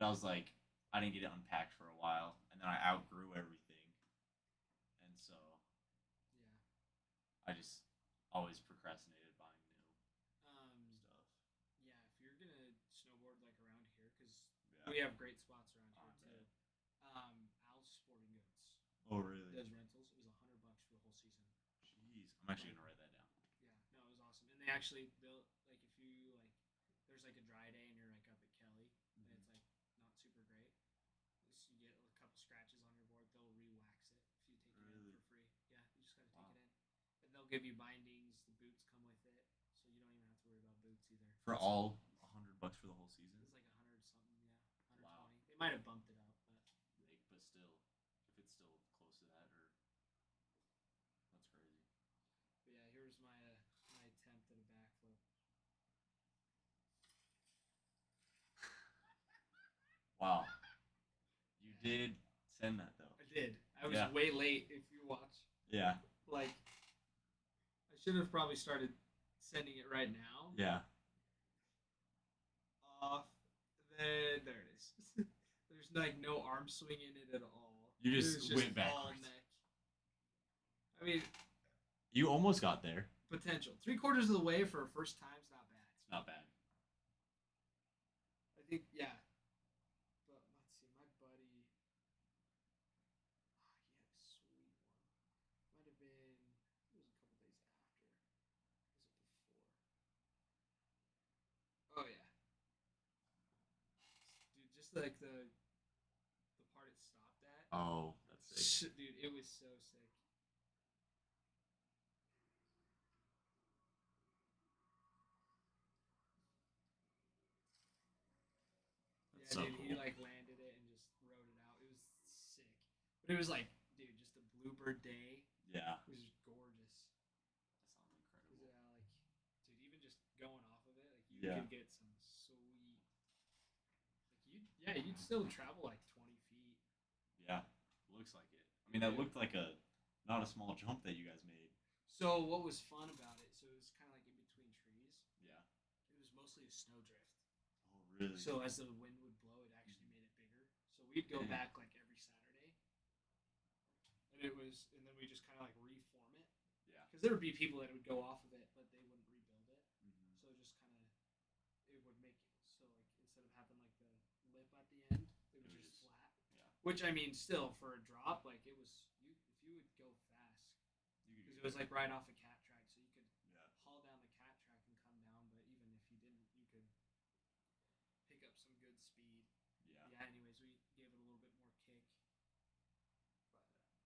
But I was like, I didn't get it unpacked for a while, and then I outgrew everything, and so Yeah. I just always procrastinated buying new stuff. Yeah, if you're gonna snowboard like around here, because Yeah. we have great spots around I here too. Al's Sporting Goods Oh, really? does rentals. It was $100 for the whole season. Jeez, I'm actually gonna write that down. Yeah, no, it was awesome. And they actually built like if you like, there's like a dry day and you're like up at Kelly, and it's like not super great. So you get a couple scratches on your board, they'll re-wax it if you take it in Really? for free. Yeah, you just gotta Wow. take it in, and they'll give you bindings. The boots come with it, so you don't even have to worry about boots either. For all $100 for the whole season. It's like 100 something, yeah, 120. Wow. They might have bumped it up, but But still, if it's still close to that, or that's crazy. yeah. Here's my attempt at a backflip. Wow, you did send that though. I did. I was Yeah. way late. If you watch, Yeah, like, I should have probably started sending it right now. yeah. Off. Then there it is. There's like no arm swing in it at all. You It just was went all backwards. neck. I mean, You almost got there. potential. 3/4 of the way for a first time's not bad. It's not bad. I think, yeah. But let's see, my buddy. He had a sweet one. Might have been. It was a couple days after. Was it before? Oh yeah. Dude, just like the part it stopped at. Oh, that's sick. Dude, it was so sick. That's Yeah, so dude, he cool. like landed it and just rode it out. It was sick. But it was like, dude, just a bluebird day. Yeah, It was just gorgeous. that sounds incredible. Yeah, like, dude, even just going off of it, like you Yeah. could get some sweet. Like you'd still travel like 20 feet. Yeah, looks like it. I mean, that looked like not a small jump that you guys made. So what was fun about it? So it was kind of like in between trees. Yeah. It was mostly a snowdrift. Oh, really? So as the wind would blow, it actually made it bigger. So we'd go Dang. back like every Saturday, and then we just kind of like reform it. Yeah. Because there would be people that would go off of it, but they wouldn't rebuild it. Mhm. So just kind of, it would make it so like instead of having like the lip at the end, it was It was just just- flat. yeah. Which I mean, still for a drop, like it was you if you would go fast, You could because do it was that. like right off a cat track, so you could Yeah. haul down the cat track and come down. But even if you didn't, you could pick up some good speed. Yeah. Yeah. Anyways, we gave it a little bit more kick, but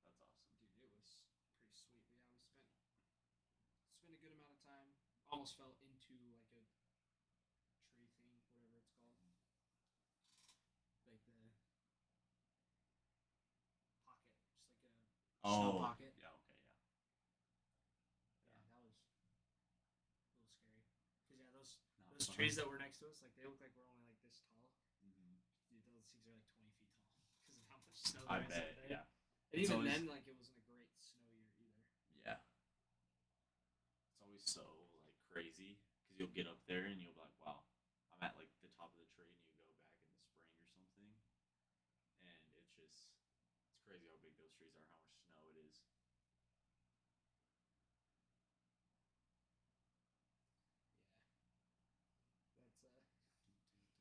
That's awesome. dude, it was pretty sweet. But yeah, we spent a good amount of time. Almost fell into like a tree thing, whatever it's called, like the pocket, just like a snow Oh. pocket. Yeah. Okay. Yeah. Yeah, that was a little scary. Cause yeah, those Not those fun. trees that were next to us, like they look like we're only like this tall. Mhm. Dude, those things are like 20 feet tall because of how much snow I there is up bet. there. Yeah. And It's even always- then, like it wasn't a great snow year either. Yeah. It's always so like crazy because you'll get up there and you'll be like, wow, I'm at like the top of the tree, and you go back in the spring or something, and it's crazy how big those trees are, how much snow it is. Yeah.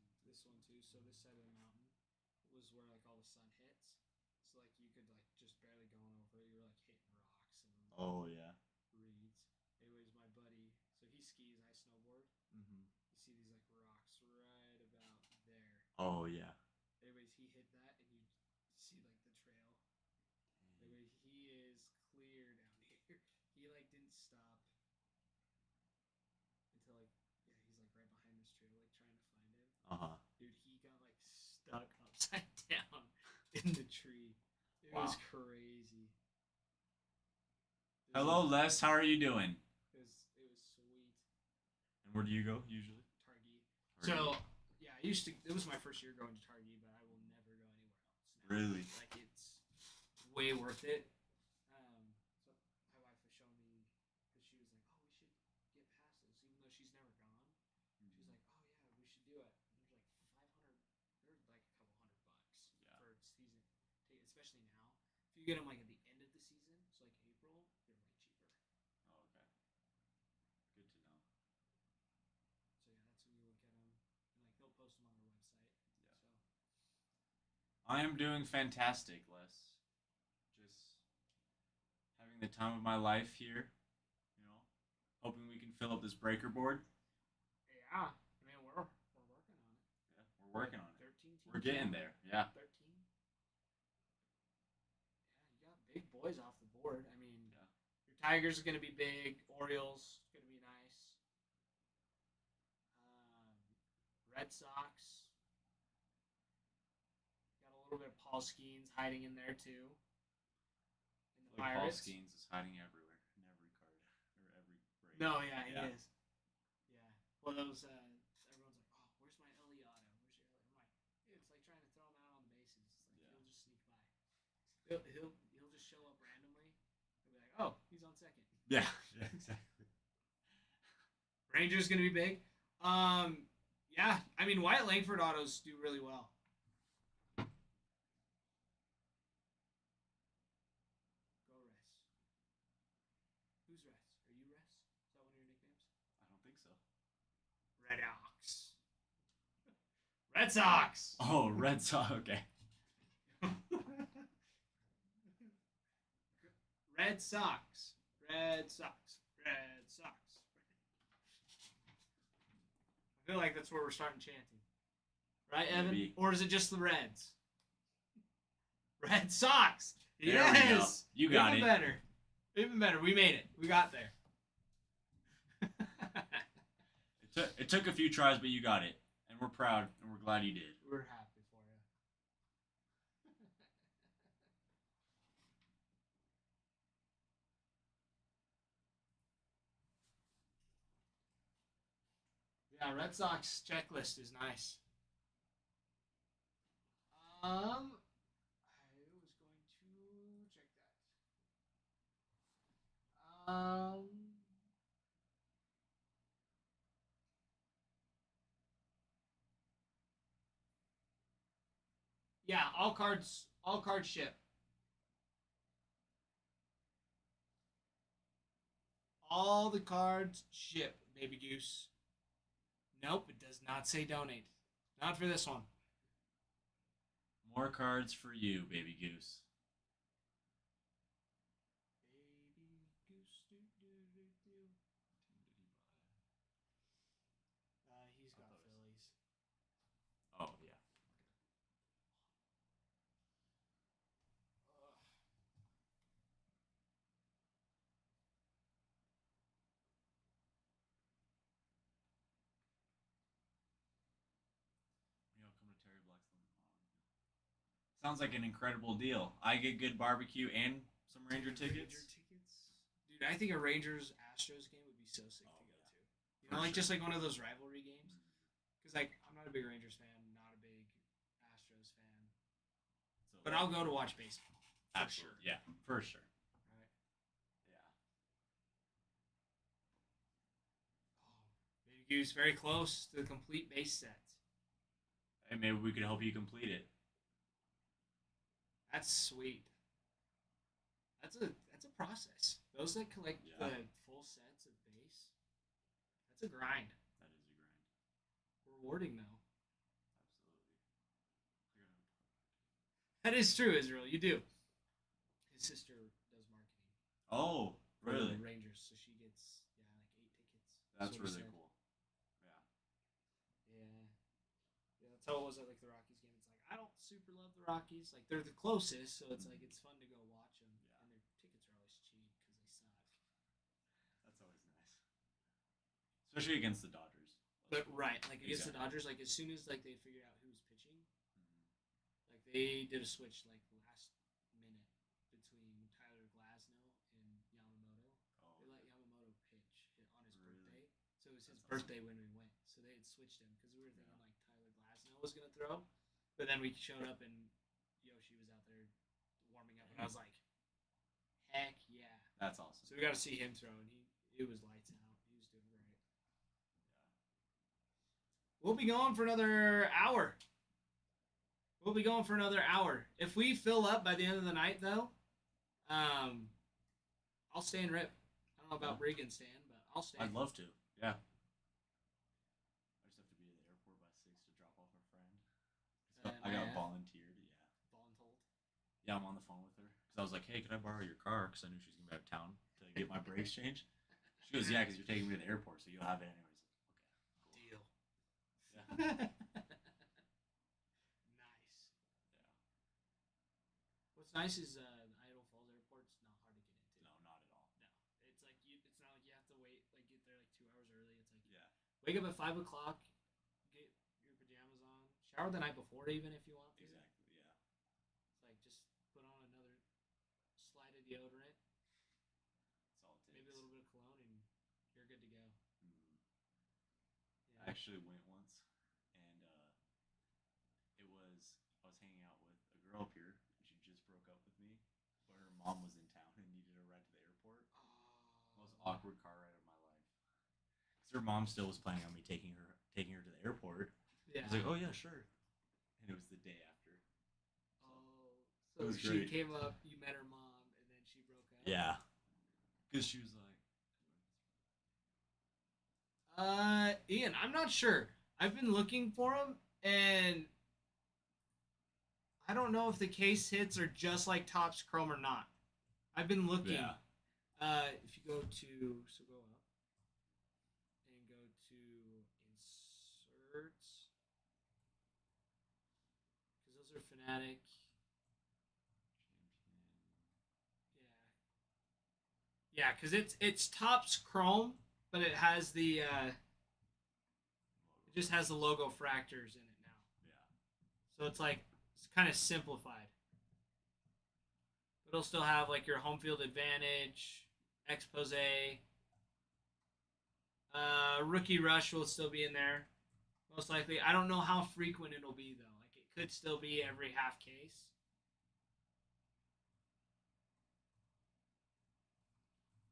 That's this one too. So this side of the mountain was where like all the sun hits. So like you could like just barely going over it. You were like hitting rocks and Oh yeah. reeds. Anyways, my buddy, so he skis, I snowboard. Mm-hmm. You see these like rocks right about there. Oh yeah. Anyways, he hit that, and you see like the trail. Anyways, he is clear down here. He like didn't stop until like yeah, he's like right behind this trail, like Dude, he got like stuck upside down in the tree. It was Wow. crazy. Hello, Les. How are you doing? It was sweet. And where do you go usually? Targhee. So yeah, I used to. It was my first year going to Targhee, but I will never go anywhere else. Now. Really? Like it's way worth it. So my wife was showing me because she was like, "Oh, we should get passes," even though she's never gone. She's like, "Oh yeah, we should do it." And there's like 500. There's like a couple $100 Yeah. for season, especially now. If you get them like at the end of the season, so like April, they're way cheaper. Oh, okay. Good to know. So yeah, that's when you look at them, and like they'll post them on their website. Yeah. So I am doing fantastic, Les. Just having the time of my life here. You know, hoping we can fill up this breaker board. yeah, I mean we're working on it. Yeah, we're working on it. 13 teams. We're getting there. Yeah. 13. Yeah, you got big boys off the board. I mean, Yeah. your Tigers are going to be big. Orioles going to be nice. Red Sox. Got a little bit of Paul Skeens hiding in there too. And the Like Paul Pirates. Skeens is hiding everywhere in every card or every break. No, yeah, he Yeah. is. Yeah. Well, those everyone's like, "Oh, where's my Eliotto? Where's your Eliotto?" I'm like, it's like trying to throw him out on the bases. It's like Yeah. he'll just sneak by. He'll just show up randomly. He'll be like, "Oh, he's on second." Yeah. Yeah. Exactly. Rangers gonna be big. Yeah, I mean Wyatt Langford autos do really well. Go Ress. Who's Ress? Are you Ress? Is that one of your nicknames? I don't think so. Red Sox. Red Sox. Oh, Red Sox. Okay. Red Sox. Red Sox. Red Sox. I feel like that's where we're starting chanting. Right, Evan? Maybe. Or is it just the Reds? Red Sox. There yes. we go. You got Even it. better. Even better. We made it. We got there. It took a few tries, but you got it, and we're proud, and we're glad you did. We're happy for you. Yeah, Red Sox checklist is nice. I was going to check that. Yeah, all cards ship. All the cards ship, baby goose. Nope, it does not say donate. Not for this one. More cards for you, baby goose. Baby goose, do, do, do, do. He's got Phillies. Oh yeah. Come to Terry Black's. Sounds like an incredible deal. I get good barbecue and some Ranger tickets. Dude, I think a Rangers Astros game would be so sick to go to. You know, For like sure. just like one of those rivalry games. Because like I'm not a big Rangers fan, not a big Astros fan, So, but I'll go to watch baseball. For absolutely, yeah, for sure. Right. Yeah. Baby Goose, very close to the complete base set. And maybe we could help you complete it. That's sweet. That's a process. Those that collect Yeah. the full sets of base, that's a grind. That is a grind. Rewarding though. Absolutely. That is true, Israel. You do. His sister does marketing Oh, for really? the Rangers, so she gets like 8 tickets. That's what he really said. cool. Yeah. Yeah. Yeah, that's how it was at like the Rockies game. It's like I don't super love the Rockies. Like they're the closest, so it's like it's fun to go watch them. Yeah. And their tickets are always cheap because they suck. That's always nice. Especially against the Dodgers. But right, like against the Exactly. Dodgers, like as soon as like they figured out who was pitching, Mhm. like they did a switch like last minute between Tyler Glasnow and Yamamoto. Oh, They let Yamamoto pitch on his Really? birthday, so it was his That's awesome. birthday when we went. So they had switched him because we were thinking like Tyler Glasnow was gonna throw, but then we showed up and Yoshi was out there warming up, and I was like, heck yeah! That's awesome. So we got to see him throw, and it was lights out. He was doing great. We'll be going for another hour. If we fill up by the end of the night, though, I'll stay and rip. I don't know about Regan staying, but I'll stay. I'd love to. Yeah. I just have to be at the airport by 6 to drop off a friend. So I got yeah. volunteered. Yeah. Voluntold. Yeah, I'm on the phone with her because I was like, "Hey, could I borrow your car?" Because I knew she was gonna be out of town to get my brakes changed. She goes, "Yeah, because you're taking me to the airport, so you'll have it anyways." Deal. Yeah. Nice. Yeah. What's nice is the Idaho Falls Airport's not hard to get into. No, not at all. No, it's like it's not like you have to wait like get there like 2 hours early. It's like Yeah. wake up at 5 o'clock, get your pajamas on, shower the night before even if you want to. Exactly. Yeah. It's like just put on another slide of deodorant, That's all it takes. maybe a little bit of cologne, and you're good to go. Mhm. Yeah. I actually went once, and I was hanging out with a girl up here, and she just broke up with me, but her mom was in town and needed a ride to the airport. Most awkward car ride of my life. Because her mom still was planning on me taking her to the airport. Yeah. I was like, "Oh yeah, sure," and it was the day after. Oh, It so was she great. came up, you met her mom, and then she broke up. Yeah, because she was like, Ian, I'm not sure. I've been looking for them, and I don't know if the case hits are just like Topps Chrome or not. I've been looking. Yeah. If you go to go up and go to inserts, because those are Fanatic. Yeah, because it's Topps Chrome, but it has the it just has the logo fractors in it now. yeah, So it's like it's kind of simplified. But it'll still have like your home field advantage, expose. Rookie rush will still be in there, most likely. I don't know how frequent it'll be though. Like it could still be every half case.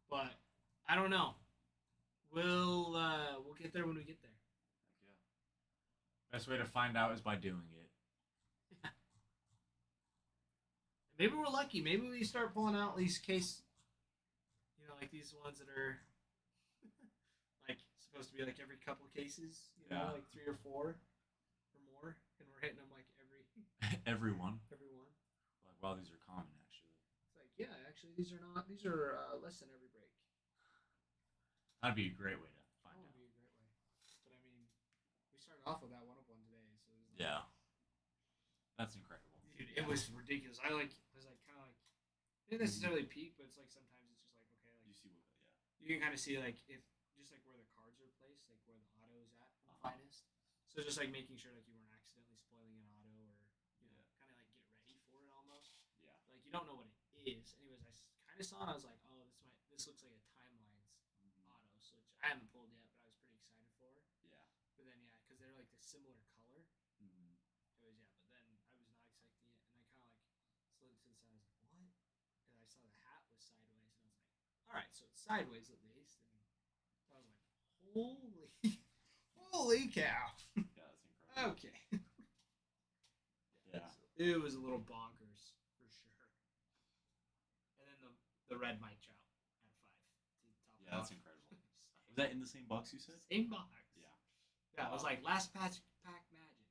But I don't know. We'll get there when we get there. heck yeah. Best way to find out is by doing it. Maybe we're lucky. Maybe we start pulling out these case, like these ones that are like supposed to be like every couple of cases, Yeah. like 3 or 4 or more, and we're hitting them like every Everyone. one. Like, wow, these are common actually. It's like, yeah, actually, these are not. These are less than every break. That'd be a great way to find That out. would be a great way. But I mean, we started off with that one of one today, so it was like, Yeah. That's incredible. dude, it was ridiculous. I was like kind of like didn't necessarily peak, but it's like sometimes it's just like okay, like You see what? Yeah. you can kind of see like if just like where the cards are placed, like where the auto is at the finest. So just like making sure like you weren't accidentally spoiling an auto or Yeah. kind of like get ready for it almost. Yeah. Like you don't know what it is. Anyways, I kind of saw it. I was like, oh, this looks like a Timelines auto, so which I haven't pulled yet, but I was pretty excited for. Yeah. But then yeah, because they're like the similar color. Mm-hmm. It was yeah, but then I was not expecting it, and I kind of like slid it to the side. I was like, what? And I saw the hat was sideways, and I was like, all right, so it's sideways at least. And I was like, holy cow. Yeah, that's incredible. Okay. Yeah. It was a little bonkers for sure. And then the red mic chow at 5. To top it Yeah, that's off. incredible. Was that in the same box you said? Same box. Yeah. Yeah, it was like last pack magic,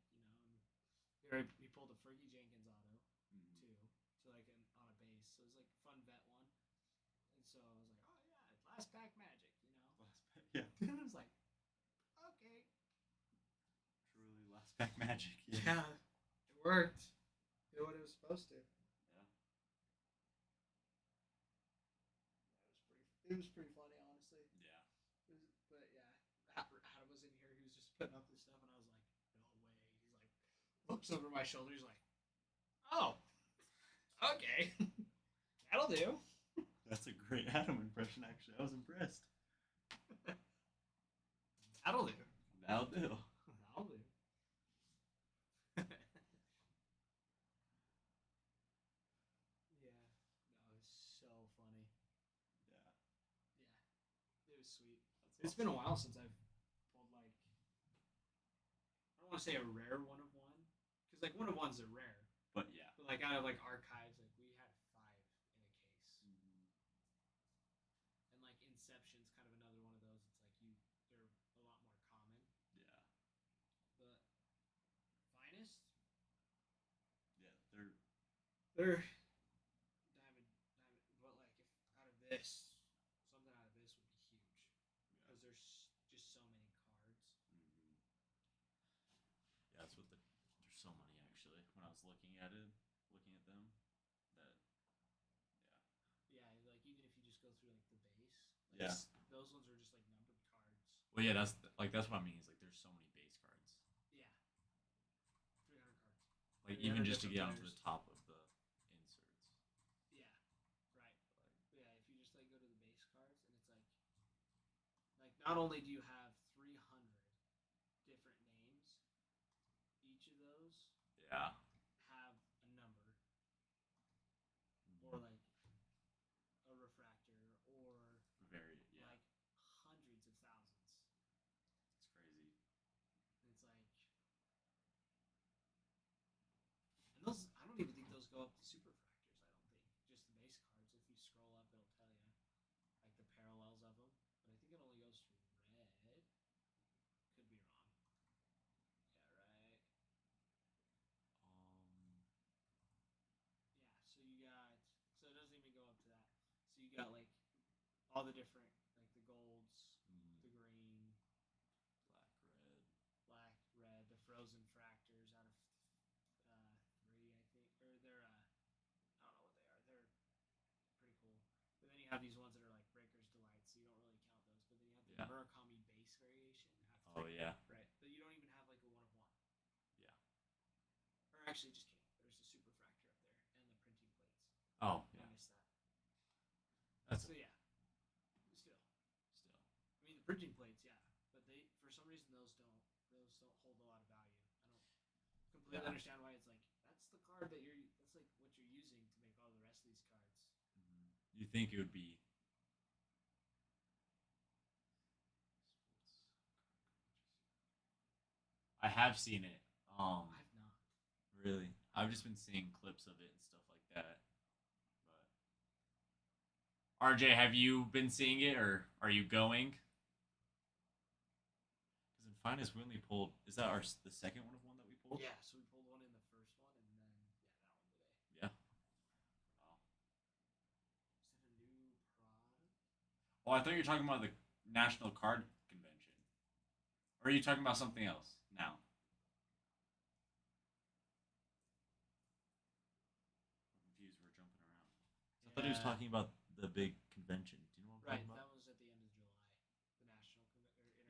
And he pulled a Fergie Jenkins auto Mm-hmm. too, so like on a base. So it was like a fun vet one. And so I was like, oh yeah, it's last pack magic, Yeah. And I was like, okay. Truly last pack magic. Yeah. Yeah, it worked. Did what it was supposed to. Yeah. It was pretty funny, honestly. Yeah. But yeah, Adam was in here. He was just putting up this stuff, and I was like, no way. He's like, looks over my shoulder. He's like, oh, okay, that'll do. That's a great Adam impression, actually. I was impressed. That'll do. That'll do. That'll do. Yeah, no, it's so funny. Yeah. Yeah, it was sweet. That's It's been a while since I've pulled like I don't want to say a rare one of one because like one of ones are rare, But yeah. but like out of like archives, like we had 5 in a case, and like Inception's kind of another one of those. It's like they're a lot more common, Yeah. but finest Yeah. they're diamond, but like if out of this, something out of this would be huge because there's just so many cards. Yeah, that's what there's so many actually. When I was looking at them, that Yeah, like even if you just go through like the base, like Yeah. those ones are just like numbered cards. Well, yeah, that's what I mean. Is like there's so many base cards. Yeah, 300 cards. Like Yeah, even just to different get onto the players. top of the inserts. Yeah, right. Yeah, if you just like go to the base cards and it's like not only do you have 300 different names, each of those Yeah. have a number or like a refractor or very yeah. like hundreds of thousands. It's crazy. And it's like, and those I don't even think those go up to superfractors. I don't think just the base cards. If you scroll up, it'll tell you like the parallels of them. But I think it only goes to red. Could be wrong. Yeah, right. Yeah. So you got. So it doesn't even go up to that. So you got like all the different like the golds, the green, black, red, the frozen fractors out of 3, I think, or they're I don't know what they are. They're pretty cool. But then you have these ones that are like Breaker's Delight, so you don't really count those. But then you have the Yeah. Murakami base variation. Oh yeah. Right. But you don't even have like a one of one. Yeah. Or actually, just kidding. There's a superfractor up there and the printing plates. Oh I yeah. missed that. That's So yeah. Still. still. I mean, the printing plates, yeah, but they for some reason those don't hold a lot of value. I don't completely Yeah. understand why it's like that's the card that that's like what you're using to make all the rest of these cards. You think it would be? I have seen it. I've not. Really, I've just been seeing clips of it and stuff like that. But RJ, have you been seeing it, or are you going? Because in Finest, we only pulled. Is that the second one of one that we pulled? Yeah, so we pulled one in the first one, and then that one today. Yeah. Wow. Is it a new product? Oh, I thought you were talking about the National Card Convention. Or are you talking about something else now? I'm confused. We're jumping around. I thought he was Yeah. talking about the big convention. Do you know what I'm Right, talking about? that was at the end of July. The national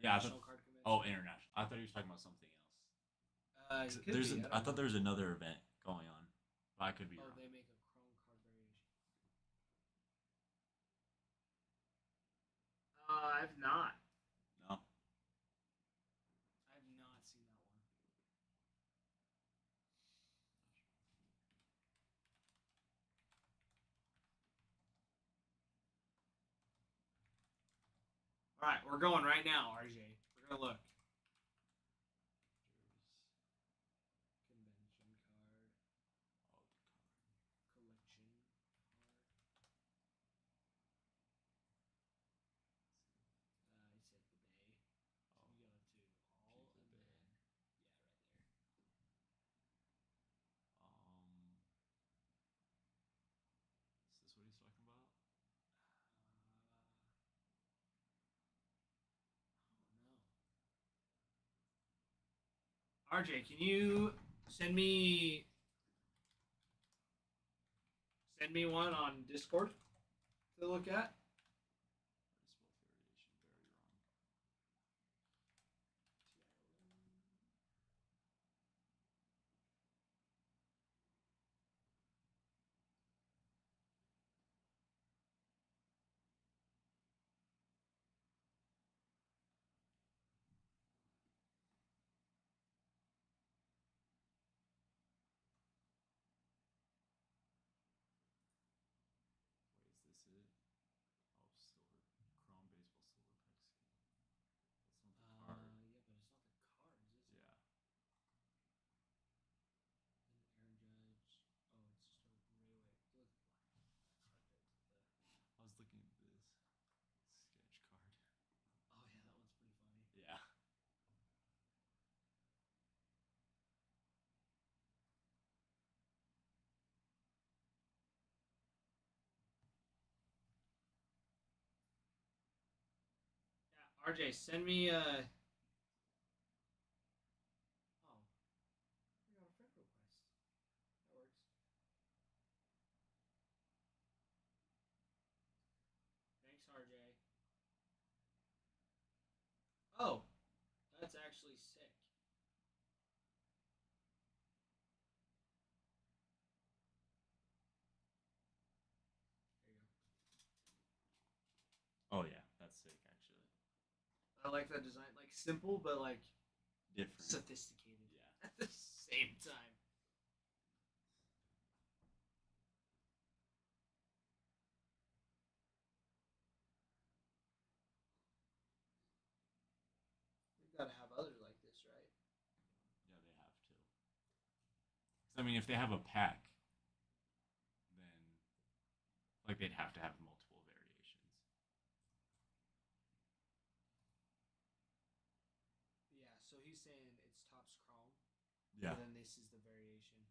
Yeah, I international thought- card convention. Oh, international. I thought he was talking about something else. 'Cause it could there's be, I don't thought know. there was another event going on. But I could be Oh, wrong. they make a chrome card variation. I've not. No. I've not seen that one. All right, we're going right now, RJ. We're gonna look. Convention card, collection card. He said the bay. So we go to all Choose the and bay. then yeah, right there. Is this what he's talking about? I don't know. RJ, can you send me one on Discord to look at? I spelled variation very wrong. RJ, send me Oh, I got a friend request. That works. Thanks, RJ. Oh, that's actually sick. There you Oh yeah, that's sick actually. go. I like that design. Like simple, but like Different. sophisticated Yeah. at the same time. We've got to have others like this, right? Yeah, they have to. 'Cause, I mean, if they have a pack, then like they'd have to have multiple variations. Yeah, so he's saying it's tops chrome. Yeah. And then this is the variation.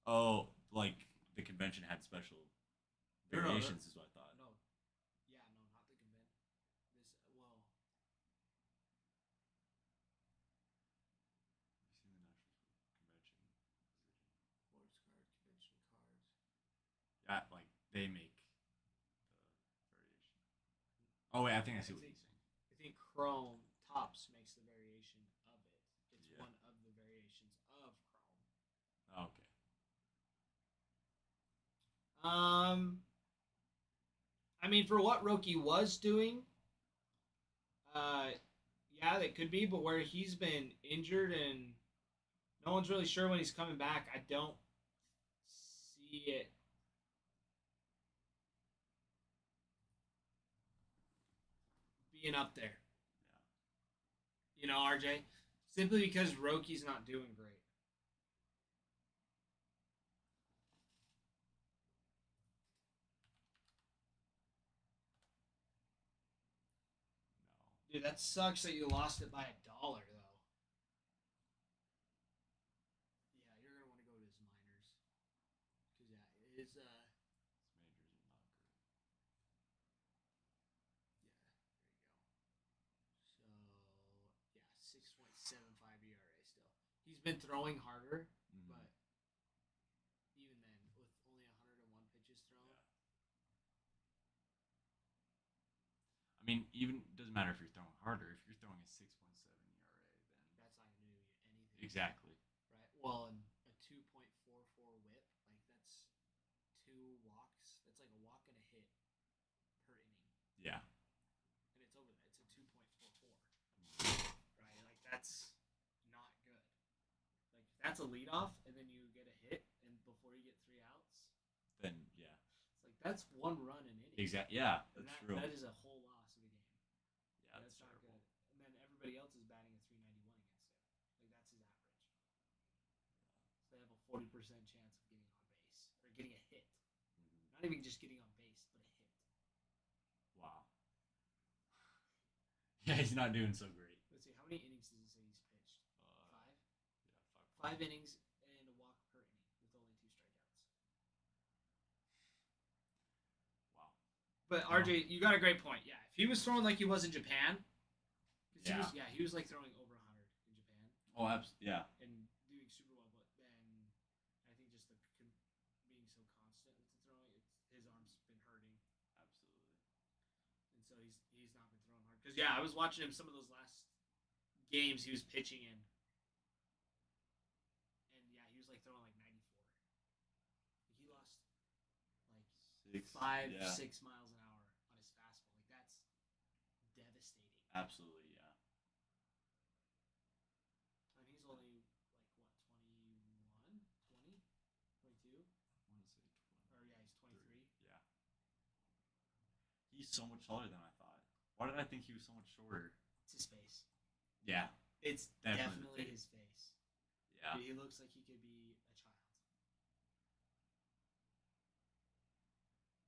Oh, like the convention had special No, no, no. variations, is what I thought. No. Yeah, no, not the convention. This, well, Have you seen the national convention? sports card, convention cards. Yeah, like they make the variation. Oh wait, I think I see what he's saying. I think chrome tops makes the variation of it. It's Yeah. one of the variations of chrome. Oh, okay. I mean, for what Roki was doing, yeah, that could be. But where he's been injured and no one's really sure when he's coming back, I don't see it. Being up there, Yeah. you know, RJ, simply because Roki's not doing great. No. Dude, that sucks that you lost it by $1, though. Yeah, you're gonna want to go to his minors, cause yeah, his His majors are not good. yeah, there you go. So yeah, 6.75 ERA still. He's been throwing harder, Mhm. but even then, with only 101 pitches thrown, Yeah. I mean, even doesn't matter if you're throwing harder. If you're throwing a 6.7 ERA, then that's not gonna do you anything. exactly. Right. Well, and a 2.44 WHIP, like that's 2 walks. That's like a walk and a hit per inning. Yeah. And it's over that. It's a 2.44. Right? Like that's not good. Like if that's a leadoff and then you get a hit and before you get 3 outs, Then yeah. it's like that's one run an inning. Exactly. Yeah, And that's true. That is a whole loss of a game. Yeah, That's that's not terrible. good. And then everybody else is batting a 391 against him. Like that's his average. So they have a 40% chance of getting on base or getting a hit. Mhm. Not even just getting on base, but a hit. Wow. Yeah, he's not doing so great. Let's see, how many innings does it say he's pitched? Uh, 5? Yeah, 5 innings and a walk per inning with only 2 strikeouts. Wow. But RJ, you got a great point. Yeah, if he was throwing like he was in Japan, 'cause he was like throwing over 100 in Japan Oh, absolutely. Yeah. and doing super well. But then I think just being so constant with the throwing, his arm's been hurting, Absolutely. and so he's not been throwing hard. Because yeah, I was watching him some of those last games he was pitching in, and yeah, he was like throwing like 94. Like, he lost like 5, Yeah. 6 miles an hour on his fastball. Like that's devastating. Absolutely. Yeah. And he's only like what 21, 20, 22, I want to say 20. or yeah, he's 23. Yeah. He's so much taller than I thought. Why did I think he was so much shorter? It's his face. Yeah. It's Definitely. definitely his face. Yeah. Dude, he looks like he could be a child.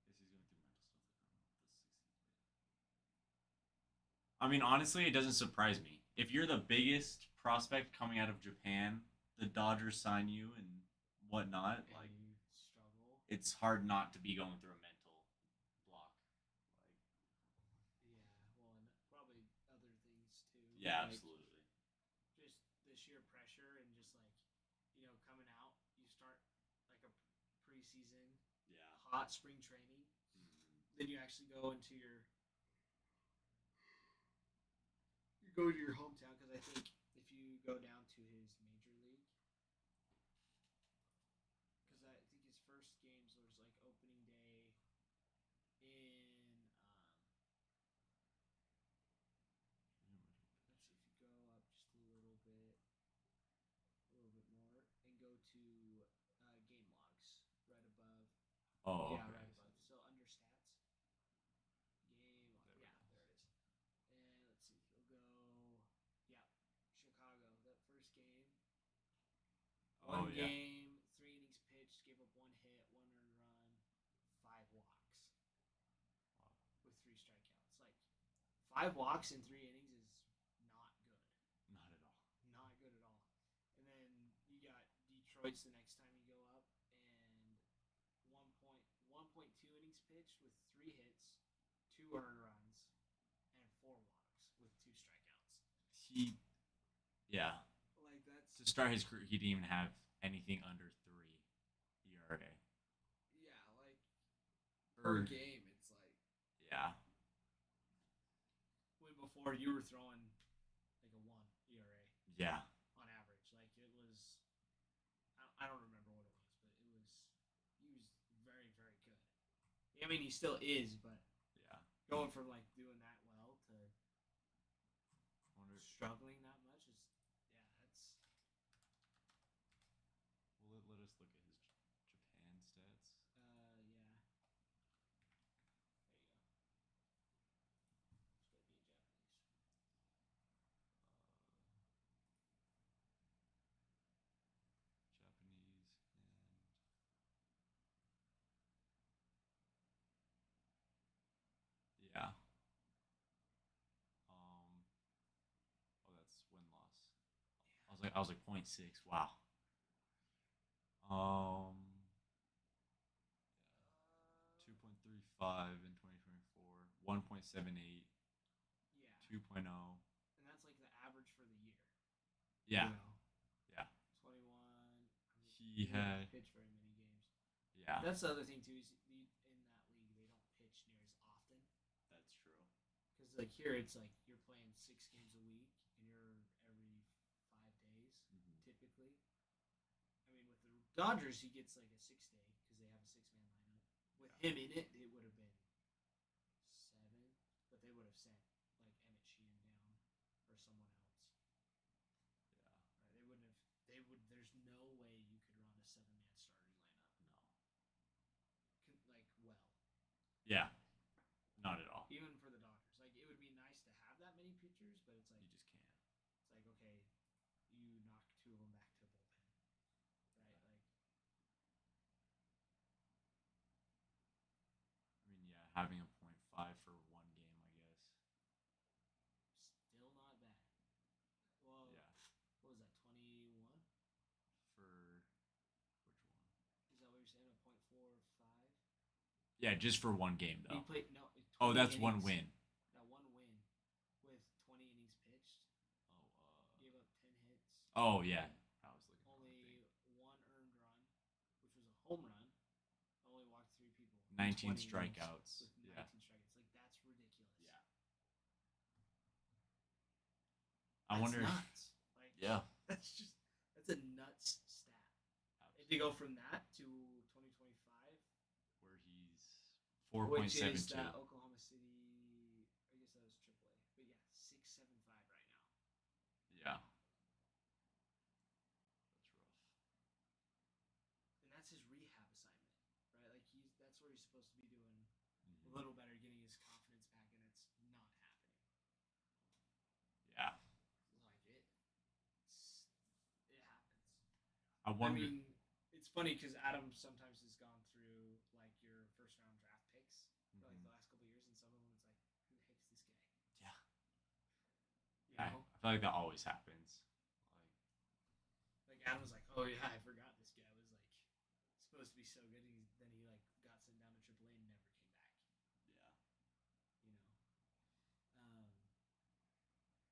Guess he's going through mental stuff. Like, I don't know what the 16th. I mean, honestly, it doesn't surprise me. If you're the biggest prospect coming out of Japan, the Dodgers sign you and whatnot. And Like, you struggle. it's hard not to be going through a mental block. Like, Yeah. Yeah, Like, absolutely. just the sheer pressure and just like, coming out, you start like a preseason Yeah. hot spring training, Mhm. then you actually go into you go to your hometown because I think if you go down to his major league, because I think his first games was like opening day in let's see if you go up just a little bit more and go to game logs right above. Oh, Yeah, okay. right above. So under stats, game. There Yeah, it there it is. And let's see, he'll go. Yeah, Chicago. That first game. Oh, One yeah. game, 3 innings pitched, gave up 1 hit, 1 earned run, 5 walks Wow. with 3 strikeouts. Like 5 walks in 3 innings is not good. Not at all. Not good at all. And then you got Detroit's the next time you go up, and 1.2 innings pitched with 3 hits, 2 earned runs, and 4 walks with 2 strikeouts. Yeah. Like that's To start his career, he didn't even have anything under 3 ERA. yeah, like per Or- game, it's like Yeah. when before you were throwing like a 1 ERA Yeah. on average. Like it was, I don't remember what it was, but he was very very good. I mean, he still is, but Yeah. going from like doing that well to Wonder. struggling that much is that's Well, let us look at his Japan stats. yeah. There you go. It's gonna be in Japanese. Japanese and yeah. Oh, that's win loss. I was like 0.6. Wow. Um. 2.35 in 2024. 1.78. Yeah, 2.0. and that's like the average for the year. Yeah. You know? Yeah. 21. He didn't had. pitch very many games. Yeah. That's the other thing too. Is in that league they don't pitch near as often. That's true. Because like here it's like you're playing 6 games a week and you're every 5 days Mhm. typically. I mean with the Dodgers he gets like a 6 day because they have a 6-man lineup. With him in it, it would have been 7, but they would have sent like Emmett Sheehan down or someone else. Yeah. Right? They wouldn't have. They would. There's no way you could run a 7-man starting lineup. No. Like well, Yeah. Not at all. even for the Dodgers. Like it would be nice to have that many pitchers, but it's like You just can't. it's like okay, you knock 2 of them back to a bullpen, right? Like I mean, yeah, having a 0.5 for one game, I guess. still not bad. Well, Yeah. what was that? 21? For which one? Is that what you're saying? A 0.45? Yeah, just for one game He though. played no. Oh, 20 that's one innings. win. That one win with 20 innings pitched, gave up 10 hits. Oh yeah. I was looking. For Only 1 earned run, which was a home run. Only walked 3 people. in 19 20 innings strikeouts. With 19 Yeah. strikeouts. Like that's ridiculous. Yeah. I That's wonder. nuts. Like Yeah. that's a nuts stat. And to go from that to 2025, Where he's which is 4.72. that Oklahoma City. I guess that was AAA, but yeah, 6.75 right now. Yeah. That's rough. And that's his rehab assignment, right? Like that's where he's supposed to be doing a Mhm. little better, getting his confidence back, and it's not happening. Yeah. Like it happens. I wonder. I mean, it's funny because Adam sometimes has gone through like your first round draft picks for like Mhm. the last couple of years, and some of them it's like, who the heck is this guy? Yeah. You I know, feel like that always happens. like Adam was like, oh yeah, I forgot this guy was like supposed to be so good. Then he like got sent down to AAA and never came back. Yeah. You know,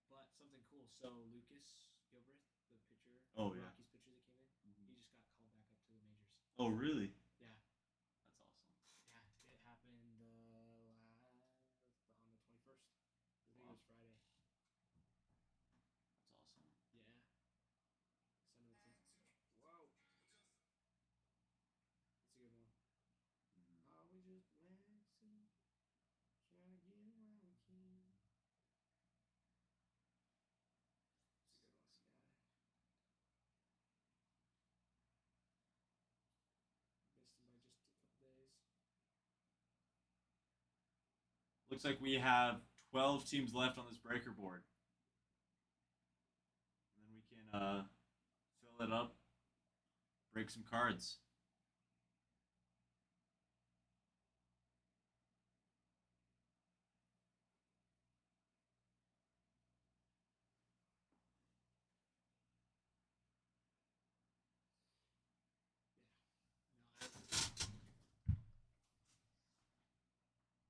but something cool. So Lucas Gilbreth, the pitcher, Oh, yeah. Rockies pitcher that came in, he just got called back up to the majors. Oh, really? Yeah, That's awesome. yeah. It happened on the 21st. I think it was Friday. That's awesome. Yeah. Whoa. That's a good one. Mhm. Are we just relaxing, trying to get it while we can? That's a good one. Yeah. Missed him by just a couple days. Looks like we have 12 teams left on this breaker board. And then we can fill it up, break some cards.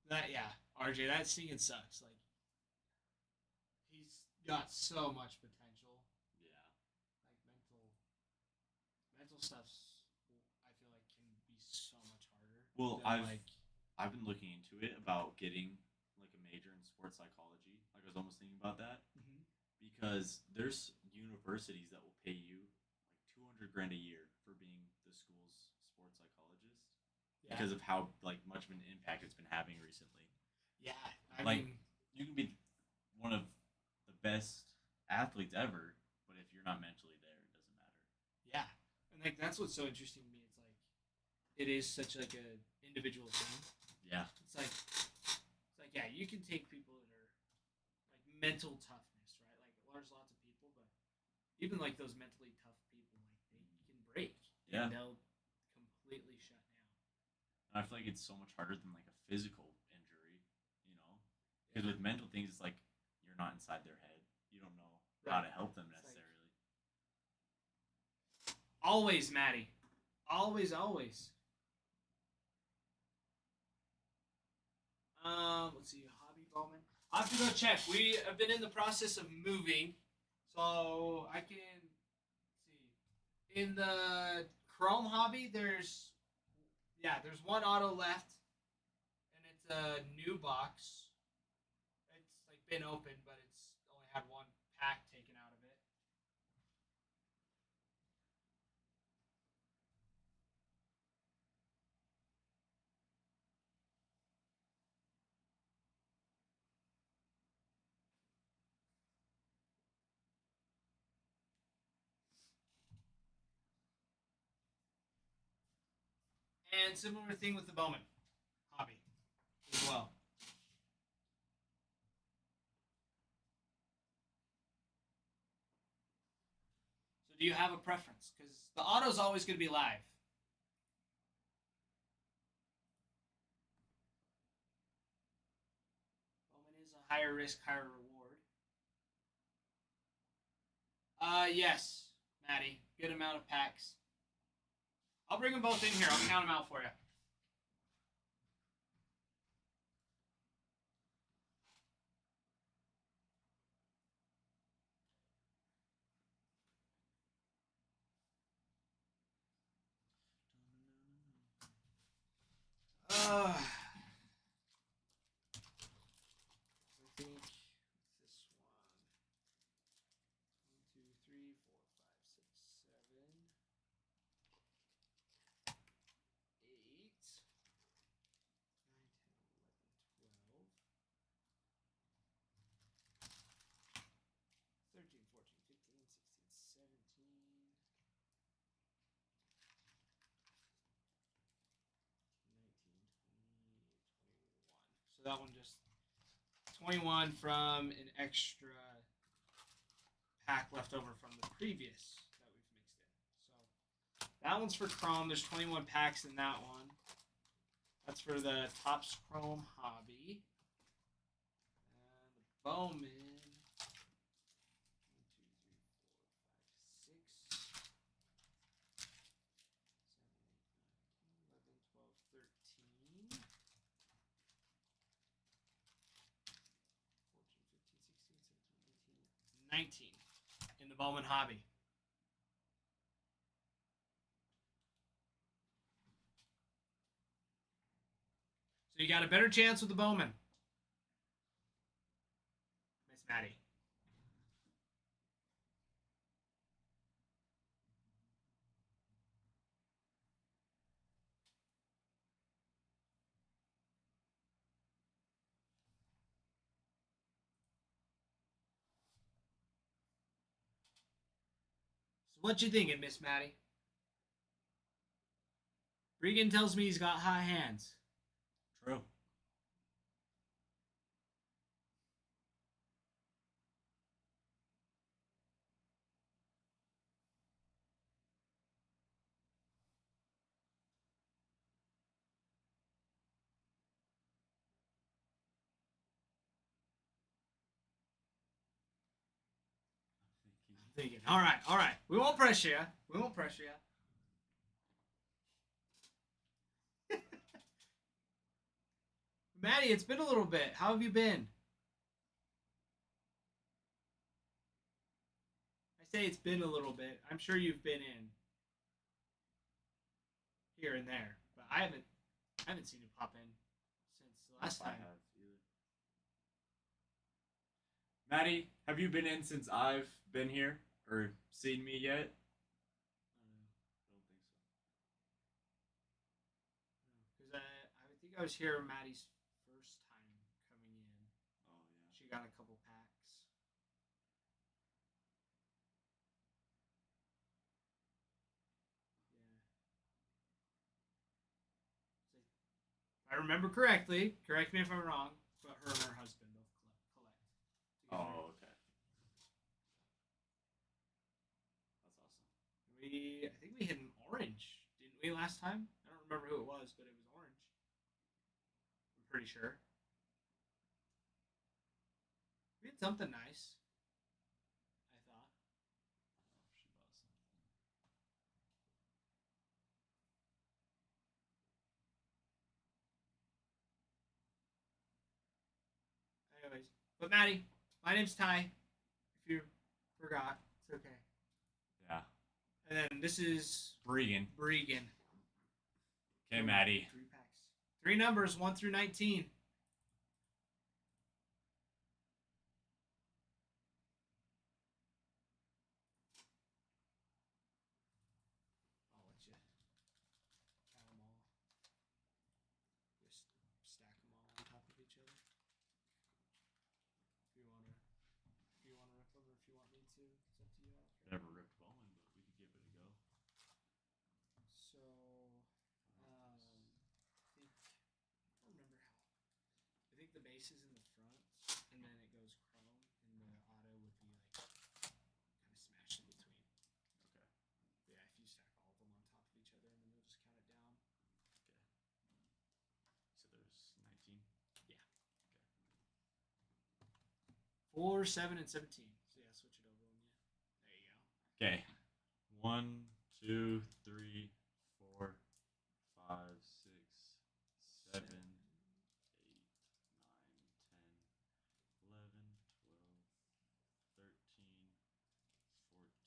That yeah, RJ, that singing sucks. Like he's got so much potential. Yeah. Like mental stuff's I feel like can be so much harder. Well, than, I've been looking into it about getting like a major in sports psychology. Like I was almost thinking about that Mhm. because there's universities that will pay you like 200 grand a year for being the school's sports psychologist yeah. because of how like much of an impact it's been having recently. Yeah, I Like- mean, You can be one of the best athletes ever, but if you're not mentally there, it doesn't matter. yeah, and like that's what's so interesting to me. It's like it is such like a individual thing. Yeah. It's like yeah, you can take people that are like mental toughness, right? Like there's lots of people, but even like those mentally tough people, like they can break. Yeah. And they'll completely shut down. And I feel like it's so much harder than like a physical injury, you know? Because with mental things, it's like you're not inside their head. You don't know how to help them It's like- necessarily. Always, Maddie. Always, always. Let's see, Hobby Bowman. I have to go check. We have been in the process of moving, so I can see. In the Chrome Hobby, there's one auto left, and it's a new box. It's like been opened, but it's only had one pack taken out of it. And similar thing with the Bowman Hobby as well. So do you have a preference? Because the auto's always going to be live. Bowman is a higher risk, higher reward. Yes, Maddie. Good amount of packs. I'll bring them both in here. I'll count them out for you. I think this one. 1, 2, 3, 4, 5, 6, 7, 8, 9, 10, 11, 12, 13, 14, 15, 16, 17, 19, 20, 21. So that one just 21 from an extra pack left over from the previous that we've mixed in. So that one's for Chrome. There's 21 packs in that one. That's for the Topps Chrome Hobby. And the Bowman. 1, 2, 3, 4, 5, 6, 7, 8, 9, 10, 11, 12, 13. 14, 15, 16, 17, 18, 19 in the Bowman hobby. So you got a better chance with the Bowman. Miss Maddie. So what you thinking, Miss Maddie? Regan tells me he's got hot hands. True. Thinking. All right, all right. We won't pressure you. We won't pressure you. Maddie, it's been a little bit. How have you been? I say it's been a little bit. I'm sure you've been in here and there, but I haven't seen you pop in since the last I time. have either. Maddie, have you been in since I've been here or seen me yet? I don't think so. Because I think I was here Maddie's first time coming in. Oh yeah. She got a couple packs. Yeah. So, if I remember correctly, correct me if I'm wrong, but her and her husband both collect together. Oh, okay. That's awesome. I think we hit an orange, didn't we, last time? I don't remember who it was, but it was orange. I'm pretty sure. We had something nice. I thought. Oh, she bought something. Anyways, but Maddie, my name's Ty. If you forgot, it's okay. Yeah. And then this is Bregan. Bregan. Okay, Maddie. 3 packs. 3 numbers, 1 through 19. I'll let you count them all. Just stack them all on top of each other. If you wanna rip over, if you want me to, it's up to you. I don't care. Never ripped Bowman, but we could give it a go. So, I don't remember how. I think the base is in the front, and then it goes chrome, and the auto would be like kind of smashed in between. Okay. But yeah, if you stack all of them on top of each other, and then you'll just count it down. So there's 19. 4, 7, and 17. So yeah, switch it over on you. There you go. Okay. 1, 2, 3, 4, 5, 6, 7, 8, 9, 10, 11, 12, 13, 14,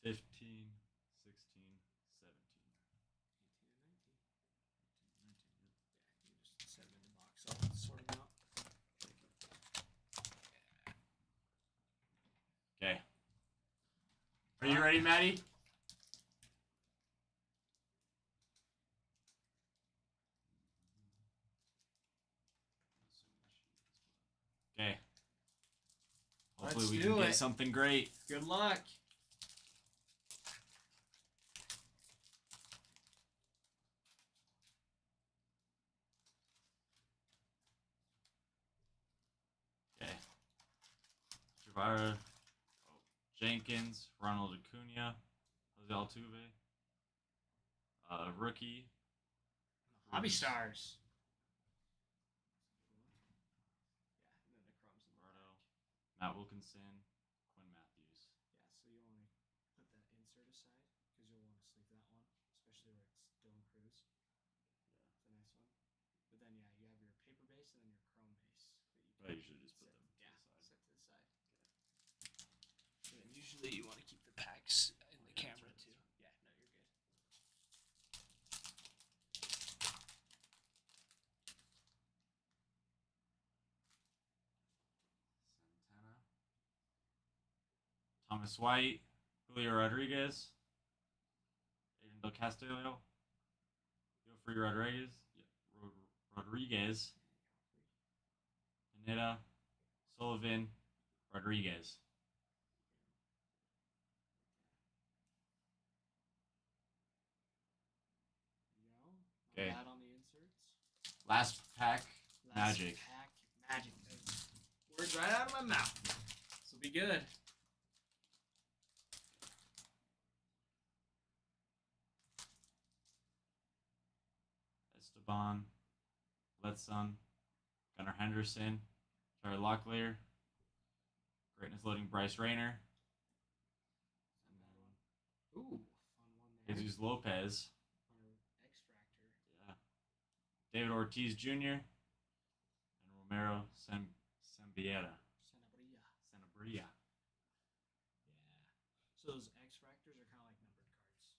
15, 16, 17. 18 and 19. Yeah, you just set them in the box. I'll sort them out. Okay. Are you ready, Maddie? Okay. Hopefully Let's we do can get it. something great. Good luck. Okay. Javara, Jenkins, Ronald Acuna, Jose Altuve, rookie, Hobby stars. Yeah, and then the crumbs in the Roberto, back. Matt Wilkinson, Quinn Matthews. Yeah, so you want to put that insert aside because you'll want to sleeve that one, especially where it's Dylan Cruz. Yeah. It's a nice one. But then yeah, you have your paper base and then your chrome base that you I usually just put set, them to yeah, the side. set to the side. Thomas White, Julio Rodriguez, Aiden Del Castillo, Free Rodriguez, Rodriguez, Pineda, Sullivan, Rodriguez. There you Okay. go. Not bad on the inserts. Last pack, Last Magic. pack, magic. Words right out of my mouth. This will be good. Esteban, Letson, Gunnar Henderson, Charlie Locklear, Greatness Loading Bryce Rayner, and Ooh, fun one then there. Jesus Lopez, Our extractor. yeah, David Ortiz Jr., and Romero Sambiera. Sanabria. Sanabria. Yeah. So those extractors are kind of like numbered cards.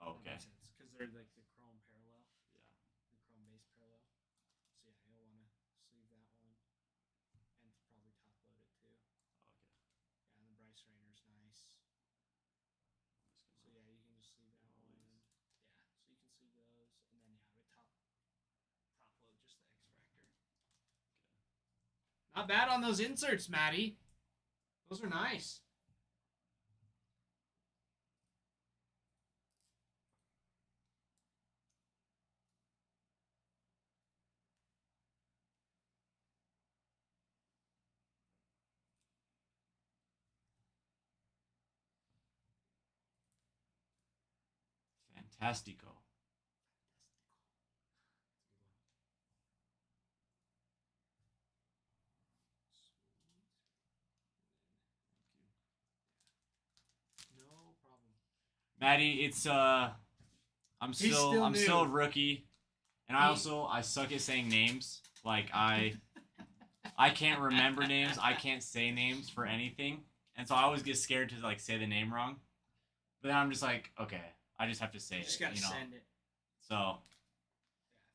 Oh, That okay. makes sense because they're like the chrome parallel, Yeah. the chrome base parallel. So yeah, you'll want to sleeve that one, and probably top load it too. Okay. Yeah, and the Bryce Rayner's nice. So yeah, you can just sleeve that all one. these. Yeah, so you can sleeve those, and then yeah, we top load just the extractor. Not bad on those inserts, Maddie. Those are nice. Fantastico. No problem. Maddie, it's I'm He's still still I'm still a new. rookie, and I suck at saying names. Like I can't remember names. I can't say names for anything, and so I always get scared to like say the name wrong. But then I'm just like, okay, I just have to say You it. just gotta You know. send it. So Yeah,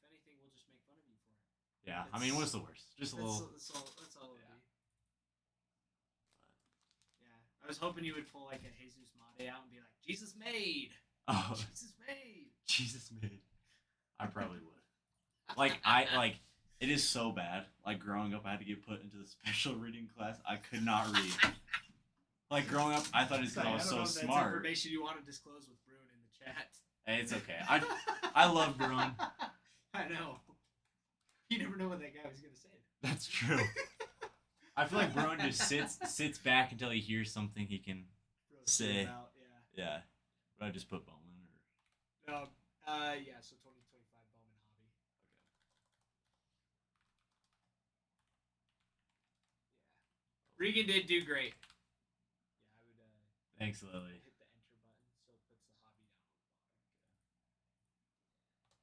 if anything, we'll just make fun of you for it. yeah, I mean, what's the worst? Just a little. That's all it'll Yeah. be. Yeah, I was hoping you would pull like a Jesus Mate out and be like, Jesus made. Oh, Jesus made. Jesus made. I probably would. Like it is so bad. Like growing up, I had to get put into the special reading class. I could not read. Like growing up, I thought it's because I was don't so know if that's smart. information you want to disclose with Bruin in the chat. Hey, it's okay. I love Bruin. I know. You never know what that guy was gonna say. That's true. I feel like Bruin just sits back until he hears something he can Roast you say. about, yeah. Yeah. But I just put Bowman or No. Yeah. So 2025 Bowman hobby. Yeah. Regan did do great. Yeah, I would thanks, Lily. hit the enter button so it puts the hobby down on the bottom. There you go.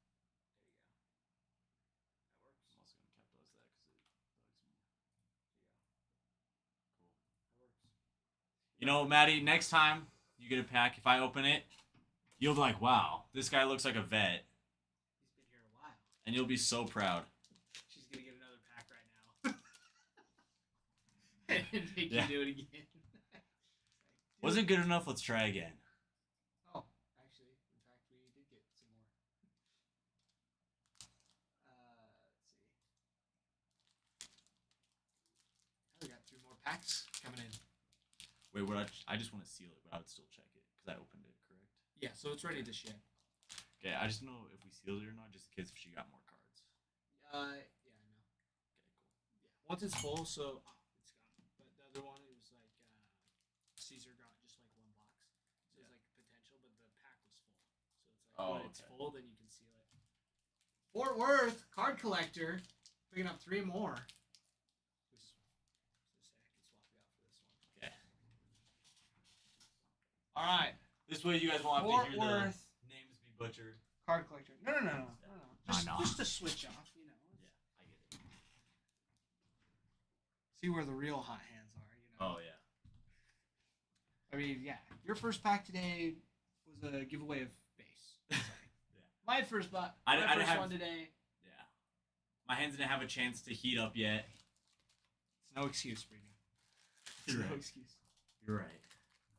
That works. I'm also gonna capitalize that because it bugs me. There you go. Cool. That works. You know, Maddie, next time you get a pack, if I open it, you'll be like, wow, this guy looks like a vet. He's been here a while. And you'll be so proud. She's gonna get another pack right now. And make Yeah. you do it again. Wasn't good enough, let's try again. Oh, actually, in fact, we did get some more. Let's see. Oh, we got 3 more packs coming in. Wait, I just want to seal it, but I would still check it because I opened it, correct? Yeah, so it's ready to ship. Okay, I just know if we sealed it or not, just in case if she got more cards. Yeah, I know. Okay, cool. Yeah, once it's full, so it's gone. But the other one, it was like Caesar got just like 1 box, so it's like potential, but the pack was full. So it's like Oh, when it's okay. full, then you can seal it. Fort Worth card collector picking up 3 more. Just say I can swap you out for this one. Okay. All right, This way you guys won't have Fort to hear Worth the names be butchered. card collector. No. Just, know. just to switch off, you know. Yeah, I get it. See where the real hot hands are, you know. Oh, yeah. I mean, yeah. Your first pack today was a giveaway of base. Yeah. My first I didn't have- one today. Yeah. My hands didn't have a chance to heat up yet. It's no excuse, Brina. It's You're no right. excuse. You're right.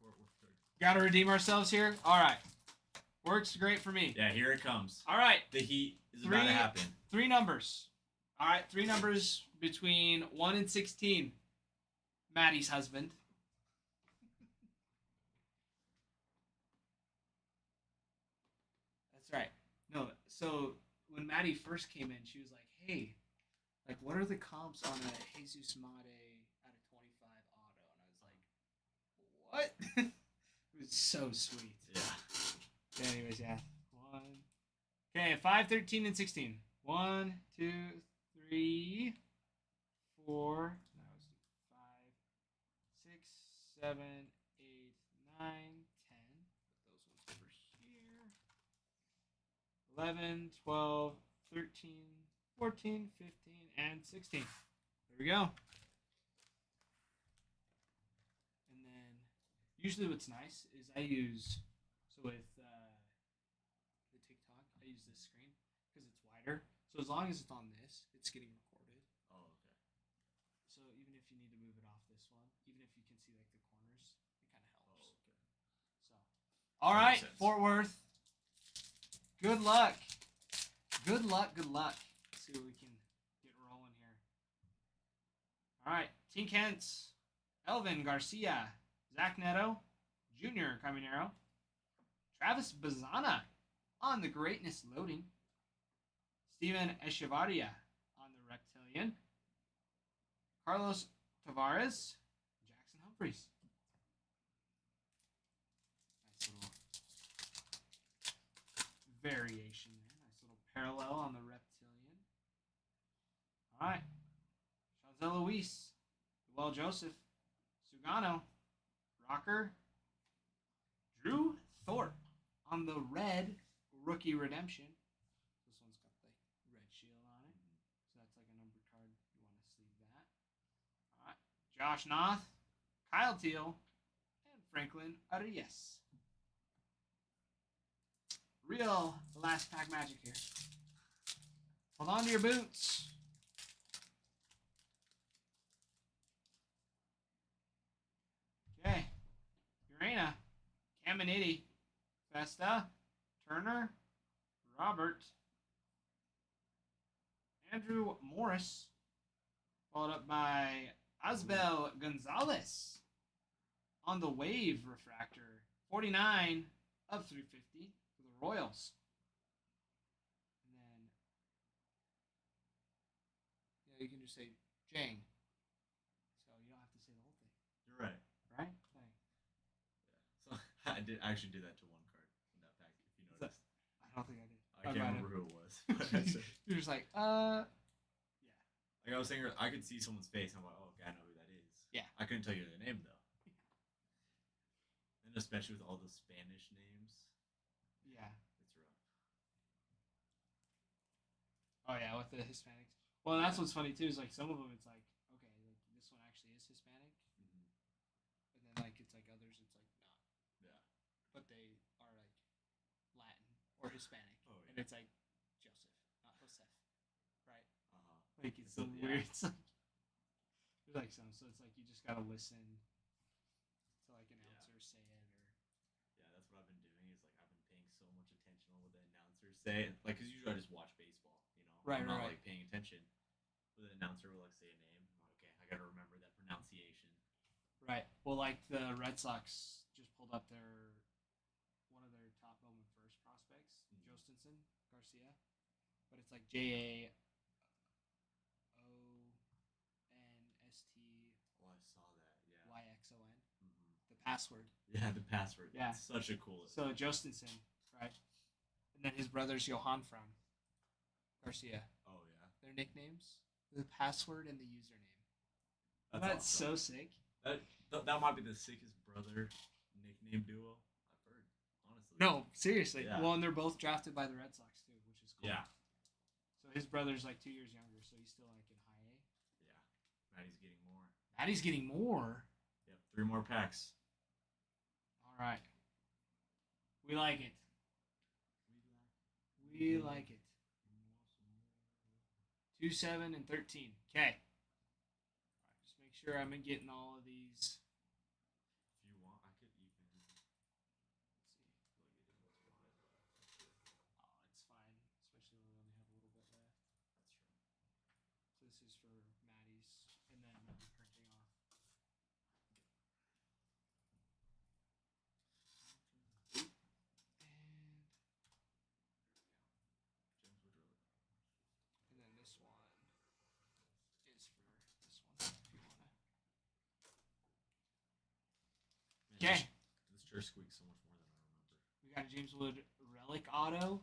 Fort Worth, Texas. Got to redeem ourselves here. All right. Works great for me. Yeah, here it comes. All right. The heat is about to happen. 3 numbers. All right. 3 numbers between 1 and 16. Maddie's husband. That's right. No, so when Maddie first came in, she was like, "Hey, like, what are the comps on a Jesus Mate out of 25 auto?" And I was like, "What?" It was so sweet. Yeah. Okay, anyways, yeah. 1. Okay, 5, 13, and 16. 1, 2, 3, 4. That was 5, 6, 7, 8, 9, 10. Put those ones over here. 11, 12, 13, 14, 15, and 16. There we go. And then usually what's nice is I use, so with the TikTok, I use this screen because it's wider. So as long as it's on this, it's getting recorded. Oh, okay. So even if you need to move it off this one, even if you can see like the corners, it kind of helps. Oh, okay. So, all That right, makes sense. Fort Worth. Good luck. Good luck. Good luck. Let's see what we can get rolling here. All right, Team Kents, Elvin Garcia, Zach Neto, Junior Caminero, Travis Bazana on the Greatness Loading, Steven Echevarria on the Reptilian, Carlos Tavares, Jackson Humphreys. Nice little variation there. Nice little parallel on the Reptilian. All right. Chazelle Luis, Joel Joseph, Sugano, Rocker, Drew Thorpe on the red Rookie Redemption. This one's got the red shield on it. So that's like a numbered card. You want to sleeve that. All right. Josh Noth, Kyle Teal, and Franklin Arias. Real last pack magic here. Hold on to your boots. Okay. Urena, Caminiti, Festa, Turner, Robert, Andrew Morris, followed up by Asbel Gonzalez on the Wave Refractor, 49 of 350 for the Royals. And then, yeah, you can just say Jang. So you don't have to say the whole thing, You're right. right? So Like, I did actually do that to one card in that pack. If you noticed, I don't think I did. I can't remember who it was. But You're just like, like I was saying, I could see someone's face. I'm like, oh, okay, I know who that is. Yeah. I couldn't tell you their name though. And especially with all those Spanish names, yeah. it's rough. Oh yeah, with the Hispanics. Well, that's what's funny too. Is like some of them, it's like okay, like this one actually is Hispanic, Mm-hmm. but then like it's like others, it's like not, Yeah. but they are like Latin or Hispanic, Oh, and yeah. it's like Joseph, not Joseph, right? Uh-huh. Like it's So, so yeah. weird. It's like there's like some, so it's like you just gotta listen to like announcers say it or Yeah, that's what I've been doing. Is like I've been paying so much attention on what the announcers say. Like, cause usually I just watch baseball. You know, Right, I'm not right. like paying attention. But the announcer will like say a name. I'm like, okay, I gotta remember that pronunciation. right. Well, like the Red Sox just pulled up one of their top Bowman first prospects, Mhm. Jostinson Garcia, but it's like JAONST. Oh, I saw that. Yeah. YXON, Mm-hmm. the password. Yeah, the password. Yeah. It's such a cool. So Jostinson, right? And then his brother's Johan from Garcia. Oh yeah. Their nicknames, the password, and the username. That's so awesome. sick. That might be the sickest brother nickname duo I've heard. Honestly. No, seriously. Yeah. Well, and they're both drafted by the Red Sox too, which is cool. Yeah. So his brother's like 2 years younger, so he's still like in high A. Yeah. Maddie's getting more. Maddie's getting more. Yep. 3 more packs. All right. We like it. We like it. 2, 7, and 13. Okay. Just make sure I'm getting all of these Okay. This chair squeaks so much more than I remember. We got a James Wood relic auto.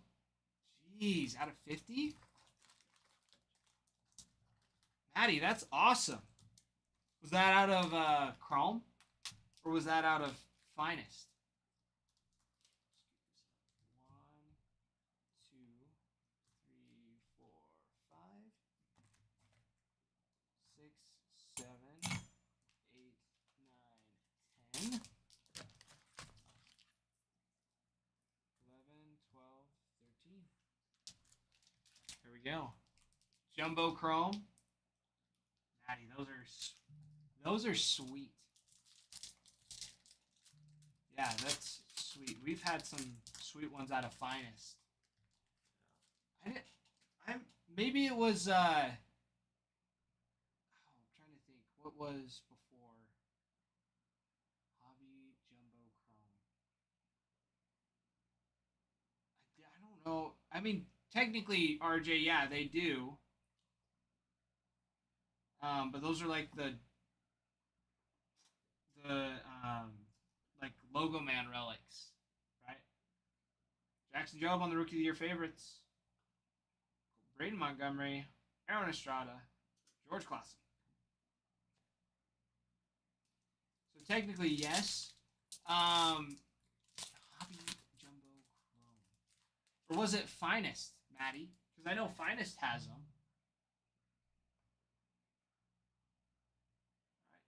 Jeez, out of 50? Maddie, that's awesome. Was that out of Chrome? Or was that out of Finest? 1, 2, 3, 4, 5, 6, 7, 8, 9, 10, 11, 12, 13. There we go. Jumbo Chrome. Maddie, those are sweet. Yeah, that's sweet. We've had some sweet ones out of Finest. Maybe it was I'm trying to think what was before Hobby Jumbo Chrome. I don't know. I mean, technically, RJ, yeah, they do. But those are like the like Logo Man relics, right? Jackson Jobe on the Rookie of the Year favorites. Braden Montgomery, Aaron Estrada, George Clason. So technically, yes. Hobby Jumbo Chrome. Or was it Finest, Maddie? Because I know Finest has them.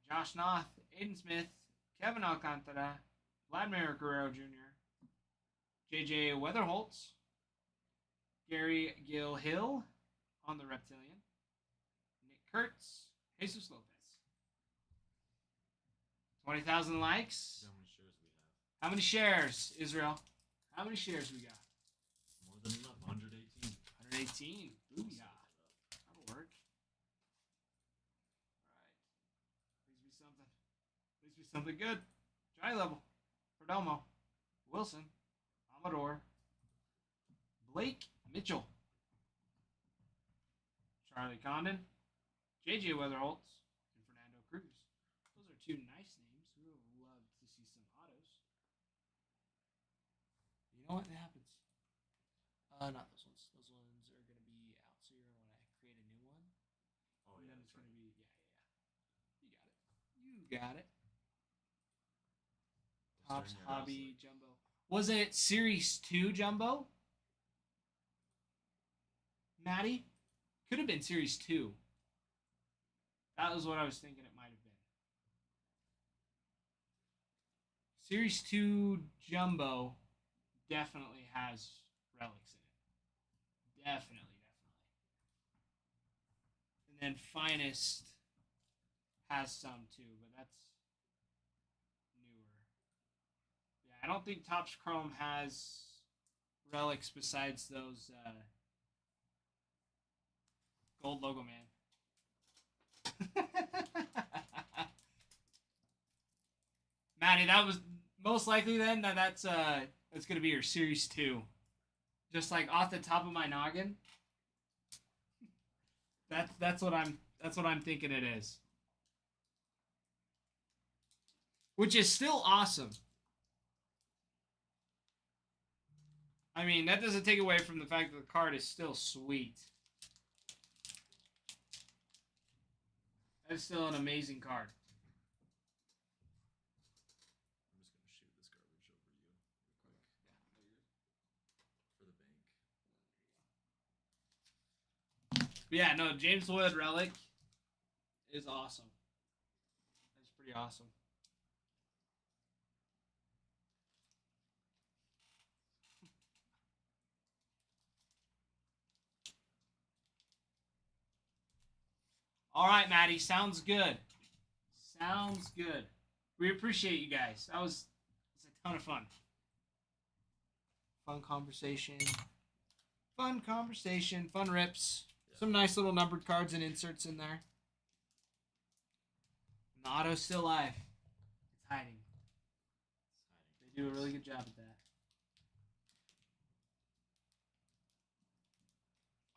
All right, Josh Noth, Aiden Smith, Kevin Alcantara, Vladimir Guerrero Jr., JJ Weatherholtz, Gary Gill Hill on the Reptilian, Nick Kurtz, Jesus Lopez. 20,000 likes. How many shares we have? How many shares, Israel? How many shares we got? More than enough. 118. 118. Booyah. That'll work. Alright. Please be something. Please be something good. Johnny Level. Perdomo. Wilson. Amador. Blake Mitchell. Charlie Condon. JJ Weatherholtz. And Fernando Cruz. Those are two nice names. We would love to see some autos. You know what? It happens. Not those ones. Those ones are going to be out. So you're going to want to create a new one. Oh, And yeah. then it's That's going right. to be, You got it. Tops Just staring at us Hobby like- Jumbo. Was it Series 2 Jumbo? Maddie? Could have been Series 2. That was what I was thinking it might have been. Series 2 Jumbo definitely has relics in it. Definitely. And then Finest has some too, but that's newer. Yeah, I don't think Topps Chrome has relics besides those gold logo man. Maddie, that was most likely then that's gonna be your Series 2. Just like off the top of my noggin. That's what I'm thinking it is. Which is still awesome. I mean, that doesn't take away from the fact that the card is still sweet. That's still an amazing card. I'm just gonna shoot this garbage over you real quick. For the bank. But yeah, no, James Wood relic is awesome. That's pretty awesome. All right, Maddie, sounds good. Sounds good. We appreciate you guys. It's a ton of fun. Fun conversation. Fun rips. Yeah. Some nice little numbered cards and inserts in there. And the auto's still alive. It's hiding. They do a really good job at that.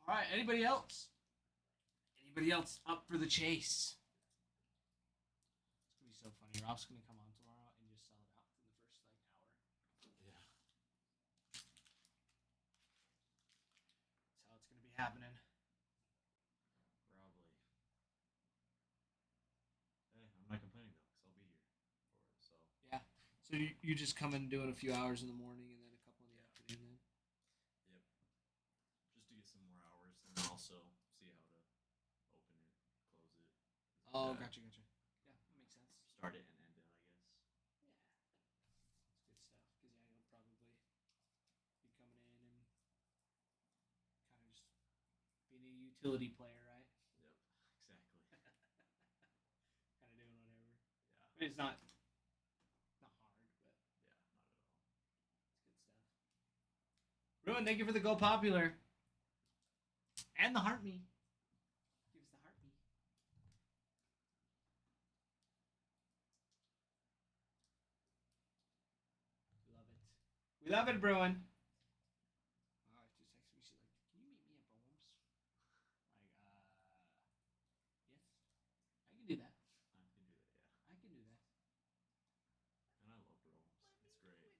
All right, anybody else? Anybody else up for the chase? It's gonna be so funny. Rob's gonna come on tomorrow and just sell it out. happening. Probably. Hey, I'm not complaining though, because I'll be here for it. So Yeah. So you just come in doing a few hours in the morning and then a couple in the afternoon. Then. yep, just to get some more hours, and then also see how to open it, close it. Oh, uh, gotcha. Yeah, that makes sense. Start it and end it, I guess. Yeah, it's good stuff. Because yeah, you'll probably be coming in and kind of just being a utility player, right? Yep, exactly. Kind of doing whatever. Yeah, I mean, it's not hard, but yeah, not at all. it's good stuff. Ruin, thank you for the Go Popular. And the Heart Me. Give us the Heart Me. Love it. We love it, Bruin. My wife just texted me. She's like, "Can you meet me at Bohm's?" Like, yes, I can do that. I can do that. Yeah, I can do that. and I love Rome's. It's great.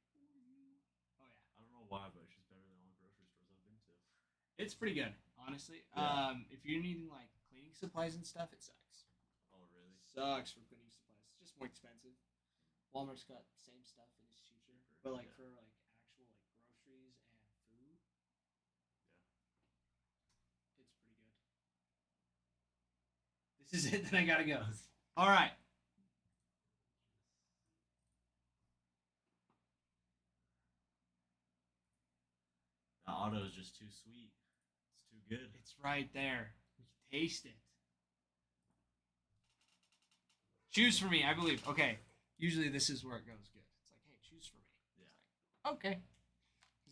Oh yeah, I don't know why, but it's just better than all the grocery stores I've been to. it's pretty good, honestly. Yeah. If you're needing like cleaning supplies and stuff, it sucks. Oh really? Sucks for cleaning supplies. It's just more expensive. Walmart's got the same stuff and it's cheaper, Cheaper, but like yeah. for like actual like groceries and food, it's pretty good. This is it. Then I gotta go. All right. The auto is just too sweet. It's too good. It's right there. We can taste it. Choose for me, I believe. Okay. Usually this is where it goes good. It's like, hey, choose for me. Yeah. It's like, okay.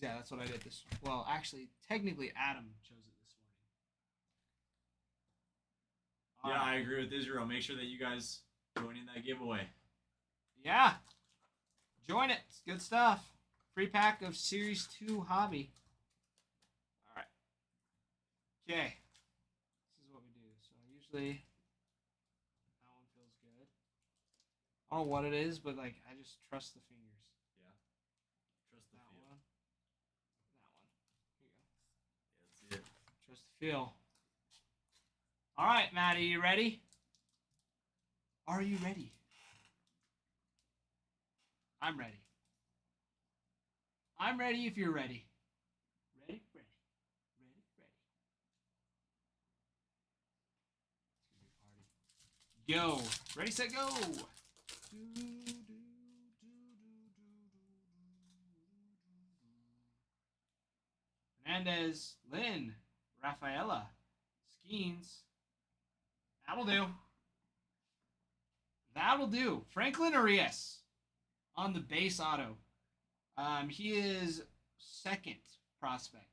Yeah, that's what I did this. Well, actually, technically, Adam chose it this morning. Yeah, All I right. agree with Israel. Make sure that you guys join in that giveaway. Yeah. Join it. It's good stuff. Free pack of Series 2 Hobby. All right. Okay. This is what we do. So usually that one feels good. I don't know what it is, but like I just trust the fingers. Yeah. Trust the That feel. one. That one. Here you go. Yeah, that's it. Trust the feel. All right, Maddie, you ready? Are you ready? I'm ready. I'm ready if you're ready. Ready, ready, ready, ready. It's gonna be a party. Go. Ready, set, go. Hernandez, Lynn, Rafaela, Skeens. That'll do. That'll do. Franklin Arias on the base auto. He is second prospect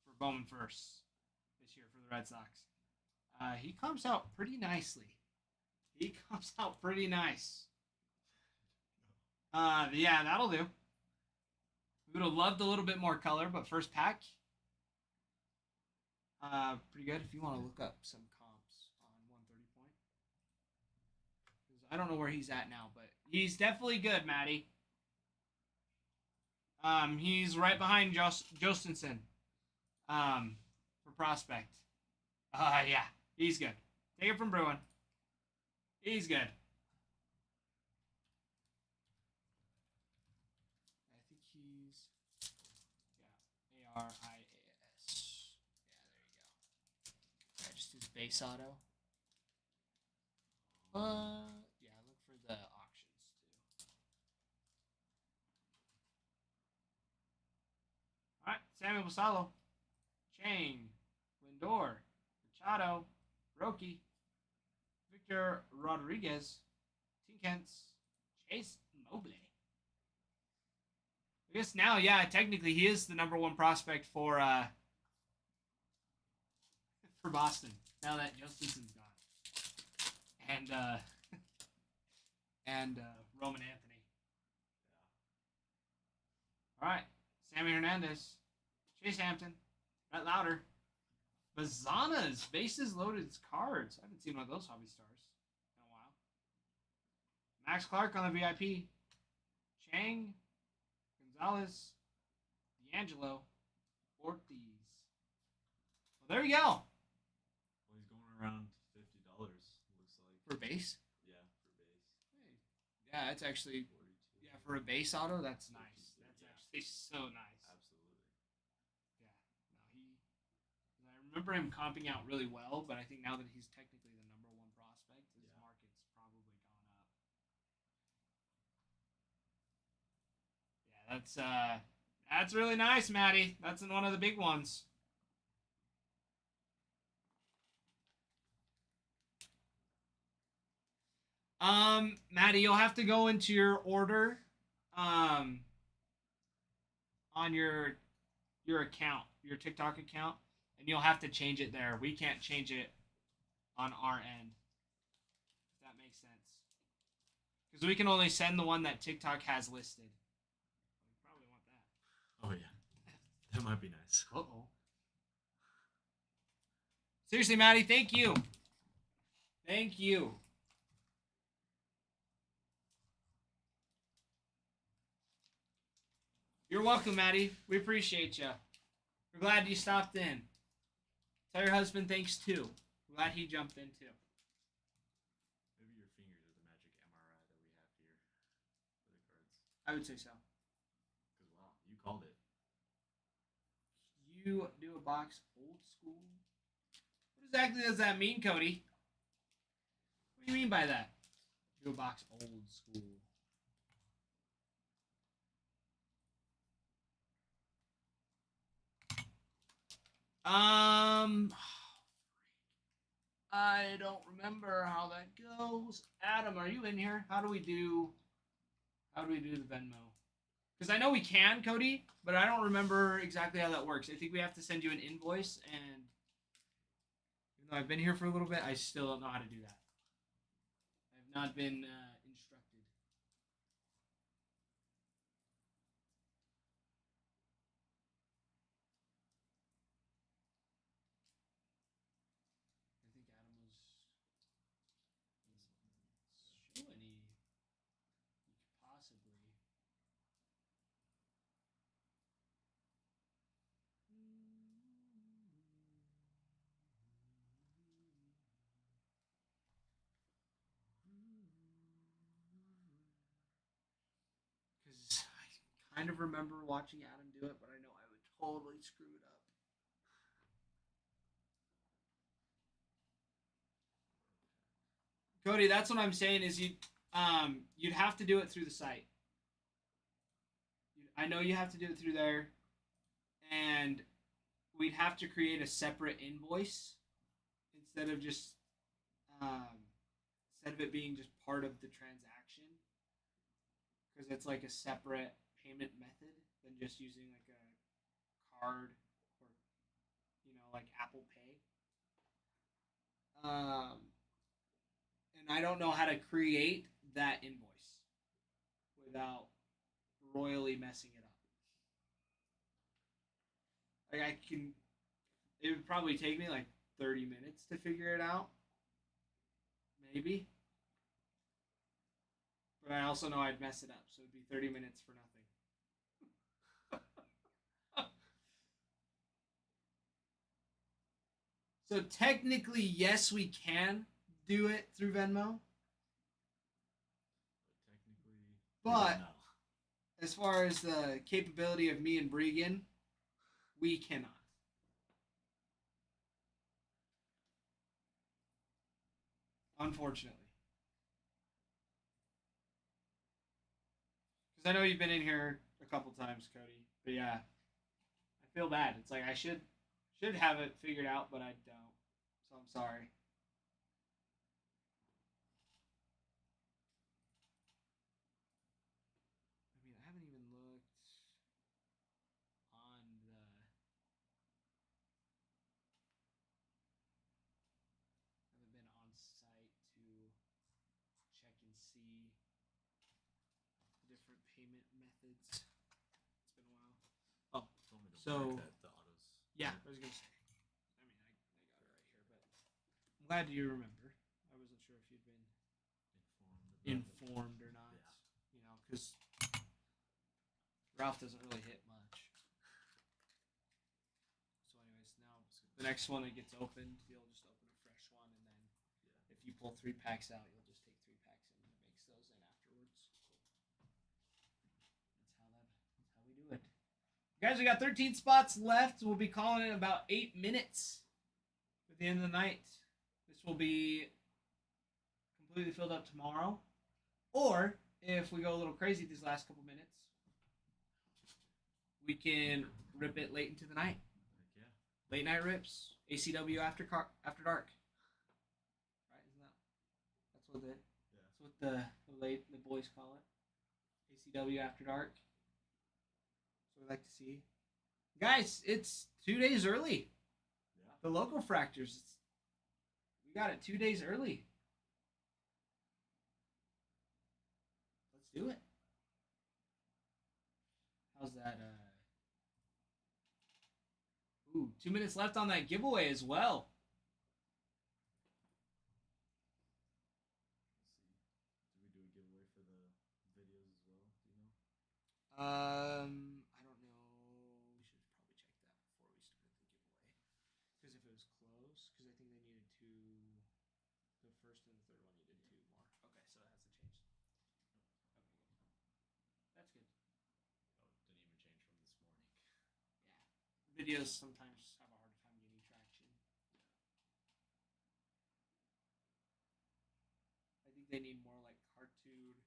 for Bowman first this year for the Red Sox. He comes out pretty nicely. He comes out pretty nice. Yeah, that'll do. We would have loved a little bit more color, but first pack, pretty good. If you want to look up some comps on 130 point, 'cause I don't know where he's at now, but he's definitely good, Maddie. He's right behind Jostenson, for prospect. Yeah, he's good. Take it from Bruin. He's good. I think he's, yeah, ARIAS. Yeah, there you go. Yeah, just his base auto. Yeah, look for the auctions too. All right, Samuel Basalo, Chang, Lindor, Machado, Roki, Victor Rodriguez, Tinkens, Chase Mobley. I guess now, yeah, technically he is the number one prospect for Boston. Now that Justin's gone, and Roman Anthony. All right, Sammy Hernandez, Chase Hampton, Brett Lauder, Bazana's bases loaded cards. I haven't seen one of those hobby stars in a while. Max Clark on the VIP. Chang, Gonzalez, D'Angelo, Ortiz, So there you go. Well, he's going around $50. Looks like. For base. Yeah, for base. Hey, yeah, that's actually 42. yeah for a base auto. That's nice. That's Yeah. actually so nice. Absolutely. Yeah. No, I remember him comping out really well, but I think now that he's technically the number one prospect, his Yeah. market's probably gone up. Yeah, that's really nice, Maddie. That's one of the big ones. Maddie, you'll have to go into your order, on your account, your TikTok account, and you'll have to change it there. We can't change it on our end. If that makes sense. Because we can only send the one that TikTok has listed. You probably want that. Oh yeah, that might be nice. Uh-oh. Seriously, Maddie, thank you. Thank you. You're welcome, Maddie. We appreciate you. We're glad you stopped in. Tell your husband thanks too. Glad he jumped in too. Maybe your fingers are the magic MRI that we have here for the cards. I would say so. Because wow, you called it. You do a box old school? What exactly does that mean, Cody? What do you mean by that? Do a box old school. I don't remember how that goes. Adam, are you in here? How do we do the Venmo? Because I know we can, Cody, but I don't remember exactly how that works. I think we have to send you an invoice, and even though I've been here for a little bit, I still don't know how to do that. I've not been instructed. I think Adam was show any you could possibly. Because I kind of remember watching Adam do it, but I know I would totally screw it up. Cody, that's what I'm saying is you'd have to do it through the site. I know you have to do it through there, and we'd have to create a separate invoice instead of just instead of it being just part of the transaction, because it's like a separate payment method than just using like a card or like Apple Pay. And I don't know how to create that invoice without royally messing it up. Like it would probably take me like 30 minutes to figure it out. Maybe. But I also know I'd mess it up, so it'd be 30 minutes for nothing. So technically, yes, we can do it through Venmo. But as far as the capability of me and Bregan, we cannot. Unfortunately. Because I know you've been in here a couple times, Cody. But yeah, I feel bad. It's like I should have it figured out, but I don't. So I'm sorry. I mean, I haven't even looked on the. Haven't been on site to check and see different payment methods. It's been a while. Oh, Told me to so mark that the autos. yeah, I was gonna say. I mean, I got it right here, but I'm glad you remember. I wasn't sure if you'd been informed or not. Yeah. Because Ralph doesn't really hit much. So, anyways, now. But next one that gets opened, you'll just open a fresh one, and then if you pull 3 packs out, you'll just take 3 packs in and mix those in afterwards. That's how we do it. Guys, we got 13 spots left. We'll be calling it about 8 minutes at the end of the night. This will be completely filled up tomorrow. Or, if we go a little crazy these last couple minutes, we can rip it late into the night. Heck yeah. Late night rips. ACW after dark. Right? Isn't that's what that's what the boys call it. ACW after dark. That's what we like to see. Guys, it's 2 days early. Yeah. The local fractures. We got it 2 days early. Let's do it. How's that? 2 minutes left on that giveaway as well. Let's see. Did we do a giveaway for the videos as well? Do you know? I don't know. We should probably check that before we started the giveaway. Because if it was close, because I think they needed 2. The first and the third one needed 2 more. Okay, so that hasn't changed. Okay, that's good. Oh, it didn't even change from this morning. Yeah, videos sometimes have a hard time getting traction. I think they need more like cartoon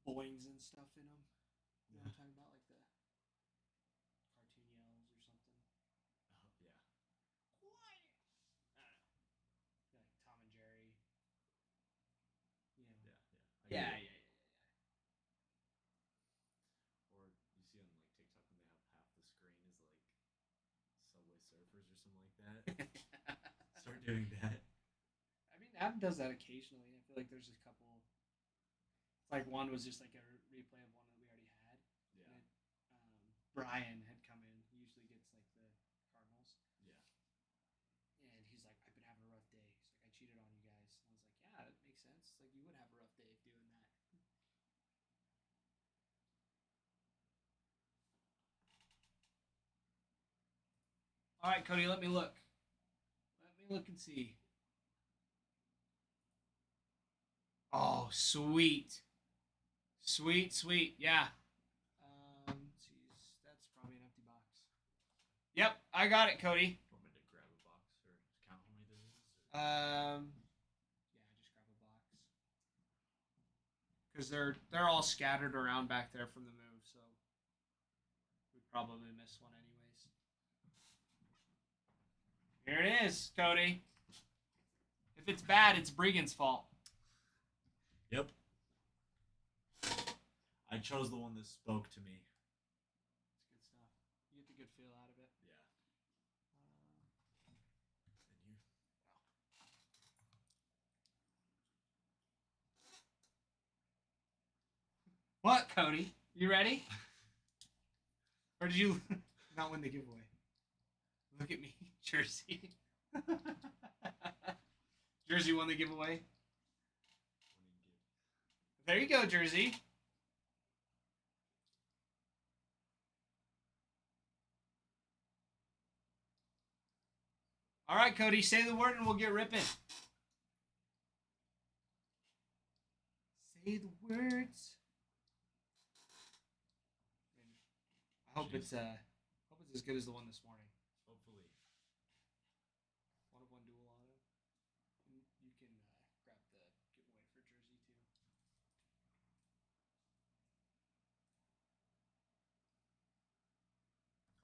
boings and stuff in them. You know what I'm talking about? Like the cartoon yells or something. Oh, yeah. Quiet! I don't know. Like Tom and Jerry. You know. Yeah. Yeah. Or you see on like TikTok when they have half the screen is like Subway Surfers or something like that. Start doing that. I mean, Adam does that occasionally. I feel like there's a couple. It's like one was just like a replay of one that we already had. Yeah. And, Brian had come in. He usually gets like the Cardinals. Yeah. And he's like, I've been having a rough day. He's like, I cheated on you guys. And I was like, yeah, that makes sense. It's like, you would have a rough day doing that. All right, Cody, let me look. Let me look and see. Oh, sweet. Sweet. Yeah. Jeez, that's probably an empty box. Yep, I got it, Cody. Want me to grab a box or just count how many there is? Yeah, just grab a box. Because they're all scattered around back there from the move, so we'd probably miss one anyways. Here it is, Cody. If it's bad, it's Bregan's fault. Yep. I chose the one that spoke to me. It's good stuff. You get the good feel out of it. Yeah. And you? What, Cody? You ready? Or did you not win the giveaway? Look at me, Jersey. Jersey won the giveaway. There you go, Jersey. All right, Cody, say the word and we'll get ripping. Say the words. I hope it's as good as the one this morning. Hopefully. One of one dual auto. You can grab the giveaway for Jersey too.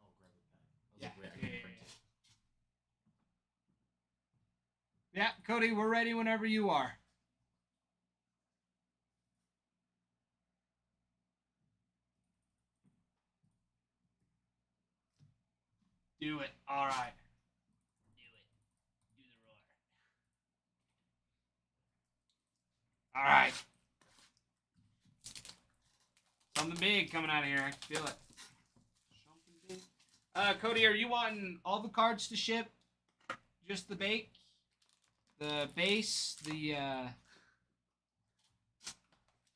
Oh, grab a pen. I was Yeah, like, wait, I yeah, can yeah, print yeah. it. Yeah, Cody, we're ready whenever you are. Do it. All right. Do it. Do the roar. All right. Something big coming out of here. I can feel it. Something big. Cody, are you wanting all the cards to ship? Just the bake? The base? You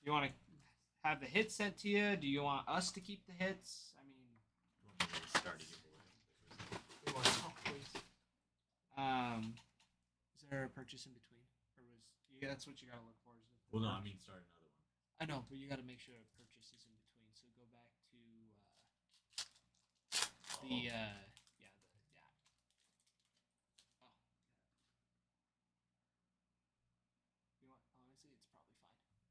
want to have the hits sent to you? Do you want us to keep the hits? I mean, You want me to start a giveaway? Is there a purchase in between, or was yeah? That's what you gotta look for. Is if the Well, no, I purchase- mean start another one. I know, but you gotta make sure a purchase is in between. So go back to the yeah. Oh, you know what? Honestly, it's probably fine.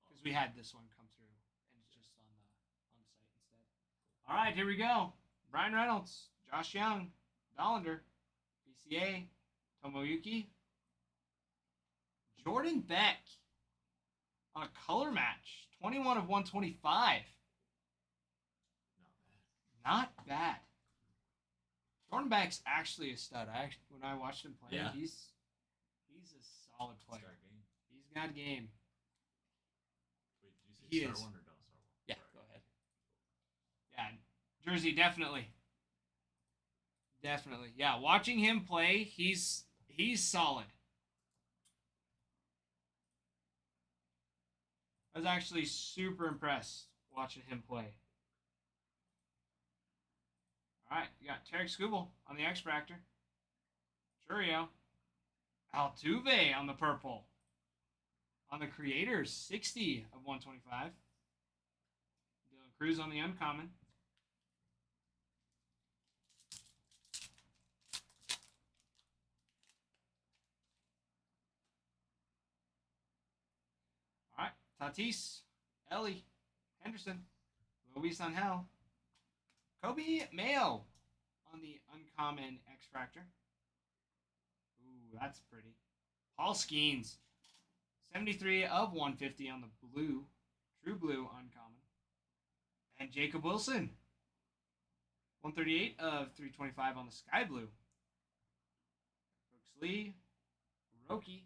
Because we had this one come through, and it's just on the site instead. All right, here we go. Brian Reynolds, Josh Young, Dollander, PCA, Tomoyuki, Jordan Beck on a color match, 21 of 125. Not bad. Not bad. Jordan Beck's actually a stud. When I watched him play, Yeah. he's a solid player. Start game. He's got game. Wait, did you say He start is. one or don't start one? Yeah, Sorry. go ahead. Yeah, Jersey definitely. Definitely. Yeah, watching him play, he's solid. I was actually super impressed watching him play. All right, you got Tarek Skubal on the X Factor. Churio. Altuve on the purple. On the Creators, 60 of 125. Dylan Cruz on the uncommon. All right, Tatis, Ellie, Henderson, Luis Angel, Kobe Mayo on the uncommon X Factor. Ooh, that's pretty. Paul Skeens, 73 of 150 on the blue, true blue uncommon. And Jacob Wilson, 138 of 325 on the sky blue. Brooks Lee, Roki,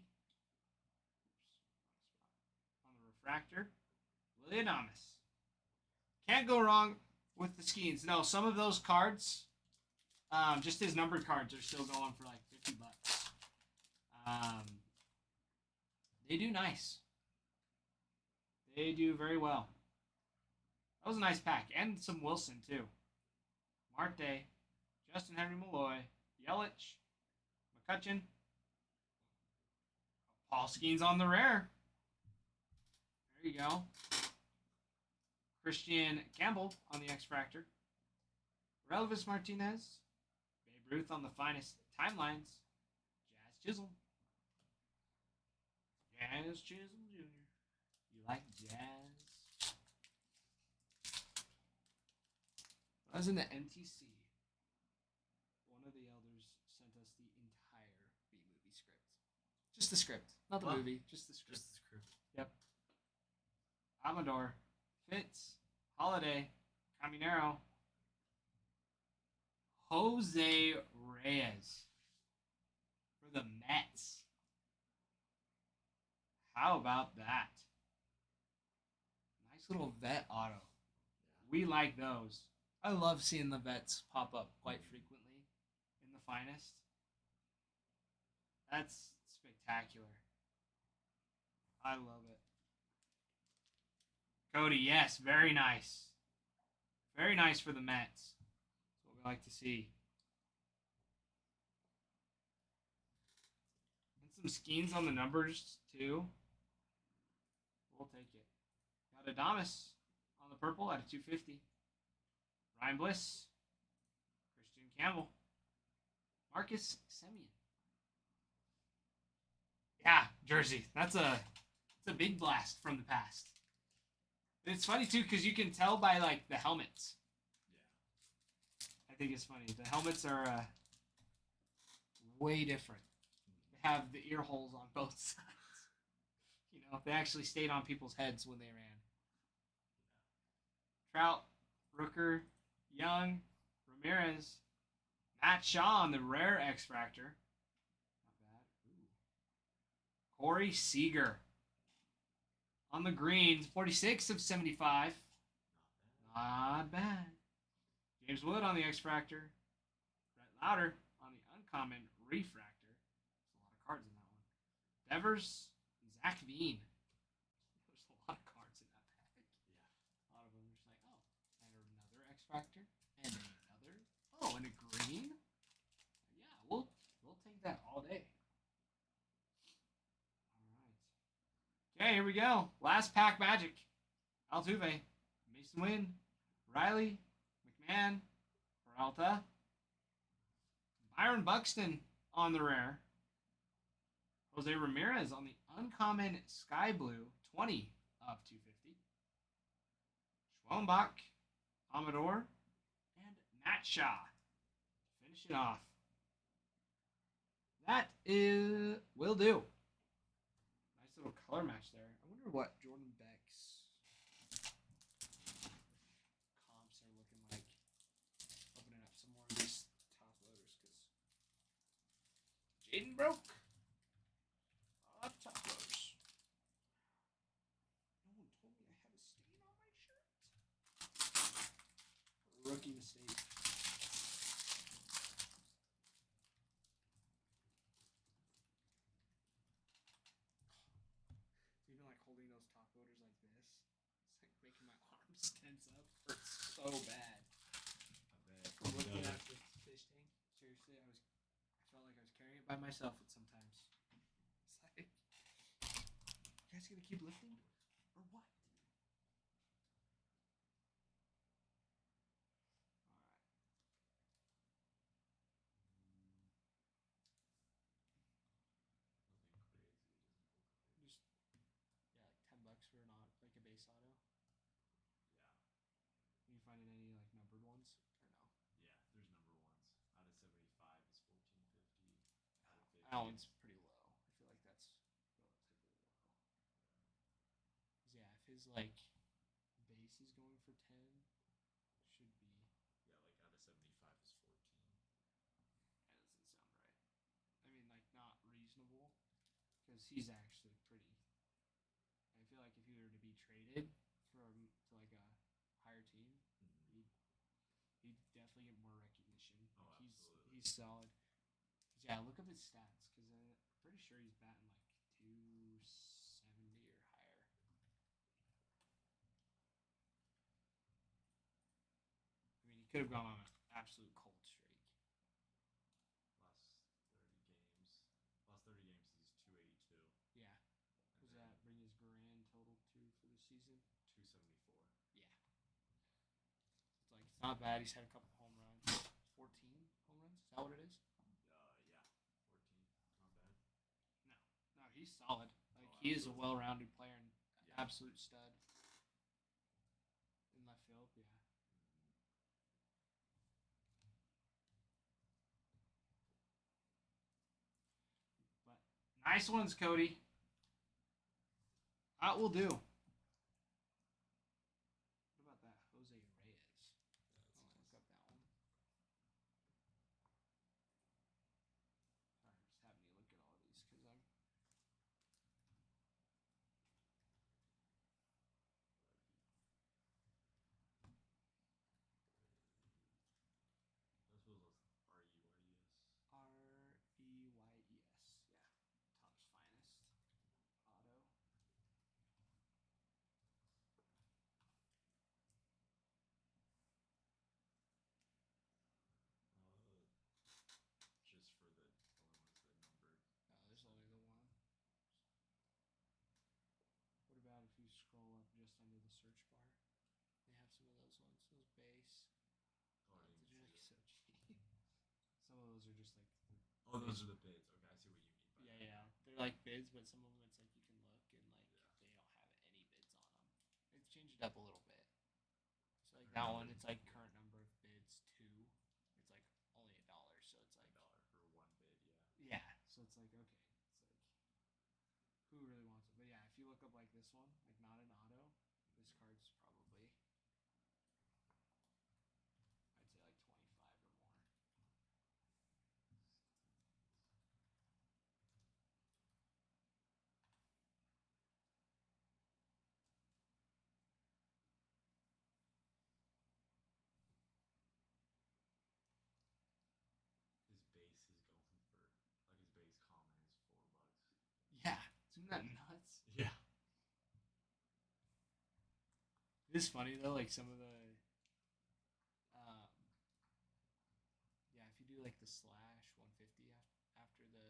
on the refractor, Willie Adames. Can't go wrong with the Skeens. No, some of those cards, just his numbered cards, are still going for like $50. They do nice. They do very well. That was a nice pack. And some Wilson, too. Marte, Justin Henry Malloy, Yelich, McCutcheon, Paul Skeens on the rare. There you go. Christian Campbell on the X Factor. Relvis Martinez. Babe Ruth on the finest timelines. Jazz Chisholm. Jazz Chisholm Jr. You like jazz? When I was in the NTC, one of the elders sent us the entire B-movie script. Just the script. Not the Wow. movie, just the script. Just the script. Yep. Amador, Fitz, Holiday, Caminero, Jose Reyes for the Mets. How about that? Nice little vet auto. We like those. I love seeing the vets pop up quite frequently in the finest. That's spectacular. I love it. Cody, yes, very nice. Very nice for the Mets. That's what we like to see. And some Skeens on the numbers, too. We'll take it. Got Adames on the purple at a 250. Ryan Bliss. Christian Campbell. Marcus Semien. Yeah, Jersey. That's a big blast from the past. It's funny too because you can tell by like the helmets. Yeah. I think it's funny. The helmets are way different. They have the ear holes on both sides. You know, they actually stayed on people's heads when they ran. Trout, Rooker, Young, Ramirez, Matt Shaw on the rare X Factor. Not bad. Ooh. Corey Seager on the greens, 46 of 75. Not bad. James Wood on the X Factor. Brett Lauder on the uncommon refractor. There's a lot of cards in that one. Devers, Zach Veen. There's a lot of cards in that pack. Yeah. A lot of them are just like, oh, and another X Factor, and another, oh, and a green. Yeah, we'll take that all day. All right. Okay, here we go. Last pack Magic. Altuve, Mason Wynn, Riley, McMahon, Peralta, Byron Buxton on the rare, Jose Ramirez on the uncommon Sky Blue, 20 of 250, Schwellenbach, Amador, and Matt Shaw. Finish it off. That will do. Nice little color match there. I wonder what Jordan Beck's comps are looking like. Opening up some more of these top loaders because Jaden broke. Top loaders. No one told me I had a stain on my shirt. Rookie mistake. Even like holding those top loaders like this, it's like making my arms tense up. Hurts so bad. From looking at the fish tank. Seriously, I felt like I was carrying it by myself at sometimes. It's like, you guys gonna keep lifting or what? Just like $10 for not like a base auto. Are you finding any like numbered ones or no? Yeah, there's number ones. Out of 75 is 1450. Out of 50. That one's pretty low. I feel like that's relatively low. 'Cause yeah, if his like base is going for 10, should be. Yeah, like out of 75 is 14. That doesn't sound right. I mean, like not reasonable, because he's actually pretty. I feel like if he were to be traded from to like a higher team, he'd definitely get more recognition. Oh, absolutely. He's solid. 'Cause, yeah, look up his stats because I'm pretty sure he's batting like 270 or higher. I mean, he could have gone on an absolute cold streak. Last 30 games he's 282. Yeah. Does that bring his grand total to for the season? 274. Yeah. It's like it's not bad. He's had a couple home runs. 14 home runs? Is that what it is? Yeah. 14. Not bad. No, he's solid. Like he is a well-rounded player and absolute stud. In left field, yeah. But nice ones, Cody. That will do. What about that Jose Reyes? I want to look up that one. Sorry, just having you look at all of these because I'm. This was REYES. REYES. Yeah. Top's finest. Auto. Just for the only ones that numbered. Oh, there's only the one. What about if you scroll up just under the search bar? They have some of those ones. Those base. Oh, I didn't They're see like it. so cheap. Some of those are just like. Oh, those are the bids. Okay, I see what you mean by Yeah, that. yeah. They're like bids, but some of them it's like you can look and like they don't have any bids on them. They've changed it up a little bit. So like that one, it's like current number of bids 2. It's like only $1, so it's like $1 for one bid, yeah. yeah. So it's like okay, it's like who really wants it? But yeah, if you look up like this one, like not an auto, this card's probably I'd say like 25 or more. His base is going for like his base common is $4. Yeah, isn't that nuts? Yeah. It is funny though, like some of the, yeah, if you do like the slash 150 after the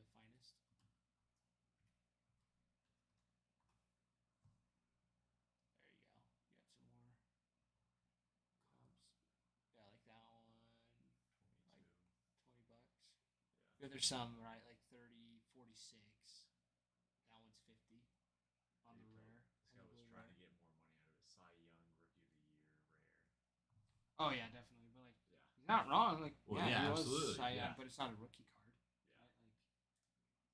there's some, right? Like 30, 46. That one's 50 on the rare. This guy was trying to get more money out of it. Cy Young, Rookie of the Year, rare. Oh yeah, definitely. But like, Yeah. he's not wrong. Like, Well, yeah, yeah, he was absolutely, Cy Young, yeah. but it's not a rookie card. Yeah. Right? Like,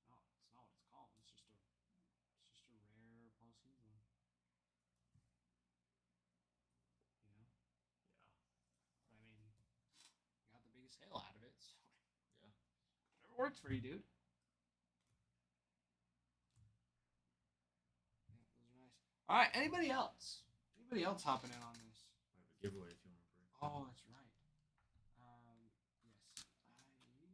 no, it's not what it's called. It's just a rare postseason. You know. Yeah. But I mean, you got the biggest sale out of it. So Yeah. whatever works for you, dude. Yeah, those are nice. All right. Anybody else? Anybody else hopping in on this? We have a giveaway if you want to bring. Oh, that's right. Yes. Let me print off this thing for you.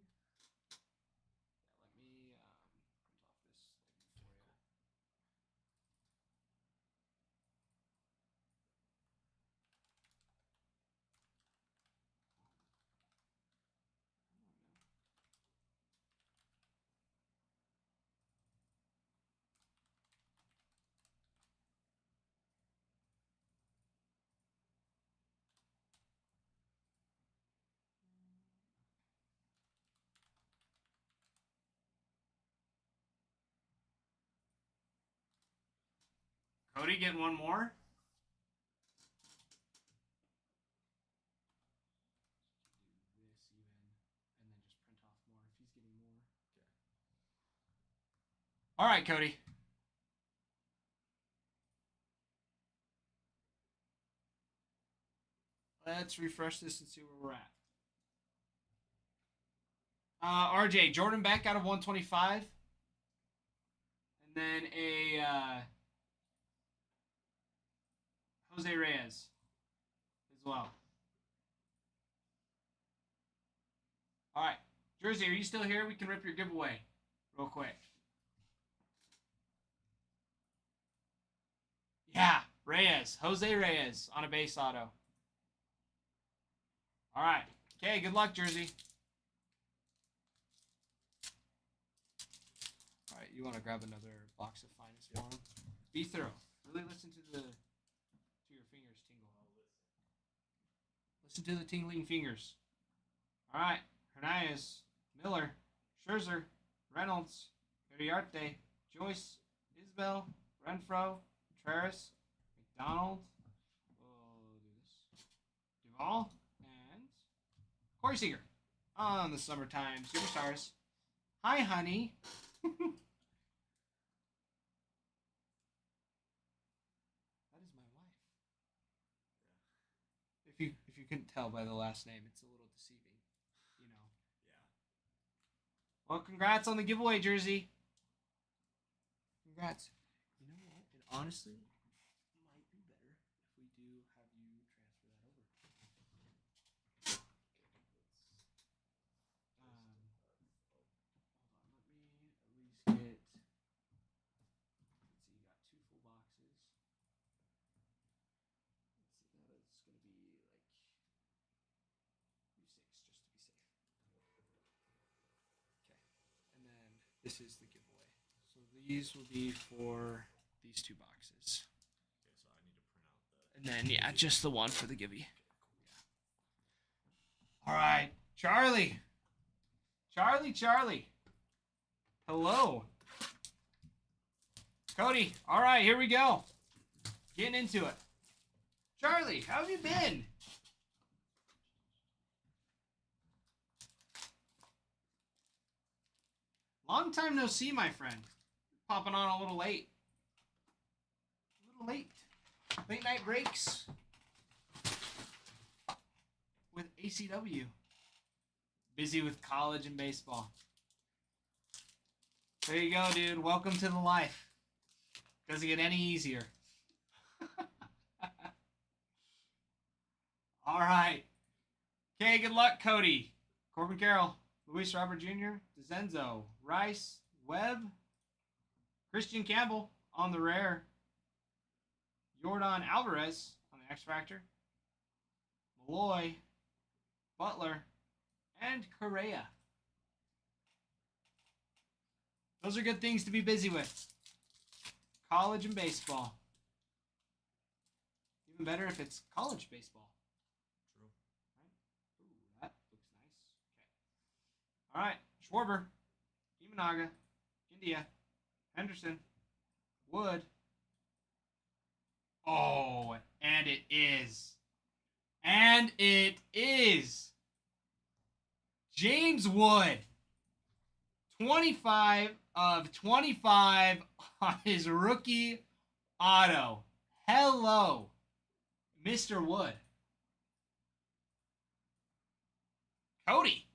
Cody getting one more? Do this even, and then just print off more if he's getting more. Okay. All right, Cody. Let's refresh this and see where we're at. RJ, Jordan Beck out of 125. And then a Jose Reyes as well. All right. Jersey, are you still here? We can rip your giveaway real quick. Yeah, Reyes. Jose Reyes on a base auto. All right. Okay, good luck, Jersey. All right, you want to grab another box of finest for him? Be thorough. Really listen to your fingers tingle. Listen to the tingling fingers. All right, Hernandez, Miller, Scherzer, Reynolds, Iriarte, Joyce, Isbell, Renfro, Contreras, McDonald. We'll do this. Duvall and Corey Seager on the Summertime Superstars. Hi, honey. That is my wife. If you couldn't tell by the last name, it's a little deceiving, you know. Yeah. Well, congrats on the giveaway jersey. Congrats. You know what? It honestly might be better if we do have you transfer that over. Hold on. Let me at least get. Let's see. You got 2 full boxes. Let's see. That is going to be like 6 just to be safe. Okay. And then this is the giveaway. So these will be for these 2 boxes. Okay, so I need to print out the. And then, yeah, just the one for the Gibby. Yeah. All right. Charlie. Charlie. Hello. Cody. All right, here we go. Getting into it. Charlie, how have you been? Long time no see, my friend. Popping on a little late. Late night breaks with ACW. Busy with college and baseball. There you go, dude. Welcome to the life. Doesn't get any easier. All right. Okay, good luck, Cody. Corbin Carroll, Luis Robert Jr., DeZenzo, Rice, Webb, Christian Campbell on the rare, Jordan Alvarez on the X Factor, Malloy, Butler, and Correa. Those are good things to be busy with. College and baseball. Even better if it's college baseball. True. Right? Ooh, that looks nice. Okay. All right, Schwarber. Imanaga, India, Henderson, Wood. Oh, and it is. And it is. James Wood. 25 of 25 on his rookie auto. Hello, Mr. Wood. Cody.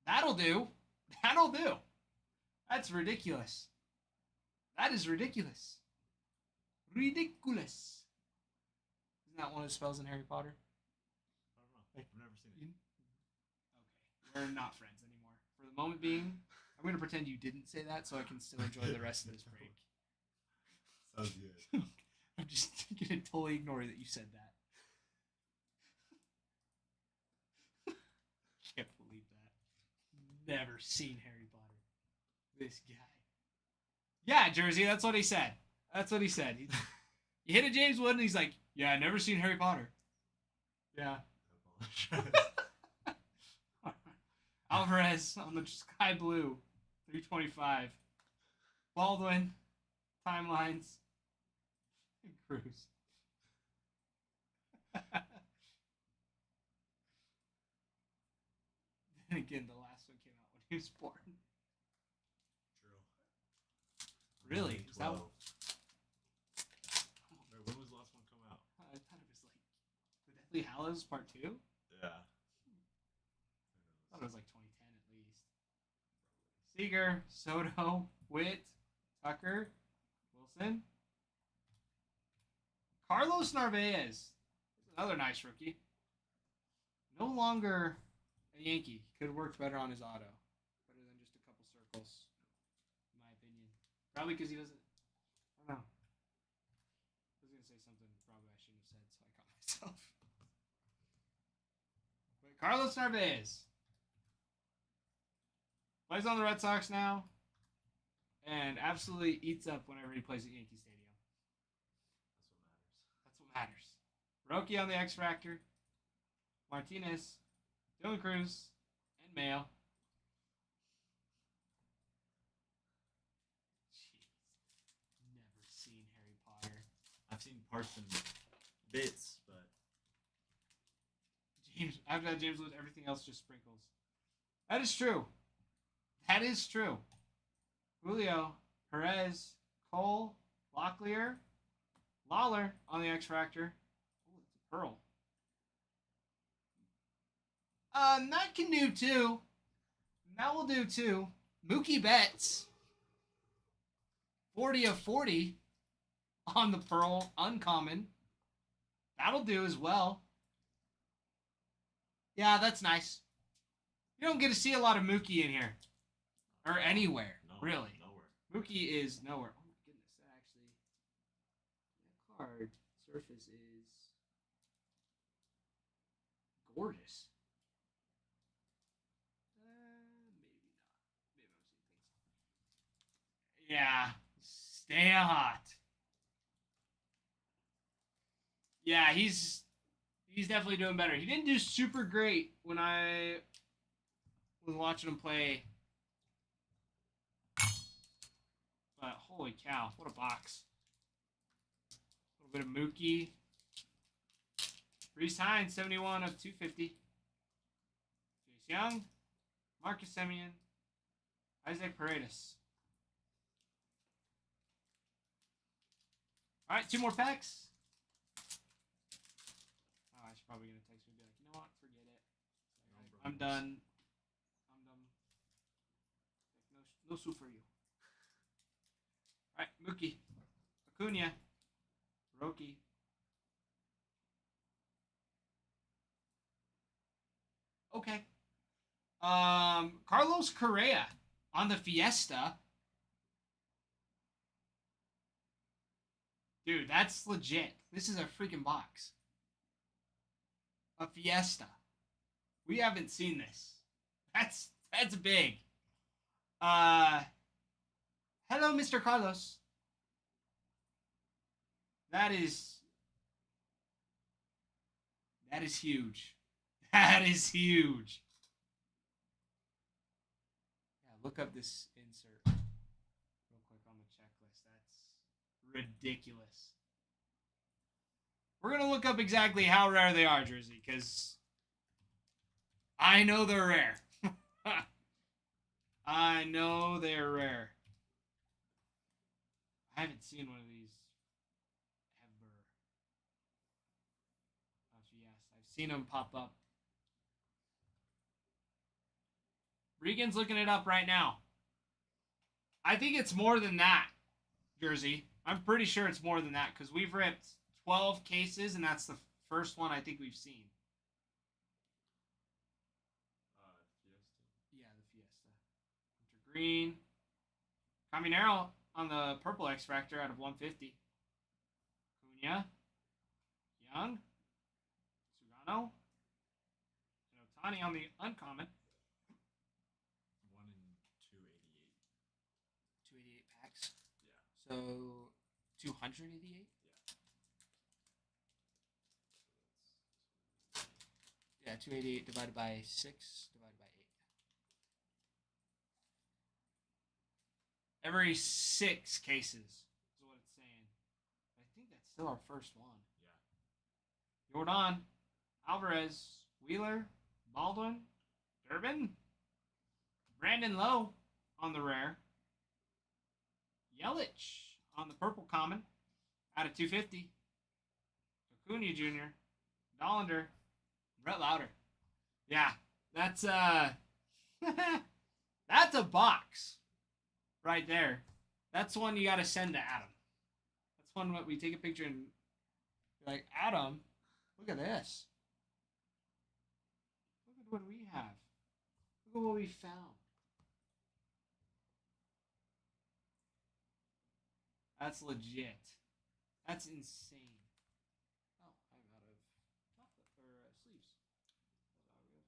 That'll do. That'll do. That's ridiculous. That is ridiculous. Ridiculous. Isn't that one of the spells in Harry Potter? I don't know. I've never seen it. Okay, we're not friends anymore. For the moment being, I'm going to pretend you didn't say that so I can still enjoy the rest of this break. Sounds good. I'm just going to totally ignore that you said that. Can't believe that. Never seen Harry Potter. This guy. Yeah, Jersey, that's what he said. That's what he said. He hit a James Wood and he's like, yeah, I never seen Harry Potter. Yeah. Alvarez on the sky blue, 325. Baldwin, timelines, and Cruz. Then again, the last one came out when he was born. True. Really? Is that 12. what? Wait, when was the last one come out? I thought it was like the Deathly Hallows Part 2? Yeah. I thought it was like 2010 at least. Seager, Soto, Witt, Tucker, Wilson. Carlos Narvaez. Another nice rookie. No longer a Yankee. Could have worked better on his auto. Better than just a couple circles, in my opinion. Probably because he doesn't. I don't know. I was going to say something probably I shouldn't have said, so I caught myself. But Carlos Narvaez. Plays on the Red Sox now. And absolutely eats up whenever he plays at Yankee Stadium. That's what matters. Roki on the X Factor. Martinez. Dylan Cruz. And Mayo. Jeez. Never seen Harry Potter. I've seen parts and bits, but James, after that, James Wood, everything else just sprinkles. That is true. That is true. Julio, Perez, Cole, Locklear, Lawler on the X Factor. Oh, it's a pearl. That can do too. That will do too. Mookie Betts. 40 of 40 on the pearl. Uncommon. That'll do as well. Yeah, that's nice. You don't get to see a lot of Mookie in here. Or anywhere, no, really. nowhere. Mookie is nowhere. Oh my goodness, that actually. That card surface is gorgeous. Maybe not. Maybe I'm seeing things. Yeah, stay hot. Yeah, he's definitely doing better. He didn't do super great when I was watching him play. But holy cow, what a box. A little bit of Mookie. Reese Hines, 71 of 250. Chase Young, Marcus Semien, Isaac Paredes. All right, 2 more packs. Oh, I should probably gonna text me and be like, you know what, forget it. I'm done. I'm done. No soup for you. All right, Mookie, Acuna, Roki. Okay. Carlos Correa on the Fiesta. Dude, that's legit. This is a freaking box. A Fiesta. We haven't seen this. That's big. Hello, Mr. Carlos. That is huge. That is huge. look up this insert real quick on the checklist. That's ridiculous. We're gonna look up exactly how rare they are, Jersey, because I know they're rare. I know they're rare. I haven't seen one of these ever. Yes, I've seen them pop up. Regan's looking it up right now. I think it's more than that, Jersey. I'm pretty sure it's more than that because we've ripped 12 cases, and that's the first one I think we've seen. Fiesta. Yeah, the Fiesta. Hunter Green. Caminero on the purple X Factor out of 150. Cunha. Young. Sugano. And Otani on the uncommon. 1 in 288. 288 packs. Yeah. So 288? Yeah, 288 divided by 6 divided by 8. Every 6 cases is what it's saying. I think that's still our first one. Yeah. Jordan, Alvarez, Wheeler, Baldwin, Durbin, Brandon Lowe on the rare, Yelich on the purple common out of 250, Acuna Jr., Dollander, Brett Lauder. Yeah, that's that's a box right there. That's one you got to send to Adam. That's one what we take a picture and be like, Adam, look at this. Look at what we have. Look at what we found. That's legit. That's insane. Oh, I'm out of chocolate or sleeves. We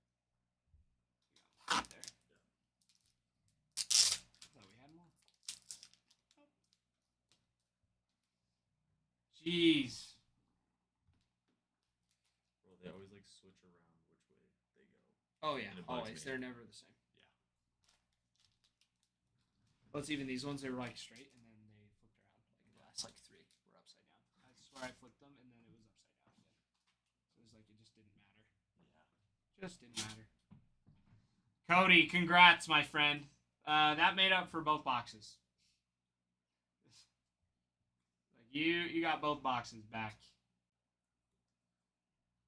got one right there. Thought we had more. Oh. Jeez. Well, they always like switch around which way they go. Oh yeah, And it bugs always. me. They're never the same. Yeah. Well, it's even these ones. They were like straight, and then they flipped around. Like the last like 3 were upside down. I swear I flipped them, and then it was upside down again. So it was like it just didn't matter. Yeah. Just didn't matter. Cody, congrats, my friend. That made up for both boxes. Like you got both boxes back.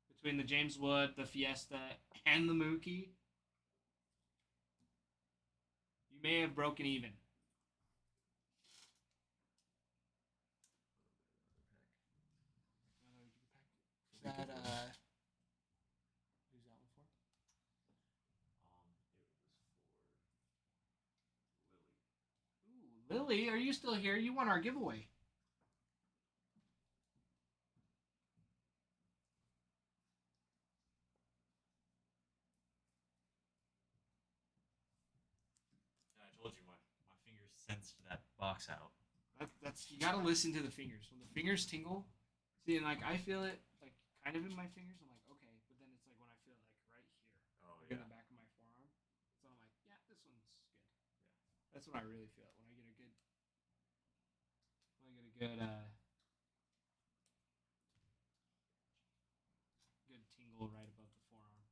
Between the James Wood, the Fiesta, and the Mookie, you may have broken even. Is that who's that one for? It was for Lily. Ooh, Lily, are you still here? You won our giveaway. Yeah, I told you my fingers sensed that box out. That's you gotta listen to the fingers. When the fingers tingle, see, and like I feel it like kind of in my fingers. I'm like, okay, but then it's like when I feel it like right here, Oh like yeah. in the back of my forearm. So I'm like, yeah, this one's good. Yeah, that's when I really feel it. When I get a good, good tingle right above the forearm.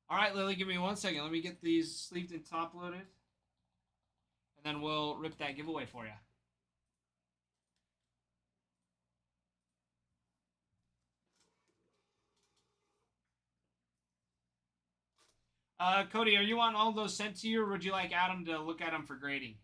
All right, Lily, give me 1 second. Let me get these sleeved and top loaded, and then we'll rip that giveaway for you. Cody, are you wanting all those sent to you, or would you like Adam to look at them for grading?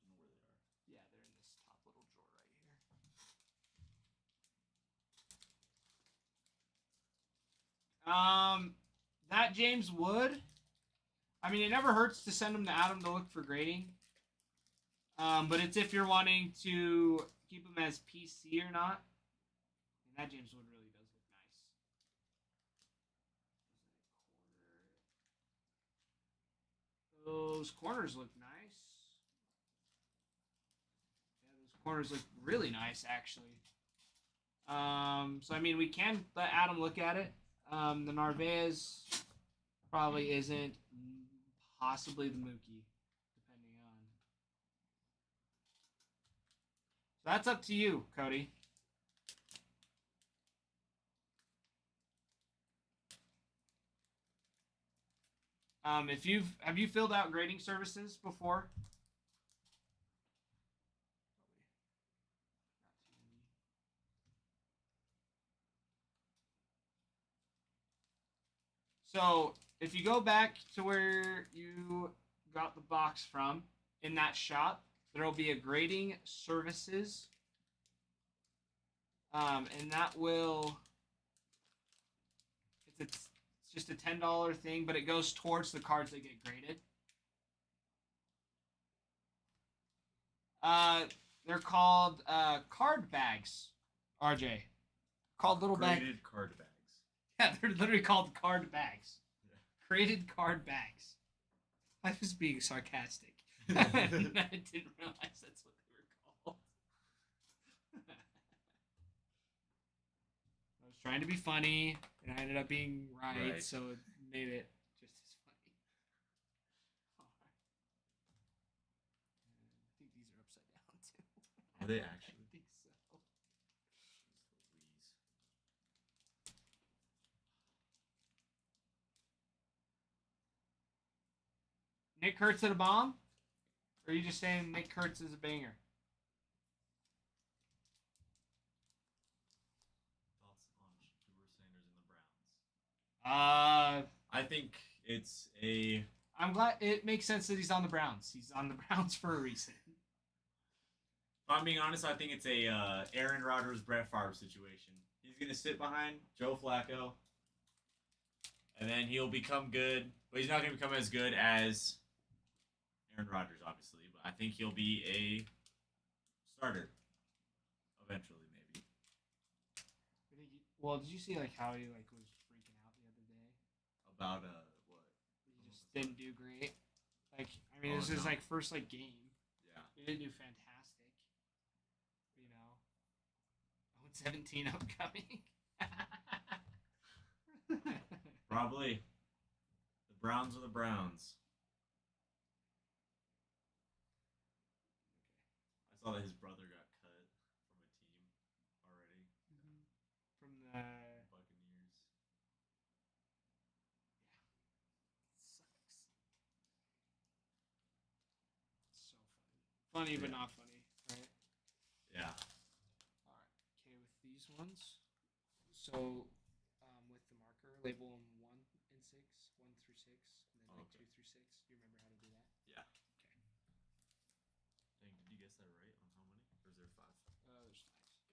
You know where they are. Yeah, they're in this top little drawer right here. That James Wood. I mean, it never hurts to send them to Adam to look for grading. But it's if you're wanting to keep them as PC or not. And that James Wood really does look nice. Those corners look nice. Yeah, those corners look really nice, actually. So I mean, we can let Adam look at it. The Narvaez probably isn't. Possibly the Mookie, depending on. So that's up to you, Cody. If have you filled out grading services before? So if you go back to where you got the box from in that shop, there will be a grading services, and that will it's just a $10 thing, but it goes towards the cards that get graded. They're called card bags, RJ. Called little bags. Graded card bags. Yeah, they're literally called card bags. Yeah. Created card bags. I was being sarcastic. I didn't realize that's what they were called. I was trying to be funny, and I ended up being right. So it made it just as funny. I think these are upside down, too. Are they actually? I think so. Nick Kurtz at a bomb? Or are you just saying Nick Kurtz is a banger? Thoughts on Shedeur Sanders and the Browns? I think it's a. I'm glad it makes sense that he's on the Browns. He's on the Browns for a reason. If I'm being honest, I think it's a Aaron Rodgers, Brett Favre situation. He's gonna sit behind Joe Flacco, and then he'll become good, but he's not gonna become as good as Aaron Rodgers, obviously. But I think he'll be a starter eventually, maybe. Well, did you see like how he like was freaking out the other day? About what? He just didn't do great. Like I mean, Oh, this is his no. like first like game. Yeah. He didn't do fantastic. You know, 0-17 upcoming. Probably. The Browns are the Browns. I saw that his brother got cut from a team already. From the Buccaneers. sucks. So funny, but Yeah. not funny, right? Yeah. All right. Okay, with these ones. So, with the marker, label them 1 and 6, 1 through 6, and then like Okay. 2 through 6. You remember how to do that? Yeah. Okay. Dang, did you guess that right on how many? Or is there 5? There's 5.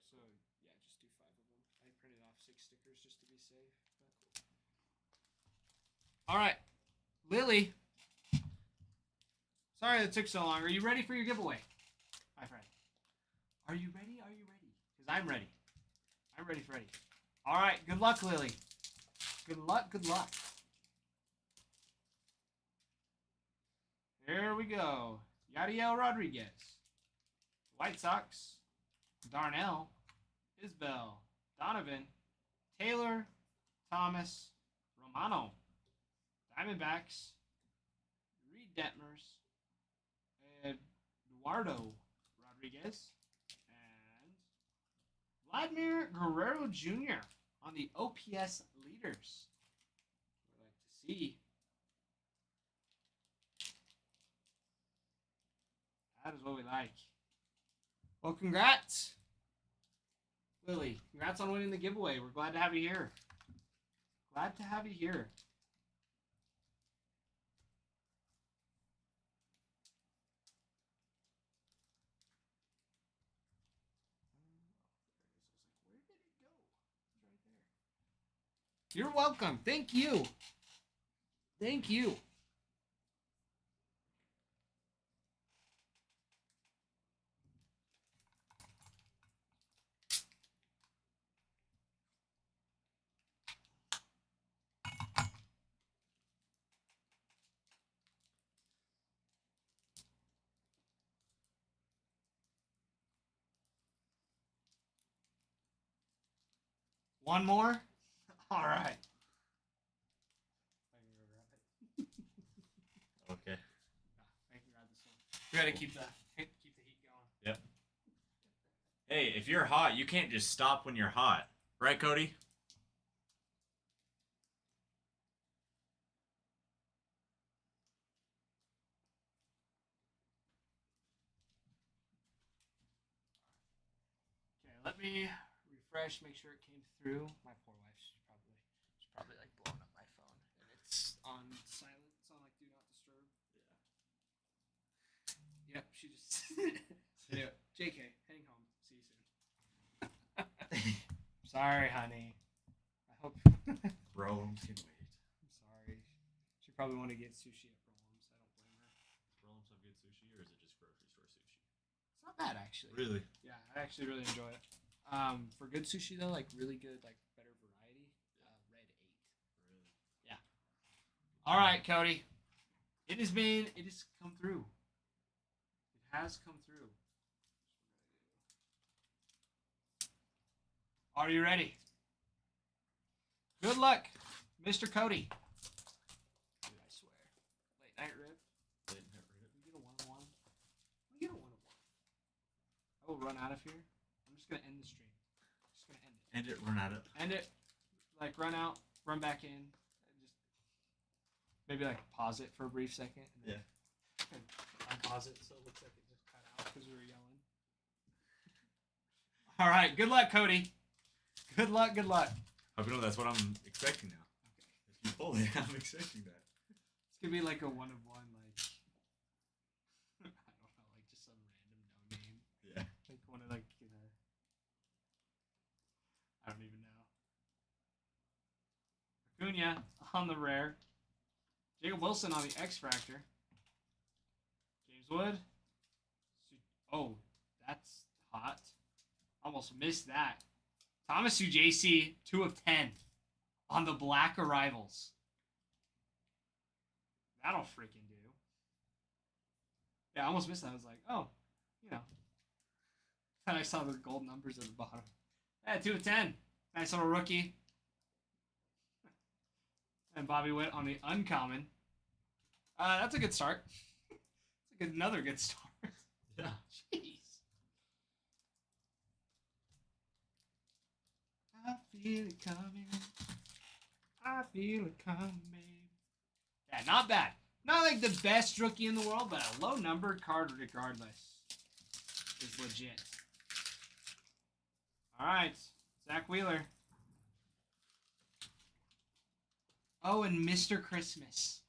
So yeah, just do 5 of them. I printed off 6 stickers just to be safe. But cool. All right, Lily. Sorry that took so long. Are you ready for your giveaway, my friend? Are you ready? Are you ready? Because I'm ready. I'm ready. All right. Good luck, Lily. Good luck. Good luck. Here we go. Yadiel Rodriguez. White Sox. Darnell. Isbell. Donovan. Taylor. Thomas. Romano. Diamondbacks. Reed Detmers. Eduardo Rodriguez. And Vladimir Guerrero Jr. on the OPS leaders. We'd like to see. That is what we like. Well, congrats, Lily. Congrats on winning the giveaway. We're glad to have you here. Glad to have you here. Where did it go? It's right there. You're welcome. Thank you. Thank you. One more? All right. Okay. I can grab this one. We gotta keep the heat going. Yep. Hey, if you're hot, you can't just stop when you're hot, right, Cody? Okay, let me refresh, make sure it came through. My poor wife, she's probably like blowing up my phone, and it's on silent. It's on like do not disturb. Yeah. Yep, she just. Anyway, JK, heading home. See you soon. Sorry, honey. I hope. Rollums can wait. I'm sorry. She probably want to get sushi at Rollums. I don't blame her. Rollums have good sushi, or is it just grocery store sushi? It's not bad actually. Really? Yeah, I actually really enjoy it. For good sushi though, like really good, like better variety. Red 8. Really? Yeah. All right, Cody. It has come through. It has come through. Are you ready? Good luck, Mr. Cody. Dude, I swear. Late night rip. We get a 1-1. We get a 1-1. I will run out of here. I'm just gonna end the stream. Just gonna end it. End it, run out of. End it. Like run out, run back in, and just maybe like pause it for a brief second. And then unpause it so it looks like it just cut out because we were yelling. All right. Good luck, Cody. Good luck. Good luck. Hope you know that's what I'm expecting now. Okay. If you pull it, I'm expecting that. It's gonna be like a 1-of-1, like I don't know, like just some random no name. Yeah. Like one of like I don't even know. Acuna on the rare. Jacob Wilson on the X Factor. James Wood. Oh, that's hot. Almost missed that. Thomas JC, 2/10 on the Black Arrivals. That'll freaking do. Yeah, I almost missed that. I was like, oh, you know. Then I saw the gold numbers at the bottom. Yeah, 2/10. Nice little rookie. And Bobby Witt on the uncommon. That's a good start. Another good start. Yeah. Jeez. I feel it coming. I feel it coming. Yeah, not bad. Not like the best rookie in the world, but a low numbered card regardless is legit. All right, Zach Wheeler. Oh, and Mr. Christmas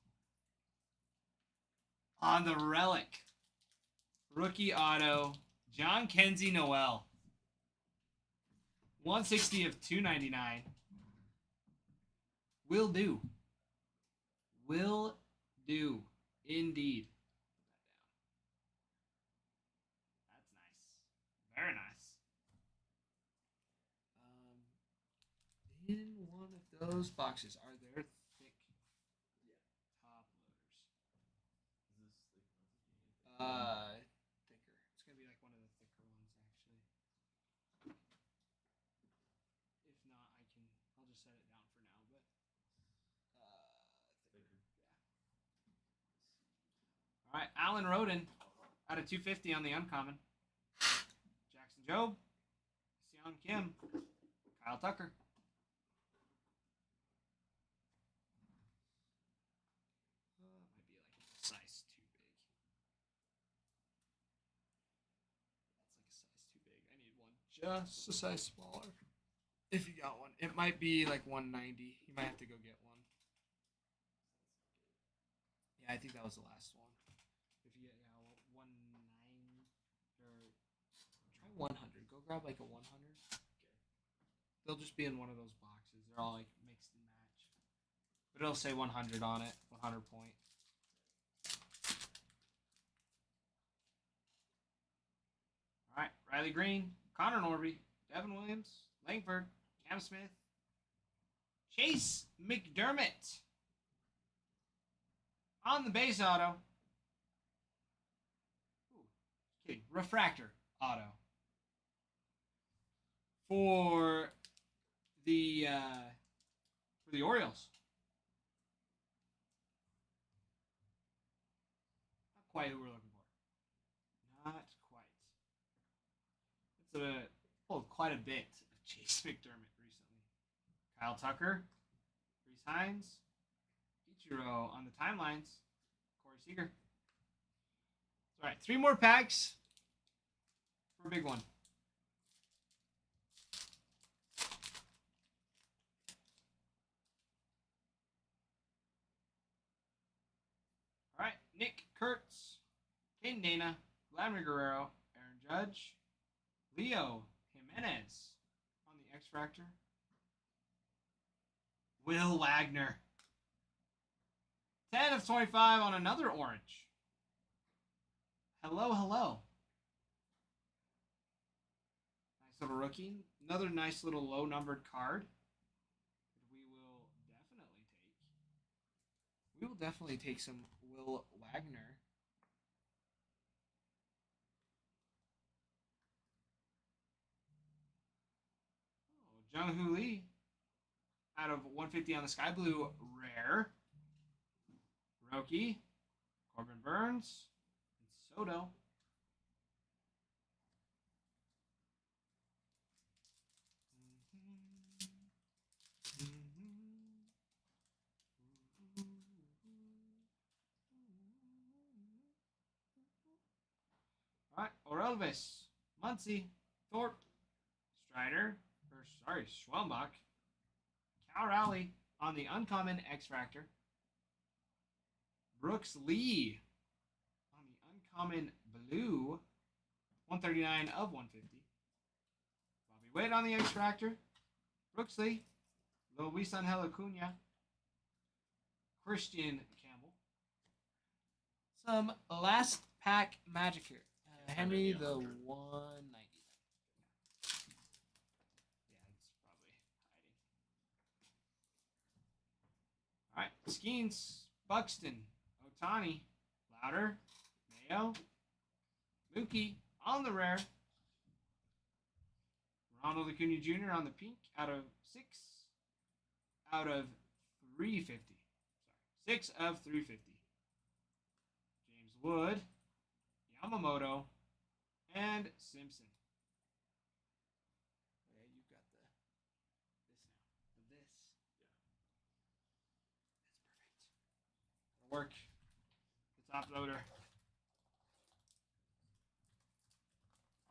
on the relic. Rookie auto, John Kenzie Noel. 160 of 299. Will do. Will do. Indeed. That's nice. Very nice. In one of those boxes, are there thick top loaders? Thicker. It's gonna be like one of the thicker ones, actually. If not, I'll just set it down for now. But thicker. Yeah. All right, Alan Roden out of 250 on the uncommon. Jackson Jobe, Seon Kim, Kyle Tucker. Might be like a size too big. That's like a size too big. I need one just a size smaller. If you got one, it might be like 190. You might have to go get one. Yeah, I think that was the last one. If you get 19 or try 100. Go grab like a 100. Okay. They'll just be in one of those boxes. They're all like mixed and match. But it'll say 100 on it. 100 point. All right, Riley Green, Connor Norby, Devin Williams, Langford, Cam Smith, Chase McDermott on the base auto. Ooh, kidding. Refractor auto for for the Orioles. Not quite who we're looking for. Not quite. It's pulled quite a bit of Chase McDermott recently. Kyle Tucker, Reese Hines, Ichiro on the timelines, Corey Seager. All right, 3 more packs for a big one. All right, Nick Kurtz, Caden Dana, Vladimir Guerrero, Aaron Judge, Leo Jimenez on the X Factor, Will Wagner. 10 of 25 on another orange. Hello, hello. Nice little rookie. Another nice little low numbered card. We will definitely take some Will Wagner. Oh, Jung Hoo Lee out of 150 on the Sky Blue rare. Roki, Corbin Burns, and Soto. All right, Orelvis, Muncy, Thorpe, Strider, Schwelmbach, Cal Rowley on the uncommon X Factor, Brooks Lee on the uncommon blue, 139 of 150, Bobby Witt on the X Factor, Brooks Lee, Luis Angel Acuna, Christian Campbell, some last pack magic here. Henry the 190. Yeah, it's probably hiding. All right, Skeens, Buxton, Otani, Louder, Mayo, Mookie on the rare, Ronald Acuna Jr. on the pink out of 6 out of 350. Sorry, 6 of 350. James Wood, Yamamoto, and Simpson. Okay, you've got this now. This. Yeah. That's perfect. That'll work. The top loader.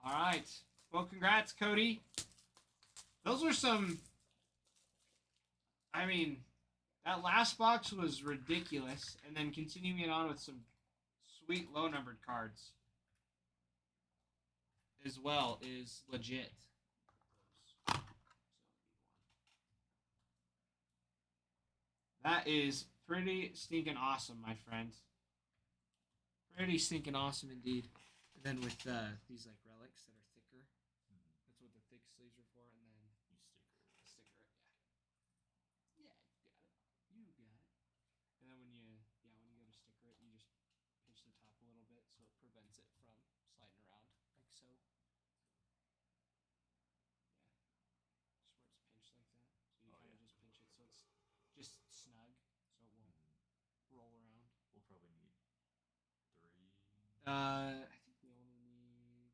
All right. Well, congrats, Cody. Those were some. I mean, that last box was ridiculous, and then continuing it on with some sweet low numbered cards as well is legit. That is pretty stinking awesome, my friend. Pretty stinking awesome indeed. And then with these like relics that are thicker, that's what the thick sleeves are for. And then you sticker it. Yeah, you got it. You got it. And then when you go to sticker it, you just pinch the top a little bit so it prevents it from sliding around like so. Yeah. Just where it's pinched like that. So you kind of just pinch it so it's just snug so it won't roll around. We'll probably need 3. I think we only need.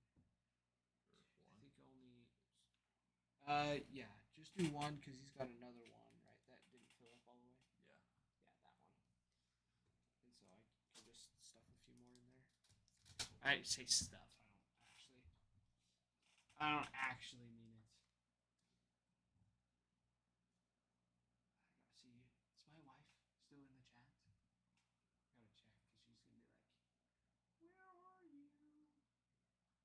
Or 1. I think only. Yeah, just do 1 because he's got another one, right? That didn't fill up all the way. Yeah. Yeah, that one. And so I can just stuff a few more in there. I say stuff. I don't actually mean it. I gotta see. Is my wife still in the chat? I gotta check because she's gonna be like, "Where are you?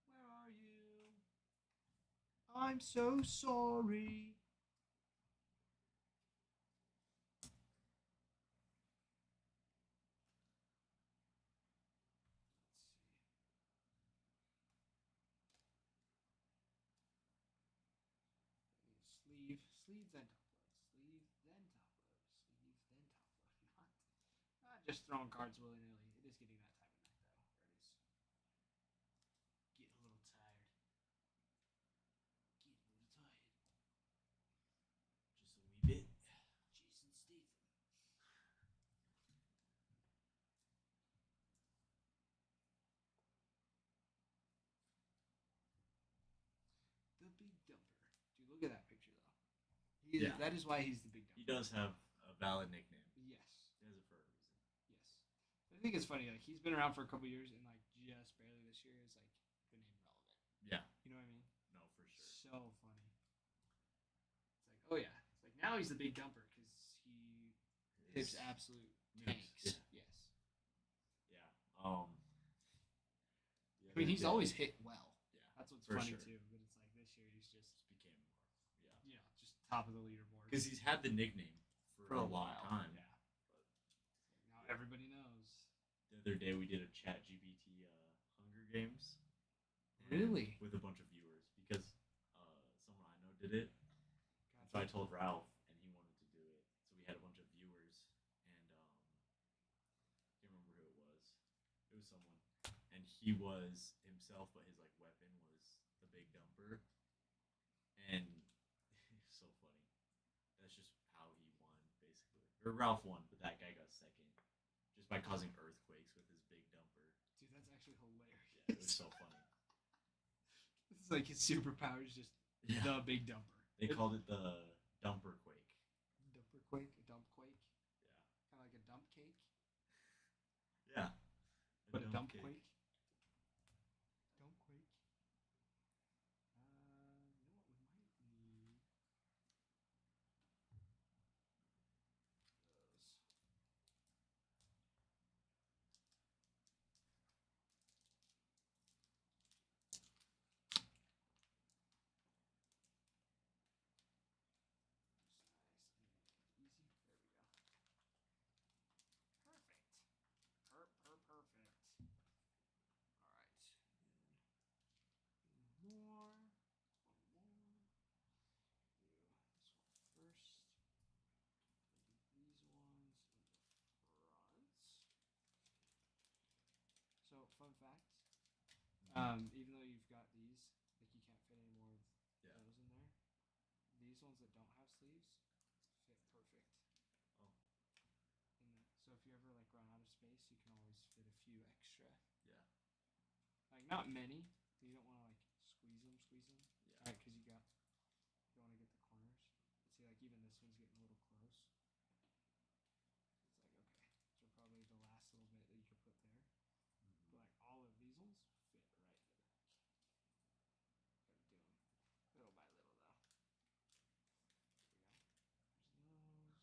Where are you? I'm so sorry." Sleeve, then top load. Sleeve, then top load. Sleeve, then top load. Not just throwing cards willy-nilly. It is getting that time of night, though. There it is. Getting a little tired. Getting a little tired. Look at that picture though. He, Yeah. That is why he's the big He dumper. does have a valid nickname. Yes. He has it for a reason. Yes. I think it's funny. Like he's been around for a couple years, and like just barely this year is like been named relevant. Yeah. You know what I mean? No, for sure. So funny. It's like, oh yeah. It's like now he's the big dumper because he hits His absolute moves, tanks. yeah. Yes. Yeah. I mean, he's always hit well. Yeah. That's what's For funny sure. too. But it's like this year he's just Just became more. Yeah. just top of the leaderboard. Because he's had the nickname for a long time. Yeah. Now everybody knows. The other day we did a Chat GPT Hunger Games. Really? With a bunch of viewers because someone I know did it. And so I told Ralph, and he wanted to do it. So we had a bunch of viewers, and can't remember who it was. It was someone, and he was himself, but his like weapon was the big dumper, and it's so funny. That's just how he won, basically. Or Ralph won, but that guy got second, just by causing earthquakes with his big dumper. Dude, that's actually hilarious. Yeah, it was so funny. It's like his superpower is just Yeah. the big dumper. They called it the dumper quake. Dumper quake, a dump quake, Yeah. kind of like a dump cake, Yeah. but a dump cake. quake. Dump quake. You know what? We might need those. Nice and easy. There we go. Perfect. Perfect. All right. One more. Do this one first. Do these ones in the front. So, fun fact. Even though you've got these, like you can't fit any more of Yeah. those in there. These ones that don't have sleeves fit perfect. Oh. So if you ever like run out of space, you can always fit a few extra. Yeah. Like not many. You don't want to like squeeze them. Yeah. Right? Because you want to get the corners. But see, like even this one's getting a little close. It's like okay, so probably the last little bit that you could put there. But like all of these ones fit right in the back. Gotta do them little by little though. There we go. There's those. Those ones,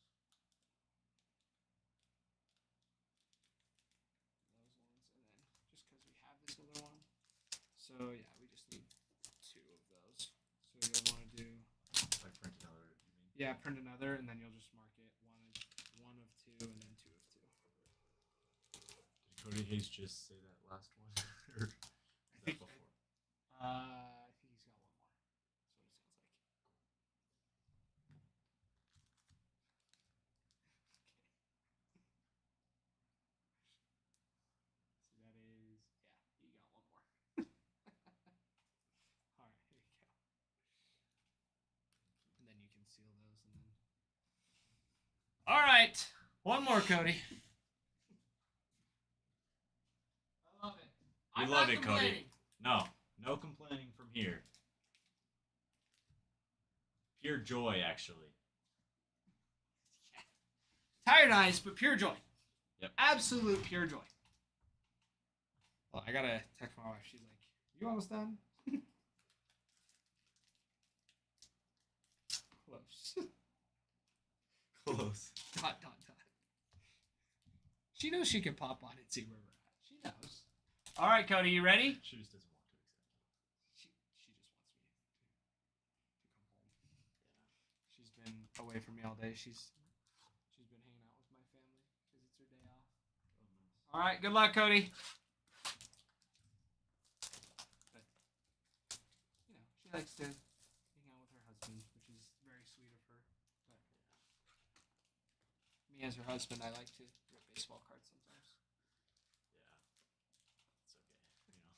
and then just because we have this other one, so yeah, we just need 2 of those. So you'll want to do Like print another, you mean? print another, and then you'll just mark it one of 2, and then 2 of 2. Did Cody Hayes just say that last one? Or was that think- before? I think he's got one more. That's what it sounds like. So that is, he got one more. All right, here you go. And then you can seal those, and then. All right, one more, Cody. I love it. We I'm love not it, Cody. complaining. No complaining from here. Pure joy, actually. Tired eyes, but pure joy. Yep. Absolute pure joy. Well, I gotta text my wife. She's like, "You almost done?" Close. Close. Dot. She knows she can pop on and see where we're at. She knows. All right, Cody, you ready? She just doesn't want to accept She just wants me to come home. She's been away from me all day. She's been hanging out with my family because it's her day off. it. All right, good luck, Cody. But you know, she likes to hang out with her husband, which is very sweet of her. But me as her husband, I like to rip baseball cards sometimes. Yeah. It's okay. You know,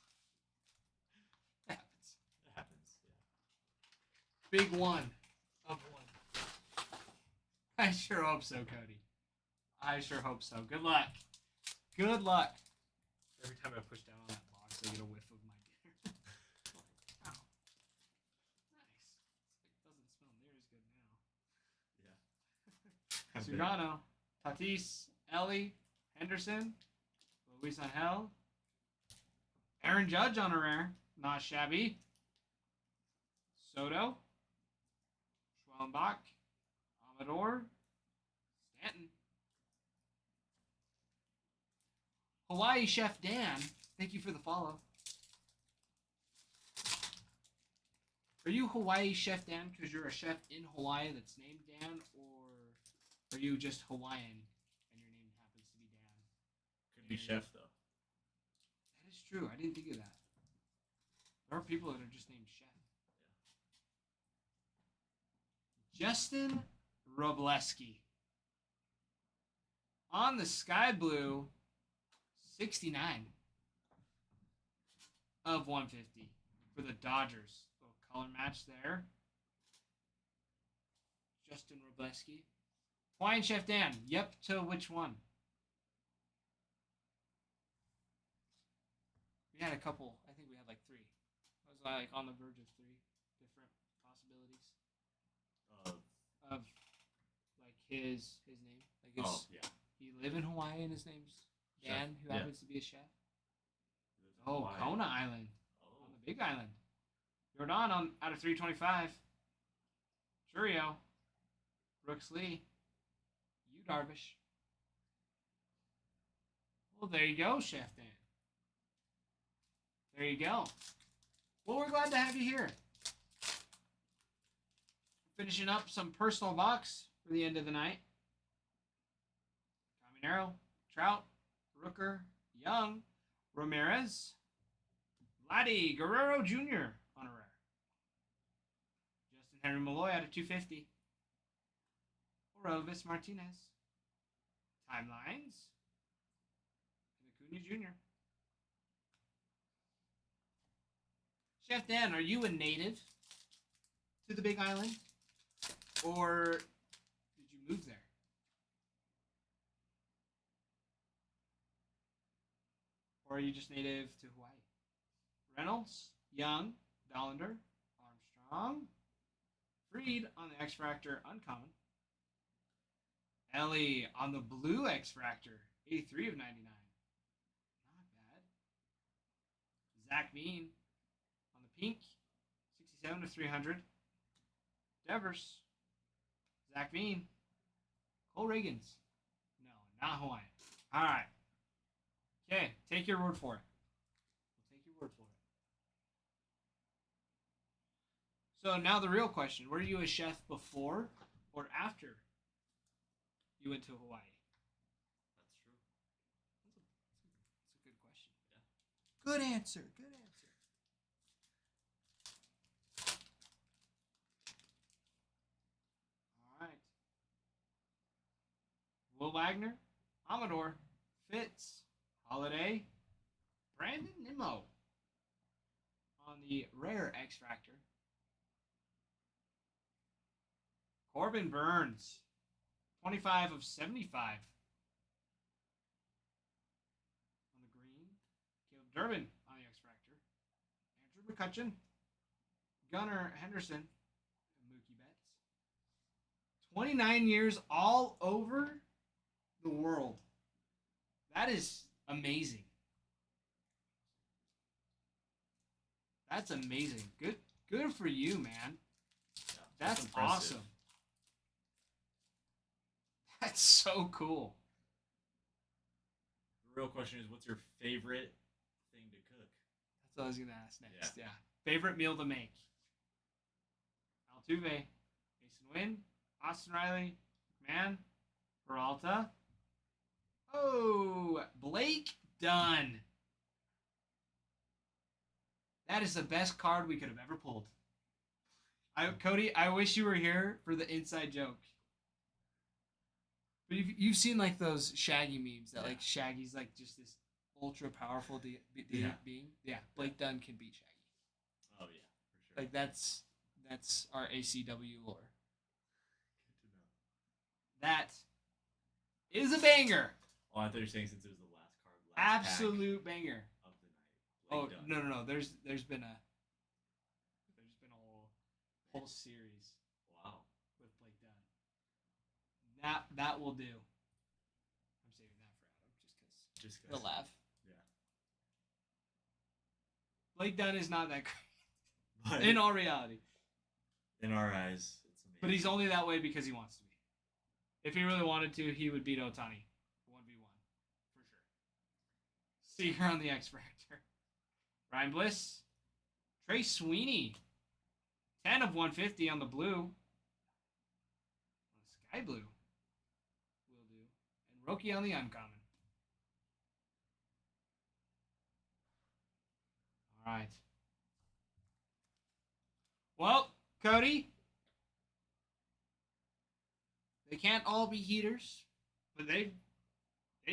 That happens. it happens. Yeah. Big one of one. I sure hope so, Cody. I sure hope so. Good luck. Good luck. Every time I push down on that box, I get a whiff of my dinner. Like, wow. Nice. It's like, it doesn't Sugano, Tatis, Ellie, Henderson, Luis Angel, Aaron Judge on a rare, not shabby. Soto, Schwellenbach, Amador, Stanton. Hawaii Chef Dan, thank you for the follow. Are you Hawaii Chef Dan because you're a chef in Hawaii that's named Dan, or are you just Hawaiian and your name happens to be Dan? Could be chef though. That is true. I didn't think of that. There are people that are just named Chef. Justin Robleski. On the Sky Blue, 69 of 150 for the Dodgers. Little color match there. Justin Robleski. Hawaiian Chef Dan. Yep, to which one? We had a couple. I think we had like 3. I was like on the verge of 3 different possibilities of like his name. Like his, Oh yeah. he live in Hawaii and his name's Chef, Dan, who yeah. happens to be a chef. Oh, Kona Island on the Big Island. Jordan on out of 325. Churio. Brooks Lee. You Darvish. Well, there you go, Chef Dan. There you go. Well, we're glad to have you here. Finishing up some personal box for the end of the night. Caminero, Trout, Rooker, Young, Ramirez, Vladdy Guerrero Jr. on a rare. Justin Henry Malloy out of 250. Orovis Martinez. Timelines. And Acuna Jr. Chef Dan, are you a native to the Big Island? Or did you move there? Or are you just native to Hawaii? Reynolds, Young, Dollander, Armstrong, Freed on the X Factor Uncommon. Ellie on the Blue X Factor, 83 of 99. Not bad. Zach Bean on the Pink, 67 of 300. Devers, Zach Bean, Cole Reagans. No, not Hawaiian. All right. Okay, take your word for it. We'll take your word for it. So now the real question: were you a chef before or after you went to Hawaii? That's true. That's a good question. Yeah. Good answer. Good answer. All right. Will Wagner, Amador, Fitz, Holiday, Brandon Nimmo on the rare X Factor. Corbin Burns, 25 of 75 on the green. Caleb Durbin on the X Factor. Andrew McCutcheon, Gunnar Henderson, and Mookie Betts. 29 years all over the world. That is amazing. That's amazing. Good for you, man. Yeah, That's impressive. awesome. That's so cool. The real question is, what's your favorite thing to cook? That's what I was gonna ask next. Yeah. Favorite meal to make? Altuve, Mason Wynn, Austin Riley, McMahon, Peralta. Oh, Blake Dunn. That is the best card we could have ever pulled. Cody, I wish you were here for the inside joke. But you've seen like those Shaggy memes that like Shaggy's like just this ultra powerful being. Yeah, Blake Dunn can beat Shaggy. Oh yeah, for sure. Like that's our ACW lore. Good to know. That is a banger. Oh, I thought you were saying since it was the last card. Absolute banger. Pack of the night. Oh Blake Dunn. no. There's been a whole series Wow. with Blake Dunn. That will do. I'm saving that for Adam just because he'll laugh. Yeah. Blake Dunn is not that great But in all reality, in our eyes, it's amazing. but he's only that way because he wants to be. If he really wanted to, he would beat Otani 1v1 for sure. Seeger on the X Factor. Ryan Bliss, Trey Sweeney, 10 of 150 on the blue. On the sky blue will do. And Roki on the uncommon. All right. Well, Cody, they can't all be heaters, but they've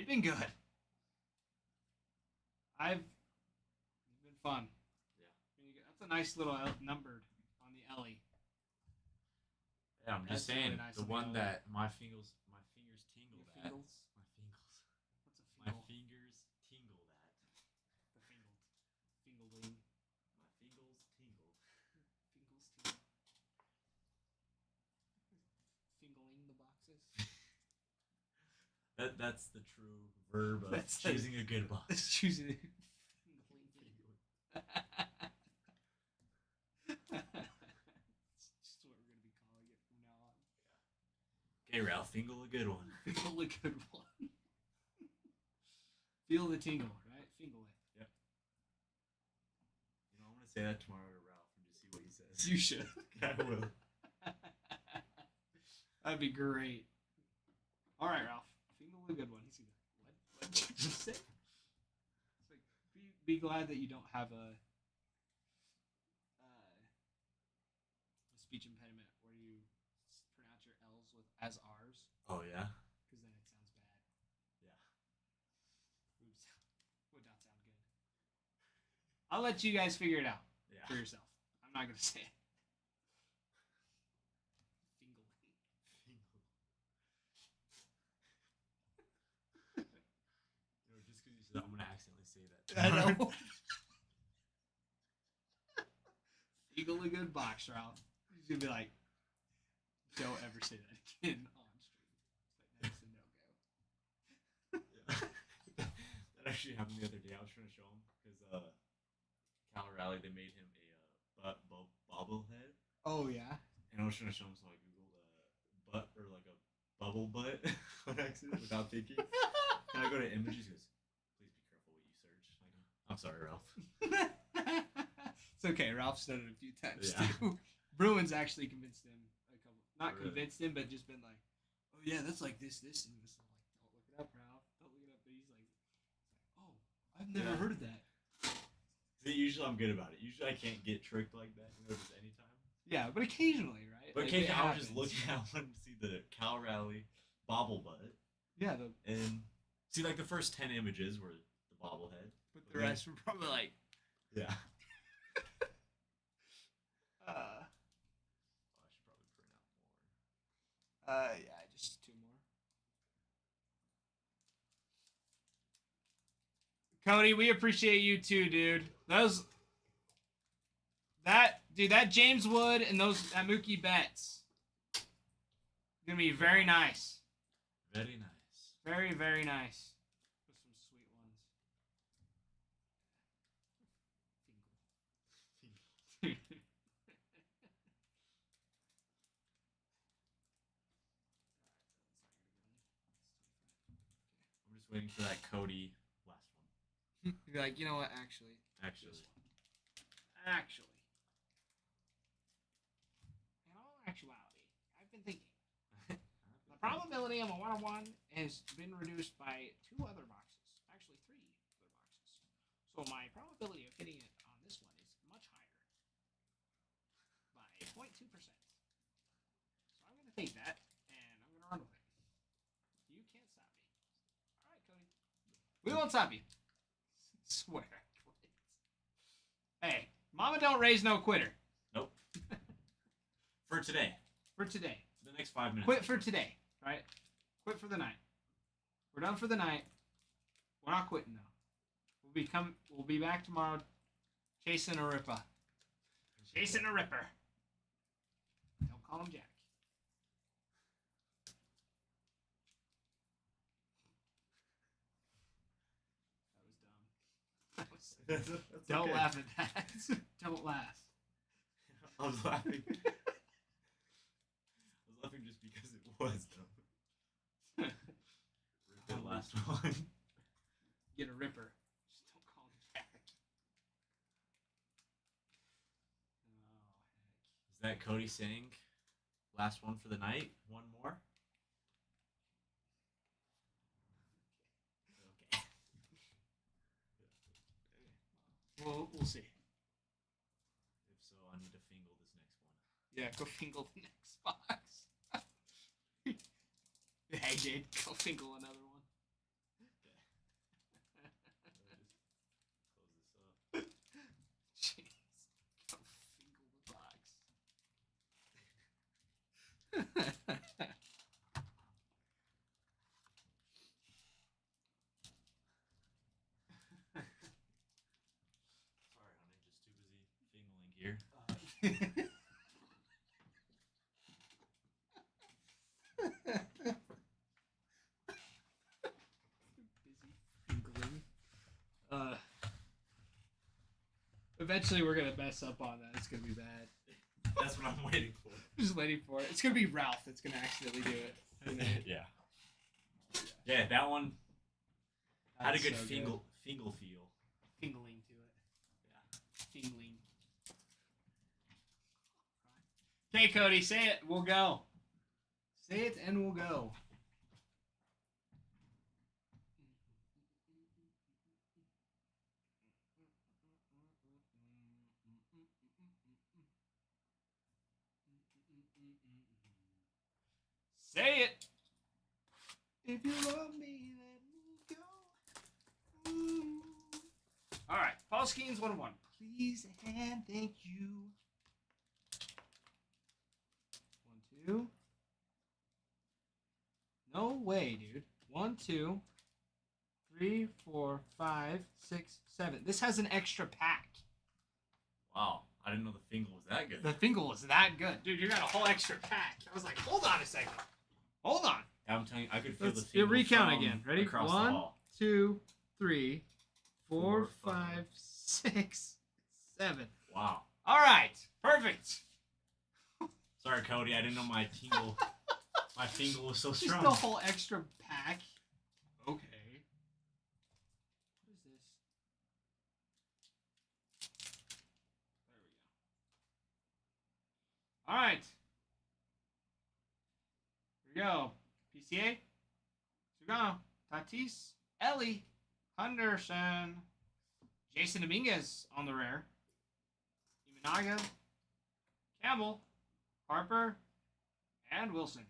been good. It's been fun. Yeah. That's a nice little numbered on the Ellie. Yeah, I'm just That's really saying nice the of you, one Ellie. that my fingers tingle Your at. fingers? My fingers. What's a My fingle? fingers tingle at. The fingled. Fingling. My fingers tingle. Fingles too. Fingling the boxes. That's the true verb of That's choosing a good box. Let's choose it. It's just what we're gonna be calling it from now on. Okay, Ralph, fingle a good one. Fingle a good one. Feel the tingle, right? Fingle it. You know, I'm gonna say that tomorrow to Ralph and just see what he says. You should. I will. That'd be great. All right, Ralph. Fingle a good one. He's gonna. What did you just say? It's like, be glad that you don't have a speech impediment where you pronounce your L's as R's, Oh yeah. because then it sounds bad. Yeah. Oops. Would not sound good. I'll let you guys figure it out Yeah. for yourself. I'm not gonna say it. Fingle. You know, just because you said that, I'm gonna accidentally say that. I know. Eagle a good box, Ralph. He's gonna be like, don't ever say that again on stream. It's like, that's a no-go. Yeah. That actually happened the other day. I was trying to show him because Cal Rally they made him a bobblehead, Oh yeah. and I was trying to show him, so I googled butt or like a bubble butt on accident without thinking. And I go to images, he goes, "Please be careful what you search." I go, "I'm sorry, Ralph." It's okay. Ralph's done it a few times Yeah. too. Bruins actually convinced him a couple. Not Really? convinced him, but just been like, "Oh yeah, that's like this, and this." I'm like, "Don't look it up, Ralph. Don't look it up." But he's like, "Oh, I've never Yeah. heard of that." See, usually I'm good about it. Usually I can't get tricked like that, just anytime. Yeah, but occasionally, right? But Like, it occasionally I was just happens. looking at one to see the Cal Rally bobble butt, Yeah, and see like the first 10 images were the bobblehead. but the rest were probably like, Yeah. uh, Oh, I should probably print out more. yeah, just two more. Cody, we appreciate you too, dude. That James Wood and that Mookie Betts gonna be very nice. Very nice. Very, very nice. With some sweet ones. I'm just waiting for that Cody last one. You're like, you know what? Actually, Actually. in all actuality, I've been thinking. The probability of a 1-on-1 has been reduced by 2 other boxes. Actually, 3 other boxes. So my probability of hitting it on this one is much higher. By 0.2%. So I'm going to take that, and I'm going to run with it. You can't stop me. Alright, Cody. We won't stop you. Swear. Hey, mama don't raise no quitter. Nope. For today. For today. For the next 5 minutes. Quit for today, right? Quit for the night. We're done for the night. We're not quitting though. We'll be back tomorrow chasing a ripper. Chasing a ripper. Don't call him Jack. gross. Don't laugh at that. Don't laugh. I was laughing. I was laughing just because it was dumb. Rip that last one. Get a ripper. Just don't call him Jack. Is that Cody saying last one for the night? One more? Okay. We'll see. If so, I need to fingle this next one. Yeah, go fingle the next box. Hey, Jade, go fingle another one. Close this up. Jeez, go fingle the box. Sorry, honey, just too busy fingling here. Busy fingling. Eventually, we're gonna mess up on that. It's gonna be bad. That's what I'm waiting for. Just waiting for it. It's gonna be Ralph that's gonna accidentally do it. And then- Yeah. Yeah, that one had a That's good so fingle feel. Fingling to it. Yeah. Fingling. Okay, Cody, say it. We'll go. Say it and we'll go. Say it. If you love me, let me go. All right, Paul Skeens 101. Please and thank you. 1, 2. No way, dude. 1, 2, 3, 4, 5, 6, 7. This has an extra pack. Wow, I didn't know the fingle was that good. The fingle is that good, dude. You got a whole extra pack. I was like, hold on a second. Hold on. I'm telling you, I could feel Let's the fingle recount from again. Ready? across the 1, hall. 2, 3, 4, 4, 5, 5, 6, 7. Wow. All right. Perfect. Sorry, Cody. I didn't know my tingle, my fingle was so Just strong. the whole extra pack. Okay. What is this? There we go. All right. Here we go. PCA. Sugano. Tatis. Ellie. Henderson. Jason Dominguez on the rare. Imanaga. Campbell. Harper. And Wilson.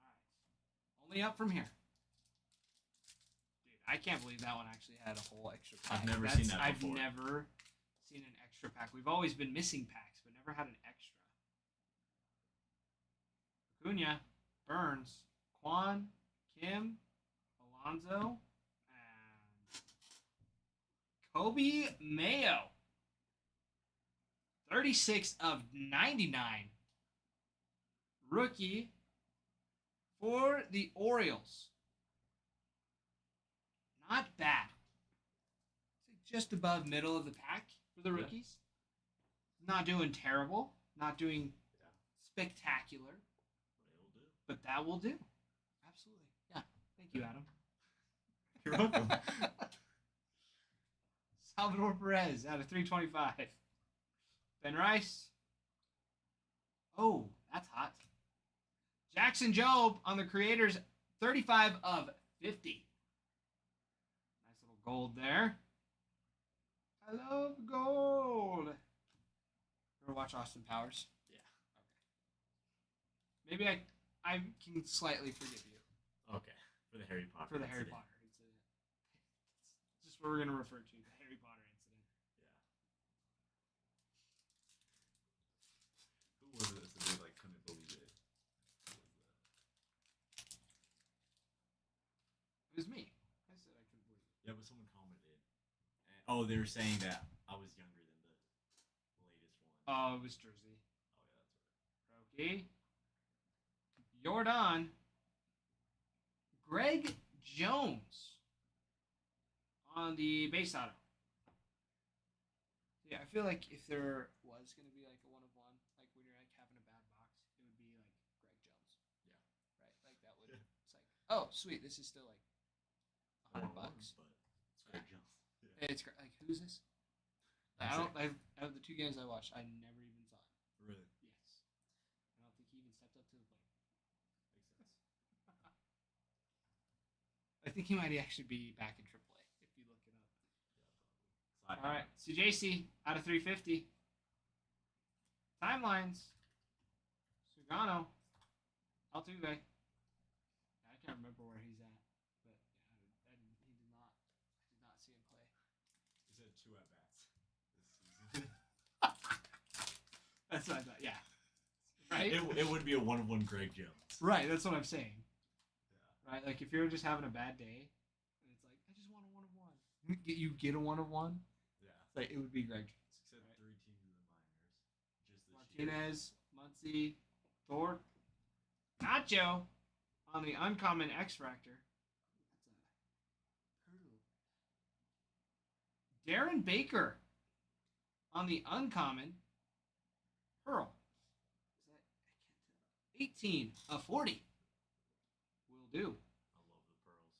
All right. Only up from here. Dude, I can't believe that one actually had a whole extra pack. I've never seen that before. I've never seen an extra pack. We've always been missing packs, but never had an extra. Acuna, Burns, Quan, Kim, Alonzo, and Kobe Mayo. 36 of 99. Rookie for the Orioles. Not bad. It's just above middle of the pack for the Yeah. rookies. Not doing terrible. Not doing spectacular. It'll do. But that will do. Absolutely. Yeah. Thank you, Adam. You're welcome. Salvador Perez out of 325. Ben Rice. Oh, that's hot. Jackson Jobe on the Creators, 35 of 50. Nice little gold there. I love gold. Ever watch Austin Powers? Yeah. Okay. Maybe I can slightly forgive you Okay. For the Harry Potter. for the Harry incident. Potter incident. It's just what we're going to refer to, the Harry Potter incident. Who was it that they like couldn't believe it? Who was that? It was me. I said I couldn't believe it. Yeah, but someone commented. Oh, they were saying that I was younger than the latest one. Oh, it was Jersey. Oh, yeah, that's Roki. Jordan. Greg Jones on the base auto. Yeah, I feel like if there was going to be like a one of one, like when you're like having a bad box, it would be like Greg Jones. Yeah. Right. Like that would. Yeah. It's like, oh sweet, this is still like $100. But it's Greg Jones. It's like who's this? I don't. Out of the 2 games I watched, I never even saw him. Really? Yes. I don't think he even stepped up to the plate. Makes sense. I think he might actually be back in AAA if you look it up. Slide All right, so JC out of 350. Timelines. Sugano. Altuve. I can't remember where he's at, but yeah, he did not. I did not see him play. He's had 2 at bats this season. That's what I thought. Yeah. Right. It would be a 1-of-1 Greg Jones. Right. That's what I'm saying. Yeah. Right. Like if you're just having a bad day, and it's like I just want a 1-of-1. You get a 1-of-1. Yeah. It's like it would be Greg. Except 3 teams in the minors. Just this Martinez, Muncy, Thor, Nacho on the uncommon X Factor. Darren Baker on the uncommon Pearl. Is that, I can't tell. 18 of 40. Will do. I love the pearls.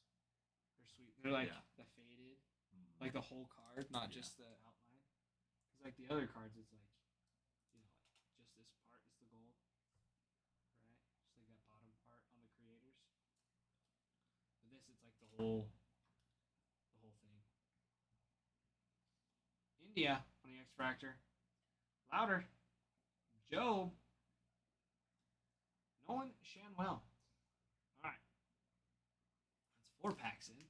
They're sweet. They're like Yeah. the faded, Mm. like the whole card, not Yeah. just the outline. Because like the other cards, it's like, just this part is the gold, right? Just like that bottom part on the creators. But this, it's like the whole thing. India on the X Factor. Louder. Job. Nolan Shanwell. All right. That's 4 packs in.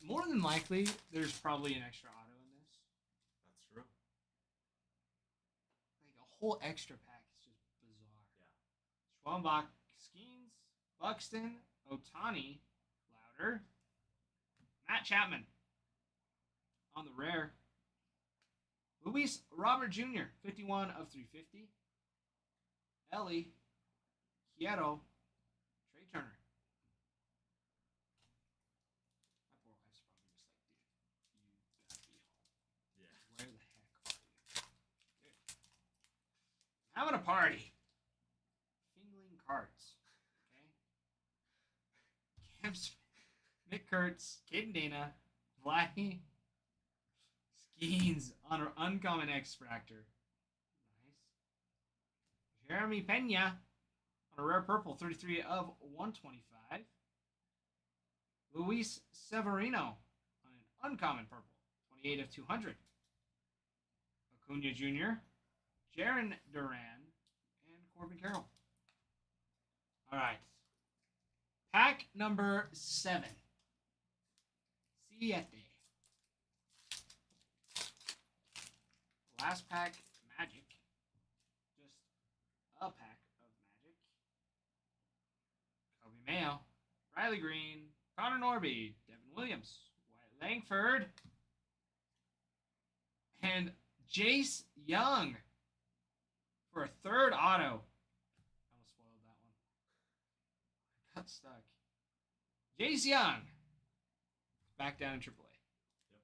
More than likely, there's probably an extra auto in this. That's true. Like a whole extra pack is just bizarre. Yeah. Schwambach, Skeens, Buxton, Otani, Louder, Matt Chapman on the rare. Luis Robert Jr., 51 of 350. Ellie, Hierro, Trey Turner. My poor wife's probably just like, dude, you gotta be home. Yeah. Where the heck are you? Dude. Having a party. Fingling cards. Okay? Cam Smith, Nick Kurtz, Caden Dana, Vladdy, Skeens on an uncommon X Factor. Nice. Jeremy Pena on a rare purple, 33 of 125. Luis Severino on an uncommon purple, 28 of 200. Acuna Jr., Jaron Duran, and Corbin Carroll. All right. Pack number 7. Siete. Last pack, Magic. Just a pack of Magic. Kobe Mayo, Riley Green, Connor Norby, Devin Williams, Wyatt Langford, and Jace Young for a 3rd auto. I almost spoiled that one. I got stuck. Jace Young. Back down in AAA. Yep.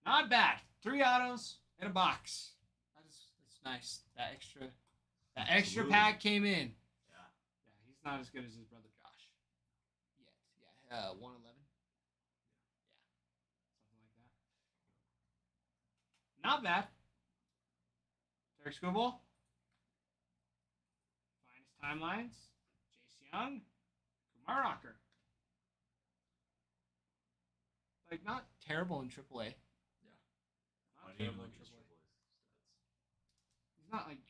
Not bad. 3 autos in a box. That's nice. That extra Absolutely. pack came in. Yeah. Yeah, he's not as good as his brother Josh. Yet. Yeah. 111. Yeah. Something like that. Not bad. Derek Scooble. Finest Timelines. Jace Young. Kumar Rocker. Like, not terrible in AAA. Yeah. Not Why do you terrible look in at his AAA. AAA stats? He's not, like,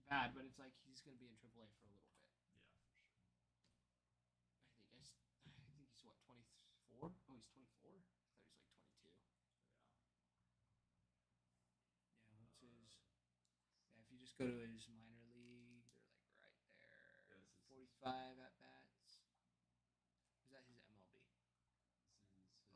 bad, but it's like he's going to be in AAA for a little bit. Yeah, for sure. I think he's what, 24? Oh, he's 24? I thought he was like 22. Yeah, what's his? Yeah, if you just go to his minor league, they're like right there. Yeah, this is 45 at bats. Is that his MLB?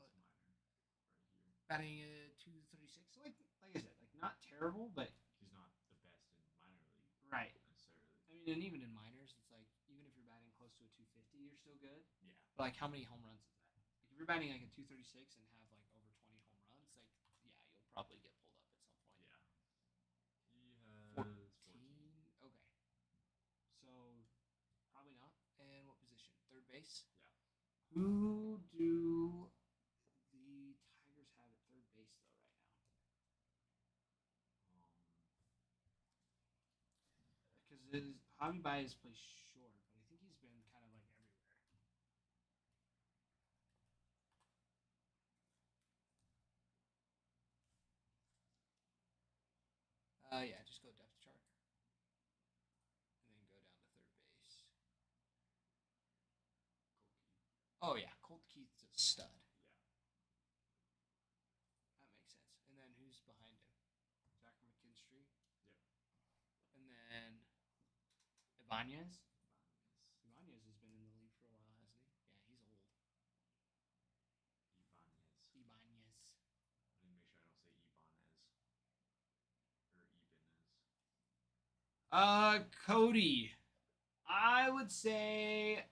This is his minor right here. Batting 236. So like I said, like not terrible, but He's not the best in minor league right. necessarily. I mean, and even in minors, it's like even if you're batting close to a 250, you're still good. Yeah, But like, how many home runs is that? Like, if you're batting like a 236 and have like over 20 home runs, like yeah, you'll probably get pulled up at some point. Yeah. He has 14. Okay. So probably not. And what position? Third base. Yeah. Who do the Tigers have at third base though right now? Because Javi Baez plays short, but I think he's been kind of like everywhere. Yeah, just go depth chart, and then go down to third base. Oh yeah, Colt Keith's a stud. Yeah. That makes sense. And then who's behind him? Zach McKinstry. Yep. And then Ibanez. Ibanez has been in the league for a while, hasn't he? Yeah, he's old. Ibanez. Ibanez. I need to make sure I don't say Ibanez. Or Ibanez. Cody. I would say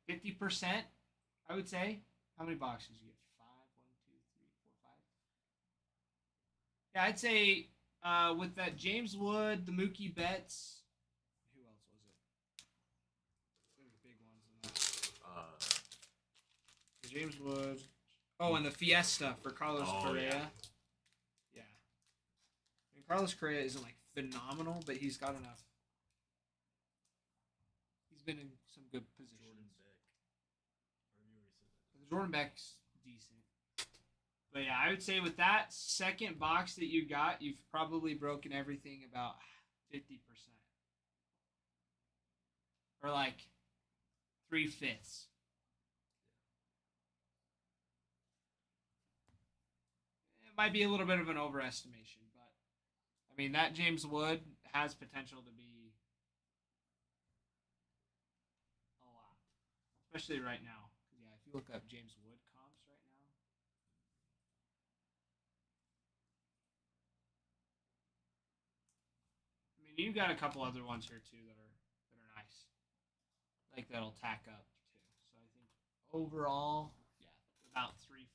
like 50%, I would say. How many boxes you get? 5, 1, 2, 3, 4, 5. Yeah, I'd say with that James Wood, the Mookie Betts. Who else was it? There's big ones in that. James Wood. Oh, and the Fiesta for Carlos Oh, Correa. yeah. Yeah. I mean, Carlos Correa isn't like phenomenal, but he's got enough. He's been in some good positions. Jordan Beck. Or you already said that. But Jordan Beck's decent. But yeah, I would say with that second box that you got, you've probably broken everything about 50%. Or like 3/5. It might be a little bit of an overestimation, but I mean, that James Wood has potential to be a lot, especially right now. 'Cause, yeah, if you look up James Wood comps right now, I mean, you got a couple other ones here too that are nice, like that'll tack up too. So I think overall, yeah, about 3/5.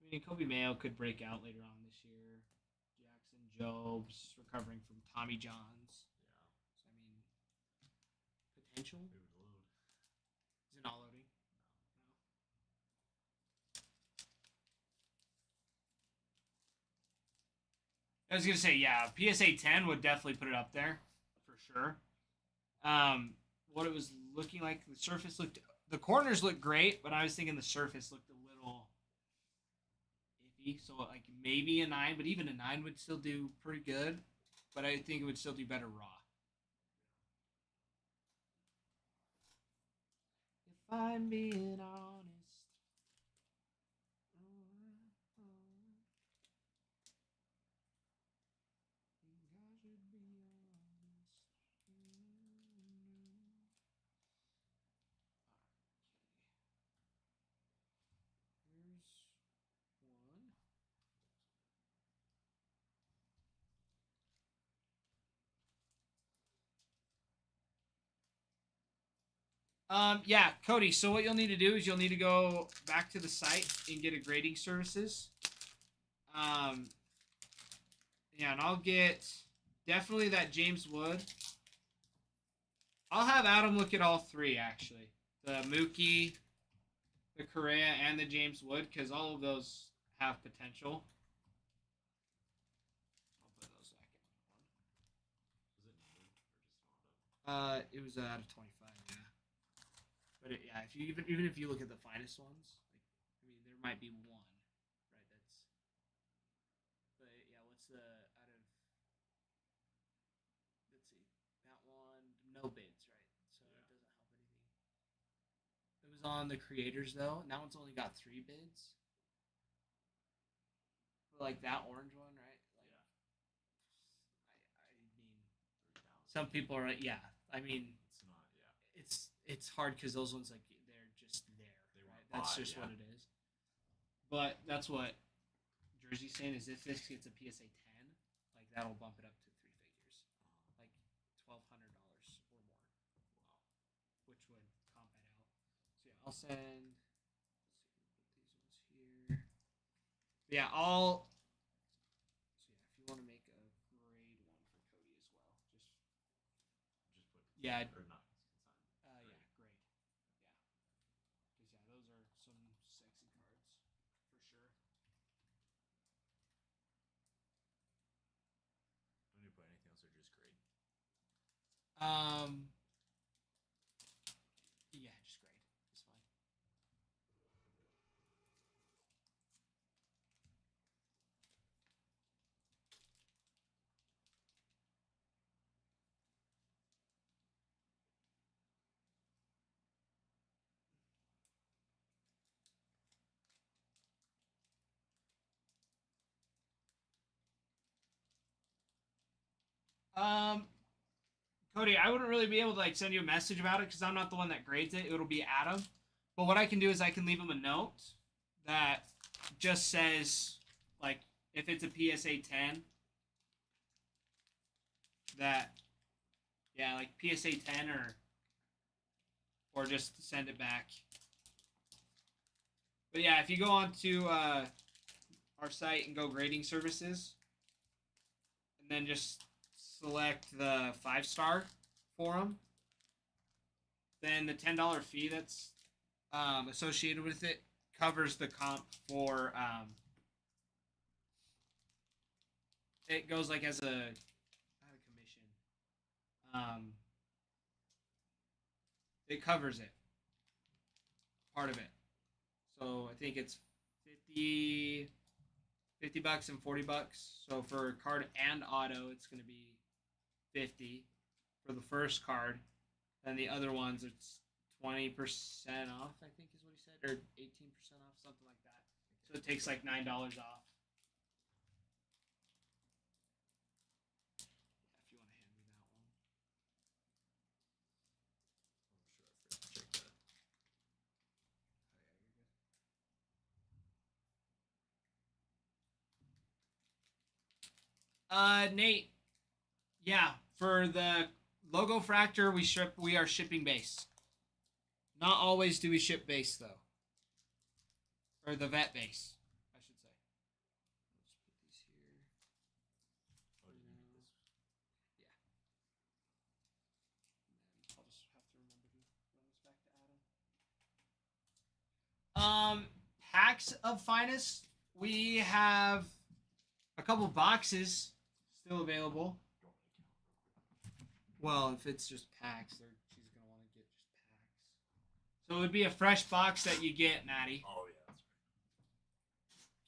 I mean, Kobe Mayo could break out later on this year. Jackson Jobs recovering from Tommy John's. Yeah. So, I mean, potential. It would load. Is it not loading? No. I was gonna say, yeah, PSA 10 would definitely put it up there for sure. What it was looking like, the corners looked great, but I was thinking the surface looked a little iffy. So like maybe a 9, but even a 9 would still do pretty good. But I think it would still do better raw. If I'm being honest. Here's one. Yeah, Cody. So what you'll need to do is you'll need to go back to the site and get a grading services. Yeah, and I'll get definitely that James Wood. I'll have Adam look at all three actually, the Mookie, the Correa, and the James Wood, because all of those have potential. I'll put those back in. Was it numbered or just found up? It was out of 25, yeah. But yeah, if you even if you look at the finest ones, like I mean, there might be one, right? That's. But yeah, what's the out of? Let's see, that one no bids, right? So Yeah. it doesn't help anything. It was on the creators though, and that one's only got 3 bids. But like that orange one, right? Like, Yeah. I mean, 3,000. some people are yeah. I mean, It's not. Yeah. it's hard because those ones like they're just there, They right? weren't That's odd, just yeah. what it is. But that's what Jersey's saying is if this gets a PSA 10, like that'll bump it up to 3 figures, like $1,200 or more. Wow, which would comp it out. So yeah, I'll send. Let's see, put these ones here. But yeah, I'll. So yeah, if you want to make a grade one for Cody as well, just Just put yeah, or not. yeah, great. Yeah. Because yeah, those are some sexy cards for sure. Don't need to put anything else or just grade. Yeah, just great. It's fine. Cody, I wouldn't really be able to like send you a message about it because I'm not the one that grades it. It'll be Adam. But what I can do is I can leave him a note that just says like if it's a PSA 10 that yeah, like PSA 10 or just send it back. But yeah, if you go on to our site and go grading services and then just select the 5-star for them, then the $10 fee that's associated with it covers the comp for it goes like as a not a commission. It covers it, part of it. So I think it's 50 $50 and $40. So for card and auto, it's going to be 50 for the first card. And the other ones, it's 20% off, I think is what he said, or 18% off, something like that. So it takes like $9 off. Yeah, if you want to hand me that one. I'm sure I forgot to check that. Nate. Yeah, for the logo fractor, we are shipping base. Not always do we ship base though, or the vet base, I should say. Let's put these here. Oh, did you need this? Yeah. And then I'll just have to remember to run this back to Adam. Packs of Finest. We have a couple boxes still available. Well, if it's just packs, she's gonna want to get just packs. So it would be a fresh box that you get, Maddie. Oh yeah, that's right.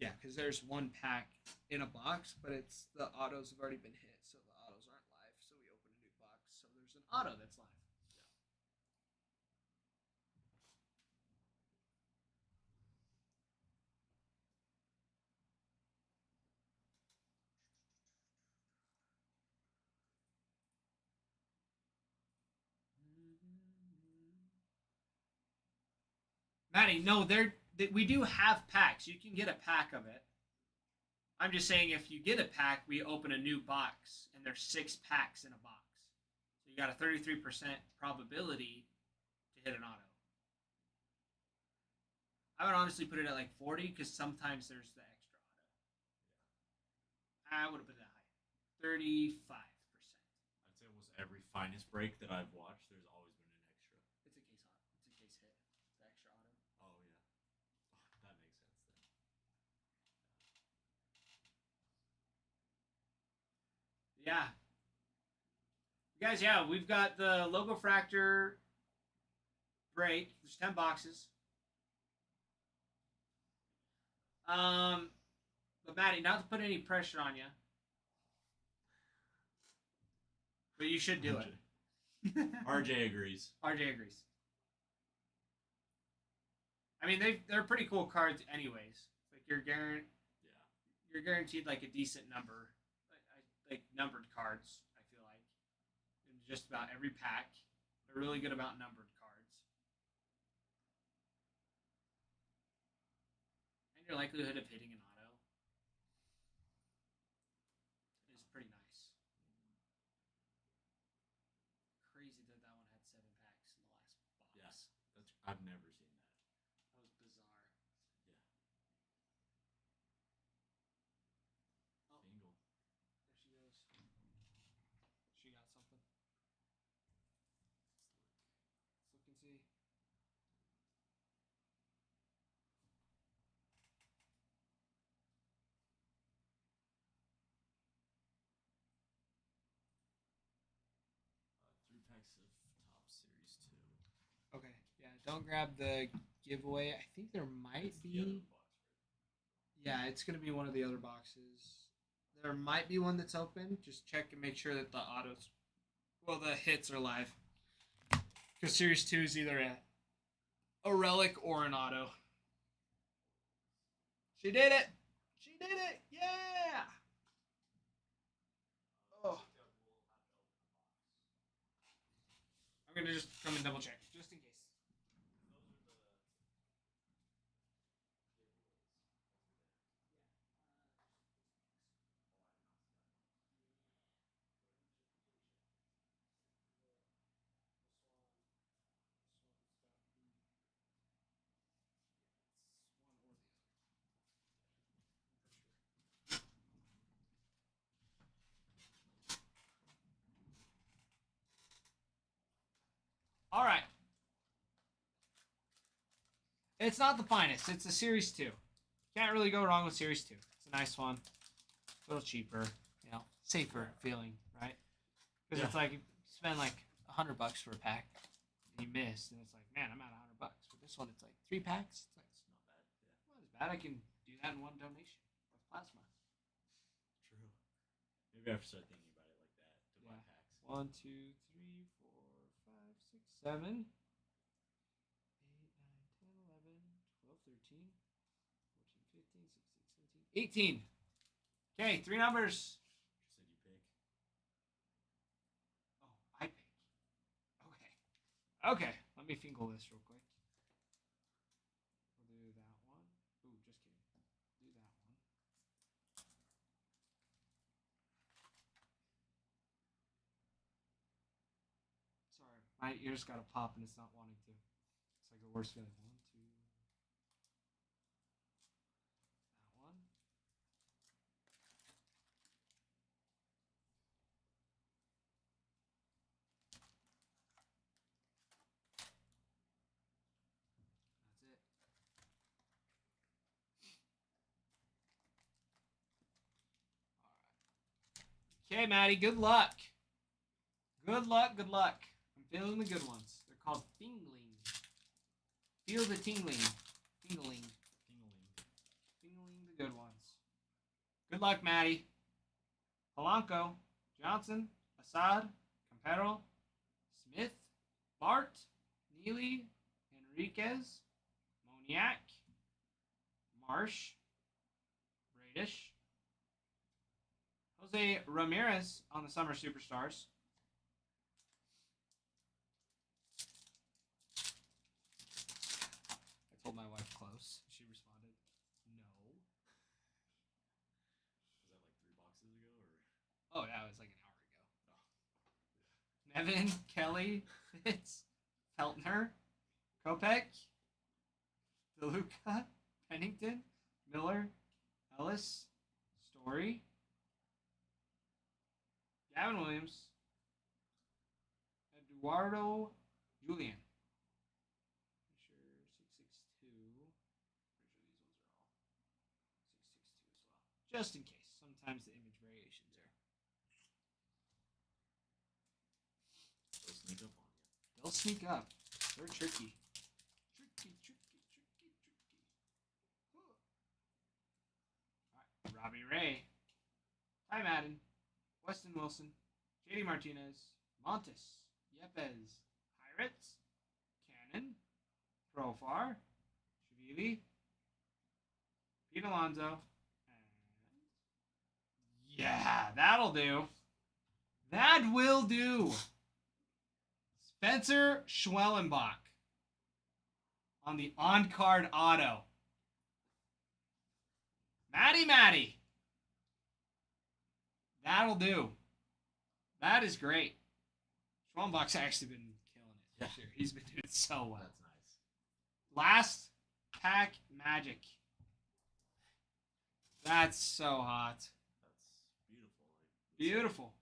Yeah, because there's one pack in a box, but it's the autos have already been hit, so the autos aren't live. So we open a new box, so there's an auto that's live. Maddie, no, we do have packs. You can get a pack of it. I'm just saying if you get a pack, we open a new box, and there's 6 packs in a box. So you got a 33% probability to hit an auto. I would honestly put it at like 40 because sometimes there's the extra auto. I would have put it high. 35%. I'd say almost every finest break that I've watched, there's always been an extra. It's a case hot. It's a case hit. The extra auto. Oh yeah, that makes sense then. Yeah. Guys, yeah, we've got the Logo Fractor break. There's 10 boxes. But Maddie, not to put any pressure on you, but you should do it. RJ agrees. RJ agrees. I mean, they're pretty cool cards, anyways. Like you're guaranteed like a decent number, like numbered cards. I feel like in just about every pack, they're really good about numbered cards. And your likelihood of hitting an auto is pretty nice. Crazy that that one had 7 packs in the last box. Yes. I've never seen that. That was bizarre. Yeah. Oh. Fingal. There she goes. She got something. Let's look and see. Three packs of Top Series 2. Okay, yeah, don't grab the giveaway. I think there might It's the other be. box, right? Yeah, it's gonna be one of the other boxes. There might be one that's open. Just check and make sure that the autos, well, the hits are live. Because Series 2 is either a relic or an auto. She did it! She did it! Yeah! Oh. I'm gonna just come and double check, just in case. All right. It's not the finest. It's a Series 2. Can't really go wrong with Series 2. It's a nice one. A little cheaper, you know, safer feeling, right? Because Yeah. it's like you spend like $100 for a pack and you miss, and it's like, man, I'm out $100. For this one, it's like 3 packs. It's like, It's not bad. Yeah. not as bad. I can do that in one donation with plasma. True. Maybe I have to start thinking about it like that to buy Yeah. packs. 1, 2, 3, 4, 5, 6, 7, 8, 9, 10, 11, 12, 13, 14, 15, 16, 17, 18. Okay, 3 numbers. You said you pick. Oh, I pick. Okay. Okay, let me fingle this real quick. We'll do that one. Ooh, just kidding. Do that one. Sorry, my ears got a pop and it's not wanting to. It's like a worse feeling. 1, 2. That one. That's it. All right. Okay, Maddie. Good luck. Good luck. Good luck. I'm feeling the good ones. They're called fingling. Feel the tingling. Fingling. Tingling. Fingling the good ones. Good luck, Maddie. Polanco, Johnson, Assad, Campero, Smith, Bart, Neely, Enriquez, Moniac, Marsh, Bradish, Jose Ramirez on the Summer Superstars. I told my wife close. She responded, no. Was that like 3 boxes ago or? Oh, yeah, it was like an hour ago. Nevin, Kelly, Fitz, Feltner, Kopech, DeLuca, Pennington, Miller, Ellis, Story, Gavin Williams, Eduardo Julian. Pretty sure 662. Pretty sure these ones are all 662 as well. Just in case. Sometimes the image variations are. They'll sneak up on you. They'll sneak up. They're tricky. Tricky. Alright. Robbie Ray. Ty Madden. Weston Wilson. JD Martinez. Montes. Yepes. Pirates. Cannon. Profar. Shavili. Pete Alonso. And yeah, that'll do. That will do. Spencer Schwellenbach on the on-card auto. Maddie. That'll do. That is great. Schwambach's actually been killing it this year. He's been doing so well. That's nice. Last pack magic. That's so hot. That's beautiful. Beautiful.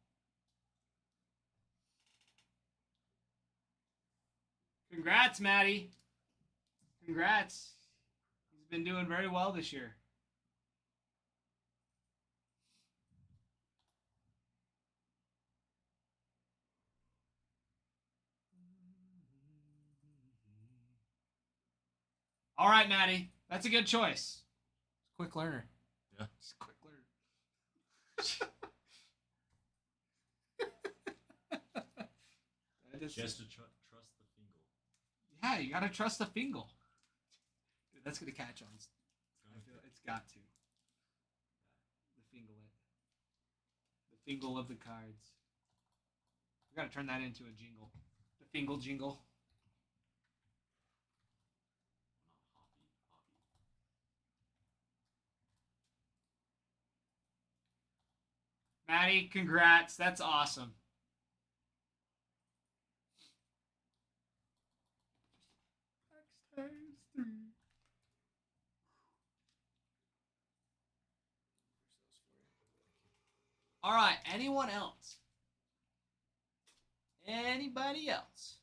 Congrats, Maddie. Congrats. He's been doing very well this year. All right, Maddie. That's a good choice. Quick learner. Yeah. He's a quick learner. Just to trust the fingal. Yeah, you gotta trust the fingal. Dude, that's gonna catch on. I feel it's got to. The fingal it. The fingal of the cards. We gotta turn that into a jingle. The fingal jingle. Maddie, congrats. That's awesome. All right, anyone else? Anybody else?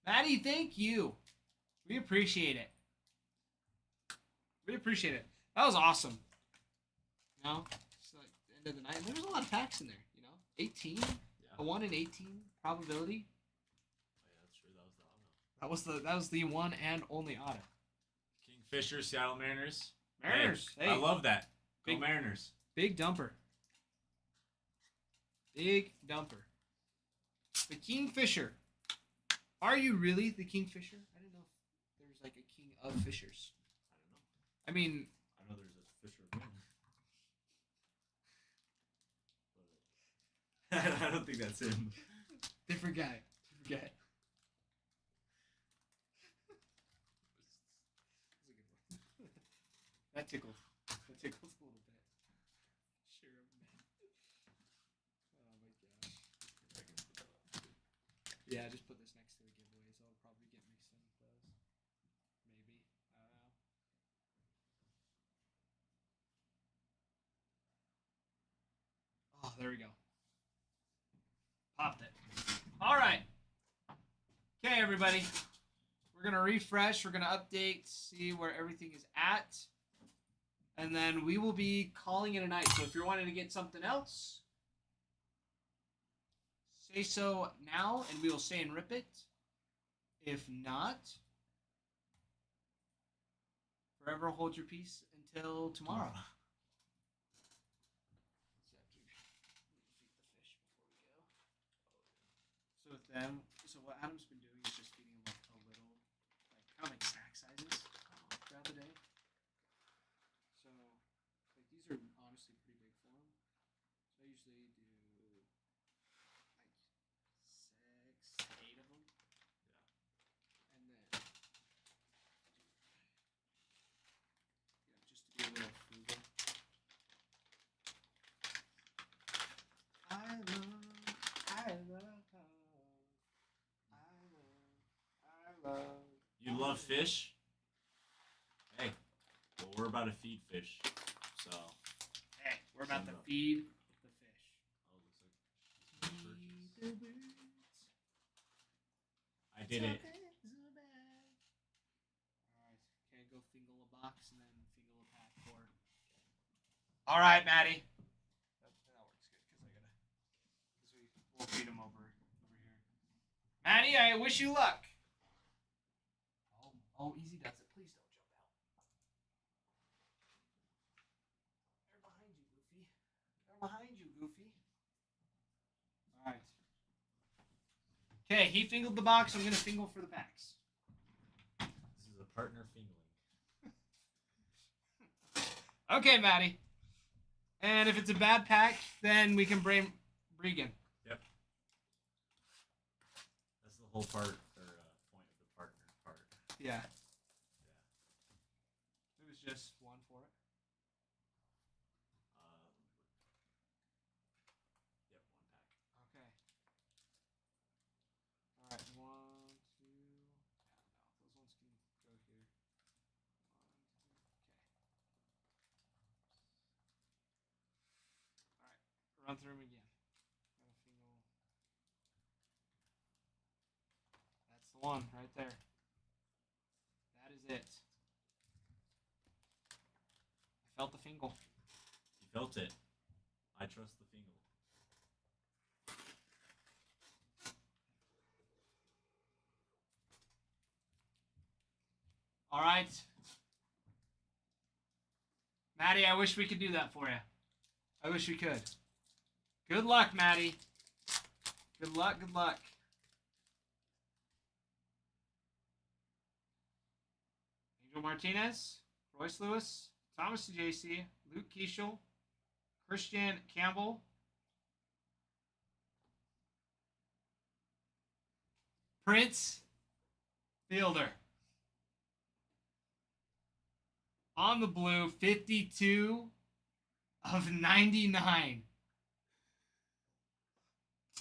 Maddie, thank you. We appreciate it. We appreciate it. That was awesome. You know, it's like the end of the night. There was a lot of packs in there, you know. 18. Yeah. A 1 in 18 probability. Oh, yeah, that's true. That was the auto. That was the one and only auto. Kingfisher, Seattle Mariners. Mariners. Hey, Hey, I love that. Go Big- Mariners. big dumper. Big dumper. The Kingfisher. Are you really the Kingfisher? I didn't know if there was like a king of fishers. I don't know. I mean, I know there's a Fisher of Men. But I don't think that's him. different guy. Different guy. That tickled. That tickled a little bit. Sure, man. Oh my gosh. Yeah, just put this next to the giveaways. I'll probably get mixed in with those. Maybe. I don't know. Oh, there we go. Popped it. All right. Okay, everybody. We're going to refresh. We're going to update, see where everything is at. And then we will be calling it a night. So if you're wanting to get something else, say so now, and we will stay and rip it. If not, forever hold your peace until tomorrow. So with them, so what Adam's been doing is just feeding them like a little, like kind of like snack sizes throughout the day. So like these are honestly pretty big for them. So I usually do like 6 to 8 of them. Yeah. And then just to be a little frugal. I love. You love fish? Hey, well, we're about to feed fish. So. Hey, we're about to Send up. feed the fish. Oh, looks like it's been Feed the purchased. birds. I did it. Alright, okay, go fingle a box and then fingle a pack for. Alright, Maddie. That works good because we'll feed him over here. Maddie, I wish you luck. Oh, easy does it. Please don't jump out. They're behind you, Goofy. They're behind you, Goofy. Alright. Okay, he fingled the box. I'm gonna fingle for the packs. This is a partner fingling. Okay, Maddie. And if it's a bad pack, then we can blame Bregan. Yep. That's the whole part or point of the partner part. Yeah. It was just one for it. Run through him again. That's the one right there. That is it. I felt the fingle. You felt it. I trust the fingle. All right. Maddie, I wish we could do that for you. I wish we could. Good luck, Maddie. Good luck, good luck. Angel Martinez, Royce Lewis, Thomas JC, Luke Keishel, Christian Campbell, Prince Fielder. On the blue, 52 of 99.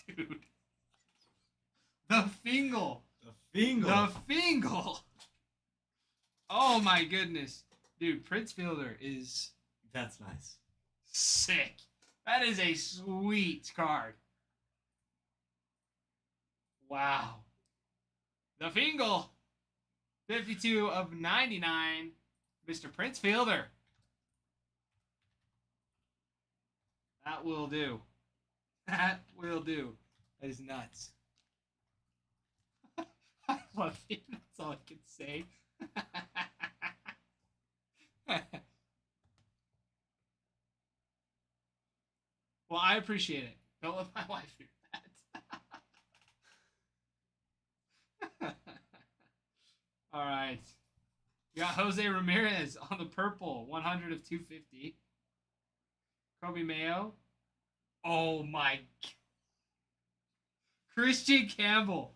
Dude. The Fingal. The fingle. The Fingal. Oh my goodness. Dude, Prince Fielder is That's nice. sick. That is a sweet card. Wow. The Fingal. 52 of 99. Mr. Prince Fielder. That will do. That will do. That is nuts. I love it. That's all I can say. Well, I appreciate it. Don't let my wife hear that. All right. We got Jose Ramirez on the purple, 100 of 250. Kobe Mayo. Oh my. Christian Campbell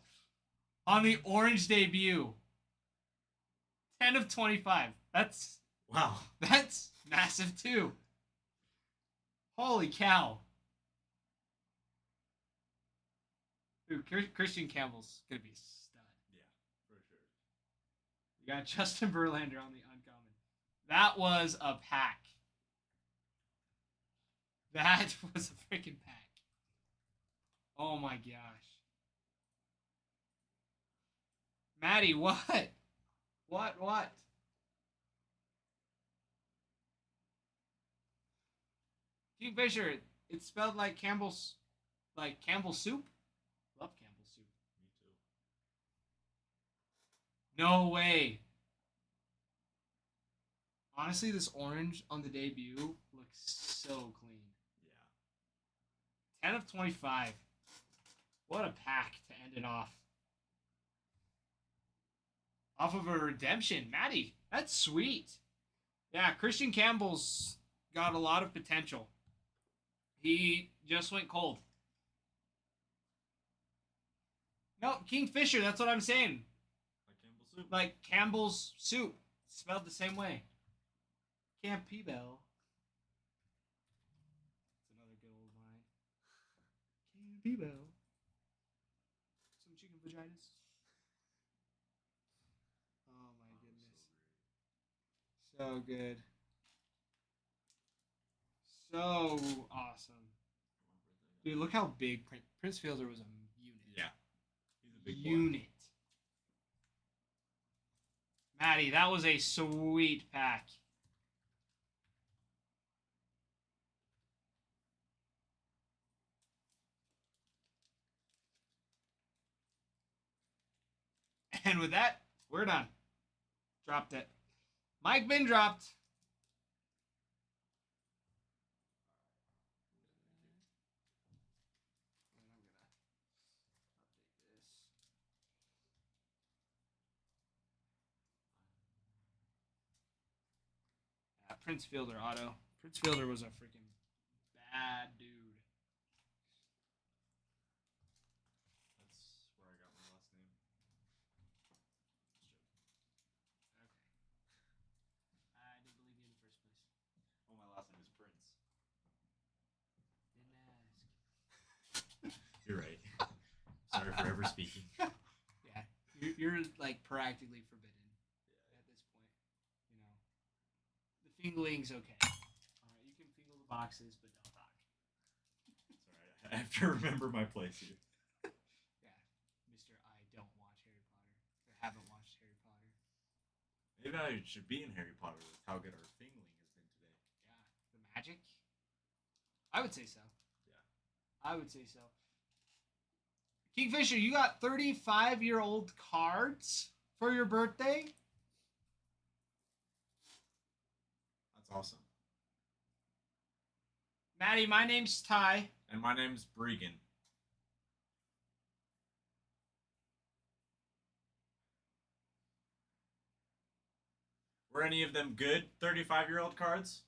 on the orange debut. 10 of 25. That's Wow. massive too. Holy cow. Dude, Christian Campbell's going to be a stud. Yeah, for sure. We got Justin Verlander on the uncommon. That was a pack. That was a freaking pack. Oh my gosh. Maddie, what? What? Kingfisher, it's spelled like Campbell soup? Love Campbell soup. Me too. No way. Honestly, this orange on the debut looks so clean. Yeah. 10 of 25. What a pack to end it off. Off of a redemption. Maddie, that's sweet. Yeah, Christian Campbell's got a lot of potential. He just went cold. No, Kingfisher, that's what I'm saying. Like Campbell soup. Like Campbell's soup. Spelled the same way. Campbell. It's another good old line. Campbell. Some chicken vaginas. Oh my goodness. So good. So awesome. Dude, look how big Prince Fielder was a unit. Yeah. He's a big boy. Unit. Maddie, that was a sweet pack. And with that, we're done. Dropped it. Mike been dropped. And I'm gonna update this. Prince Fielder auto. Prince Fielder was a freaking bad dude. That's where I got my last name. Okay. I didn't believe you in the first place. Oh, my last name is Prince. Didn't ask. You're right. Sorry for ever speaking. Yeah, you're like practically forbidden at this point. You know, the fingling's okay. All right, you can fingle the boxes, but don't talk. I have to remember my place here. Yeah, Mr. I don't watch Harry Potter. Or haven't watched Harry Potter. Maybe I should be in Harry Potter with how good our fingling has been today. Yeah, the magic. I would say so. Yeah. I would say so. Kingfisher, you got 35-year-old cards for your birthday? That's awesome. Maddie, my name's Ty. And my name's Bregan. Were any of them good 35-year-old cards?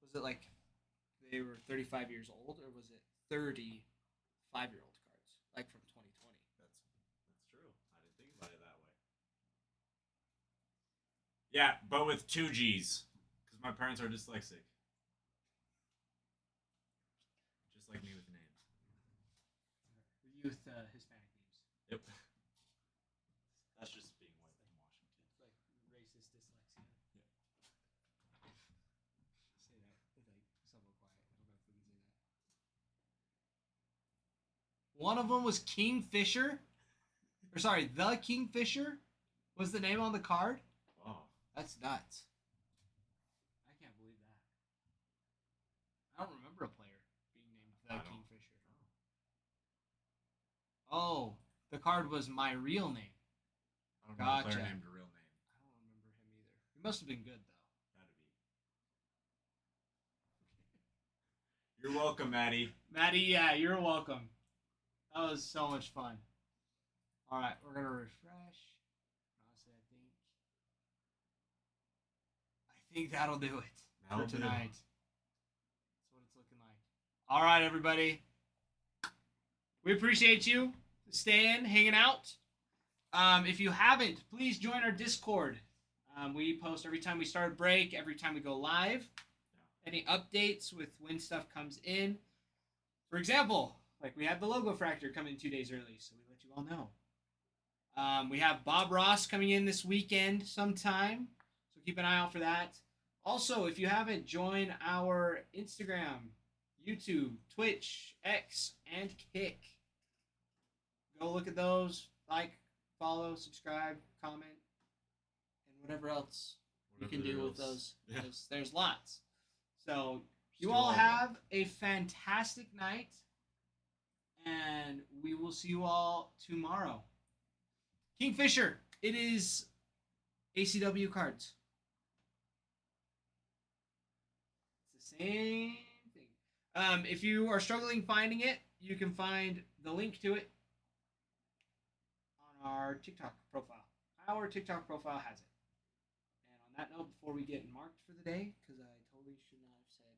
Was it like they were 35 years old, or was it 35-year-old cards, like from 2020? That's true. I didn't think about it that way. Yeah, but with two G's, because my parents are dyslexic. Just like me with names. Youth Hispanic names. Yep. That's just being white in Washington. It's like racist dyslexia. Yeah. Say that with like somewhat quiet. I don't know if we can say that. One of them was Kingfisher. Or sorry, the Kingfisher was the name on the card. Wow. That's nuts. I can't believe that. I don't remember a player being named the I don't. Kingfisher. Oh, the card was my real name. I don't know a player Gotcha. named a real name. I don't remember him either. He must have been good though. That'd be. You're welcome, Maddie. Maddie, yeah, you're welcome. That was so much fun. All right, we're gonna refresh. Honestly, I think that'll do it That'll for do. tonight. That's what it's looking like. All right, everybody. We appreciate you staying, hanging out. If you haven't, please join our Discord. We post every time we start a break, every time we go live. Any updates with when stuff comes in. For example, like we had the logo fractor come in 2 days early, so we let you all know. We have Bob Ross coming in this weekend sometime, so keep an eye out for that. Also, if you haven't, join our Instagram, YouTube, Twitch, X, and Kick. Go look at those, like, follow, subscribe, comment, and whatever else you can do with those. Yeah. There's lots. So you do all all of have a fantastic night, and we will see you all tomorrow. Kingfisher, it is ACW cards. It's the same thing. If you are struggling finding it, you can find the link to it on our TikTok profile. Our TikTok profile has it. And on that note, before we get marked for the day, because I totally should not have said,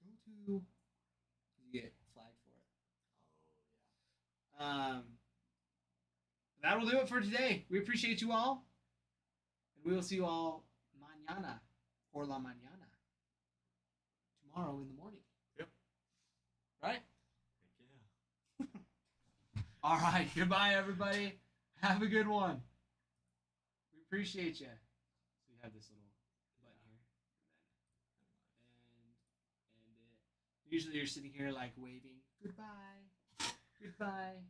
go to, you get flagged for it. That'll do it for today. We appreciate you all, and we will see you all mañana por la mañana, tomorrow in the morning. Yep. Right? Heck yeah. All right. Goodbye, everybody. Have a good one. We appreciate you. So you have this little button here, and usually you're sitting here like waving goodbye, goodbye.